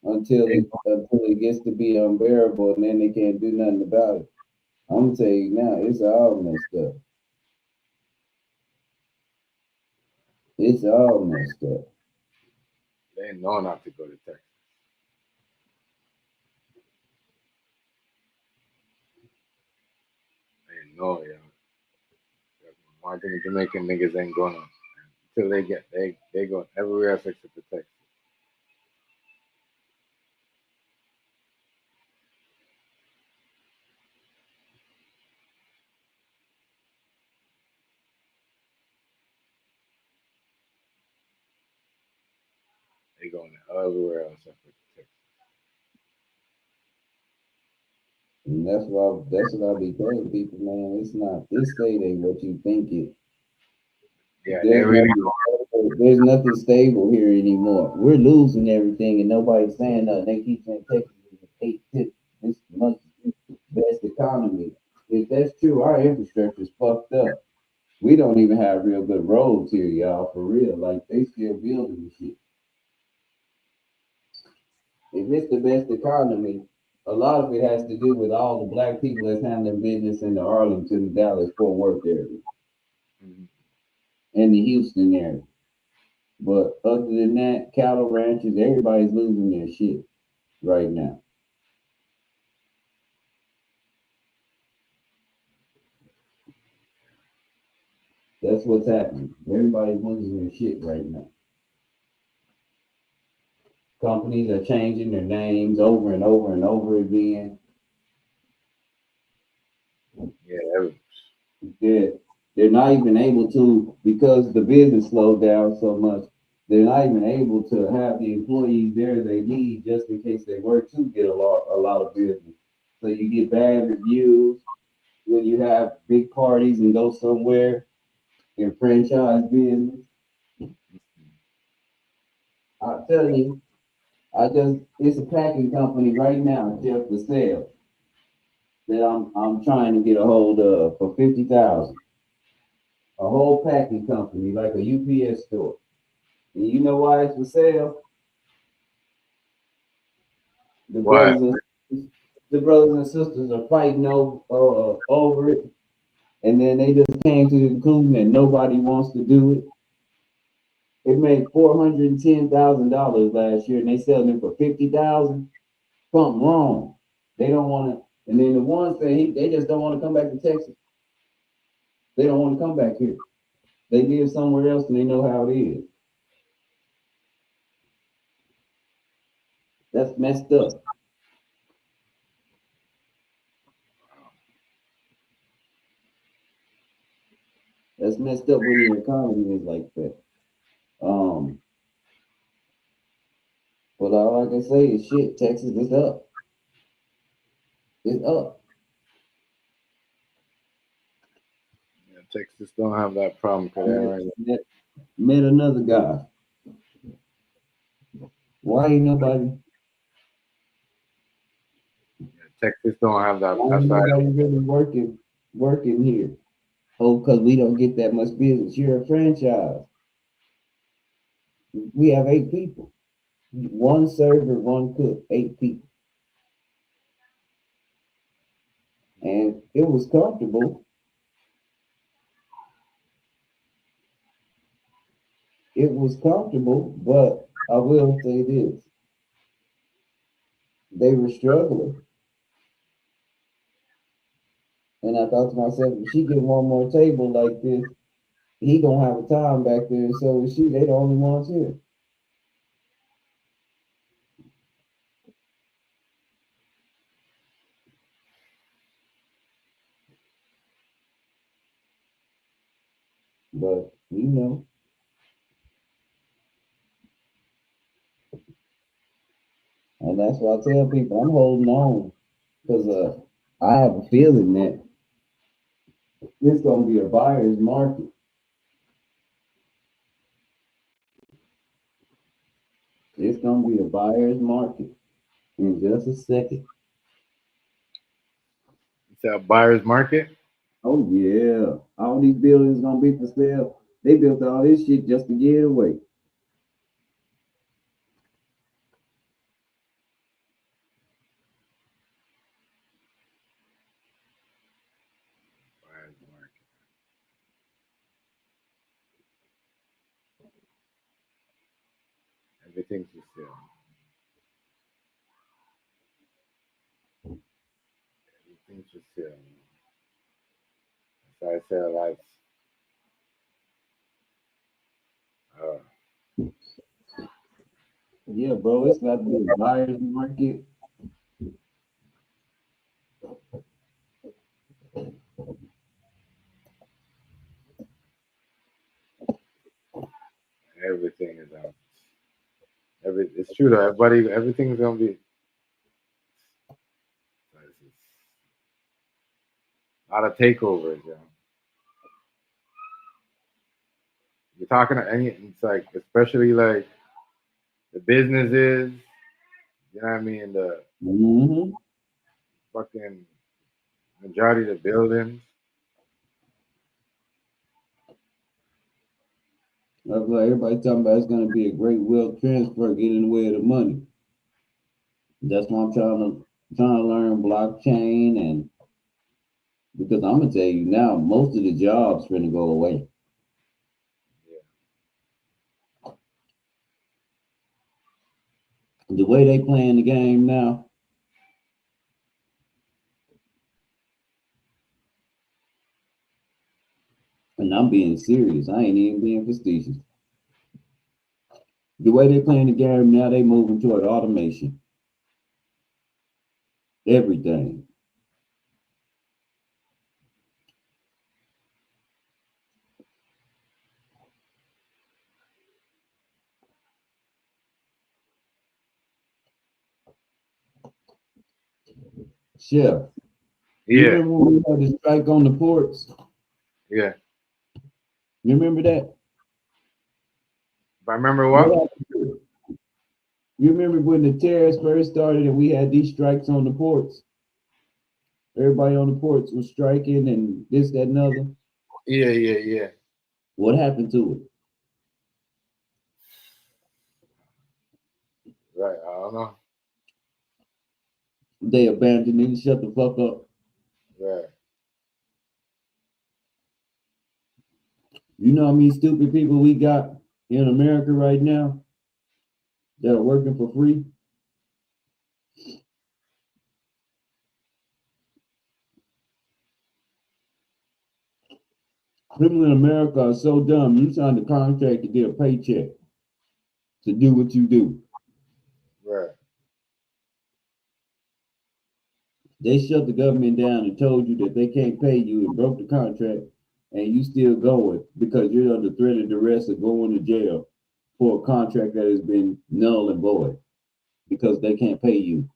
until it gets to be unbearable, and then they can't do nothing about it. I'm gonna tell you now, it's all messed up. It's all messed up. They know not to go to Texas. They know, yeah. One thing the Jamaican niggas ain't gonna until they go everywhere else except for Texas. They going everywhere else except for Texas. And that's what I be telling people, man. It's not this state ain't what you think it. Yeah, they There's really nothing there's nothing stable here anymore. We're losing everything and nobody's saying nothing. They keep saying Texas is the this month best economy. If that's true, our infrastructure's fucked up. We don't even have real good roads here, y'all, for real. Like they still building the shit. If it's the best economy, a lot of it has to do with all the black people that's handling business in the Arlington, Dallas, Fort Worth area Mhm. and the Houston area. But other than that, cattle ranches, everybody's losing their shit right now. That's what's happening. Everybody's losing their shit right now. Companies are changing their names over and over and over again. Yeah, They're, they're not even able to, because the business slowed down so much, they're not even able to have the employees there they need just in case they were to get a lot of business. So you get bad reviews when you have big parties and go somewhere in franchise business. I tell you, it's a packing company right now, just for sale, that I'm trying to get a hold of for 50,000. A whole packing company like a UPS store. And you know why it's for sale? The why? brothers and the brothers and sisters are fighting over it, and then they just came to the conclusion that nobody wants to do it. It made $410,000 last year, and they selling it for 50,000. Something wrong. They don't want to. And then the ones they just don't want to come back to Texas. They don't want to come back here. They live somewhere else, and they know how it is. That's messed up. That's messed up when your economy is like that. Um, but all I can say is shit. Texas is up. It's up. Yeah, Texas don't have that problem because they already. Met, met another guy. Why ain't nobody? Texas don't have that. Why That's ain't why. nobody really working here? Oh, because we don't get that much business. You're a franchise. We have 8 people. One server, one cook, 8 people. And it was comfortable. It was comfortable, but I will say this. They were struggling. And I thought to myself, if she get one more table like this, he gonna have a time back there, and so is she. They the only ones here. But and that's why I tell people I'm holding on because I have a feeling that it's gonna be a buyer's market. It's gonna be a buyer's market in just a second. It's a buyer's market. Oh yeah, all these buildings gonna be for sale. They built all this shit just to get it away. Everything's for sale. Everything's for sale. So I said, like, Yeah, bro, it's got to be a buyer's market. everything is out. It's true though. Everything's gonna be. A lot of takeovers, you know. You're talking to any, it's like, especially like the businesses, you know what I mean? The Mm-hmm. fucking majority of the buildings. That's like everybody talking about it's going to be a great wealth transfer, get in the way of the money. That's why I'm trying to learn blockchain, and because I'm gonna tell you now, most of the jobs gonna go away. The way they playing the game now, and I'm being serious. I ain't even being facetious. The way they playing the game now, they moving toward automation. Everything. Chef, you Yeah, remember when we had the strike on the ports? yeah. You remember that? If I remember What what? happened to it? You remember when the tariffs first started and we had these strikes on the ports? Everybody on the ports was striking and this, that, and other. Yeah, yeah, yeah. What happened to Right. I don't know. it? They abandoned it and shut the fuck up. Right. You know how many stupid people we got in America right now that are working for free? People in America are so dumb. You signed a contract to get a paycheck to do what you do. Right. They shut the government down and told you that they can't pay you and broke the contract, and you still going because you're under threat of duress of going to jail for a contract that has been null and void because they can't pay you.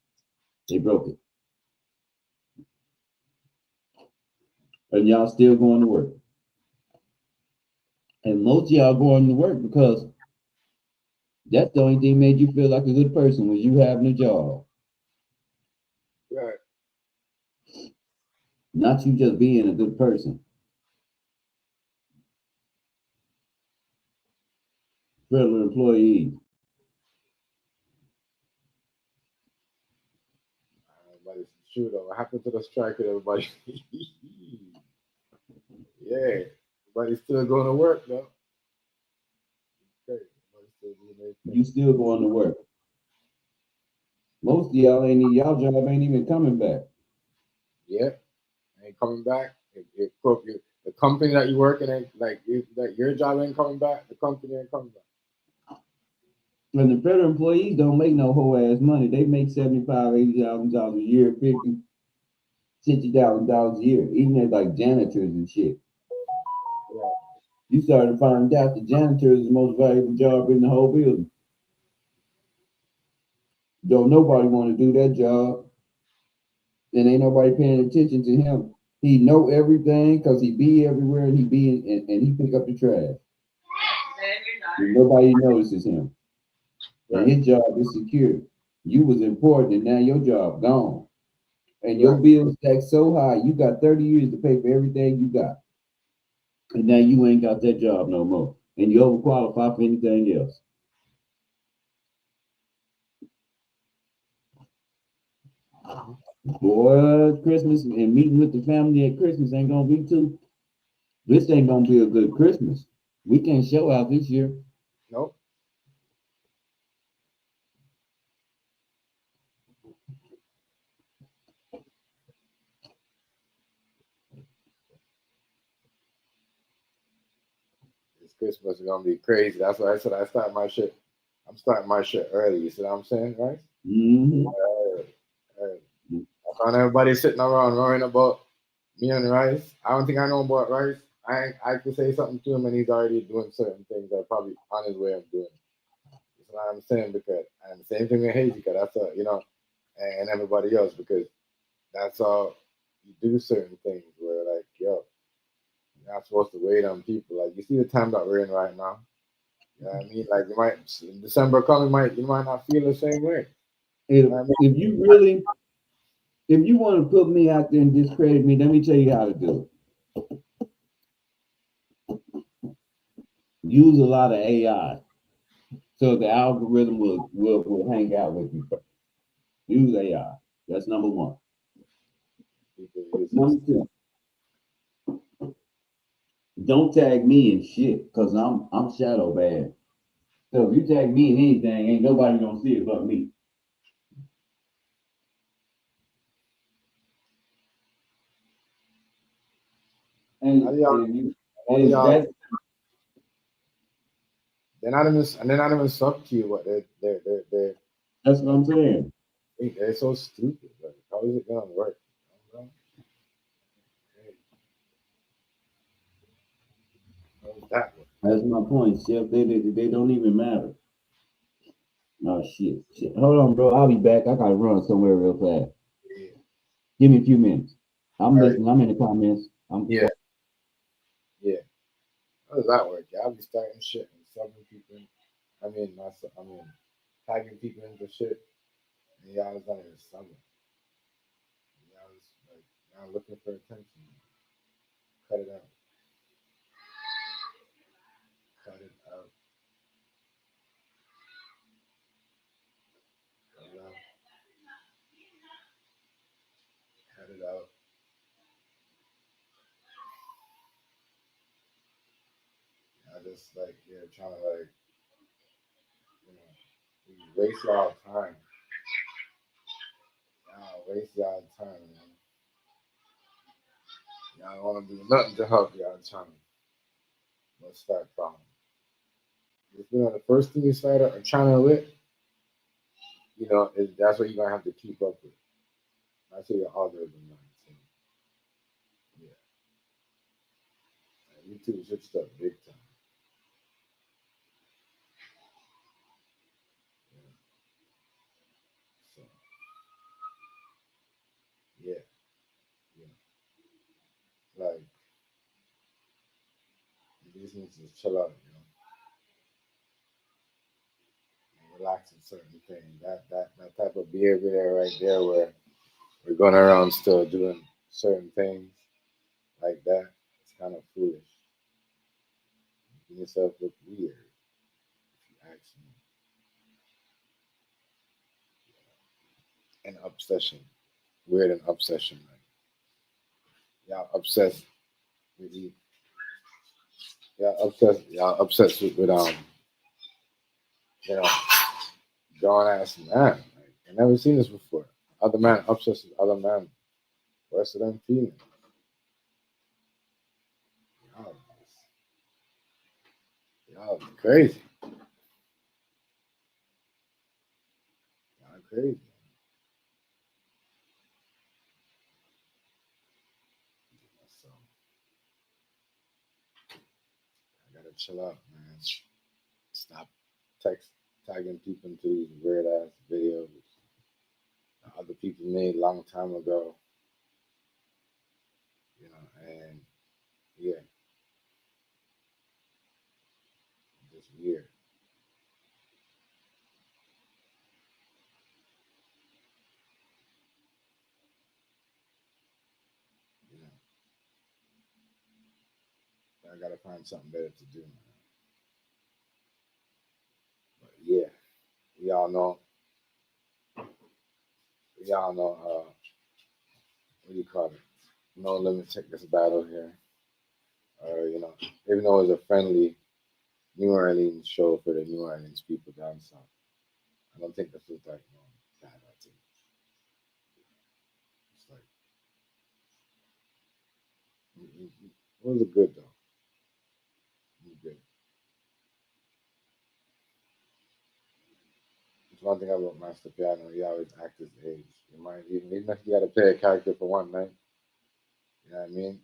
They broke it. And y'all still going to work. And most of y'all going to work because that's the only thing made you feel like a good person was you having a job. Right. Not you just being a good person. Federal employees. Everybody's true though. What happened to the strike with everybody? Yeah. Everybody's still going to work though. Okay. Everybody's still doing their thing. You still going to work. Most of y'all y'all job ain't even coming back. Yeah. Ain't coming back. The company that you work in ain't that your job ain't coming back. The company ain't coming back. And the federal employees don't make no whole ass money. They make $75,000, $80,000 a year, $50,000, $60,000 a year, even as like janitors and shit. Right. You started to find out the janitor is the most valuable job in the whole building. Don't nobody want to do that job. And ain't nobody paying attention to him. He know everything because he be everywhere and he be and he pick up the trash. And nobody notices him. Right. And his job is secure. You was important and now your job gone. And your Right. bill stacked so high, you got 30 years to pay for everything you got. And now you ain't got that job no more. And you overqualified for anything else. Boy, Christmas and meeting with the family at Christmas ain't gonna be too. This ain't gonna be a good Christmas. We can't show out this year. Nope. Christmas is gonna be crazy. That's why I said I start my shit. I'm starting my shit early. You see what I'm saying, right? Mm-hmm. I found everybody sitting around worrying about me and Rice. I don't think I know about Rice. I could say something to him and he's already doing certain things that are probably on his way of doing. That's what I'm saying because and the same thing with Hazy because that's and everybody else because that's all you do certain things where like yo, you're not supposed to wait on people. Like you see the time that we're in right now. You know what I mean? Like you might in December come, you might not feel the same way. You know what I mean? If you want to put me out there and discredit me, let me tell you how to do it. Use a lot of AI so the algorithm will hang out with you. Use AI. That's number one. Number two, don't tag me in shit because I'm shadow banned. So if you tag me in anything, ain't nobody gonna see it but me. And All y'all, and, all and y'all, that's they're not even sub to you, but that's what I'm saying. they're so stupid. Like, how is it gonna work? I don't know. Hey, how does that work? That's my point, Chef. They don't even matter. Oh shit. Hold on, bro. I'll be back. I gotta run somewhere real fast. Yeah. Give me a few minutes. I'm All right. listening. I'm in the comments. Yeah. Yeah. How does that work? Y'all be starting shit and subbing people. I mean, tagging people into shit, and y'all is not even subbing. Y'all is like y'all looking for attention. Cut it out. Cut it out. Cut it out. Cut it out. I just like trying to like we waste y'all time. Y'all waste y'all time, man. Y'all don't want to do nothing to help y'all time. Let's start problem. The first thing you start a channel with, that's what you're gonna have to keep up with. That's what your algorithm is. So, yeah, YouTube should stuff big time. Yeah. So yeah, yeah. Like you just need to just chill out, and relax in certain things. That type of behavior there right there where we're going around still doing certain things like that. It's kind of foolish. Making yourself look weird, if you ask me. And obsession. Weird and obsession. Like, y'all obsessed with you. Y'all obsessed with you know, grown ass man. Like, I never seen this before. Other man obsessed with other man. Worse than female. Y'all, y'all crazy. Y'all crazy. So I gotta chill out, man. Stop text tagging people into these weird ass videos that other people made a long time ago. And yeah, just weird. You know, I gotta find something better to do, man. But yeah, we all know, what do you call it? No limit this battle here. Even though it was a friendly New Orleans show for the New Orleans people down south, I don't think this was like bad at it. It's like it was good though. It was good. one thing about Master Piano. He always acts his age. You might even if you got to play a character for one night. You know what I mean?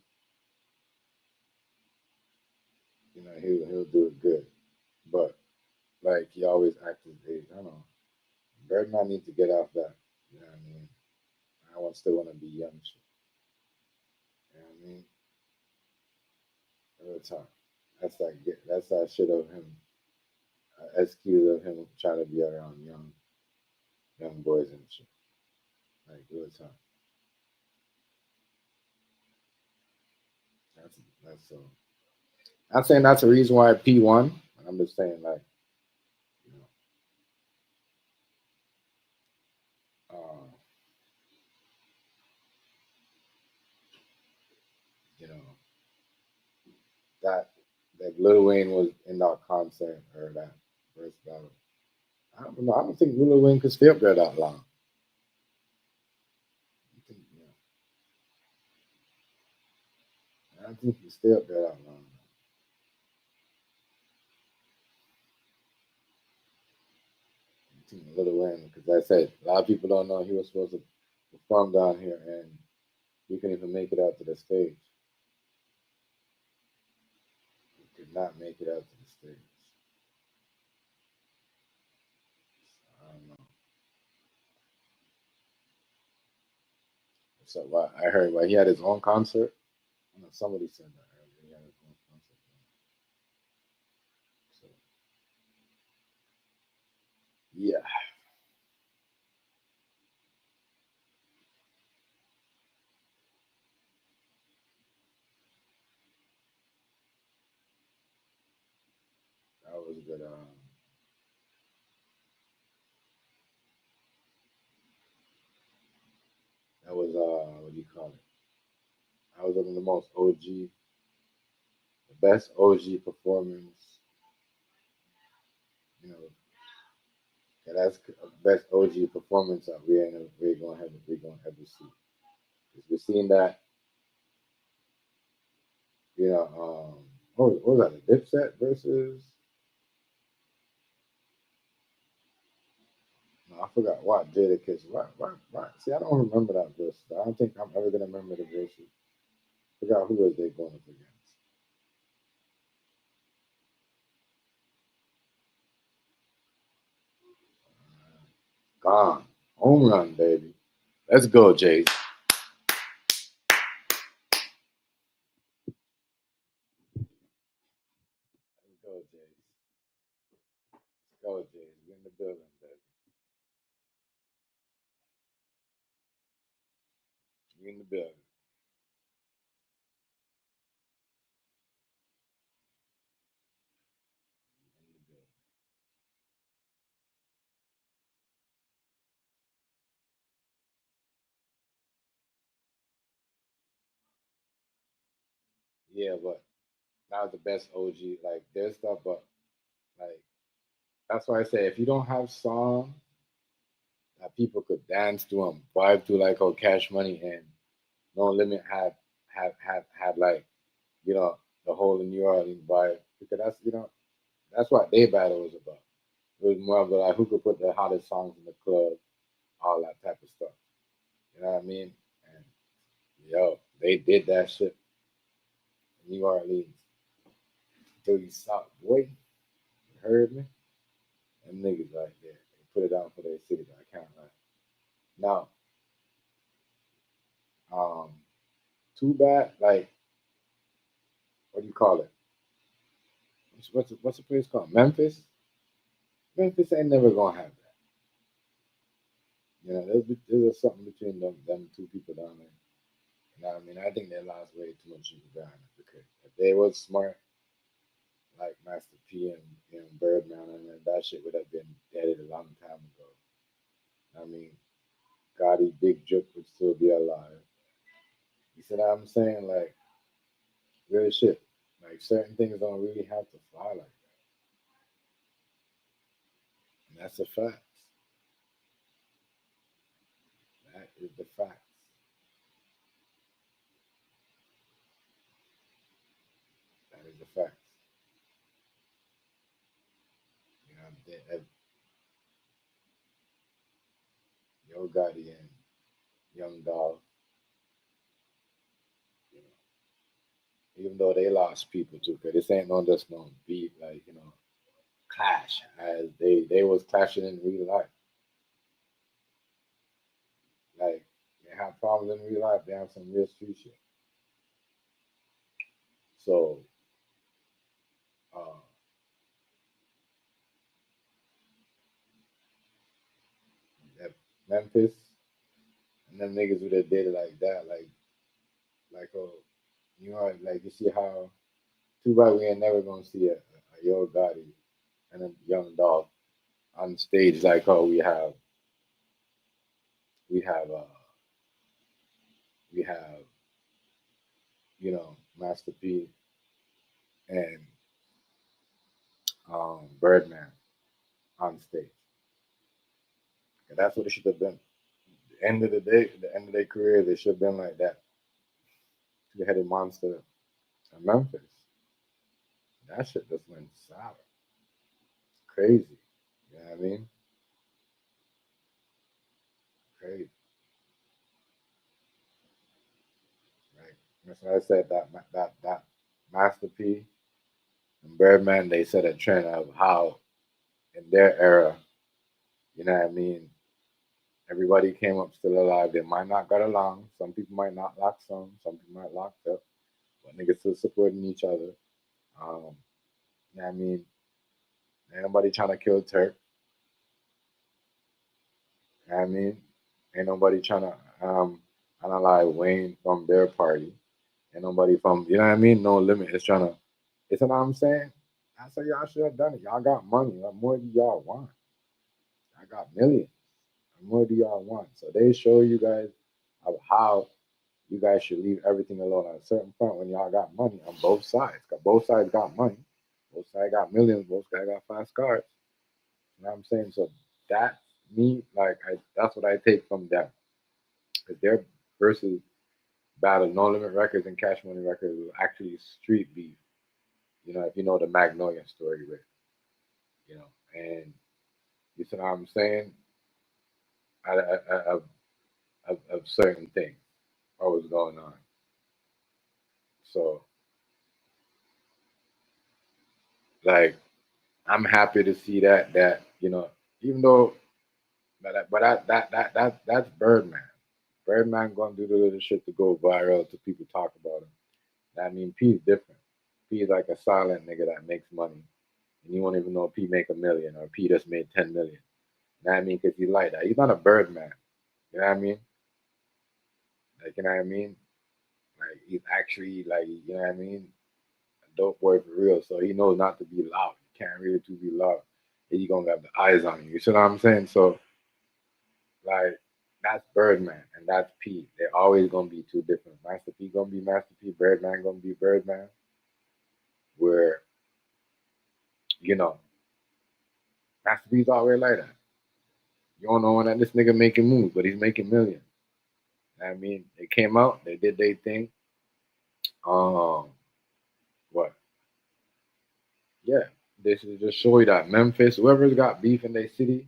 You know he'll do it good. But like he always acts his age. I don't know. Birdman needs to get off that. You know what I mean? Still want to be young. Shit. You know what I mean? Real talk. That's that shit of him. Excuse of him trying to be around young boys and shit. Like real talk. That's so. I'm saying that's the reason why P won. I'm just saying like you uh, you know that that Lil Wayne was in that concert or that first battle. I don't know. I don't think Lil Wayne could stay up there that long. I don't think he stay up there that long. I think Lil Wayne, because I said a lot of people don't know he was supposed to perform down here and he couldn't even make it out to the stage. He could not make it out to the stage. I don't know. So I heard he had his own concert. I know somebody said that earlier. He had his own concert. So yeah, that was good. That was what do you call it? That was one of the most OG, the best OG performance. You know, that's the best OG performance that we're gonna ever see. 'Cause we're seeing that, you know, what was that? A Dipset versus no, I forgot what Jadakiss. What? See, I don't remember that verse. I don't think I'm ever gonna remember the verses. Forgot who was they going up against. Gone, home run, baby. Let's go, Jays. Let's go, Jays. Let's go, Jays. We're in the building, baby. We're in the building. In the building. Yeah, but that was the best OG. Like there's stuff, but like that's why I say if you don't have songs that people could dance to and vibe to, like how Cash Money and No Limit had like you know the whole New Orleans vibe because that's what their battle was about. It was more about like who could put the hottest songs in the club, all that type of stuff. You know what I mean? And yo, they did that shit in New Orleans. Dirty South boy, you heard me? Them niggas right there. They put it down for their city. I can't lie. Now, um, too bad. Like, what do you call it? What's the place called? Memphis. Memphis ain't never gonna have that. You know, there's something between them two people down there. You know what I mean? I think they lost way too much people down there because if they was smart, like Master P and Birdman, and then that shit would have been dead a long time ago. I mean, Gotti, Big Jook would still be alive. You see what I'm saying? Like, real shit. Like, certain things don't really have to fly like that. And that's a fact. That is the facts. That is the facts. You know, Yo Gotti and Young Dolph, you know, even though they lost people too, because this ain't no just no beat, like, clash as they was clashing in real life. Like they have problems in real life, they have some real street shit. So uh that Memphis and them niggas would have did it like that, like you see how too bad we ain't never gonna see a Yo Gotti and a Young Dolph on stage like how we have we have Master P and Birdman on stage. And that's what it should have been. The end of the day, the end of their career, they should have been like that. They had a monster in Memphis. That shit just went sour. Crazy. You know what I mean? Crazy. Right. That's why I said that Master P and Birdman, they set a trend of how in their era, you know what I mean, everybody came up still alive. They might not got along. Some people might not like some people might lock up, but niggas still supporting each other. Um, you know what I mean? Ain't nobody trying to kill Turk. You know what I mean? Ain't nobody trying to analyze Wayne from their party. Ain't nobody from, you know what I mean? No limit. It's trying to, it's what I'm saying? That's how y'all should have done it. Y'all got money. What more do y'all want? I got millions. What more do y'all want? So they show you guys of how you guys should leave everything alone at a certain point when y'all got money on both sides. Cause both sides got money. Both sides got millions. Both sides got fast cars. You know what I'm saying? So that me, like that's what I take from them. Cause their versus battle, No Limit Records and Cash Money Records was actually street beef. If you know the Magnolia story with, and you see what I'm saying? Of certain things, what was going on. So, like, I'm happy to see that even though, that's Birdman. Birdman gonna do the little shit to go viral to people talk about him. I mean, P's different. P is like a silent nigga that makes money, and you won't even know P make a million or P just made 10 million. You know what I mean? Because he's like that. He's not a Birdman. You know what I mean? Like, you know what I mean? Like, he's actually like, you know what I mean? A dope boy for real. So he knows not to be loud. You can't really to be loud. He's gonna have the eyes on you. You see what I'm saying? So, like, that's Birdman and that's P. They're always gonna be two different. Master P gonna be Master P. Birdman gonna be Birdman. Where you know Master P's always like that. You don't know when that this nigga making moves, but he's making millions. I mean, they came out, they did their thing. Um, what? Yeah, they should just show you that Memphis, whoever's got beef in their states,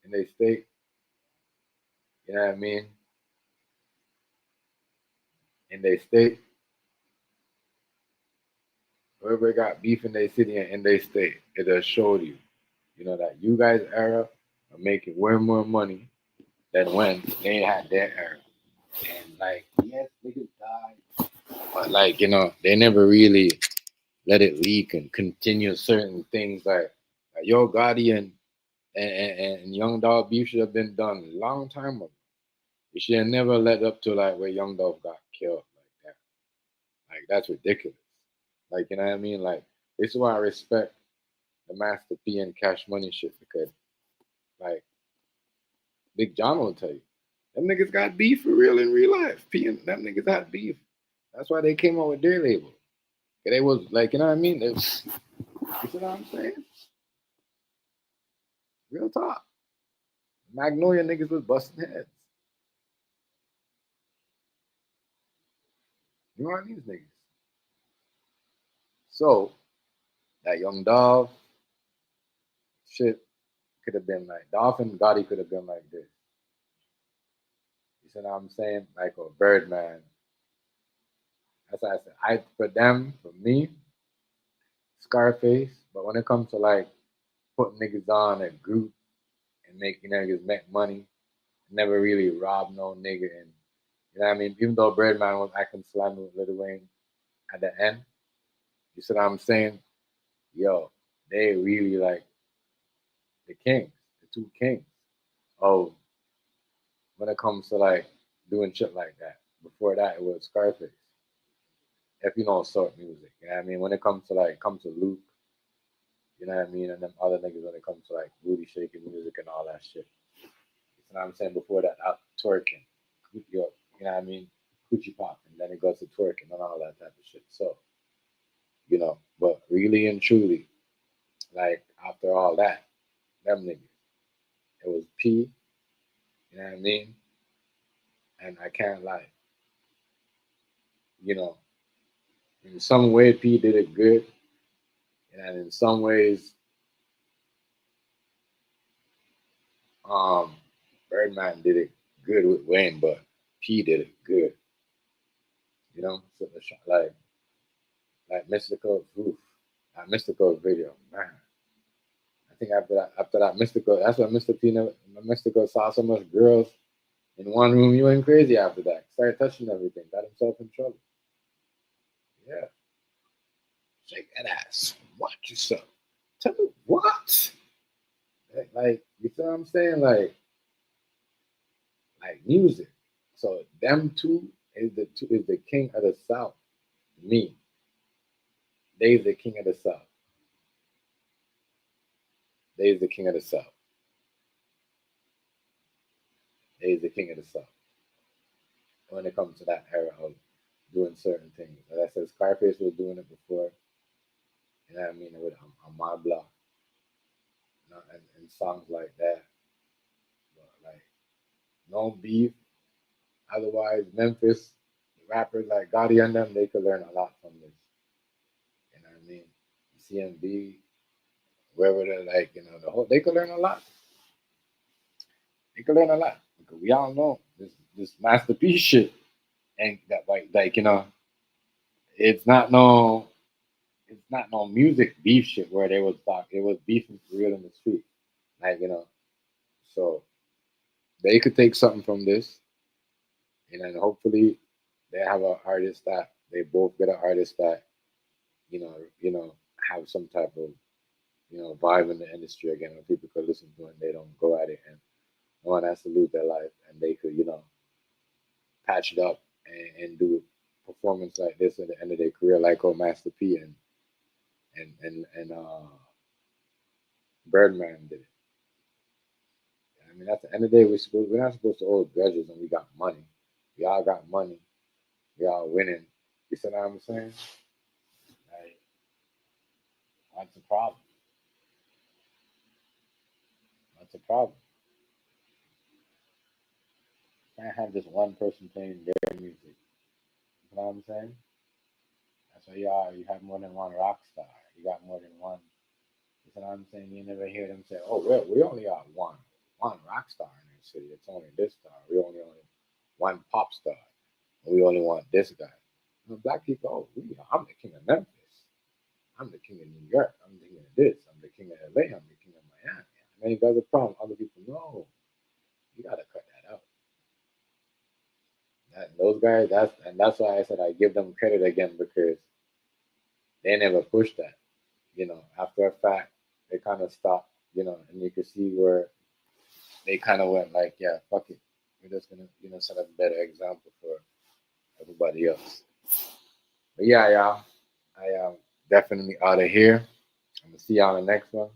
in their state, you know what I mean? In their state, whoever got beef in their city and in their state, it just showed you, that you guys' era are making way more money than when they had their era. And like, yes, niggas died, but like, they never really let it leak and continue certain things like Yo Gotti and Young Dog beef should have been done a long time ago. It should have never led up to like where Young Dog got killed like that. Like that's ridiculous. Like you know what I mean? Like this is why I respect the Master P and Cash Money shit because like Big John will tell you. Them niggas got beef for real in real life. P and them niggas had beef. That's why they came out with their label. They was like, you know what I mean? You see what I'm saying? Real talk. Magnolia niggas was busting heads. You know what I mean? These niggas. So that Young Dog shit, could have been like Dolphin Gotti could have been like this. You see what I'm saying? Like a Birdman. That's why I said for them, for me, Scarface. But when it comes to like putting niggas on a group and making niggas make money, never really rob no nigga, and you know what I mean? Even though Birdman was acting slimy with Lil Wayne at the end, you see what I'm saying? Yo, they really like the kings, the two kings. Oh, when it comes to like doing shit like that. Before that, it was Scarface. If you know soul music, you know what I mean? When it comes to like, come to Luke, you know what I mean? And them other niggas when it comes to like booty shaking music and all that shit. You know what I'm saying? Before that, out twerking, you know what I mean? Coochie pop, and then it goes to twerking and all that type of shit. So, you know, but really and truly, like after all that, them niggas, it was P, you know what I mean? And I can't lie, you know, in some way P did it good, and in some ways, Birdman did it good with Wayne, but P did it good, you know. So like Mystical, oof, that Mystical video, man. I think after that Mystical, that's when Mystical saw so much girls in one room. He went crazy after that. Started touching everything. Got himself in trouble. Yeah, shake that ass. Watch yourself. Tell me what? Like you feel what I'm saying? Like music. So them two is the king of the South. Me, Dave's the king of the South. Dave's the king of the South. Dave's the king of the South. When it comes to that era of doing certain things, as I said, Scarface was doing it before. You know what I mean? With on my block, you know, and songs like that. But like no beef. Otherwise, Memphis rappers like Gotti and them, they could learn a lot from this. You know what I mean? CMB, wherever they're like, you know, they could learn a lot. They could learn a lot because we all know this masterpiece shit ain't that like you know, it's not no music beef shit where they was talk. It was beefing for real in the street, like you know. So they could take something from this, you know, and hopefully they have an artist that they both get an artist that you know, have some type of vibe in the industry again, where people could listen to it and they don't go at it and no one has to lose their life and they could patch it up and do a performance like this at the end of their career, like old Master P and Birdman did it. I mean, at the end of the day, we're not supposed to hold grudges, and we got money. We all got money. We all winning. You see what I'm saying? Like, what's the problem? What's the problem? Can't have just one person playing their music. You know what I'm saying? That's why you have more than one rock star. You got more than one. You know what I'm saying? You never hear them say, "Oh, we only got one rock star in our city. It's only this star. We only one pop star. We only want this guy." You know, black people, I'm the king of Memphis. I'm the king of New York. I'm the king of this. I'm the king of LA. I'm the king of Miami. And then you got the problem. Other people, no, you gotta cut that out. Those guys, that's why I said I give them credit again because they never pushed that. After a fact, they kind of stopped. And you can see where they kind of went like, yeah, fuck it. We're just gonna, set up a better example for everybody else. But yeah, y'all, I am definitely out of here. I'm gonna see y'all on the next one.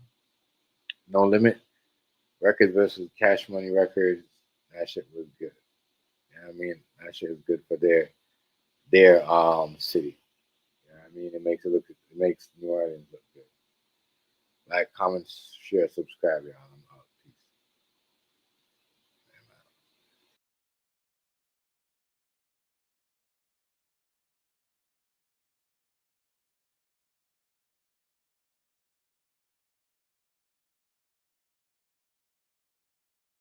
No Limit Records versus Cash Money Records. That shit was good. You know what I mean? That shit is good for their city. You know what I mean? It makes New Orleans look good. Like, comment, share, subscribe, y'all.